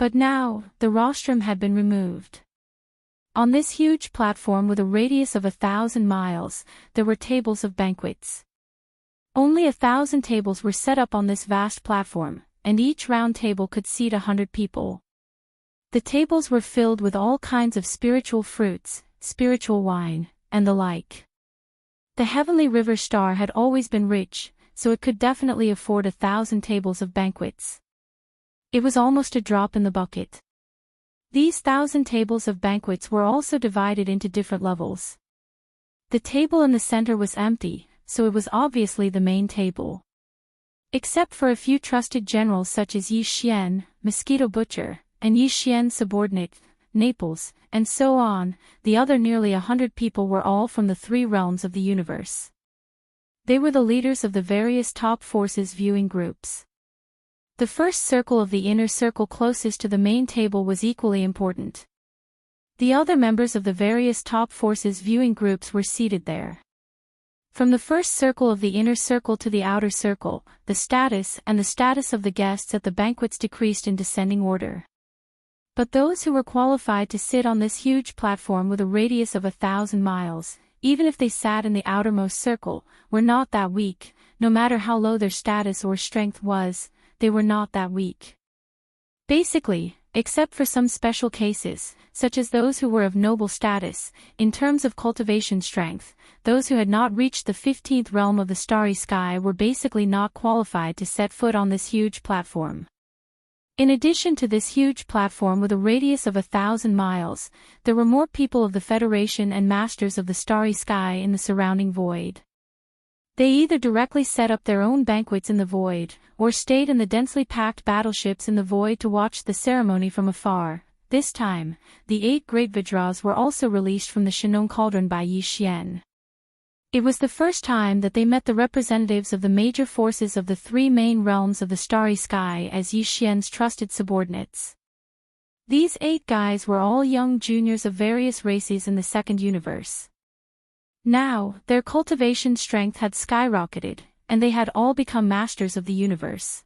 But now, the rostrum had been removed. On this huge platform with a radius of 1,000 miles, there were tables of banquets. Only 1,000 tables were set up on this vast platform, and each round table could seat 100 people. The tables were filled with all kinds of spiritual fruits, spiritual wine, and the like. The heavenly river star had always been rich, so it could definitely afford 1,000 tables of banquets. It was almost a drop in the bucket. These 1,000 tables of banquets were also divided into different levels. The table in the center was empty, so it was obviously the main table. Except for a few trusted generals such as Yi Xian, Mosquito Butcher, and Yi Xian's subordinate, Naples, and so on, the other nearly 100 people were all from the three realms of the universe. They were the leaders of the various top forces viewing groups. The first circle of the inner circle closest to the main table was equally important. The other members of the various top forces viewing groups were seated there. From the first circle of the inner circle to the outer circle, the status of the guests at the banquets decreased in descending order. But those who were qualified to sit on this huge platform with a radius of 1,000 miles, even if they sat in the outermost circle, were not that weak, no matter how low their status or strength was, they were not that weak. Basically, except for some special cases, such as those who were of noble status, in terms of cultivation strength, those who had not reached the 15th realm of the starry sky were basically not qualified to set foot on this huge platform. In addition to this huge platform with a radius of 1,000 miles, there were more people of the Federation and Masters of the Starry Sky in the surrounding void. They either directly set up their own banquets in the void, or stayed in the densely packed battleships in the void to watch the ceremony from afar. This time, the 8 great Vajras were also released from the Shannon Cauldron by Yi Xian. It was the first time that they met the representatives of the major forces of the 3 main realms of the starry sky as Yi Xian's trusted subordinates. These 8 guys were all young juniors of various races in the second universe. Now, their cultivation strength had skyrocketed, and they had all become masters of the universe.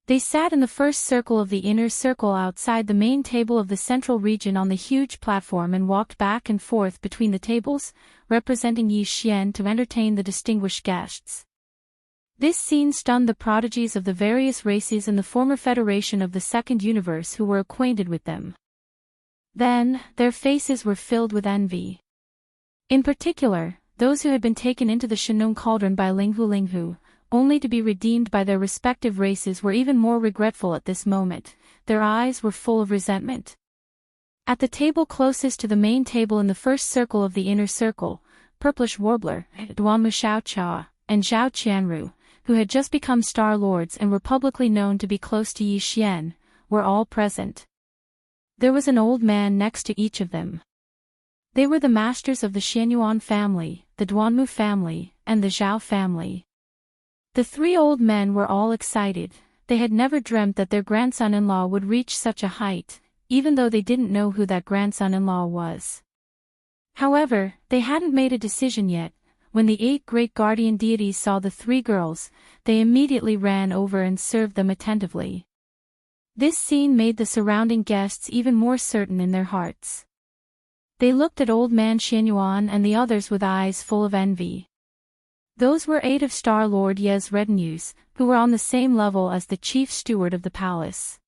They sat in the first circle of the inner circle outside the main table of the central region on the huge platform and walked back and forth between the tables, representing Yi Xian to entertain the distinguished guests. This scene stunned the prodigies of the various races in the former Federation of the Second Universe who were acquainted with them. Then, their faces were filled with envy. In particular, those who had been taken into the Shinong Cauldron by Linghu, only to be redeemed by their respective races, were even more regretful at this moment. Their eyes were full of resentment. At the table closest to the main table in the first circle of the inner circle, Purplish Warbler, Duanmu Xiaocha, and Zhao Qianru, who had just become Star Lords and were publicly known to be close to Yi Xian, were all present. There was an old man next to each of them. They were the masters of the Xianyuan family, the Duanmu family, and the Zhao family. The three old men were all excited. They had never dreamt that their grandson-in-law would reach such a height, even though they didn't know who that grandson-in-law was. However, they hadn't made a decision yet. When the 8 great guardian deities saw the 3 girls, they immediately ran over and served them attentively. This scene made the surrounding guests even more certain in their hearts. They looked at old man Xianyuan and the others with eyes full of envy. Those were 8 of Star-Lord Ye's retinues, who were on the same level as the chief steward of the palace.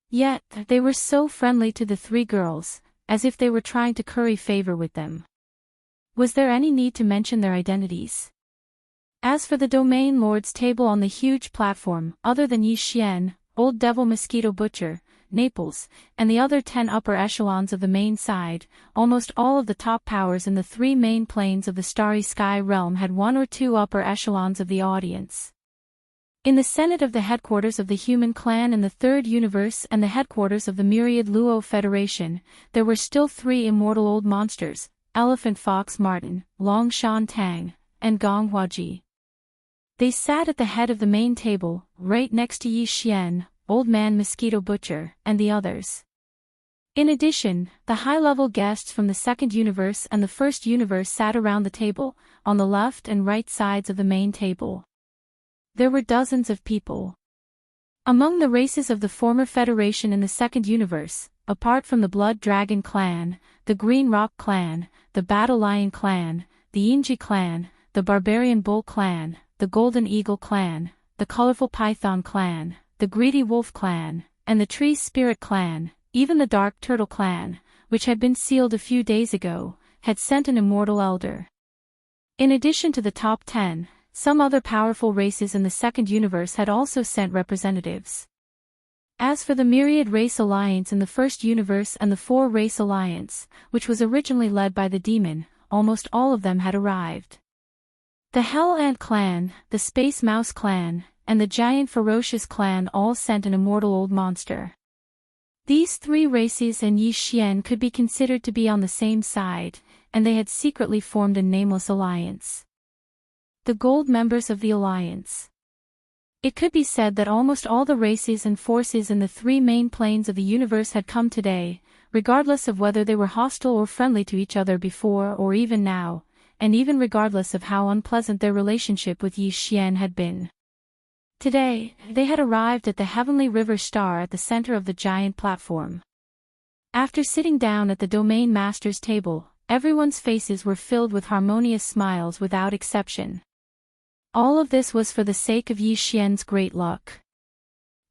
Yet, they were so friendly to the 3 girls, as if they were trying to curry favor with them. Was there any need to mention their identities? As for the Domain Lord's table on the huge platform, other than Yi Xian, Old Devil Mosquito Butcher, Naples, and the other 10 upper echelons of the main side, almost all of the top powers in the 3 main planes of the Starry Sky realm had 1 or 2 upper echelons of the audience. In the Senate of the headquarters of the Human Clan in the Third Universe and the headquarters of the Myriad Luo Federation, there were still 3 immortal old monsters, Elephant Fox Martin, Long Shan Tang, and Gong Huaji. They sat at the head of the main table, right next to Yi Xian, Old Man Mosquito Butcher, and the others. In addition, the high-level guests from the Second Universe and the First Universe sat around the table, on the left and right sides of the main table. There were dozens of people. Among the races of the former Federation in the Second Universe, apart from the Blood Dragon Clan, the Green Rock Clan, the Battle Lion Clan, the Yinji Clan, the Barbarian Bull Clan, the Golden Eagle Clan, the Colorful Python Clan, the Greedy Wolf Clan, and the Tree Spirit Clan, even the Dark Turtle Clan, which had been sealed a few days ago, had sent an immortal elder. In addition to the top 10, some other powerful races in the Second Universe had also sent representatives. As for the Myriad Race Alliance in the First Universe and the 4 Race Alliance, which was originally led by the Demon, almost all of them had arrived. The Hell Ant Clan, the Space Mouse Clan, and the Giant Ferocious Clan all sent an immortal old monster. These 3 races and Yi Xian could be considered to be on the same side, and they had secretly formed a nameless alliance. The gold members of the alliance. It could be said that almost all the races and forces in the 3 main planes of the universe had come today, regardless of whether they were hostile or friendly to each other before or even now, and even regardless of how unpleasant their relationship with Yi Xian had been. Today, they had arrived at the Heavenly River Star at the center of the giant platform. After sitting down at the Domain Master's table, everyone's faces were filled with harmonious smiles without exception. All of this was for the sake of Yi Xian's great luck.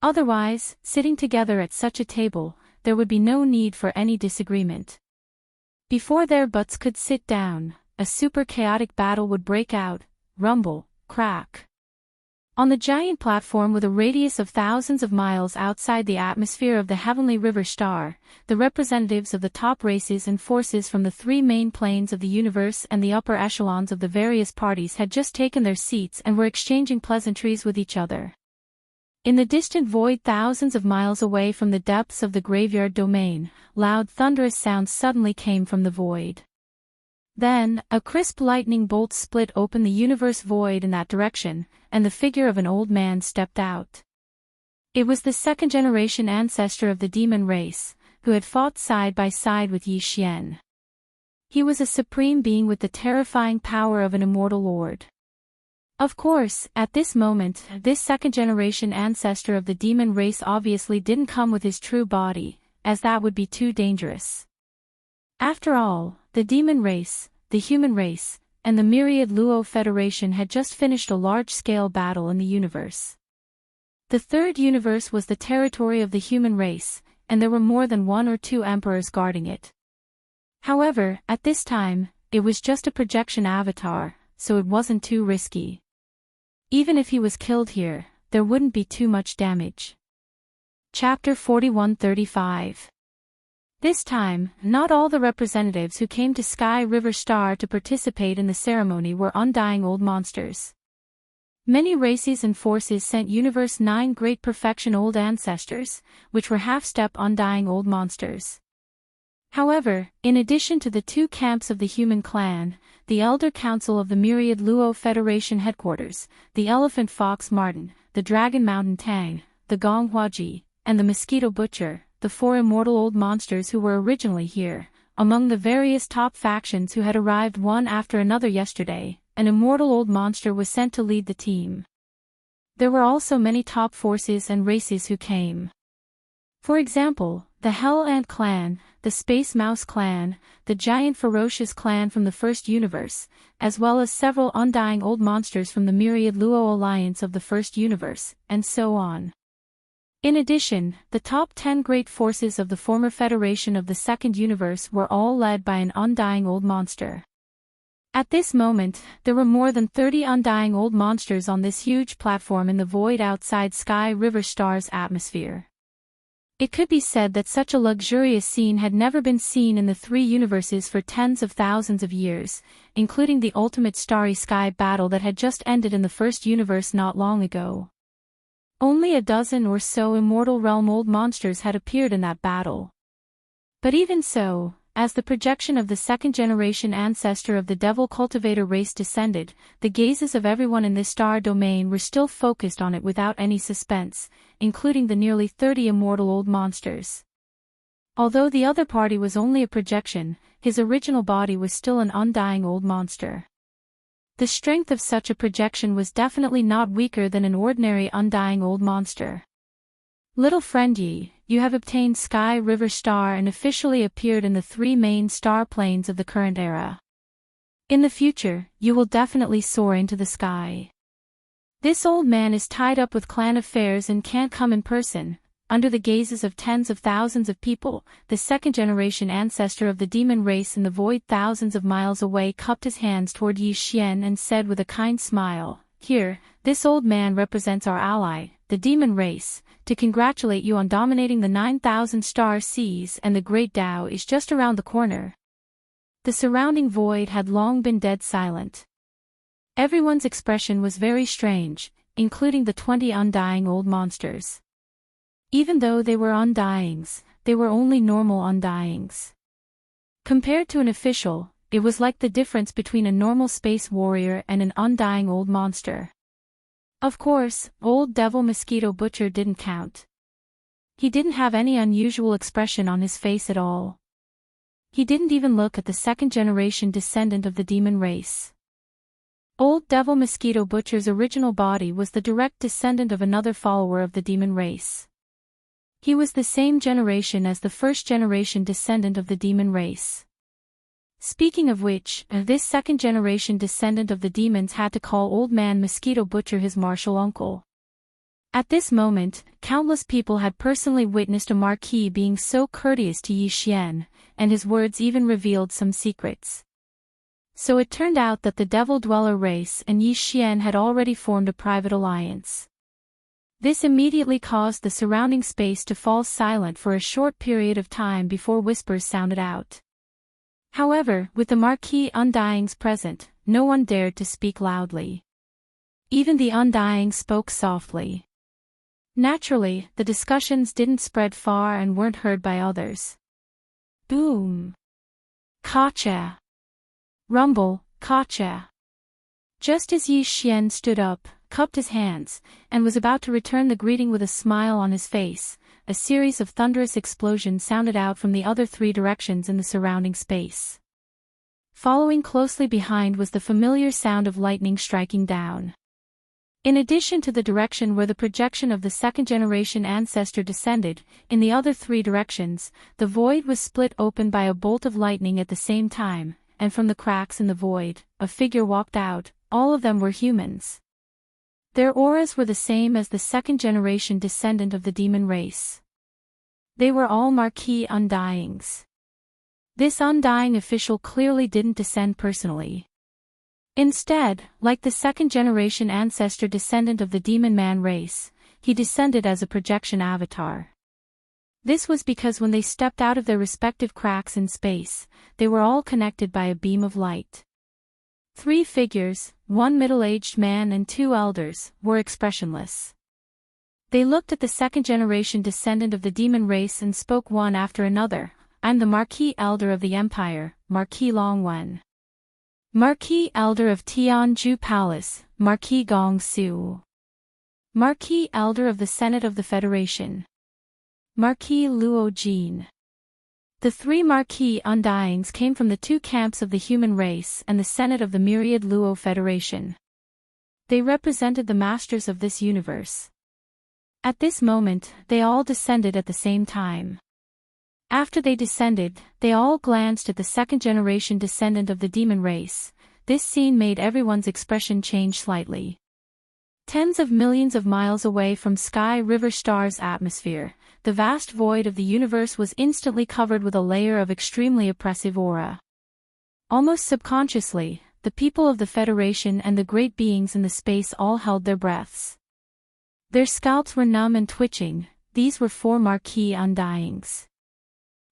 Otherwise, sitting together at such a table, there would be no need for any disagreement. Before their butts could sit down, a super chaotic battle would break out, rumble, crack. On the giant platform with a radius of thousands of miles outside the atmosphere of the Heavenly River Star, the representatives of the top races and forces from the 3 main planes of the universe and the upper echelons of the various parties had just taken their seats and were exchanging pleasantries with each other. In the distant void thousands of miles away from the depths of the graveyard domain, loud thunderous sounds suddenly came from the void. Then, a crisp lightning bolt split open the universe void in that direction, and the figure of an old man stepped out. It was the second-generation ancestor of the demon race, who had fought side by side with Yi Xian. He was a supreme being with the terrifying power of an immortal lord. Of course, at this moment, this second-generation ancestor of the demon race obviously didn't come with his true body, as that would be too dangerous. After all, the demon race, the human race, and the Myriad Luo Federation had just finished a large-scale battle in the universe. The Third Universe was the territory of the human race, and there were more than 1 or 2 emperors guarding it. However, at this time, it was just a projection avatar, so it wasn't too risky. Even if he was killed here, there wouldn't be too much damage. Chapter 4135. This time, not all the representatives who came to Sky River Star to participate in the ceremony were undying old monsters. Many races and forces sent Universe 9 Great Perfection Old Ancestors, which were half-step undying old monsters. However, in addition to the two camps of the human clan, the Elder Council of the Myriad Luo Federation headquarters, the Elephant Fox Martin, the Dragon Mountain Tang, the Gong Huaji, and the Mosquito Butcher, the four immortal old monsters who were originally here, among the various top factions who had arrived one after another yesterday, an immortal old monster was sent to lead the team. There were also many top forces and races who came. For example, the Hell Ant Clan, the Space Mouse Clan, the Giant Ferocious Clan from the First Universe, as well as several undying old monsters from the Myriad Luo Alliance of the First Universe, and so on. In addition, the top 10 great forces of the former Federation of the Second Universe were all led by an undying old monster. At this moment, there were more than 30 undying old monsters on this huge platform in the void outside Sky River Star's atmosphere. It could be said that such a luxurious scene had never been seen in the three universes for tens of thousands of years, including the ultimate Starry Sky battle that had just ended in the first universe not long ago. Only a dozen or so immortal realm old monsters had appeared in that battle. But even so, as the projection of the second-generation ancestor of the Devil Cultivator race descended, the gazes of everyone in this star domain were still focused on it without any suspense, including the nearly 30 immortal old monsters. Although the other party was only a projection, his original body was still an undying old monster. The strength of such a projection was definitely not weaker than an ordinary undying old monster. Little friend Yi, you have obtained Sky River Star and officially appeared in the three main star planes of the current era. In the future, you will definitely soar into the sky. This old man is tied up with clan affairs and can't come in person. Under the gazes of tens of thousands of people, the second-generation ancestor of the demon race in the void thousands of miles away cupped his hands toward Yi Xian and said with a kind smile, "Here, this old man represents our ally, the demon race, to congratulate you on dominating the 9,000 star seas, and the great Tao is just around the corner." The surrounding void had long been dead silent. Everyone's expression was very strange, including the 20 undying old monsters. Even though they were undyings, they were only normal undyings. Compared to an official, it was like the difference between a normal space warrior and an undying old monster. Of course, old Devil Mosquito Butcher didn't count. He didn't have any unusual expression on his face at all. He didn't even look at the second-generation descendant of the demon race. Old Devil Mosquito Butcher's original body was the direct descendant of another follower of the demon race. He was the same generation as the first-generation descendant of the demon race. Speaking of which, this second-generation descendant of the demons had to call Old Man Mosquito Butcher his martial uncle. At this moment, countless people had personally witnessed a Marquis being so courteous to Yi Xian, and his words even revealed some secrets. So it turned out that the Devil Dweller race and Yi Xian had already formed a private alliance. This immediately caused the surrounding space to fall silent for a short period of time before whispers sounded out. However, with the Marquis Undyings present, no one dared to speak loudly. Even the Undyings spoke softly. Naturally, the discussions didn't spread far and weren't heard by others. Boom! Gotcha! Rumble, gotcha! Just as Yi Xian stood up, cupped his hands, and was about to return the greeting with a smile on his face, a series of thunderous explosions sounded out from the other three directions in the surrounding space. Following closely behind was the familiar sound of lightning striking down. In addition to the direction where the projection of the second-generation ancestor descended, in the other three directions, the void was split open by a bolt of lightning at the same time, and from the cracks in the void, a figure walked out. All of them were humans. Their auras were the same as the second-generation descendant of the demon race. They were all Marquis Undyings. This undying official clearly didn't descend personally. Instead, like the second-generation ancestor descendant of the demon man race, he descended as a projection avatar. This was because when they stepped out of their respective cracks in space, they were all connected by a beam of light. 3 figures, 1 middle-aged man and 2 elders, were expressionless. They looked at the second-generation descendant of the demon race and spoke one after another. "I'm the Marquis Elder of the Empire, Marquis Longwen. Marquis Elder of Tianju Palace, Marquis Gongsu. Marquis Elder of the Senate of the Federation, Marquis Luo Jin." The 3 Marquis Undyings came from the 2 camps of the human race and the Senate of the Myriad Luo Federation. They represented the masters of this universe. At this moment, they all descended at the same time. After they descended, they all glanced at the second-generation descendant of the demon race. This scene made everyone's expression change slightly. Tens of millions of miles away from Sky River Star's atmosphere, the vast void of the universe was instantly covered with a layer of extremely oppressive aura. Almost subconsciously, the people of the Federation and the great beings in the space all held their breaths. Their scalps were numb and twitching. These were 4 Marquis Undyings.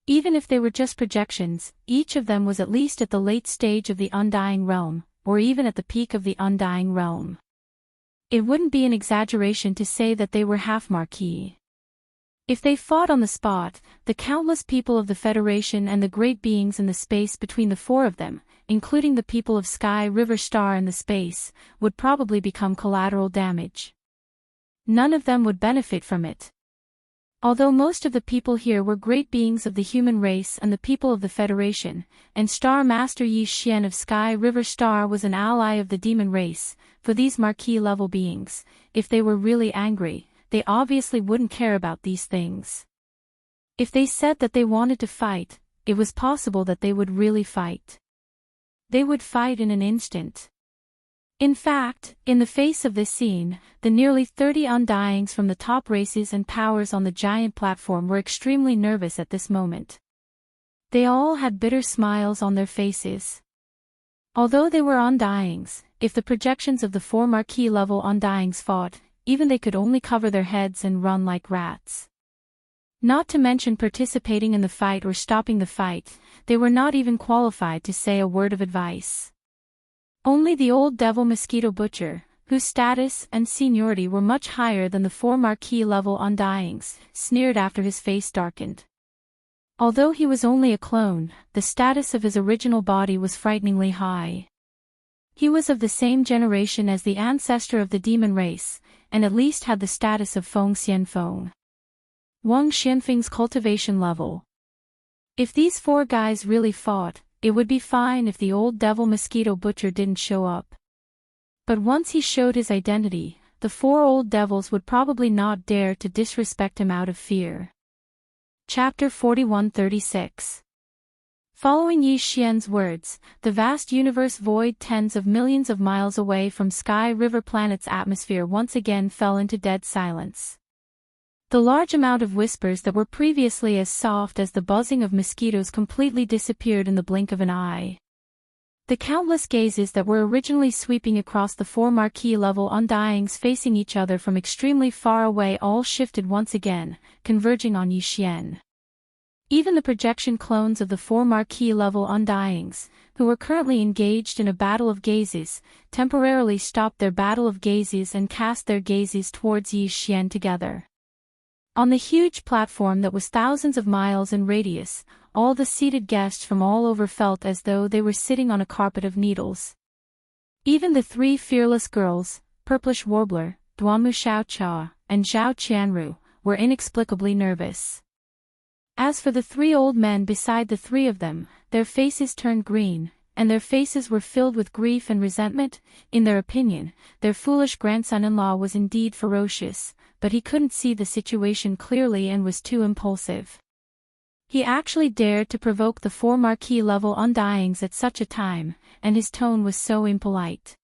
Even if they were just projections, each of them was at least at the late stage of the Undying Realm, or even at the peak of the Undying Realm. It wouldn't be an exaggeration to say that they were half Marquis. If they fought on the spot, the countless people of the Federation and the great beings in the space between the 4 of them, including the people of Sky River Star in the space, would probably become collateral damage. None of them would benefit from it. Although most of the people here were great beings of the human race and the people of the Federation, and Star Master Yi Xian of Sky River Star was an ally of the demon race, for these Marquis-level beings, if they were really angry, they obviously wouldn't care about these things. If they said that they wanted to fight, it was possible that they would really fight. They would fight in an instant. In fact, in the face of this scene, the nearly 30 Undyings from the top races and powers on the giant platform were extremely nervous at this moment. They all had bitter smiles on their faces. Although they were Undyings, if the projections of the 4 Marquis-level Undyings fought, even they could only cover their heads and run like rats. Not to mention participating in the fight or stopping the fight, they were not even qualified to say a word of advice. Only the old devil mosquito butcher, whose status and seniority were much higher than the 4 Marquis-level Undyings, sneered after his face darkened. Although he was only a clone, the status of his original body was frighteningly high. He was of the same generation as the ancestor of the demon race, and at least had the status of Feng Xianfeng. Wang Xianfeng's cultivation level. If these 4 guys really fought, it would be fine if the old devil mosquito butcher didn't show up. But once he showed his identity, the 4 old devils would probably not dare to disrespect him out of fear. Chapter 4136. Following Yi Xian's words, the vast universe void tens of millions of miles away from Sky River Planet's atmosphere once again fell into dead silence. The large amount of whispers that were previously as soft as the buzzing of mosquitoes completely disappeared in the blink of an eye. The countless gazes that were originally sweeping across the 4 Marquis-level Undyings facing each other from extremely far away all shifted once again, converging on Yi Xian. Even the projection clones of the 4 Marquis-level Undyings, who were currently engaged in a battle of gazes, temporarily stopped their battle of gazes and cast their gazes towards Yi Xian together. On the huge platform that was thousands of miles in radius, all the seated guests from all over felt as though they were sitting on a carpet of needles. Even the 3 fearless girls, Purplish Warbler, Duanmu Xiaocha, and Zhao Qianru, were inexplicably nervous. As for the 3 old men beside the 3 of them, their faces turned green, and their faces were filled with grief and resentment. In their opinion, their foolish grandson-in-law was indeed ferocious, but he couldn't see the situation clearly and was too impulsive. He actually dared to provoke the 4 Marquis-level Undyings at such a time, and his tone was so impolite.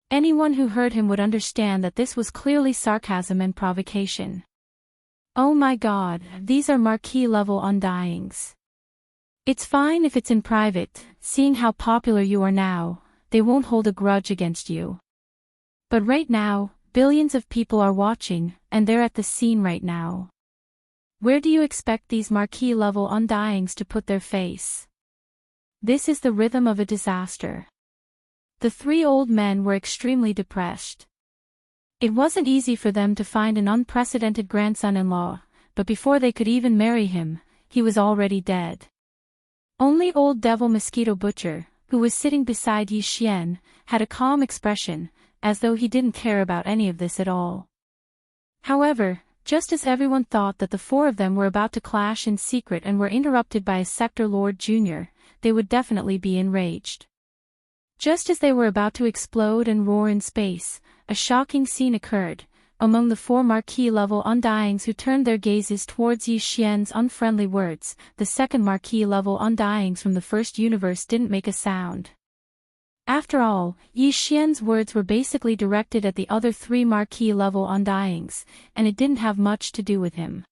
Anyone who heard him would understand that this was clearly sarcasm and provocation. Oh my God, these are Marquis-level Undyings. It's fine if it's in private, seeing how popular you are now, they won't hold a grudge against you. But right now, billions of people are watching, and they're at the scene right now. Where do you expect these marquee-level undyings to put their face? This is the rhythm of a disaster. The three old men were extremely depressed. It wasn't easy for them to find an unprecedented grandson-in-law, but before they could even marry him, he was already dead. Only old Devil Mosquito Butcher, who was sitting beside Yi Xian, had a calm expression, as though he didn't care about any of this at all. However, just as everyone thought that the four of them were about to clash in secret and were interrupted by a Sector Lord Jr., they would definitely be enraged. Just as they were about to explode and roar in space, a shocking scene occurred. Among the four marquee-level undyings who turned their gazes towards Yi Xian's unfriendly words, the second marquee-level undyings from the first universe didn't make a sound. After all, Yi Xian's words were basically directed at the other three marquee-level undyings, and it didn't have much to do with him.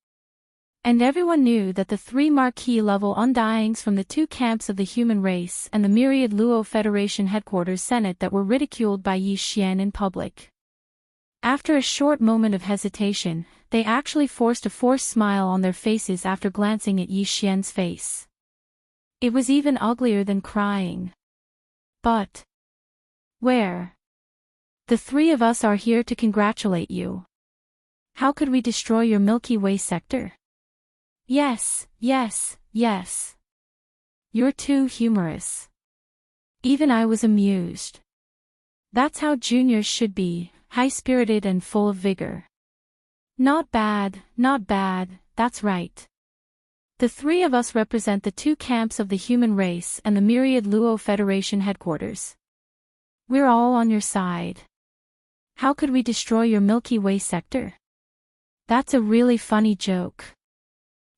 And everyone knew that the three marquee-level undyings from the two camps of the human race and the myriad Luo Federation headquarters Senate that were ridiculed by Yi Xian in public. After a short moment of hesitation, they actually forced a forced smile on their faces after glancing at Yi Xian's face. It was even uglier than crying. But where? The three of us are here to congratulate you. How could we destroy your Milky Way sector? Yes, yes, yes. You're too humorous. Even I was amused. That's how juniors should be, high-spirited and full of vigor. Not bad, that's right. The three of us represent the two camps of the human race and the myriad Luo Federation headquarters. We're all on your side. How could we destroy your Milky Way sector? That's a really funny joke.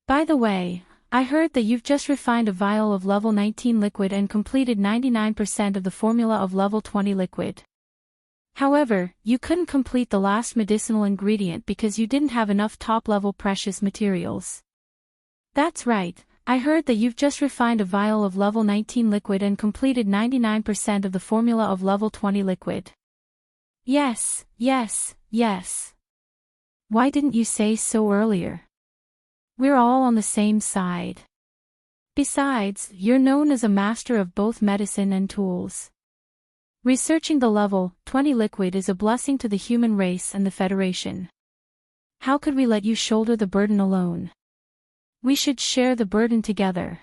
By the way, I heard that you've just refined a vial of level 19 liquid and completed 99% of the formula of level 20 liquid. However, you couldn't complete the last medicinal ingredient because you didn't have enough top-level precious materials. That's right, I heard that you've just refined a vial of level 19 liquid and completed 99% of the formula of level 20 liquid. Yes. Why didn't you say so earlier? We're all on the same side. Besides, you're known as a master of both medicine and tools. Researching the level 20 liquid is a blessing to the human race and the Federation. How could we let you shoulder the burden alone? We should share the burden together.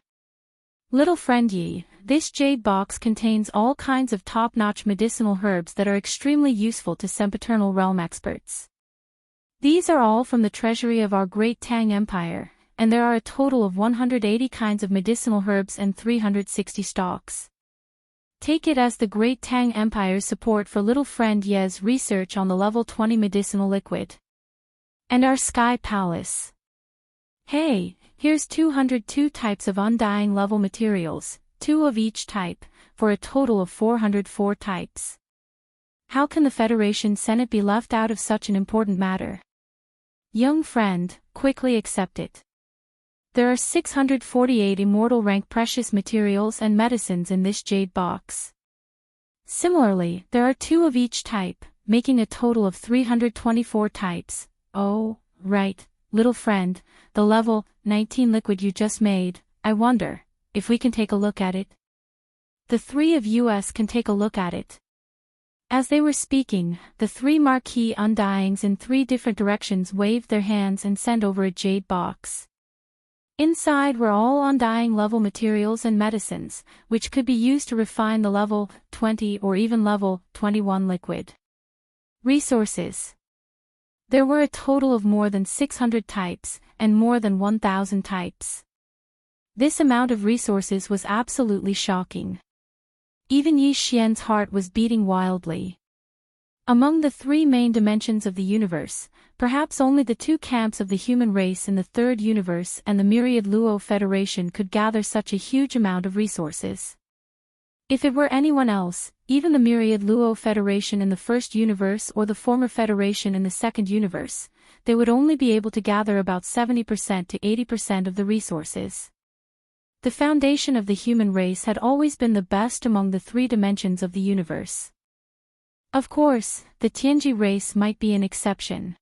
Little friend Yi, this jade box contains all kinds of top-notch medicinal herbs that are extremely useful to sempiternal realm experts. These are all from the treasury of our great Tang Empire, and there are a total of 180 kinds of medicinal herbs and 360 stocks. Take it as the great Tang Empire's support for little friend Ye's research on the level 20 medicinal liquid. And our Sky Palace. Hey, here's 202 types of undying level materials, 2 of each type, for a total of 404 types. How can the Federation Senate be left out of such an important matter? Young friend, quickly accept it. There are 648 immortal rank precious materials and medicines in this jade box. Similarly, there are 2 of each type, making a total of 324 types. Oh, right, little friend, the level 19 liquid you just made, I wonder if we can take a look at it. The three of us can take a look at it. As they were speaking, the three marquee undyings in 3 different directions waved their hands and sent over a jade box. Inside were all undying level materials and medicines, which could be used to refine the level 20 or even level 21 liquid. Resources. There were a total of more than 600 types, and more than 1,000 types. This amount of resources was absolutely shocking. Even Yi Xian's heart was beating wildly. Among the 3 main dimensions of the universe, perhaps only the 2 camps of the human race in the 3rd universe and the myriad Luo Federation could gather such a huge amount of resources. If it were anyone else, even the myriad Luo Federation in the 1st universe or the former Federation in the 2nd universe, they would only be able to gather about 70% to 80% of the resources. The foundation of the human race had always been the best among the three dimensions of the universe. Of course, the Tianji race might be an exception.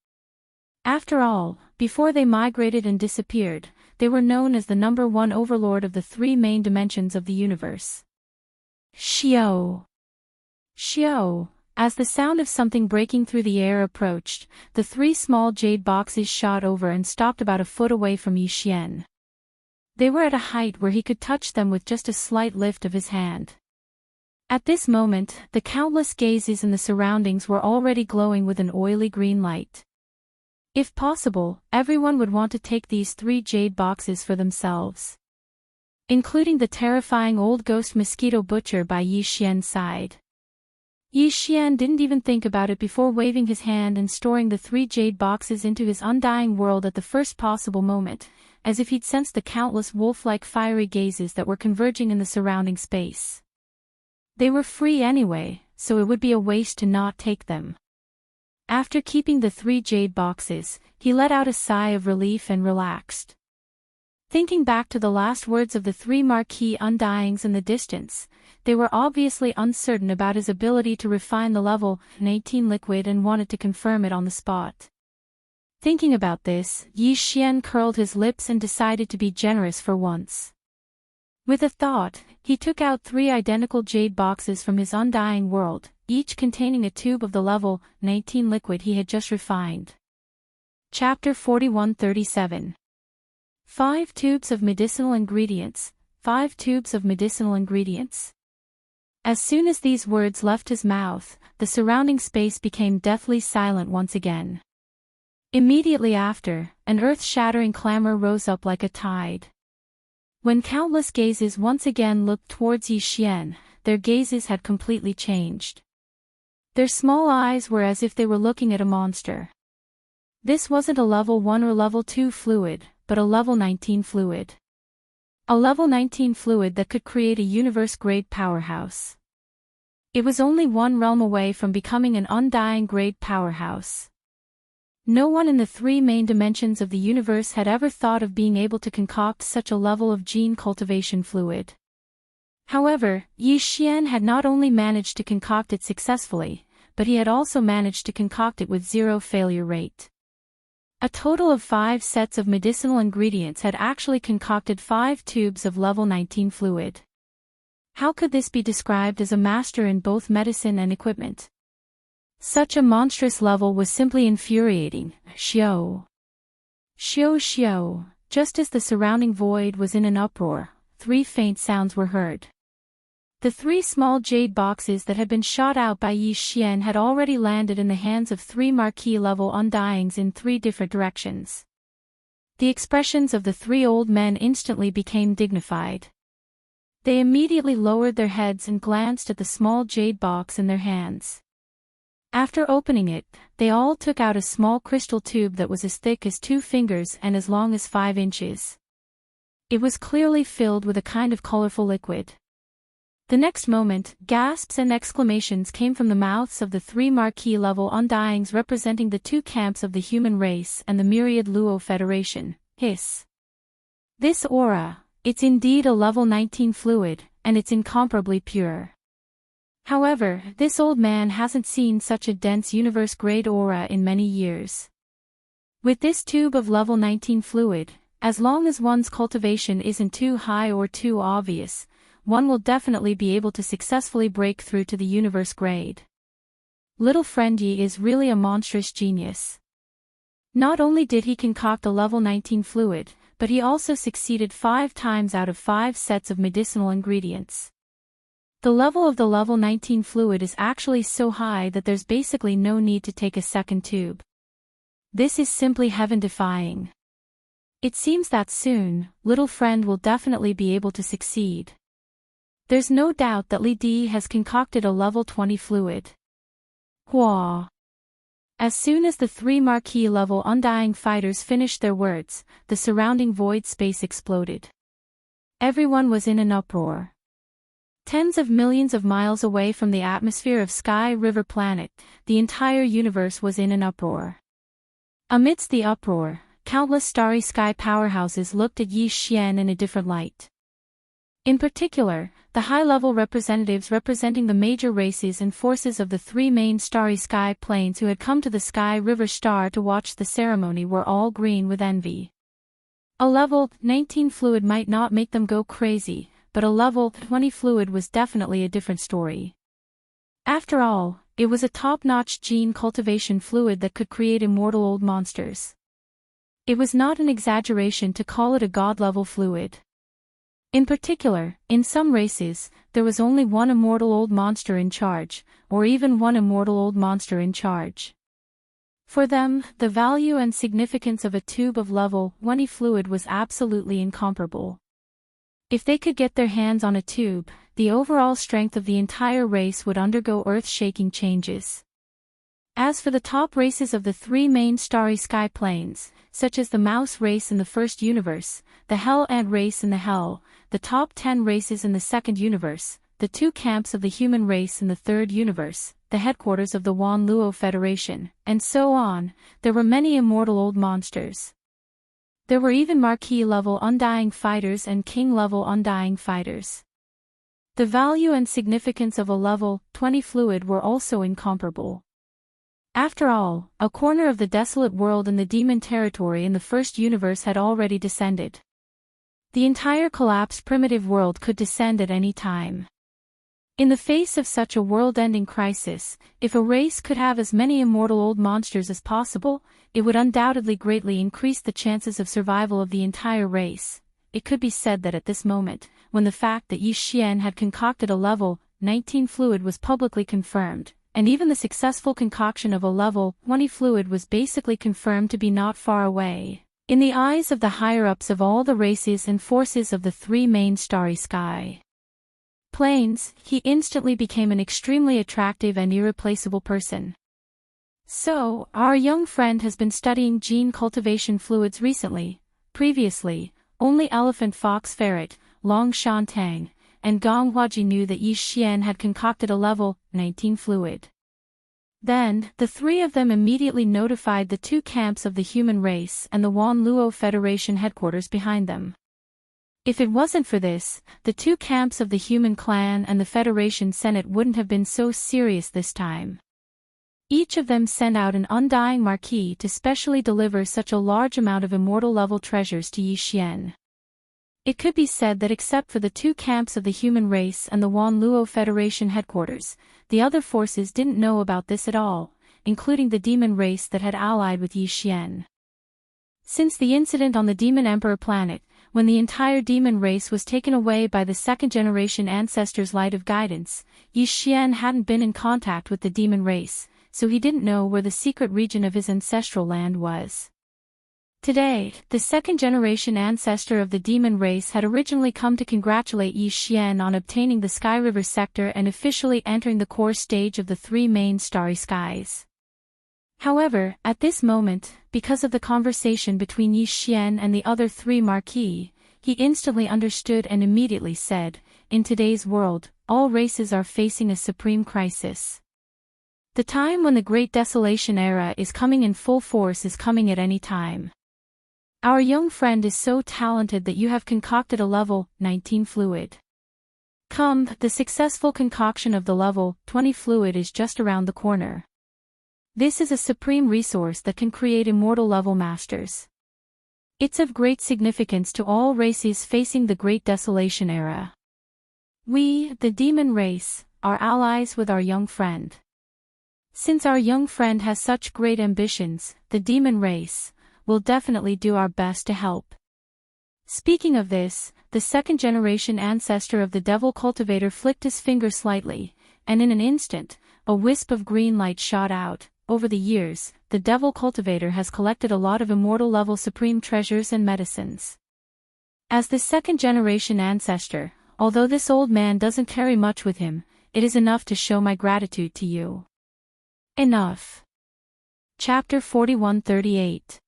After all, before they migrated and disappeared, they were known as the number one overlord of the three main dimensions of the universe. Xiao. Xiao. As the sound of something breaking through the air approached, the three small jade boxes shot over and stopped about a foot away from Yi Xian. They were at a height where he could touch them with just a slight lift of his hand. At this moment, the countless gazes in the surroundings were already glowing with an oily green light. If possible, everyone would want to take these three jade boxes for themselves. Including the terrifying old ghost mosquito butcher by Yi Xian's side. Yi Xian didn't even think about it before waving his hand and storing the three jade boxes into his undying world at the first possible moment, as if he'd sensed the countless wolf-like fiery gazes that were converging in the surrounding space. They were free anyway, so it would be a waste to not take them. After keeping the three jade boxes, he let out a sigh of relief and relaxed. Thinking back to the last words of the three marquee undyings in the distance, they were obviously uncertain about his ability to refine the level 18 liquid and wanted to confirm it on the spot. Thinking about this, Yi Xian curled his lips and decided to be generous for once. With a thought, he took out three identical jade boxes from his undying world, each containing a tube of the level 19 liquid he had just refined. Chapter 4137. 5 tubes of medicinal ingredients, 5 tubes of medicinal ingredients. As soon as these words left his mouth, the surrounding space became deathly silent once again. Immediately after, an earth-shattering clamor rose up like a tide. When countless gazes once again looked towards Yi Xian, their gazes had completely changed. Their small eyes were as if they were looking at a monster. This wasn't a level 1 or level 2 fluid, but a level 19 fluid. A level 19 fluid that could create a universe-grade powerhouse. It was only one realm away from becoming an undying-grade powerhouse. No one in the three main dimensions of the universe had ever thought of being able to concoct such a level of gene cultivation fluid. However, Yi Xian had not only managed to concoct it successfully, but he had also managed to concoct it with 0 failure rate. A total of 5 sets of medicinal ingredients had actually concocted 5 tubes of level 19 fluid. How could this be described as a master in both medicine and equipment? Such a monstrous level was simply infuriating. Xiao. Xiao xiao. Just as the surrounding void was in an uproar, 3 faint sounds were heard. The 3 small jade boxes that had been shot out by Yi Xian had already landed in the hands of 3 marquee-level undyings in 3 different directions. The expressions of the 3 old men instantly became dignified. They immediately lowered their heads and glanced at the small jade box in their hands. After opening it, they all took out a small crystal tube that was as thick as 2 fingers and as long as 5 inches. It was clearly filled with a kind of colorful liquid. The next moment, gasps and exclamations came from the mouths of the 3 marquee-level undyings representing the 2 camps of the human race and the myriad Luo Federation. Hiss. This aura, it's indeed a level 19 fluid, and it's incomparably pure. However, this old man hasn't seen such a dense universe-grade aura in many years. With this tube of level 19 fluid, as long as one's cultivation isn't too high or too obvious, one will definitely be able to successfully break through to the universe grade. Little friend Yi is really a monstrous genius. Not only did he concoct a level 19 fluid, but he also succeeded 5 times out of 5 sets of medicinal ingredients. The level of the level 19 fluid is actually so high that there's basically no need to take a second tube. This is simply heaven-defying. It seems that soon, little friend will definitely be able to succeed. There's no doubt that Li Di has concocted a level 20 fluid. Hua. As soon as the 3 marquee-level undying fighters finished their words, the surrounding void space exploded. Everyone was in an uproar. Tens of millions of miles away from the atmosphere of Sky River Planet, the entire universe was in an uproar. Amidst the uproar, countless starry sky powerhouses looked at Yi Xian in a different light. In particular, the high-level representatives representing the major races and forces of the three main starry sky planes who had come to the Sky River Star to watch the ceremony were all green with envy. A level 19 fluid might not make them go crazy, but a level 20 fluid was definitely a different story. After all, it was a top-notch gene cultivation fluid that could create immortal old monsters. It was not an exaggeration to call it a god-level fluid. In particular, in some races, there was only one immortal old monster in charge, or even one immortal old monster in charge. For them, the value and significance of a tube of level 20 fluid was absolutely incomparable. If they could get their hands on a tube, the overall strength of the entire race would undergo earth-shaking changes. As for the top races of the three main starry sky planes, such as the Mouse race in the first universe, the Hell Ant race in the Hell, the top 10 races in the second universe, the two camps of the human race in the third universe, the headquarters of the Wan Luo Federation, and so on, there were many immortal old monsters. There were even Marquis-level Undying Fighters and King-level Undying Fighters. The value and significance of a level 20 fluid were also incomparable. After all, a corner of the desolate world in the demon territory in the first universe had already descended. The entire collapsed primitive world could descend at any time. In the face of such a world-ending crisis, if a race could have as many immortal old monsters as possible, it would undoubtedly greatly increase the chances of survival of the entire race. It could be said that at this moment, when the fact that Yi Xian had concocted a level 19 fluid was publicly confirmed, and even the successful concoction of a level 20 fluid was basically confirmed to be not far away, in the eyes of the higher-ups of all the races and forces of the three main starry sky planes, he instantly became an extremely attractive and irreplaceable person. So, our young friend has been studying gene cultivation fluids recently. Previously, only Elephant Fox Ferret, Long Shan Tang, and Gong Huaji knew that Yi Xian had concocted a level 19 fluid. Then, the three of them immediately notified the two camps of the human race and the Wan Luo Federation headquarters behind them. If it wasn't for this, the two camps of the human clan and the Federation Senate wouldn't have been so serious this time. Each of them sent out an undying marquis to specially deliver such a large amount of immortal-level treasures to Yi Xian. It could be said that except for the two camps of the human race and the Wan Luo Federation headquarters, the other forces didn't know about this at all, including the demon race that had allied with Yi Xian. Since the incident on the Demon Emperor planet, when the entire demon race was taken away by the second-generation ancestor's light of guidance, Yi Xian hadn't been in contact with the demon race, so he didn't know where the secret region of his ancestral land was. Today, the second-generation ancestor of the demon race had originally come to congratulate Yi Xian on obtaining the Sky River sector and officially entering the core stage of the three main starry skies. However, at this moment, because of the conversation between Yi Xian and the other three marquis, he instantly understood and immediately said, "In today's world, all races are facing a supreme crisis. The time when the Great Desolation era is coming in full force is coming at any time. Our young friend is so talented that you have concocted a level 19 fluid. Come, the successful concoction of the level 20 fluid is just around the corner. This is a supreme resource that can create immortal-level masters. It's of great significance to all races facing the Great Desolation era. We, the demon race, are allies with our young friend. Since our young friend has such great ambitions, the demon race will definitely do our best to help." Speaking of this, the second-generation ancestor of the devil cultivator flicked his finger slightly, and in an instant, a wisp of green light shot out. Over the years, the devil cultivator has collected a lot of immortal-level supreme treasures and medicines. As the second-generation ancestor, although this old man doesn't carry much with him, it is enough to show my gratitude to you. Enough. Chapter 4138.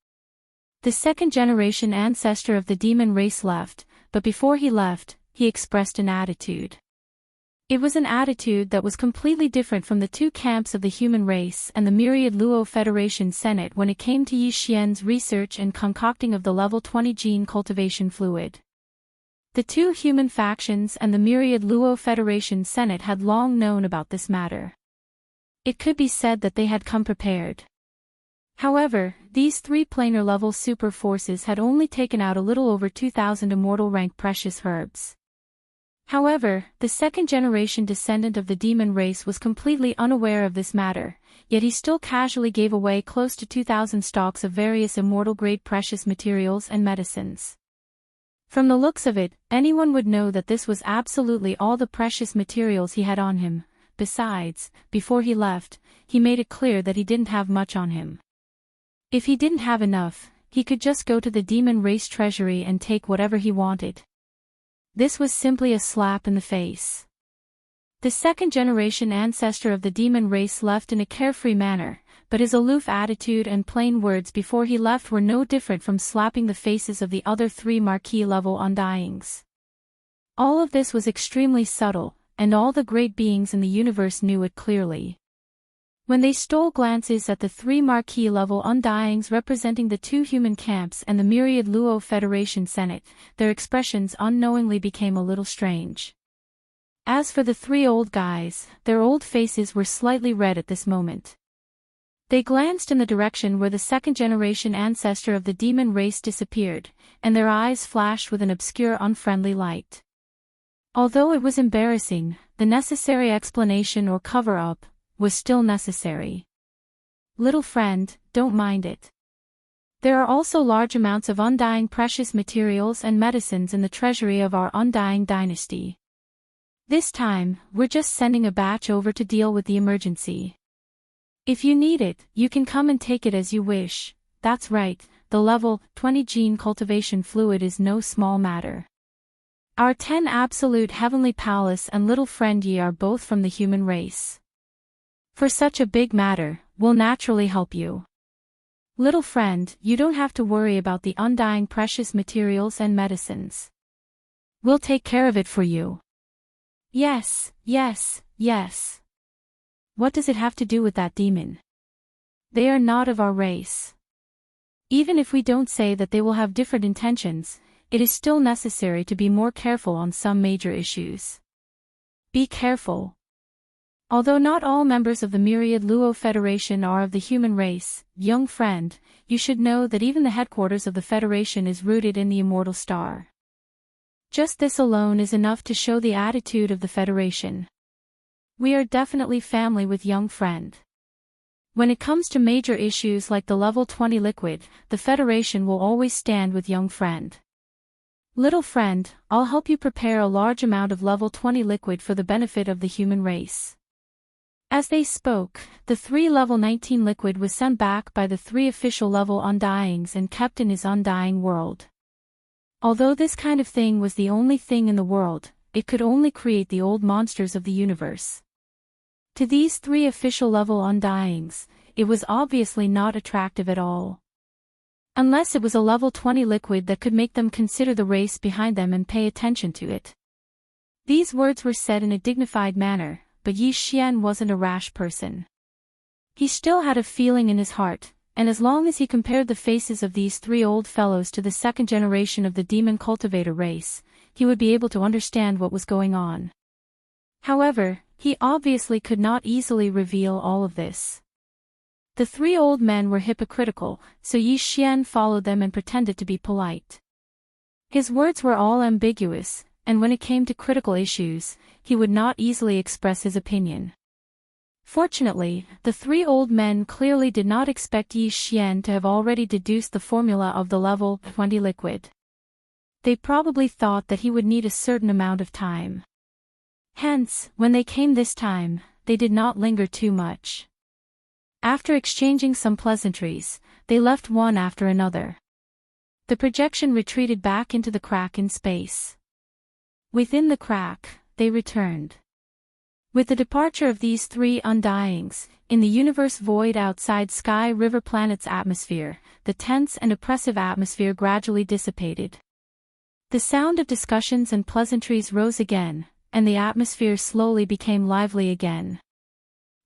The second-generation ancestor of the demon race left, but before he left, he expressed an attitude. It was an attitude that was completely different from the two camps of the human race and the myriad Luo Federation Senate when it came to Yi Xian's research and concocting of the level 20 gene cultivation fluid. The two human factions and the myriad Luo Federation Senate had long known about this matter. It could be said that they had come prepared. However, these three planar-level super forces had only taken out a little over 2,000 immortal-rank precious herbs. However, the second-generation descendant of the demon race was completely unaware of this matter, yet he still casually gave away close to 2,000 stalks of various immortal-grade precious materials and medicines. From the looks of it, anyone would know that this was absolutely all the precious materials he had on him. Besides, before he left, he made it clear that he didn't have much on him. If he didn't have enough, he could just go to the demon race treasury and take whatever he wanted. This was simply a slap in the face. The second-generation ancestor of the demon race left in a carefree manner, but his aloof attitude and plain words before he left were no different from slapping the faces of the other three marquee-level undyings. All of this was extremely subtle, and all the great beings in the universe knew it clearly. When they stole glances at the three marquee-level undyings representing the two human camps and the myriad Luo Federation Senate, their expressions unknowingly became a little strange. As for the three old guys, their old faces were slightly red at this moment. They glanced in the direction where the second-generation ancestor of the demon race disappeared, and their eyes flashed with an obscure unfriendly light. Although it was embarrassing, the necessary explanation or cover-up was still necessary. Little friend, don't mind it. There are also large amounts of undying precious materials and medicines in the treasury of our undying dynasty. This time, we're just sending a batch over to deal with the emergency. If you need it, you can come and take it as you wish. That's right, the level 20 gene cultivation fluid is no small matter. Our 10 absolute heavenly palace and little friend Yi are both from the human race. For such a big matter, we'll naturally help you. Little friend, you don't have to worry about the undying precious materials and medicines. We'll take care of it for you. Yes, yes, yes. What does it have to do with that demon? They are not of our race. Even if we don't say that they will have different intentions, it is still necessary to be more careful on some major issues. Be careful. Although not all members of the myriad Luo Federation are of the human race, young friend, you should know that even the headquarters of the Federation is rooted in the immortal star. Just this alone is enough to show the attitude of the Federation. We are definitely family with young friend. When it comes to major issues like the level 20 liquid, the Federation will always stand with young friend. Little friend, I'll help you prepare a large amount of level 20 liquid for the benefit of the human race. As they spoke, the 3 level 19 liquid was sent back by the 3 official level undyings and kept in his undying world. Although this kind of thing was the only thing in the world, it could only create the old monsters of the universe. To these 3 official level undyings, it was obviously not attractive at all. Unless it was a level 20 liquid that could make them consider the race behind them and pay attention to it. These words were said in a dignified manner, but Yi Xian wasn't a rash person. He still had a feeling in his heart, and as long as he compared the faces of these 3 old fellows to the second generation of the demon cultivator race, he would be able to understand what was going on. However, he obviously could not easily reveal all of this. The 3 old men were hypocritical, so Yi Xian followed them and pretended to be polite. His words were all ambiguous, and when it came to critical issues, he would not easily express his opinion. Fortunately, the 3 old men clearly did not expect Yi Xian to have already deduced the formula of the level 20 liquid. They probably thought that he would need a certain amount of time. Hence, when they came this time, they did not linger too much. After exchanging some pleasantries, they left one after another. The projection retreated back into the crack in space. Within the crack, they returned. With the departure of these 3 undyings, in the universe void outside Sky River Planet's atmosphere, the tense and oppressive atmosphere gradually dissipated. The sound of discussions and pleasantries rose again, and the atmosphere slowly became lively again.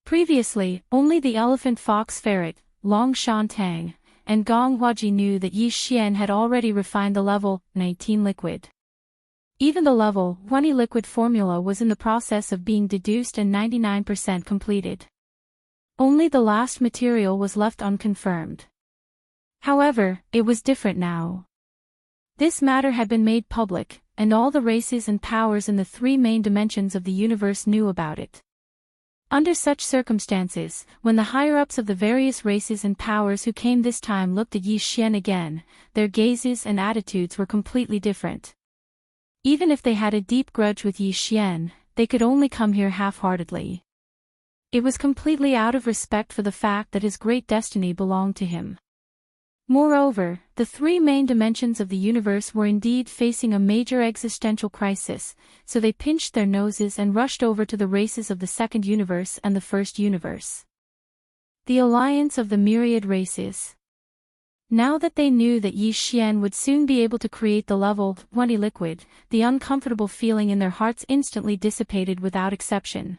Previously, only the elephant fox ferret, Long Shantang, and Gong Huaji knew that Yi Xian had already refined the level 19 liquid. Even the level 20 liquid formula was in the process of being deduced and 99% completed. Only the last material was left unconfirmed. However, it was different now. This matter had been made public, and all the races and powers in the three main dimensions of the universe knew about it. Under such circumstances, when the higher-ups of the various races and powers who came this time looked at Yi Xian again, their gazes and attitudes were completely different. Even if they had a deep grudge with Yi Xian, they could only come here half-heartedly. It was completely out of respect for the fact that his great destiny belonged to him. Moreover, the three main dimensions of the universe were indeed facing a major existential crisis, so they pinched their noses and rushed over to the races of the second universe and the first universe. The alliance of the myriad races. Now that they knew that Yi Xian would soon be able to create the level 20 liquid, the uncomfortable feeling in their hearts instantly dissipated without exception.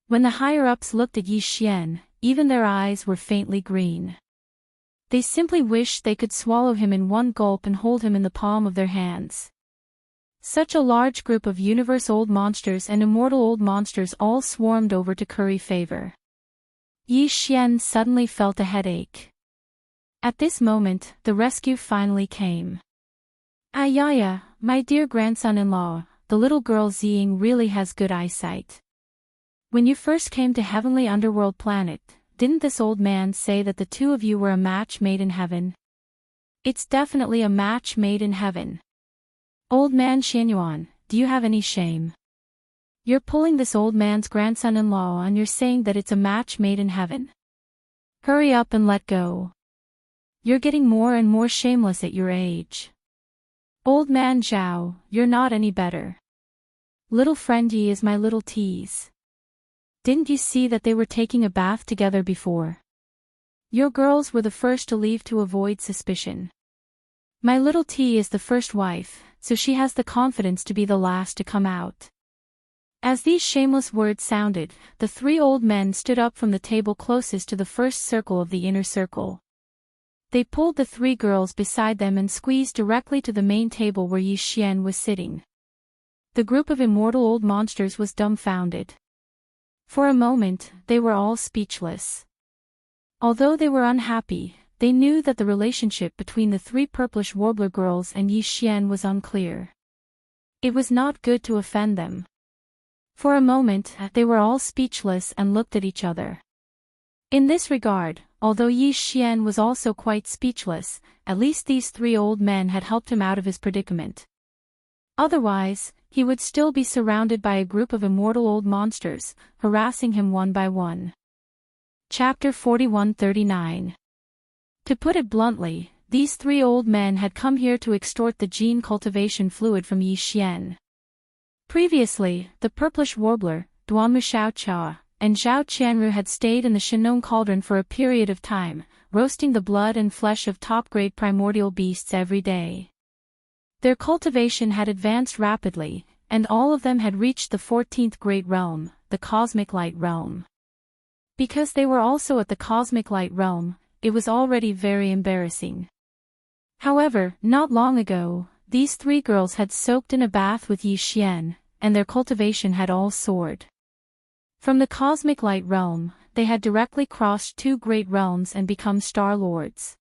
When the higher-ups looked at Yi Xian, even their eyes were faintly green. They simply wished they could swallow him in one gulp and hold him in the palm of their hands. Such a large group of universe-old monsters and immortal-old monsters all swarmed over to curry favor. Yi Xian suddenly felt a headache. At this moment, the rescue finally came. Ayaya, my dear grandson-in-law, the little girl Ziying really has good eyesight. When you first came to Heavenly Underworld Planet, didn't this old man say that the two of you were a match made in heaven? It's definitely a match made in heaven. Old man Xianyuan, do you have any shame? You're pulling this old man's grandson-in-law and you're saying that it's a match made in heaven. Hurry up and let go. You're getting more and more shameless at your age. Old man Zhao, you're not any better. Little friend Yi is my little tease. Didn't you see that they were taking a bath together before? Your girls were the first to leave to avoid suspicion. My little T is the first wife, so she has the confidence to be the last to come out. As these shameless words sounded, the three old men stood up from the table closest to the first circle of the inner circle. They pulled the three girls beside them and squeezed directly to the main table where Yi Xian was sitting. The group of immortal old monsters was dumbfounded. For a moment, they were all speechless. Although they were unhappy, they knew that the relationship between the three purplish warbler girls and Yi Xian was unclear. It was not good to offend them. For a moment, they were all speechless and looked at each other. In this regard, although Yi Xian was also quite speechless, at least these three old men had helped him out of his predicament. Otherwise, he would still be surrounded by a group of immortal old monsters, harassing him one by one. Chapter 4139. To put it bluntly, these three old men had come here to extort the gene cultivation fluid from Yi Xian. Previously, the purplish warbler, Duanmu Xiaochua, and Zhao Qianru had stayed in the Shenong cauldron for a period of time, roasting the blood and flesh of top-grade primordial beasts every day. Their cultivation had advanced rapidly, and all of them had reached the 14th great realm, the Cosmic Light Realm. Because they were also at the Cosmic Light Realm, it was already very embarrassing. However, not long ago, these three girls had soaked in a bath with Yi Xian, and their cultivation had all soared. From the Cosmic Light Realm, they had directly crossed two great realms and become Star Lords.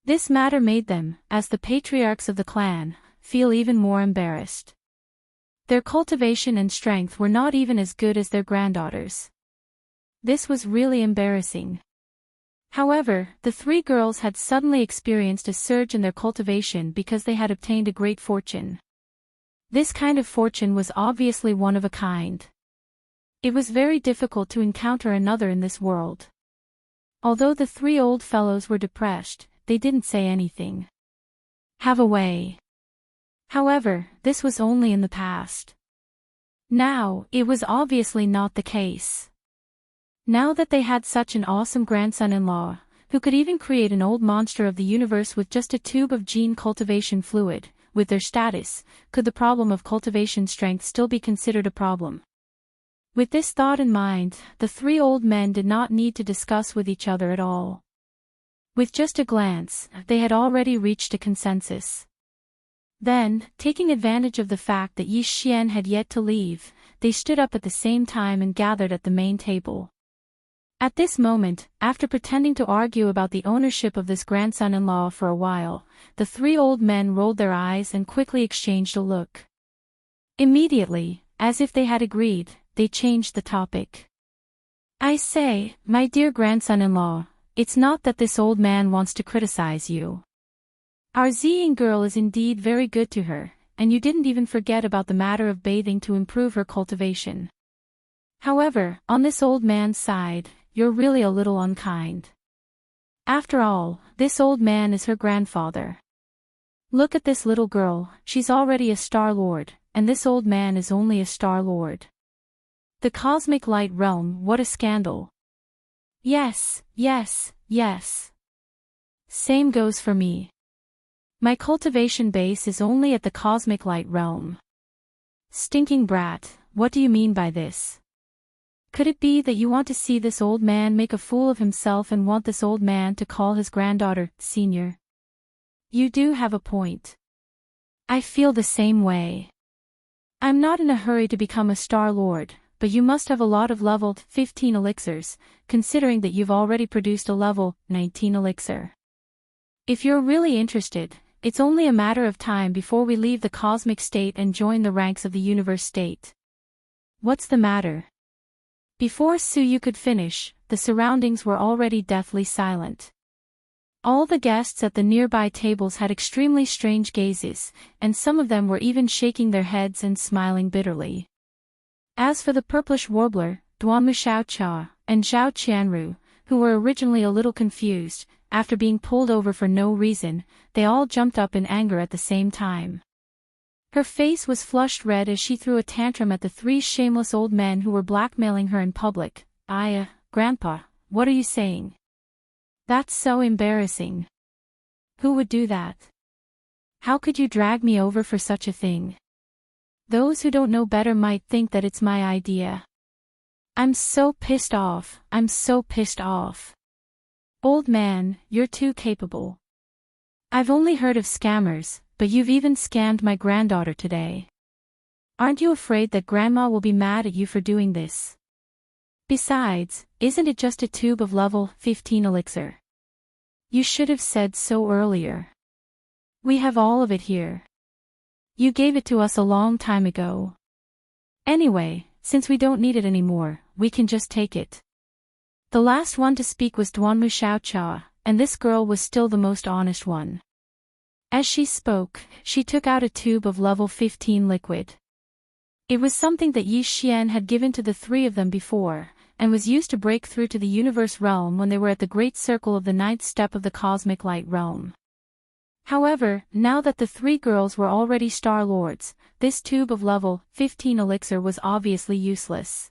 This matter made them, as the patriarchs of the clan, feel even more embarrassed. Their cultivation and strength were not even as good as their granddaughters. This was really embarrassing. However, the three girls had suddenly experienced a surge in their cultivation because they had obtained a great fortune. This kind of fortune was obviously one of a kind. It was very difficult to encounter another in this world. Although the three old fellows were depressed, they didn't say anything. Have a way. However, this was only in the past. Now, it was obviously not the case. Now that they had such an awesome grandson-in-law, who could even create an old monster of the universe with just a tube of gene cultivation fluid, with their status, could the problem of cultivation strength still be considered a problem? With this thought in mind, the three old men did not need to discuss with each other at all. With just a glance, they had already reached a consensus. Then, taking advantage of the fact that Yi Xian had yet to leave, they stood up at the same time and gathered at the main table. At this moment, after pretending to argue about the ownership of this grandson-in-law for a while, the three old men rolled their eyes and quickly exchanged a look. Immediately, as if they had agreed, they changed the topic. I say, my dear grandson-in-law, it's not that this old man wants to criticize you. Our Ziying girl is indeed very good to her, and you didn't even forget about the matter of bathing to improve her cultivation. However, on this old man's side, you're really a little unkind. After all, this old man is her grandfather. Look at this little girl, she's already a Star Lord, and this old man is only a Star Lord. The cosmic light realm, what a scandal. Yes, yes, yes. Same goes for me. My cultivation base is only at the cosmic light realm. Stinking brat, what do you mean by this? Could it be that you want to see this old man make a fool of himself and want this old man to call his granddaughter, senior? You do have a point. I feel the same way. I'm not in a hurry to become a Star Lord, but you must have a lot of level 15 elixirs, considering that you've already produced a level 19 elixir. If you're really interested, it's only a matter of time before we leave the cosmic state and join the ranks of the universe state. What's the matter? Before Suyu could finish, the surroundings were already deathly silent. All the guests at the nearby tables had extremely strange gazes, and some of them were even shaking their heads and smiling bitterly. As for the purplish warbler, Duanmu Xiaocha, and Zhao Qianru, who were originally a little confused, after being pulled over for no reason, they all jumped up in anger at the same time. Her face was flushed red as she threw a tantrum at the three shameless old men who were blackmailing her in public. Grandpa, what are you saying? That's so embarrassing. Who would do that? How could you drag me over for such a thing? Those who don't know better might think that it's my idea. I'm so pissed off, I'm so pissed off. Old man, you're too capable. I've only heard of scammers, but you've even scammed my granddaughter today. Aren't you afraid that Grandma will be mad at you for doing this? Besides, isn't it just a tube of level 15 elixir? You should have said so earlier. We have all of it here. You gave it to us a long time ago. Anyway, since we don't need it anymore, we can just take it. The last one to speak was Duanmu Xiaocha, and this girl was still the most honest one. As she spoke, she took out a tube of level 15 liquid. It was something that Yi Xian had given to the three of them before, and was used to break through to the universe realm when they were at the great circle of the ninth step of the cosmic light realm. However, now that the three girls were already Star Lords, this tube of level 15 elixir was obviously useless.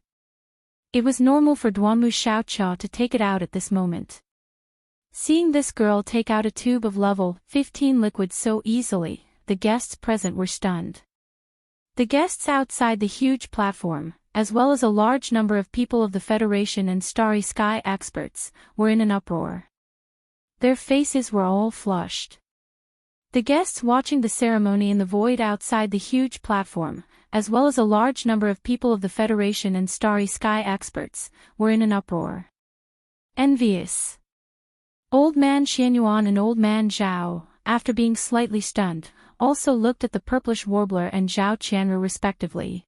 It was normal for Duanmu Xiaocha to take it out at this moment. Seeing this girl take out a tube of level 15 liquid so easily, the guests present were stunned. The guests outside the huge platform, as well as a large number of people of the Federation and Starry Sky experts, were in an uproar. Their faces were all flushed. The guests watching the ceremony in the void outside the huge platform, as well as a large number of people of the Federation and Starry Sky experts, were in an uproar. Envious. Old Man Xianyuan and Old Man Zhao, after being slightly stunned, also looked at the purplish warbler and Zhao Qianru respectively.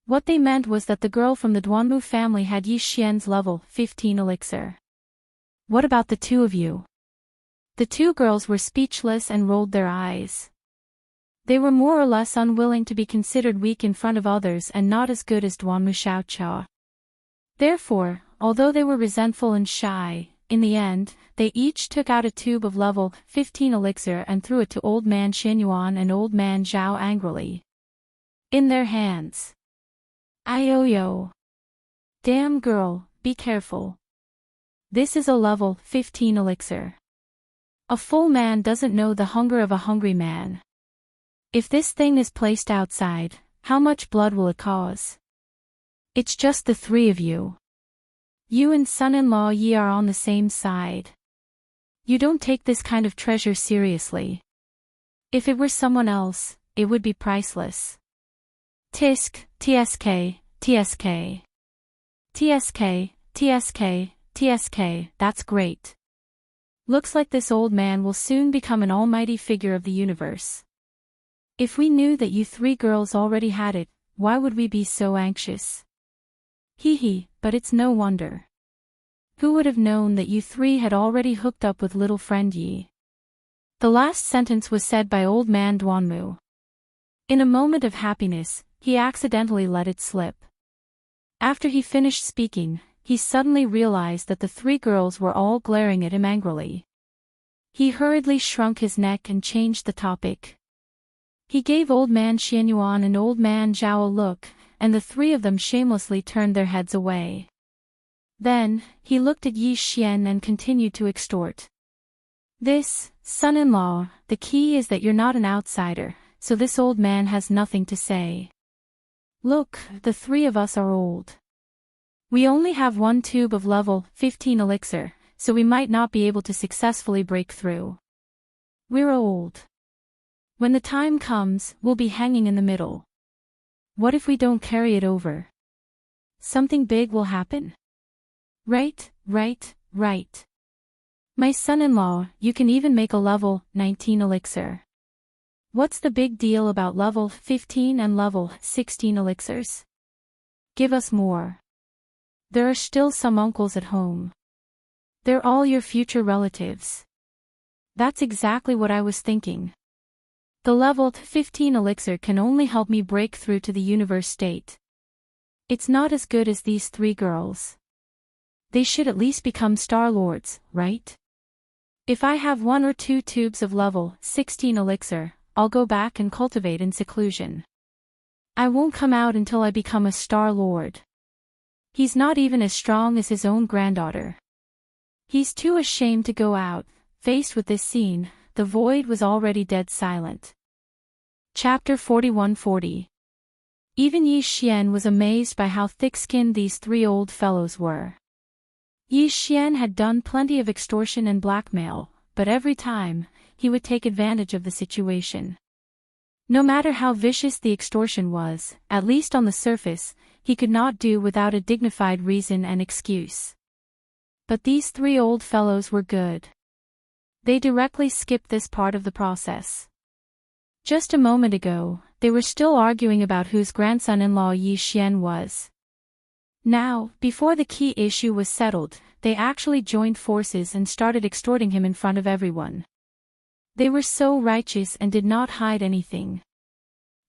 What they meant was that the girl from the Duanmu family had Yi Xian's level 15 elixir. What about the two of you? The two girls were speechless and rolled their eyes. They were more or less unwilling to be considered weak in front of others and not as good as Duanmu Xiaocha. Therefore, although they were resentful and shy, in the end, they each took out a tube of level 15 elixir and threw it to Old Man Xianyuan and Old Man Zhao angrily. In their hands. Yo. Damn girl, be careful. This is a level 15 elixir. A full man doesn't know the hunger of a hungry man. If this thing is placed outside, how much blood will it cause? It's just the three of you. You and son-in-law Yi are on the same side. You don't take this kind of treasure seriously. If it were someone else, it would be priceless. Tisk, TSK, TSK. TSK, TSK, TSK, that's great. Looks like this old man will soon become an almighty figure of the universe. If we knew that you three girls already had it, why would we be so anxious? Hee hee, but it's no wonder. Who would have known that you three had already hooked up with little friend Yi? The last sentence was said by old man Duanmu. In a moment of happiness, he accidentally let it slip. After he finished speaking, he suddenly realized that the three girls were all glaring at him angrily. He hurriedly shrunk his neck and changed the topic. He gave old man Xianyuan and old man Zhao a look, and the three of them shamelessly turned their heads away. Then, he looked at Yi Xian and continued to extort. This, son-in-law, the key is that you're not an outsider, so this old man has nothing to say. Look, the three of us are old. We only have one tube of level 15 elixir, so we might not be able to successfully break through. We're old. When the time comes, we'll be hanging in the middle. What if we don't carry it over? Something big will happen. Right. My son-in-law, you can even make a level 19 elixir. What's the big deal about level 15 and level 16 elixirs? Give us more. There are still some uncles at home. They're all your future relatives. That's exactly what I was thinking. The level 15 elixir can only help me break through to the universe state. It's not as good as these three girls. They should at least become Star Lords, right? If I have 1 or 2 tubes of level 16 elixir, I'll go back and cultivate in seclusion. I won't come out until I become a Star Lord. He's not even as strong as his own granddaughter. He's too ashamed to go out. Faced with this scene, the void was already dead silent. Chapter 4140. Even Yi Xian was amazed by how thick-skinned these three old fellows were. Yi Xian had done plenty of extortion and blackmail, but every time, he would take advantage of the situation. No matter how vicious the extortion was, at least on the surface, he could not do without a dignified reason and excuse. But these three old fellows were good. They directly skipped this part of the process. Just a moment ago, they were still arguing about whose grandson-in-law Yi Xian was. Now, before the key issue was settled, they actually joined forces and started extorting him in front of everyone. They were so righteous and did not hide anything.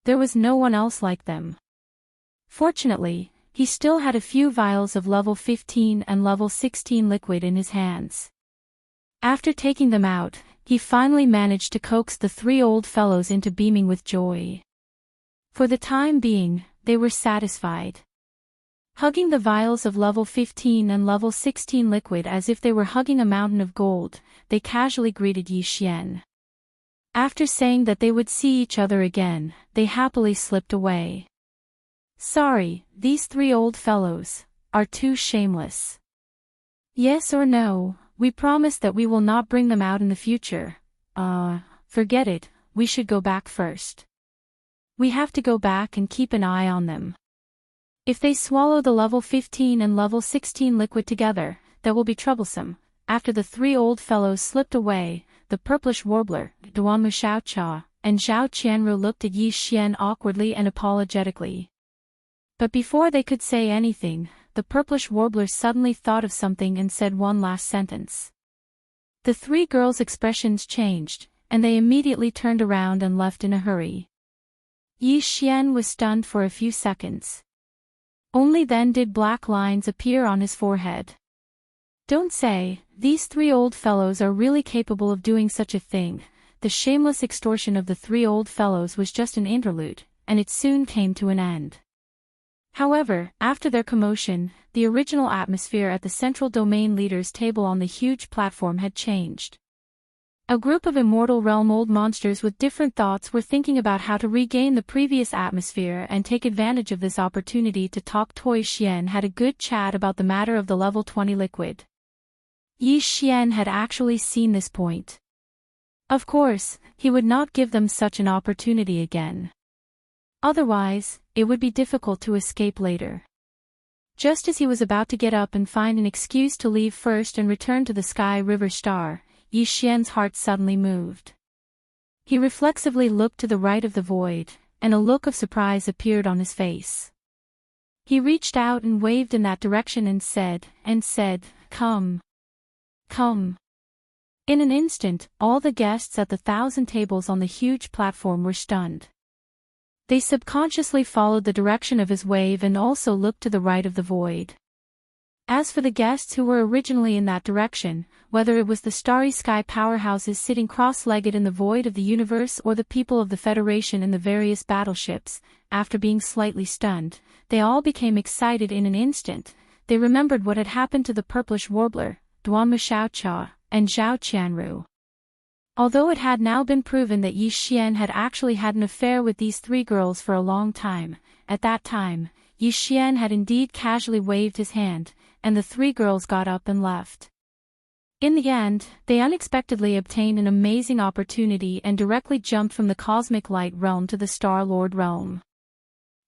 There was no one else like them. Fortunately, he still had a few vials of level 15 and level 16 liquid in his hands. After taking them out, he finally managed to coax the three old fellows into beaming with joy. For the time being, they were satisfied. Hugging the vials of level 15 and level 16 liquid as if they were hugging a mountain of gold, they casually greeted Yi Xian. After saying that they would see each other again, they happily slipped away. Sorry, these three old fellows are too shameless. Yes or no, we promise that we will not bring them out in the future. Forget it, we should go back first. We have to go back and keep an eye on them. If they swallow the level 15 and level 16 liquid together, that will be troublesome. After the three old fellows slipped away, the purplish warbler, Duanmu Xiaocha, and Zhao Qianru looked at Yi Xian awkwardly and apologetically. But before they could say anything, the purplish warbler suddenly thought of something and said one last sentence. The three girls' expressions changed, and they immediately turned around and left in a hurry. Yi Xian was stunned for a few seconds. Only then did black lines appear on his forehead. Don't say, these three old fellows are really capable of doing such a thing. The shameless extortion of the three old fellows was just an interlude, and it soon came to an end. However, after their commotion, the original atmosphere at the central domain leaders' table on the huge platform had changed. A group of immortal realm old monsters with different thoughts were thinking about how to regain the previous atmosphere and take advantage of this opportunity to talk. Toy Xian had a good chat about the matter of the level 20 liquid. Yi Xian had actually seen this point. Of course, he would not give them such an opportunity again. Otherwise, it would be difficult to escape later. Just as he was about to get up and find an excuse to leave first and return to the Sky River Star, Yi Xian's heart suddenly moved. He reflexively looked to the right of the void, and a look of surprise appeared on his face. He reached out and waved in that direction and said, "Come. Come." In an instant, all the guests at the 1,000 tables on the huge platform were stunned. They subconsciously followed the direction of his wave and also looked to the right of the void. As for the guests who were originally in that direction, whether it was the starry sky powerhouses sitting cross-legged in the void of the universe or the people of the Federation in the various battleships, after being slightly stunned, they all became excited in an instant. They remembered what had happened to the purplish warbler, Duan Xiaocha, and Zhao Qianru. Although it had now been proven that Yi Xian had actually had an affair with these three girls for a long time, at that time, Yi Xian had indeed casually waved his hand, and the three girls got up and left. In the end, they unexpectedly obtained an amazing opportunity and directly jumped from the cosmic light realm to the Star-Lord realm.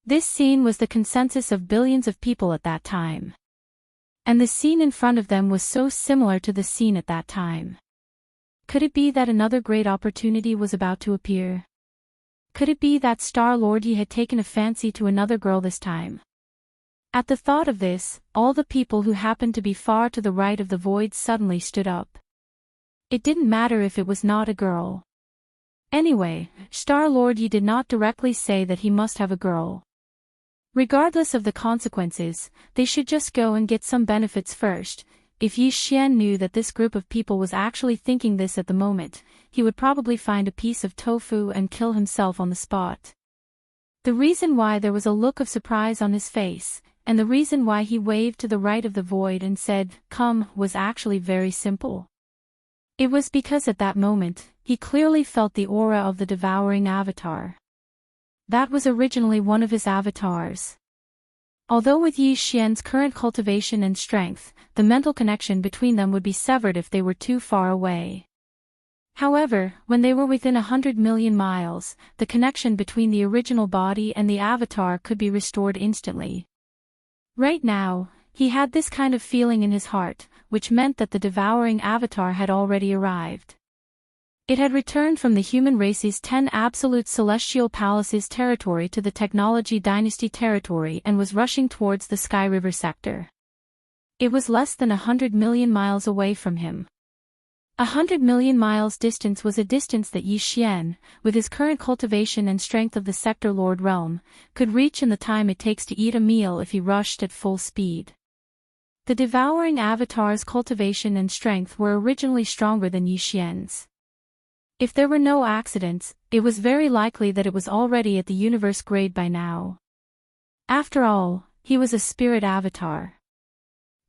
This scene was the consensus of billions of people at that time. And the scene in front of them was so similar to the scene at that time. Could it be that another great opportunity was about to appear? Could it be that Star-Lord Yi had taken a fancy to another girl this time? At the thought of this, all the people who happened to be far to the right of the void suddenly stood up. It didn't matter if it was not a girl. Anyway, Star-Lord Yi did not directly say that he must have a girl. Regardless of the consequences, they should just go and get some benefits first. If Yi Xian knew that this group of people was actually thinking this at the moment, he would probably find a piece of tofu and kill himself on the spot. The reason why there was a look of surprise on his face, and the reason why he waved to the right of the void and said, "Come," was actually very simple. It was because at that moment, he clearly felt the aura of the devouring avatar. That was originally one of his avatars. Although with Yi Xian's current cultivation and strength, the mental connection between them would be severed if they were too far away. However, when they were within 100 million miles, the connection between the original body and the avatar could be restored instantly. Right now, he had this kind of feeling in his heart, which meant that the devouring avatar had already arrived. It had returned from the human race's 10 absolute celestial palaces territory to the technology dynasty territory and was rushing towards the Sky River sector. It was less than 100 million miles away from him. 100 million miles distance was a distance that Yi Xian, with his current cultivation and strength of the Sector Lord realm, could reach in the time it takes to eat a meal if he rushed at full speed. The devouring avatar's cultivation and strength were originally stronger than Yi Xian's. If there were no accidents, it was very likely that it was already at the universe grade by now. After all, he was a spirit avatar.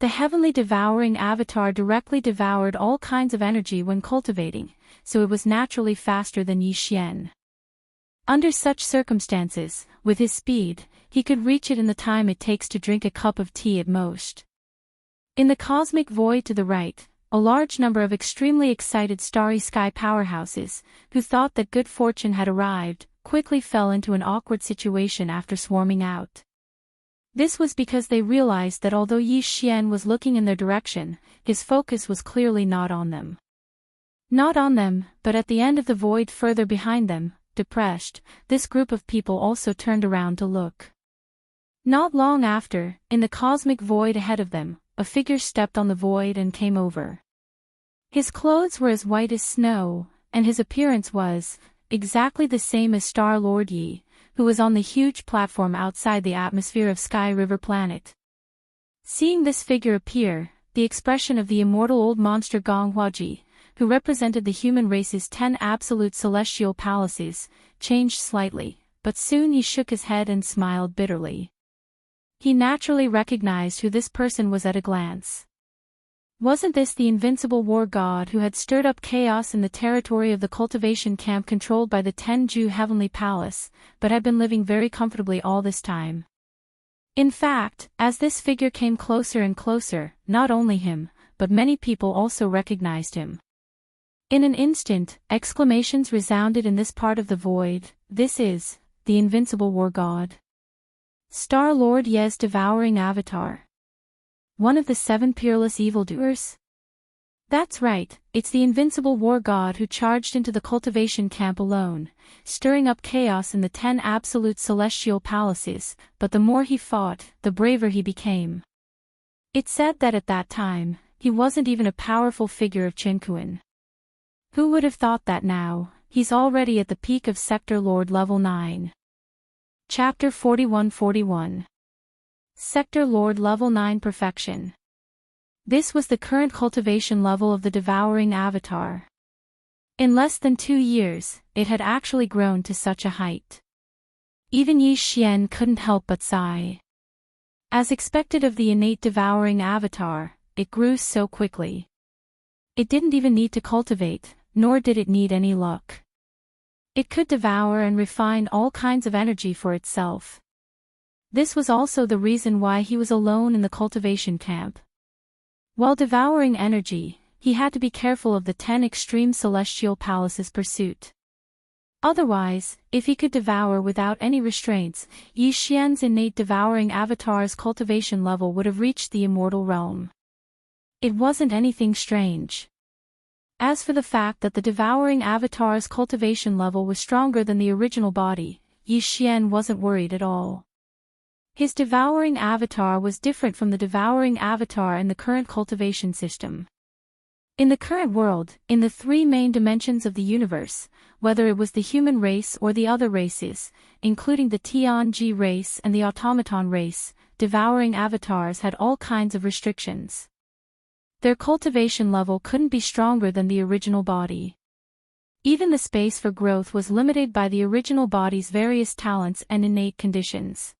The heavenly devouring avatar directly devoured all kinds of energy when cultivating, so it was naturally faster than Yi Xian. Under such circumstances, with his speed, he could reach it in the time it takes to drink a cup of tea at most. In the cosmic void to the right, a large number of extremely excited starry sky powerhouses, who thought that good fortune had arrived, quickly fell into an awkward situation after swarming out. This was because they realized that although Yi Xian was looking in their direction, his focus was clearly not on them. Not on them, but at the end of the void further behind them, depressed, this group of people also turned around to look. Not long after, in the cosmic void ahead of them, a figure stepped on the void and came over. His clothes were as white as snow, and his appearance was exactly the same as Star-Lord Yi, who was on the huge platform outside the atmosphere of Sky River Planet. Seeing this figure appear, the expression of the immortal old monster Gong Huaji, who represented the human race's 10 absolute celestial palaces, changed slightly, but soon he shook his head and smiled bitterly. He naturally recognized who this person was at a glance. Wasn't this the invincible war god who had stirred up chaos in the territory of the cultivation camp controlled by the Tenju Heavenly Palace, but had been living very comfortably all this time? In fact, as this figure came closer and closer, not only him, but many people also recognized him. In an instant, exclamations resounded in this part of the void. This is the invincible war god. Star Lord Ye's devouring avatar. One of the 7 peerless evildoers? That's right, it's the invincible war god who charged into the cultivation camp alone, stirring up chaos in the 10 absolute celestial palaces, but the more he fought, the braver he became. It's said that at that time, he wasn't even a powerful figure of Chinquan. Who would have thought that now? He's already at the peak of Sector Lord level 9. Chapter 41-41. Sector Lord level 9 Perfection. This was the current cultivation level of the devouring avatar. In less than 2 years, it had actually grown to such a height. Even Yi Xian couldn't help but sigh. As expected of the innate devouring avatar, it grew so quickly. It didn't even need to cultivate, nor did it need any luck. It could devour and refine all kinds of energy for itself. This was also the reason why he was alone in the cultivation camp. While devouring energy, he had to be careful of the 10 extreme celestial palaces' pursuit. Otherwise, if he could devour without any restraints, Yi Xian's innate devouring avatar's cultivation level would have reached the immortal realm. It wasn't anything strange. As for the fact that the devouring avatar's cultivation level was stronger than the original body, Yi Xian wasn't worried at all. His devouring avatar was different from the devouring avatar in the current cultivation system. In the current world, in the 3 main dimensions of the universe, whether it was the human race or the other races, including the Tianji race and the automaton race, devouring avatars had all kinds of restrictions. Their cultivation level couldn't be stronger than the original body. Even the space for growth was limited by the original body's various talents and innate conditions.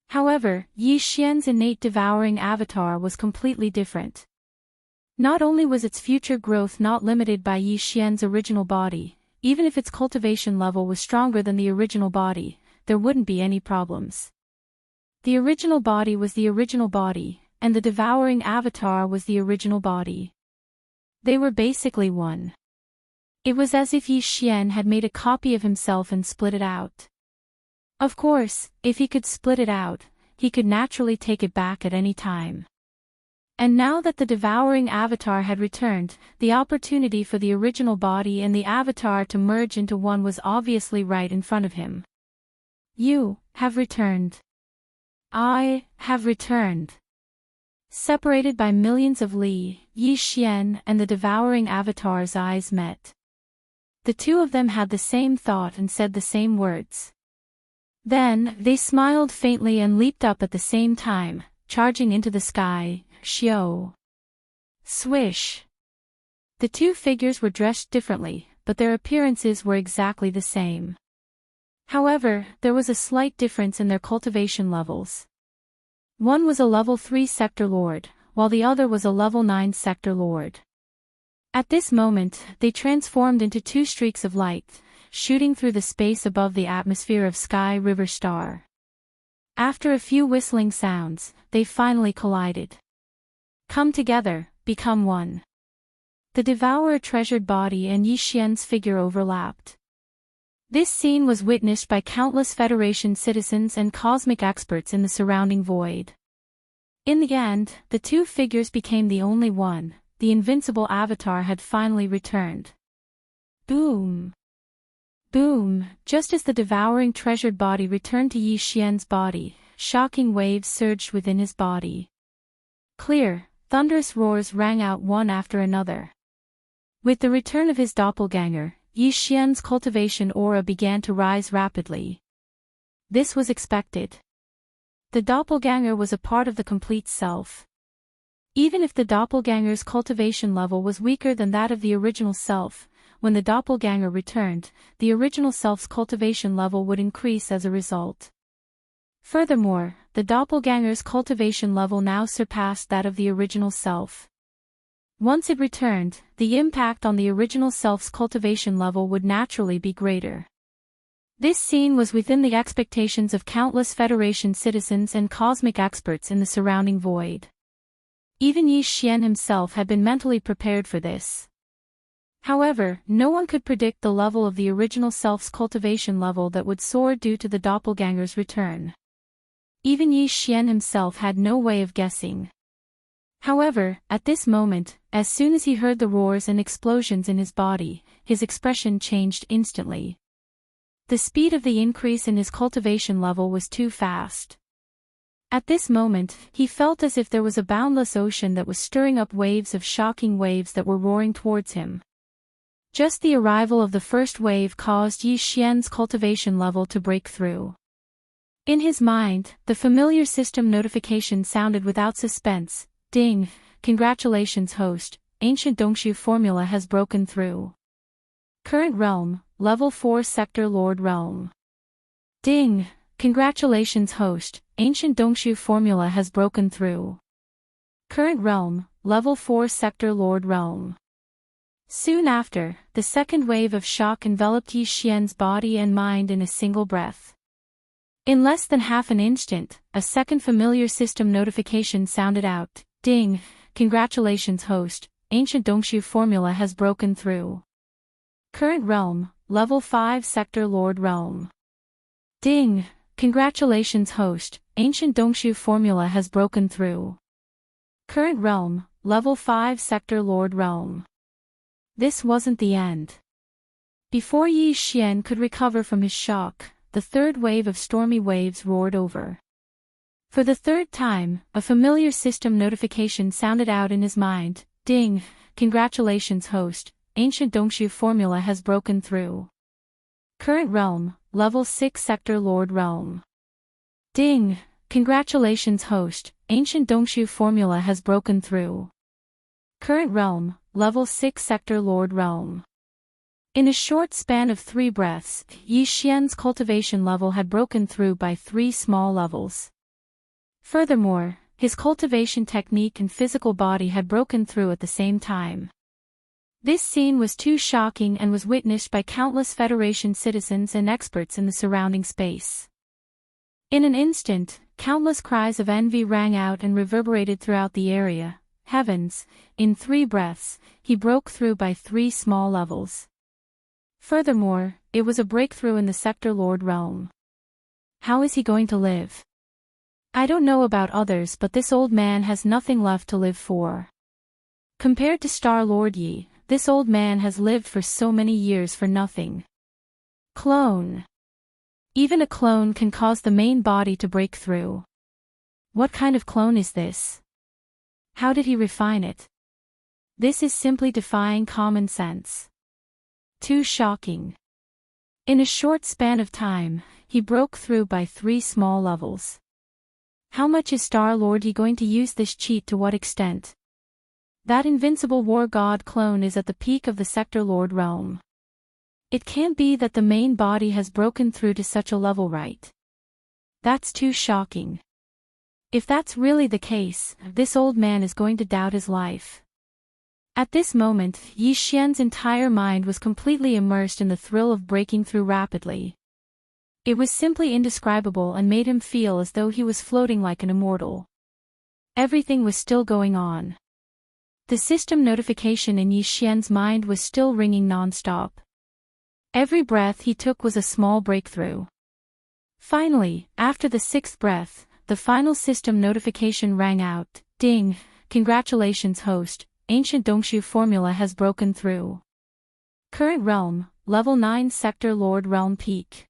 However, Yi Xian's innate devouring avatar was completely different. Not only was its future growth not limited by Yi Xian's original body, even if its cultivation level was stronger than the original body, there wouldn't be any problems. The original body was the original body, and the devouring avatar was the original body. They were basically one. It was as if Yi Xian had made a copy of himself and split it out. Of course, if he could split it out, he could naturally take it back at any time. And now that the devouring avatar had returned, the opportunity for the original body and the avatar to merge into one was obviously right in front of him. You have returned. I have returned. Separated by millions of li, Yi Xian and the devouring avatar's eyes met. The 2 of them had the same thought and said the same words. Then, they smiled faintly and leaped up at the same time, charging into the sky. Xiao. Swish. The 2 figures were dressed differently, but their appearances were exactly the same. However, there was a slight difference in their cultivation levels. One was a level 3 Sector Lord, while the other was a level 9 Sector Lord. At this moment, they transformed into 2 streaks of light, shooting through the space above the atmosphere of Sky River Star. After a few whistling sounds, they finally collided. Come together, become one. The Devourer treasured body and Yi Xian's figure overlapped. This scene was witnessed by countless Federation citizens and cosmic experts in the surrounding void. In the end, the 2 figures became the only one. The invincible avatar had finally returned. Boom! Boom! Just as the devouring treasured body returned to Yi Xian's body, shocking waves surged within his body. Clear, thunderous roars rang out one after another. With the return of his doppelganger, Yi Xian's cultivation aura began to rise rapidly. This was expected. The doppelganger was a part of the complete self. Even if the doppelganger's cultivation level was weaker than that of the original self, when the doppelganger returned, the original self's cultivation level would increase as a result. Furthermore, the doppelganger's cultivation level now surpassed that of the original self. Once it returned, the impact on the original self's cultivation level would naturally be greater. This scene was within the expectations of countless Federation citizens and cosmic experts in the surrounding void. Even Yi Xian himself had been mentally prepared for this. However, no one could predict the level of the original self's cultivation level that would soar due to the doppelganger's return. Even Yi Xian himself had no way of guessing. However, at this moment, as soon as he heard the roars and explosions in his body, his expression changed instantly. The speed of the increase in his cultivation level was too fast. At this moment, he felt as if there was a boundless ocean that was stirring up waves of shocking waves that were roaring towards him. Just the arrival of the first wave caused Yi Xian's cultivation level to break through. In his mind, the familiar system notification sounded without suspense. Ding! Congratulations host, ancient Dongshu formula has broken through. Current realm, level 4 sector Lord realm. Ding! Congratulations host, ancient Dongshu formula has broken through. Current realm, level 4 sector Lord realm. Soon after, the second wave of shock enveloped Yi Xian's body and mind in a single breath. In less than half an instant, a second familiar system notification sounded out. Ding! Congratulations host, ancient Dongshu formula has broken through. Current realm, level 5 sector Lord realm. Ding! Congratulations host, ancient Dongshu formula has broken through. Current realm, level 5 sector Lord realm. This wasn't the end. Before Yi Xian could recover from his shock, the third wave of stormy waves roared over. For the third time, a familiar system notification sounded out in his mind. Ding! Congratulations host, ancient Dongshu formula has broken through. Current realm, level 6 sector Lord realm. Ding! Congratulations host, ancient Dongshu formula has broken through. Current realm, level 6 sector Lord realm. In a short span of 3 breaths, Yi Xian's cultivation level had broken through by 3 small levels. Furthermore, his cultivation technique and physical body had broken through at the same time. This scene was too shocking and was witnessed by countless Federation citizens and experts in the surrounding space. In an instant, countless cries of envy rang out and reverberated throughout the area. Heavens, in 3 breaths, he broke through by 3 small levels. Furthermore, it was a breakthrough in the sector Lord realm. How is he going to live? I don't know about others, but this old man has nothing left to live for. Compared to Star Lord Yi, this old man has lived for so many years for nothing. Clone. Even a clone can cause the main body to break through. What kind of clone is this? How did he refine it? This is simply defying common sense. Too shocking. In a short span of time, he broke through by 3 small levels. How much is Star Lord Yi going to use this cheat, to what extent? That invincible war god clone is at the peak of the sector Lord realm. It can't be that the main body has broken through to such a level, right? That's too shocking. If that's really the case, this old man is going to doubt his life. At this moment, Yi Xian's entire mind was completely immersed in the thrill of breaking through rapidly. It was simply indescribable and made him feel as though he was floating like an immortal. Everything was still going on. The system notification in Yi Xian's mind was still ringing non-stop. Every breath he took was a small breakthrough. Finally, after the 6th breath, the final system notification rang out. Ding! Congratulations host, ancient Dongshu formula has broken through. Current realm, level 9 sector Lord realm peak.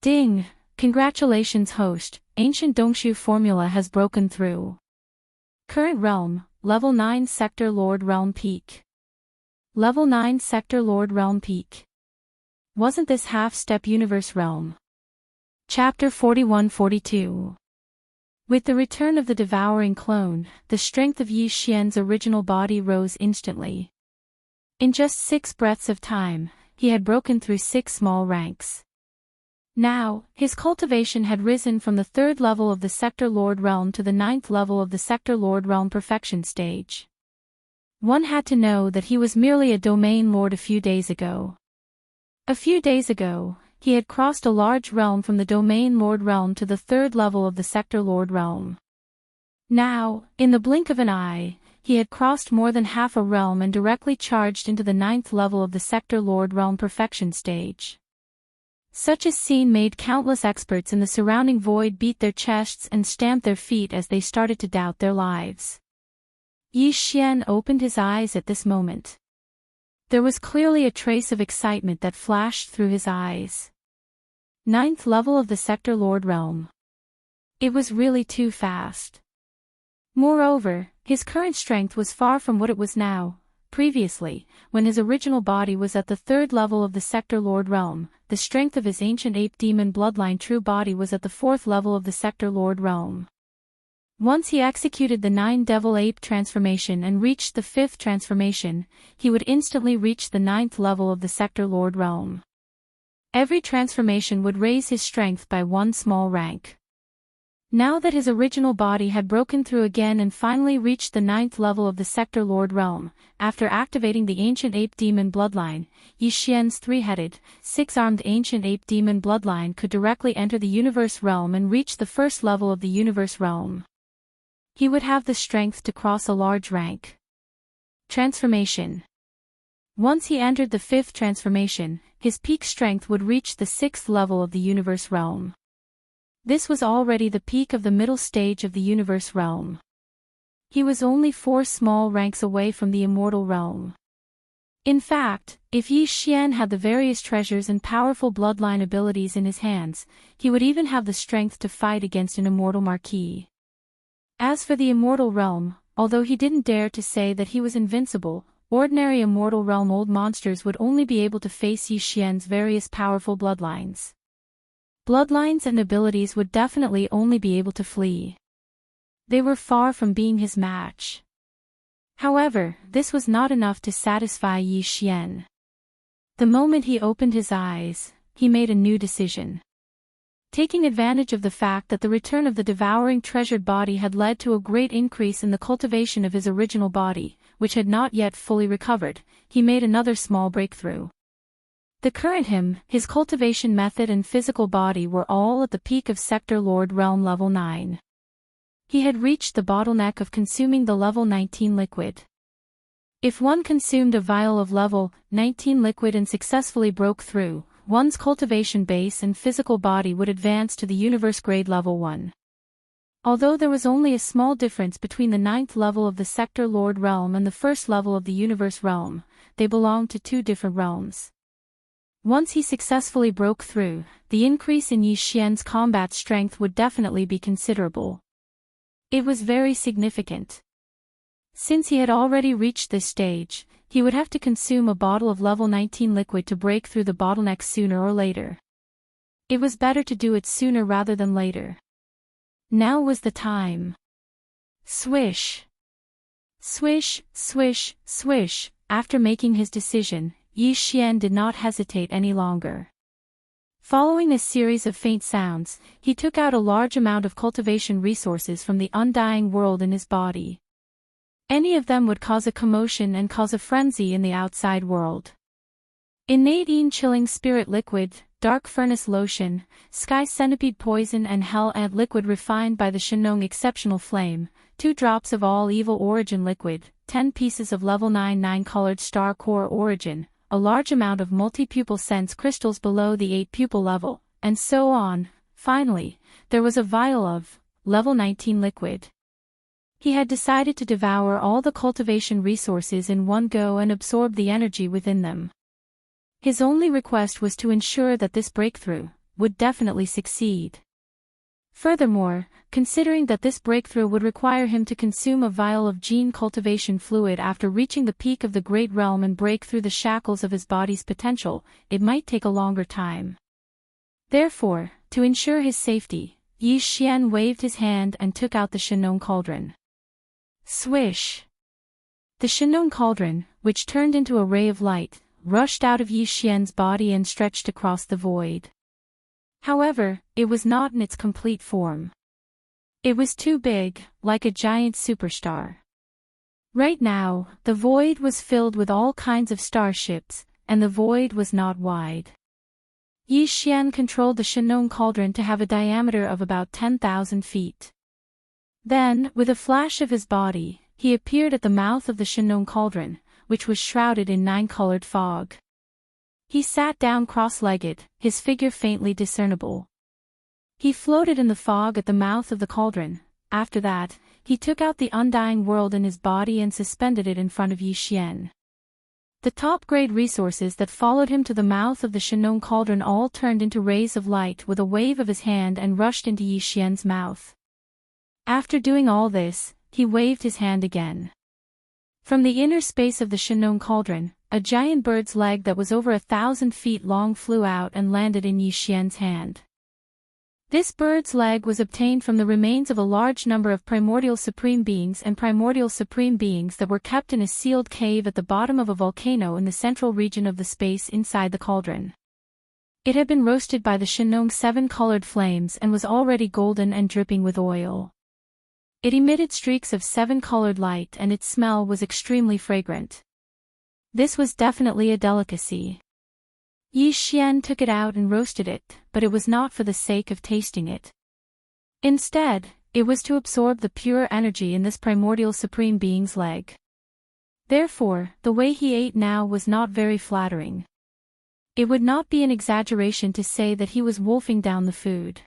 Ding! Congratulations host, ancient Dongshu formula has broken through. Current realm, level 9 sector Lord realm peak. Level 9 sector Lord realm peak. Wasn't this half-step universe realm? Chapter 41-42. With the return of the devouring clone, the strength of Yi Xian's original body rose instantly. In just 6 breaths of time, he had broken through 6 small ranks. Now, his cultivation had risen from the 3rd level of the sector Lord realm to the 9th level of the sector Lord realm perfection stage. One had to know that he was merely a domain lord a few days ago. A few days ago, he had crossed a large realm from the domain lord realm to the 3rd level of the sector Lord realm. Now, in the blink of an eye, he had crossed more than half a realm and directly charged into the 9th level of the Sector Lord Realm Perfection stage. Such a scene made countless experts in the surrounding void beat their chests and stamp their feet as they started to doubt their lives. Yi Xian opened his eyes at this moment. There was clearly a trace of excitement that flashed through his eyes. 9th level of the Sector Lord Realm. It was really too fast. Moreover, his current strength was far from what it was now. Previously, when his original body was at the 3rd level of the Sector Lord Realm, the strength of his ancient ape demon bloodline true body was at the 4th level of the Sector Lord Realm. Once he executed the 9 devil ape transformation and reached the 5th transformation, he would instantly reach the 9th level of the Sector Lord Realm. Every transformation would raise his strength by 1 small rank. Now that his original body had broken through again and finally reached the 9th level of the Sector Lord Realm, after activating the ancient ape demon bloodline, Yi Xian's 3-headed, 6-armed ancient ape demon bloodline could directly enter the universe realm and reach the 1st level of the universe realm. He would have the strength to cross a large rank. Transformation. Once he entered the 5th transformation, his peak strength would reach the 6th level of the universe realm. This was already the peak of the middle stage of the universe realm. He was only 4 small ranks away from the immortal realm. In fact, if Yi Xian had the various treasures and powerful bloodline abilities in his hands, he would even have the strength to fight against an immortal marquis. As for the immortal realm, although he didn't dare to say that he was invincible, ordinary immortal realm old monsters would only be able to face Yi Xian's various powerful bloodlines. Bloodlines and abilities would definitely only be able to flee. They were far from being his match. However, this was not enough to satisfy Yi Xian. The moment he opened his eyes, he made a new decision. Taking advantage of the fact that the return of the devouring treasured body had led to a great increase in the cultivation of his original body, which had not yet fully recovered, he made another small breakthrough. The current him, his cultivation method and physical body were all at the peak of Sector Lord Realm level 9. He had reached the bottleneck of consuming the level 19 liquid. If one consumed a vial of level 19 liquid and successfully broke through, one's cultivation base and physical body would advance to the universe grade level 1. Although there was only a small difference between the 9th level of the Sector Lord Realm and the 1st level of the universe realm, they belonged to 2 different realms. Once he successfully broke through, the increase in Yi Xian's combat strength would definitely be considerable. It was very significant. Since he had already reached this stage, he would have to consume a bottle of level 19 liquid to break through the bottleneck sooner or later. It was better to do it sooner rather than later. Now was the time. Swish. Swish, swish, swish. After making his decision, Yi Xian did not hesitate any longer. Following a series of faint sounds, he took out a large amount of cultivation resources from the undying world in his body. Any of them would cause a commotion and cause a frenzy in the outside world. Innate chilling spirit liquid, dark furnace lotion, sky centipede poison and hell ant liquid refined by the Shenong exceptional flame, 2 drops of all evil origin liquid, 10 pieces of level 9 colored star core origin, a large amount of multi-pupil sense crystals below the 8 pupil level, and so on. Finally, there was a vial of level 19 liquid. He had decided to devour all the cultivation resources in one go and absorb the energy within them. His only request was to ensure that this breakthrough would definitely succeed. Furthermore, considering that this breakthrough would require him to consume a vial of gene cultivation fluid after reaching the peak of the Great Realm and break through the shackles of his body's potential, it might take a longer time. Therefore, to ensure his safety, Yi Xian waved his hand and took out the Shenong cauldron. Swish! The Shenong cauldron, which turned into a ray of light, rushed out of Yi Xian's body and stretched across the void. However, it was not in its complete form. It was too big, like a giant superstar. Right now, the void was filled with all kinds of starships, and the void was not wide. Yi Xian controlled the Shenong cauldron to have a diameter of about 10,000 feet. Then, with a flash of his body, he appeared at the mouth of the Shinong cauldron, which was shrouded in 9-colored fog. He sat down cross-legged, his figure faintly discernible. He floated in the fog at the mouth of the cauldron. After that, he took out the undying world in his body and suspended it in front of Yi Xian. The top-grade resources that followed him to the mouth of the Shinong cauldron all turned into rays of light with a wave of his hand and rushed into Yi Xian's mouth. After doing all this, he waved his hand again. From the inner space of the Shinong cauldron, a giant bird's leg that was over 1,000 feet long flew out and landed in Yi Xian's hand. This bird's leg was obtained from the remains of a large number of primordial supreme beings that were kept in a sealed cave at the bottom of a volcano in the central region of the space inside the cauldron. It had been roasted by the Shinong's 7-colored flames and was already golden and dripping with oil. It emitted streaks of 7-colored light and its smell was extremely fragrant. This was definitely a delicacy. Yi Xian took it out and roasted it, but it was not for the sake of tasting it. Instead, it was to absorb the pure energy in this primordial supreme being's leg. Therefore, the way he ate now was not very flattering. It would not be an exaggeration to say that he was wolfing down the food.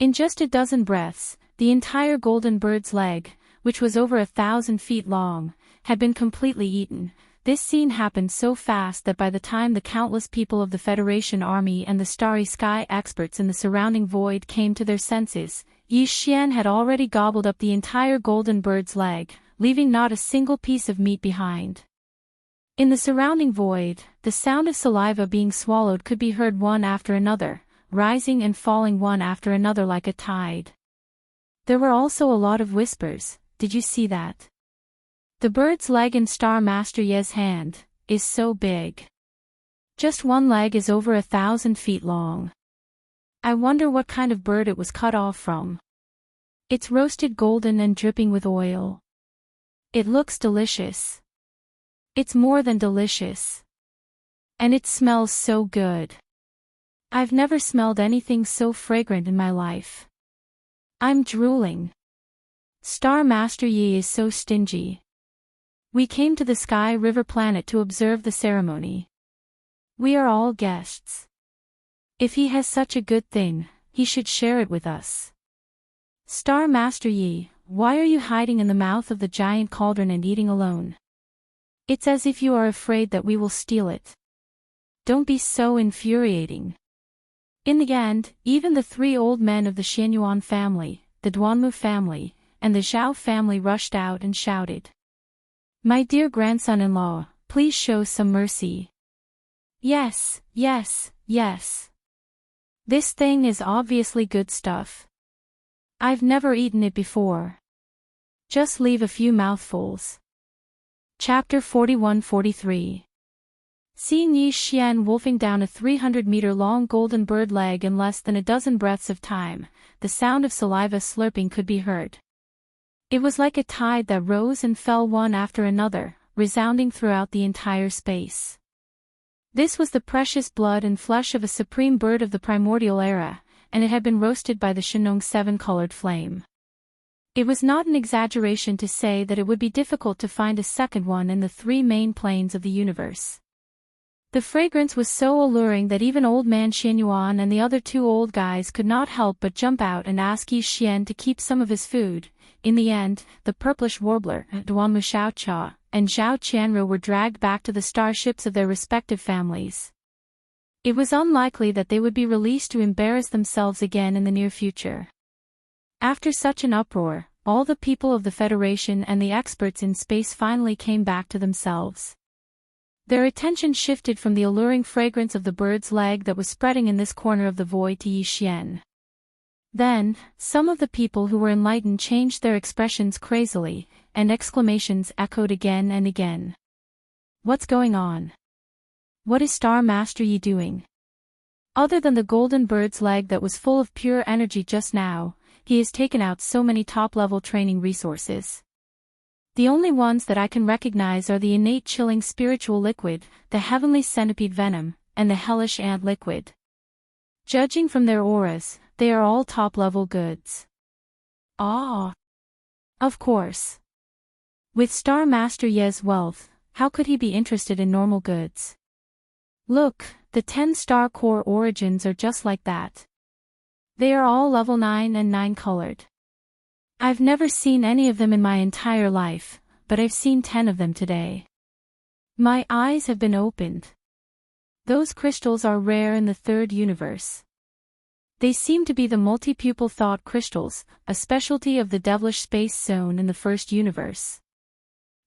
In just a dozen breaths, the entire golden bird's leg, which was over 1,000 feet long, had been completely eaten. This scene happened so fast that by the time the countless people of the Federation army and the starry sky experts in the surrounding void came to their senses, Yi Xian had already gobbled up the entire golden bird's leg, leaving not a single piece of meat behind. In the surrounding void, the sound of saliva being swallowed could be heard one after another, rising and falling one after another like a tide. There were also a lot of whispers. Did you see that? The bird's leg in Star Master Ye's hand is so big. Just one leg is over 1,000 feet long. I wonder what kind of bird it was cut off from. It's roasted golden and dripping with oil. It looks delicious. It's more than delicious. And it smells so good. I've never smelled anything so fragrant in my life. I'm drooling. Star Master Yi is so stingy. We came to the Sky River planet to observe the ceremony. We are all guests. If he has such a good thing, he should share it with us. Star Master Yi, why are you hiding in the mouth of the giant cauldron and eating alone? It's as if you are afraid that we will steal it. Don't be so infuriating. In the end, even the 3 old men of the Xianyuan family, the Duanmu family, and the Zhao family rushed out and shouted. My dear grandson-in-law, please show some mercy. Yes, yes, yes. This thing is obviously good stuff. I've never eaten it before. Just leave a few mouthfuls. Chapter 41-43. Seeing Yi Xian wolfing down a 300-meter-long golden bird leg in less than a dozen breaths of time, the sound of saliva slurping could be heard. It was like a tide that rose and fell one after another, resounding throughout the entire space. This was the precious blood and flesh of a supreme bird of the primordial era, and it had been roasted by the Shinong's 7-colored flame. It was not an exaggeration to say that it would be difficult to find a second one in the 3 main planes of the universe. The fragrance was so alluring that even Old Man Xianyuan and the other 2 old guys could not help but jump out and ask Yi Xian to keep some of his food. In the end, the purplish warbler, Duanmu Xiaocha, and Zhao Qianru were dragged back to the starships of their respective families. It was unlikely that they would be released to embarrass themselves again in the near future. After such an uproar, all the people of the Federation and the experts in space finally came back to themselves. Their attention shifted from the alluring fragrance of the bird's leg that was spreading in this corner of the void to Yi Xian. Then, some of the people who were enlightened changed their expressions crazily, and exclamations echoed again and again. What's going on? What is Star Master Yi doing? Other than the golden bird's leg that was full of pure energy just now, he has taken out so many top-level training resources. The only ones that I can recognize are the innate chilling spiritual liquid, the heavenly centipede venom, and the hellish ant liquid. Judging from their auras, they are all top-level goods. Ah! Of course. With Star Master Ye's wealth, how could he be interested in normal goods? Look, the 10-star core origins are just like that. They are all level 9 and 9 colored. I've never seen any of them in my entire life, but I've seen 10 of them today. My eyes have been opened. Those crystals are rare in the third universe. They seem to be the multi-pupil thought crystals, a specialty of the devilish space zone in the first universe.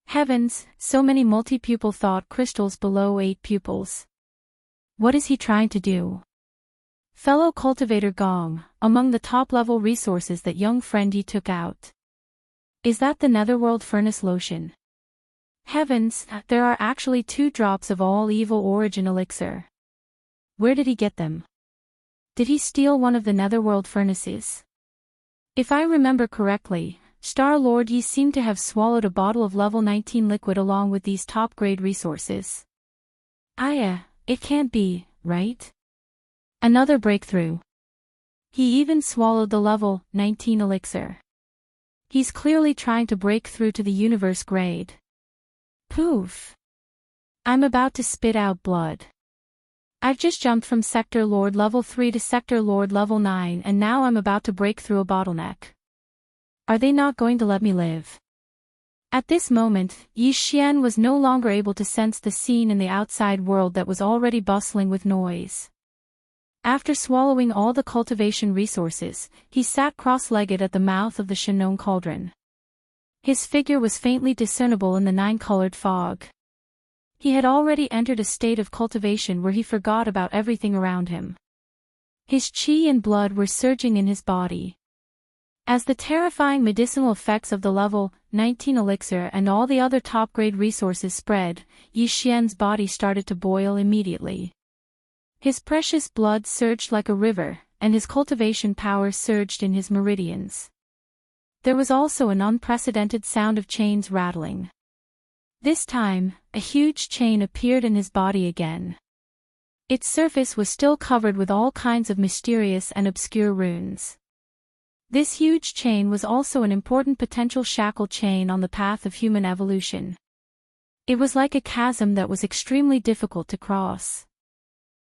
Heavens, so many multi-pupil thought crystals below 8 pupils. What is he trying to do? Fellow cultivator Gong, among the top-level resources that young friend Yi took out. Is that the netherworld furnace lotion? Heavens, there are actually 2 drops of all evil origin elixir. Where did he get them? Did he steal one of the netherworld furnaces? If I remember correctly, Star Lord Yi seemed to have swallowed a bottle of level 19 liquid along with these top-grade resources. It can't be, right? Another breakthrough. He even swallowed the level 19 elixir. He's clearly trying to break through to the universe grade. Poof! I'm about to spit out blood. I've just jumped from Sector Lord level 3 to Sector Lord level 9 and now I'm about to break through a bottleneck. Are they not going to let me live? At this moment, Yi Xian was no longer able to sense the scene in the outside world that was already bustling with noise. After swallowing all the cultivation resources, he sat cross-legged at the mouth of the Shenong cauldron. His figure was faintly discernible in the 9-colored fog. He had already entered a state of cultivation where he forgot about everything around him. His qi and blood were surging in his body. As the terrifying medicinal effects of the level 19 elixir and all the other top-grade resources spread, Yi Xian's body started to boil immediately. His precious blood surged like a river, and his cultivation power surged in his meridians. There was also an unprecedented sound of chains rattling. This time, a huge chain appeared in his body again. Its surface was still covered with all kinds of mysterious and obscure runes. This huge chain was also an important potential shackle chain on the path of human evolution. It was like a chasm that was extremely difficult to cross.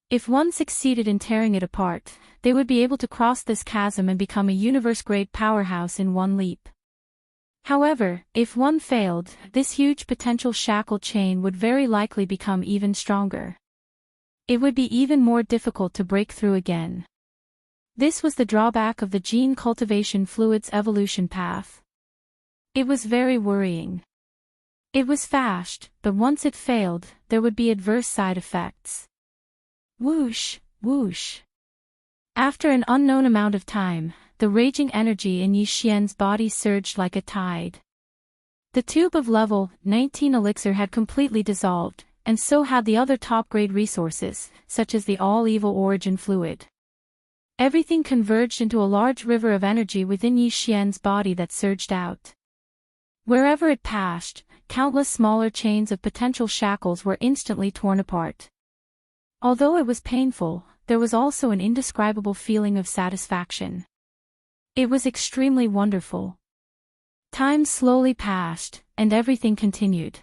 If one succeeded in tearing it apart, they would be able to cross this chasm and become a universe-grade powerhouse in one leap. However, if one failed, this huge potential shackle chain would very likely become even stronger. It would be even more difficult to break through again. This was the drawback of the gene cultivation fluid's evolution path. It was very worrying. It was fast, but once it failed, there would be adverse side effects. Whoosh, whoosh. After an unknown amount of time, the raging energy in Yi Xian's body surged like a tide. The tube of level 19 elixir had completely dissolved, and so had the other top-grade resources, such as the all-evil origin fluid. Everything converged into a large river of energy within Yi Xian's body that surged out. Wherever it passed, countless smaller chains of potential shackles were instantly torn apart. Although it was painful, there was also an indescribable feeling of satisfaction. It was extremely wonderful. Time slowly passed, and everything continued.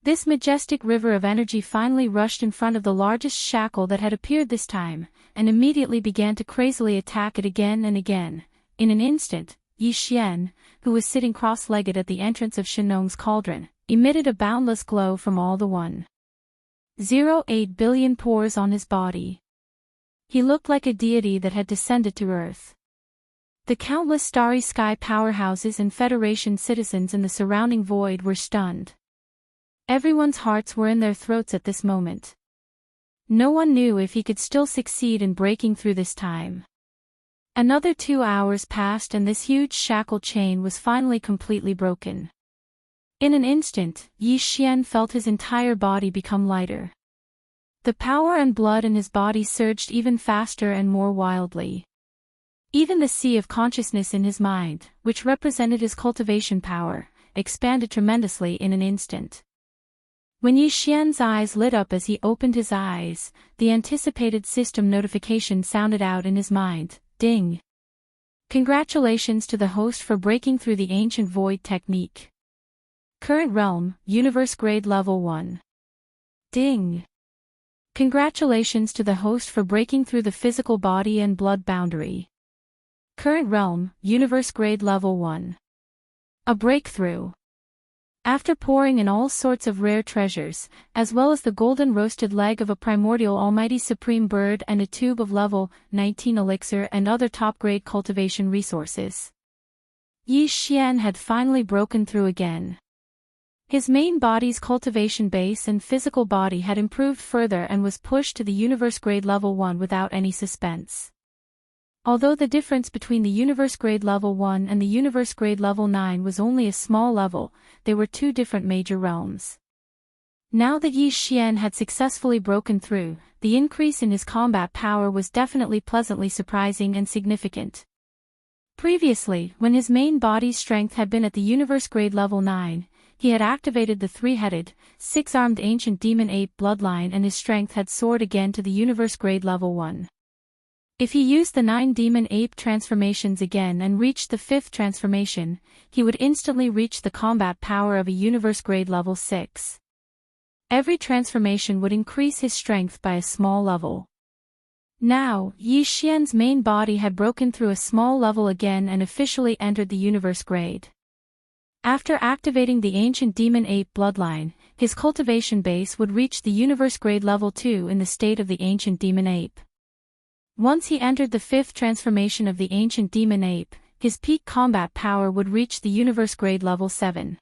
This majestic river of energy finally rushed in front of the largest shackle that had appeared this time, and immediately began to crazily attack it again and again. In an instant, Yi Xian, who was sitting cross-legged at the entrance of Shenong's cauldron, emitted a boundless glow from all the 1.08 billion pores on his body. He looked like a deity that had descended to earth. The countless starry sky powerhouses and Federation citizens in the surrounding void were stunned. Everyone's hearts were in their throats at this moment. No one knew if he could still succeed in breaking through this time. Another 2 hours passed and this huge shackle chain was finally completely broken. In an instant, Yi Xian felt his entire body become lighter. The power and blood in his body surged even faster and more wildly. Even the sea of consciousness in his mind, which represented his cultivation power, expanded tremendously in an instant. When Yi Xian's eyes lit up as he opened his eyes, the anticipated system notification sounded out in his mind, ding. Congratulations to the host for breaking through the ancient void technique. Current realm, Universe Grade Level 1. Ding! Congratulations to the host for breaking through the physical body and blood boundary. Current realm, Universe Grade Level 1. A breakthrough. After pouring in all sorts of rare treasures, as well as the golden roasted leg of a primordial almighty supreme bird and a tube of level 19 elixir and other top-grade cultivation resources, Yi Xian had finally broken through again. His main body's cultivation base and physical body had improved further and was pushed to the Universe Grade Level 1 without any suspense. Although the difference between the Universe Grade Level 1 and the Universe Grade Level 9 was only a small level, they were two different major realms. Now that Yi Xian had successfully broken through, the increase in his combat power was definitely pleasantly surprising and significant. Previously, when his main body's strength had been at the Universe Grade Level 9, he had activated the three-headed, six-armed ancient demon ape bloodline and his strength had soared again to the Universe Grade Level 1. If he used the 9 demon ape transformations again and reached the 5th transformation, he would instantly reach the combat power of a Universe Grade Level 6. Every transformation would increase his strength by a small level. Now, Yi Xian's main body had broken through a small level again and officially entered the Universe Grade. After activating the ancient demon ape bloodline, his cultivation base would reach the Universe Grade Level 2 in the state of the ancient demon ape. Once he entered the 5th transformation of the ancient demon ape, his peak combat power would reach the Universe Grade Level 7.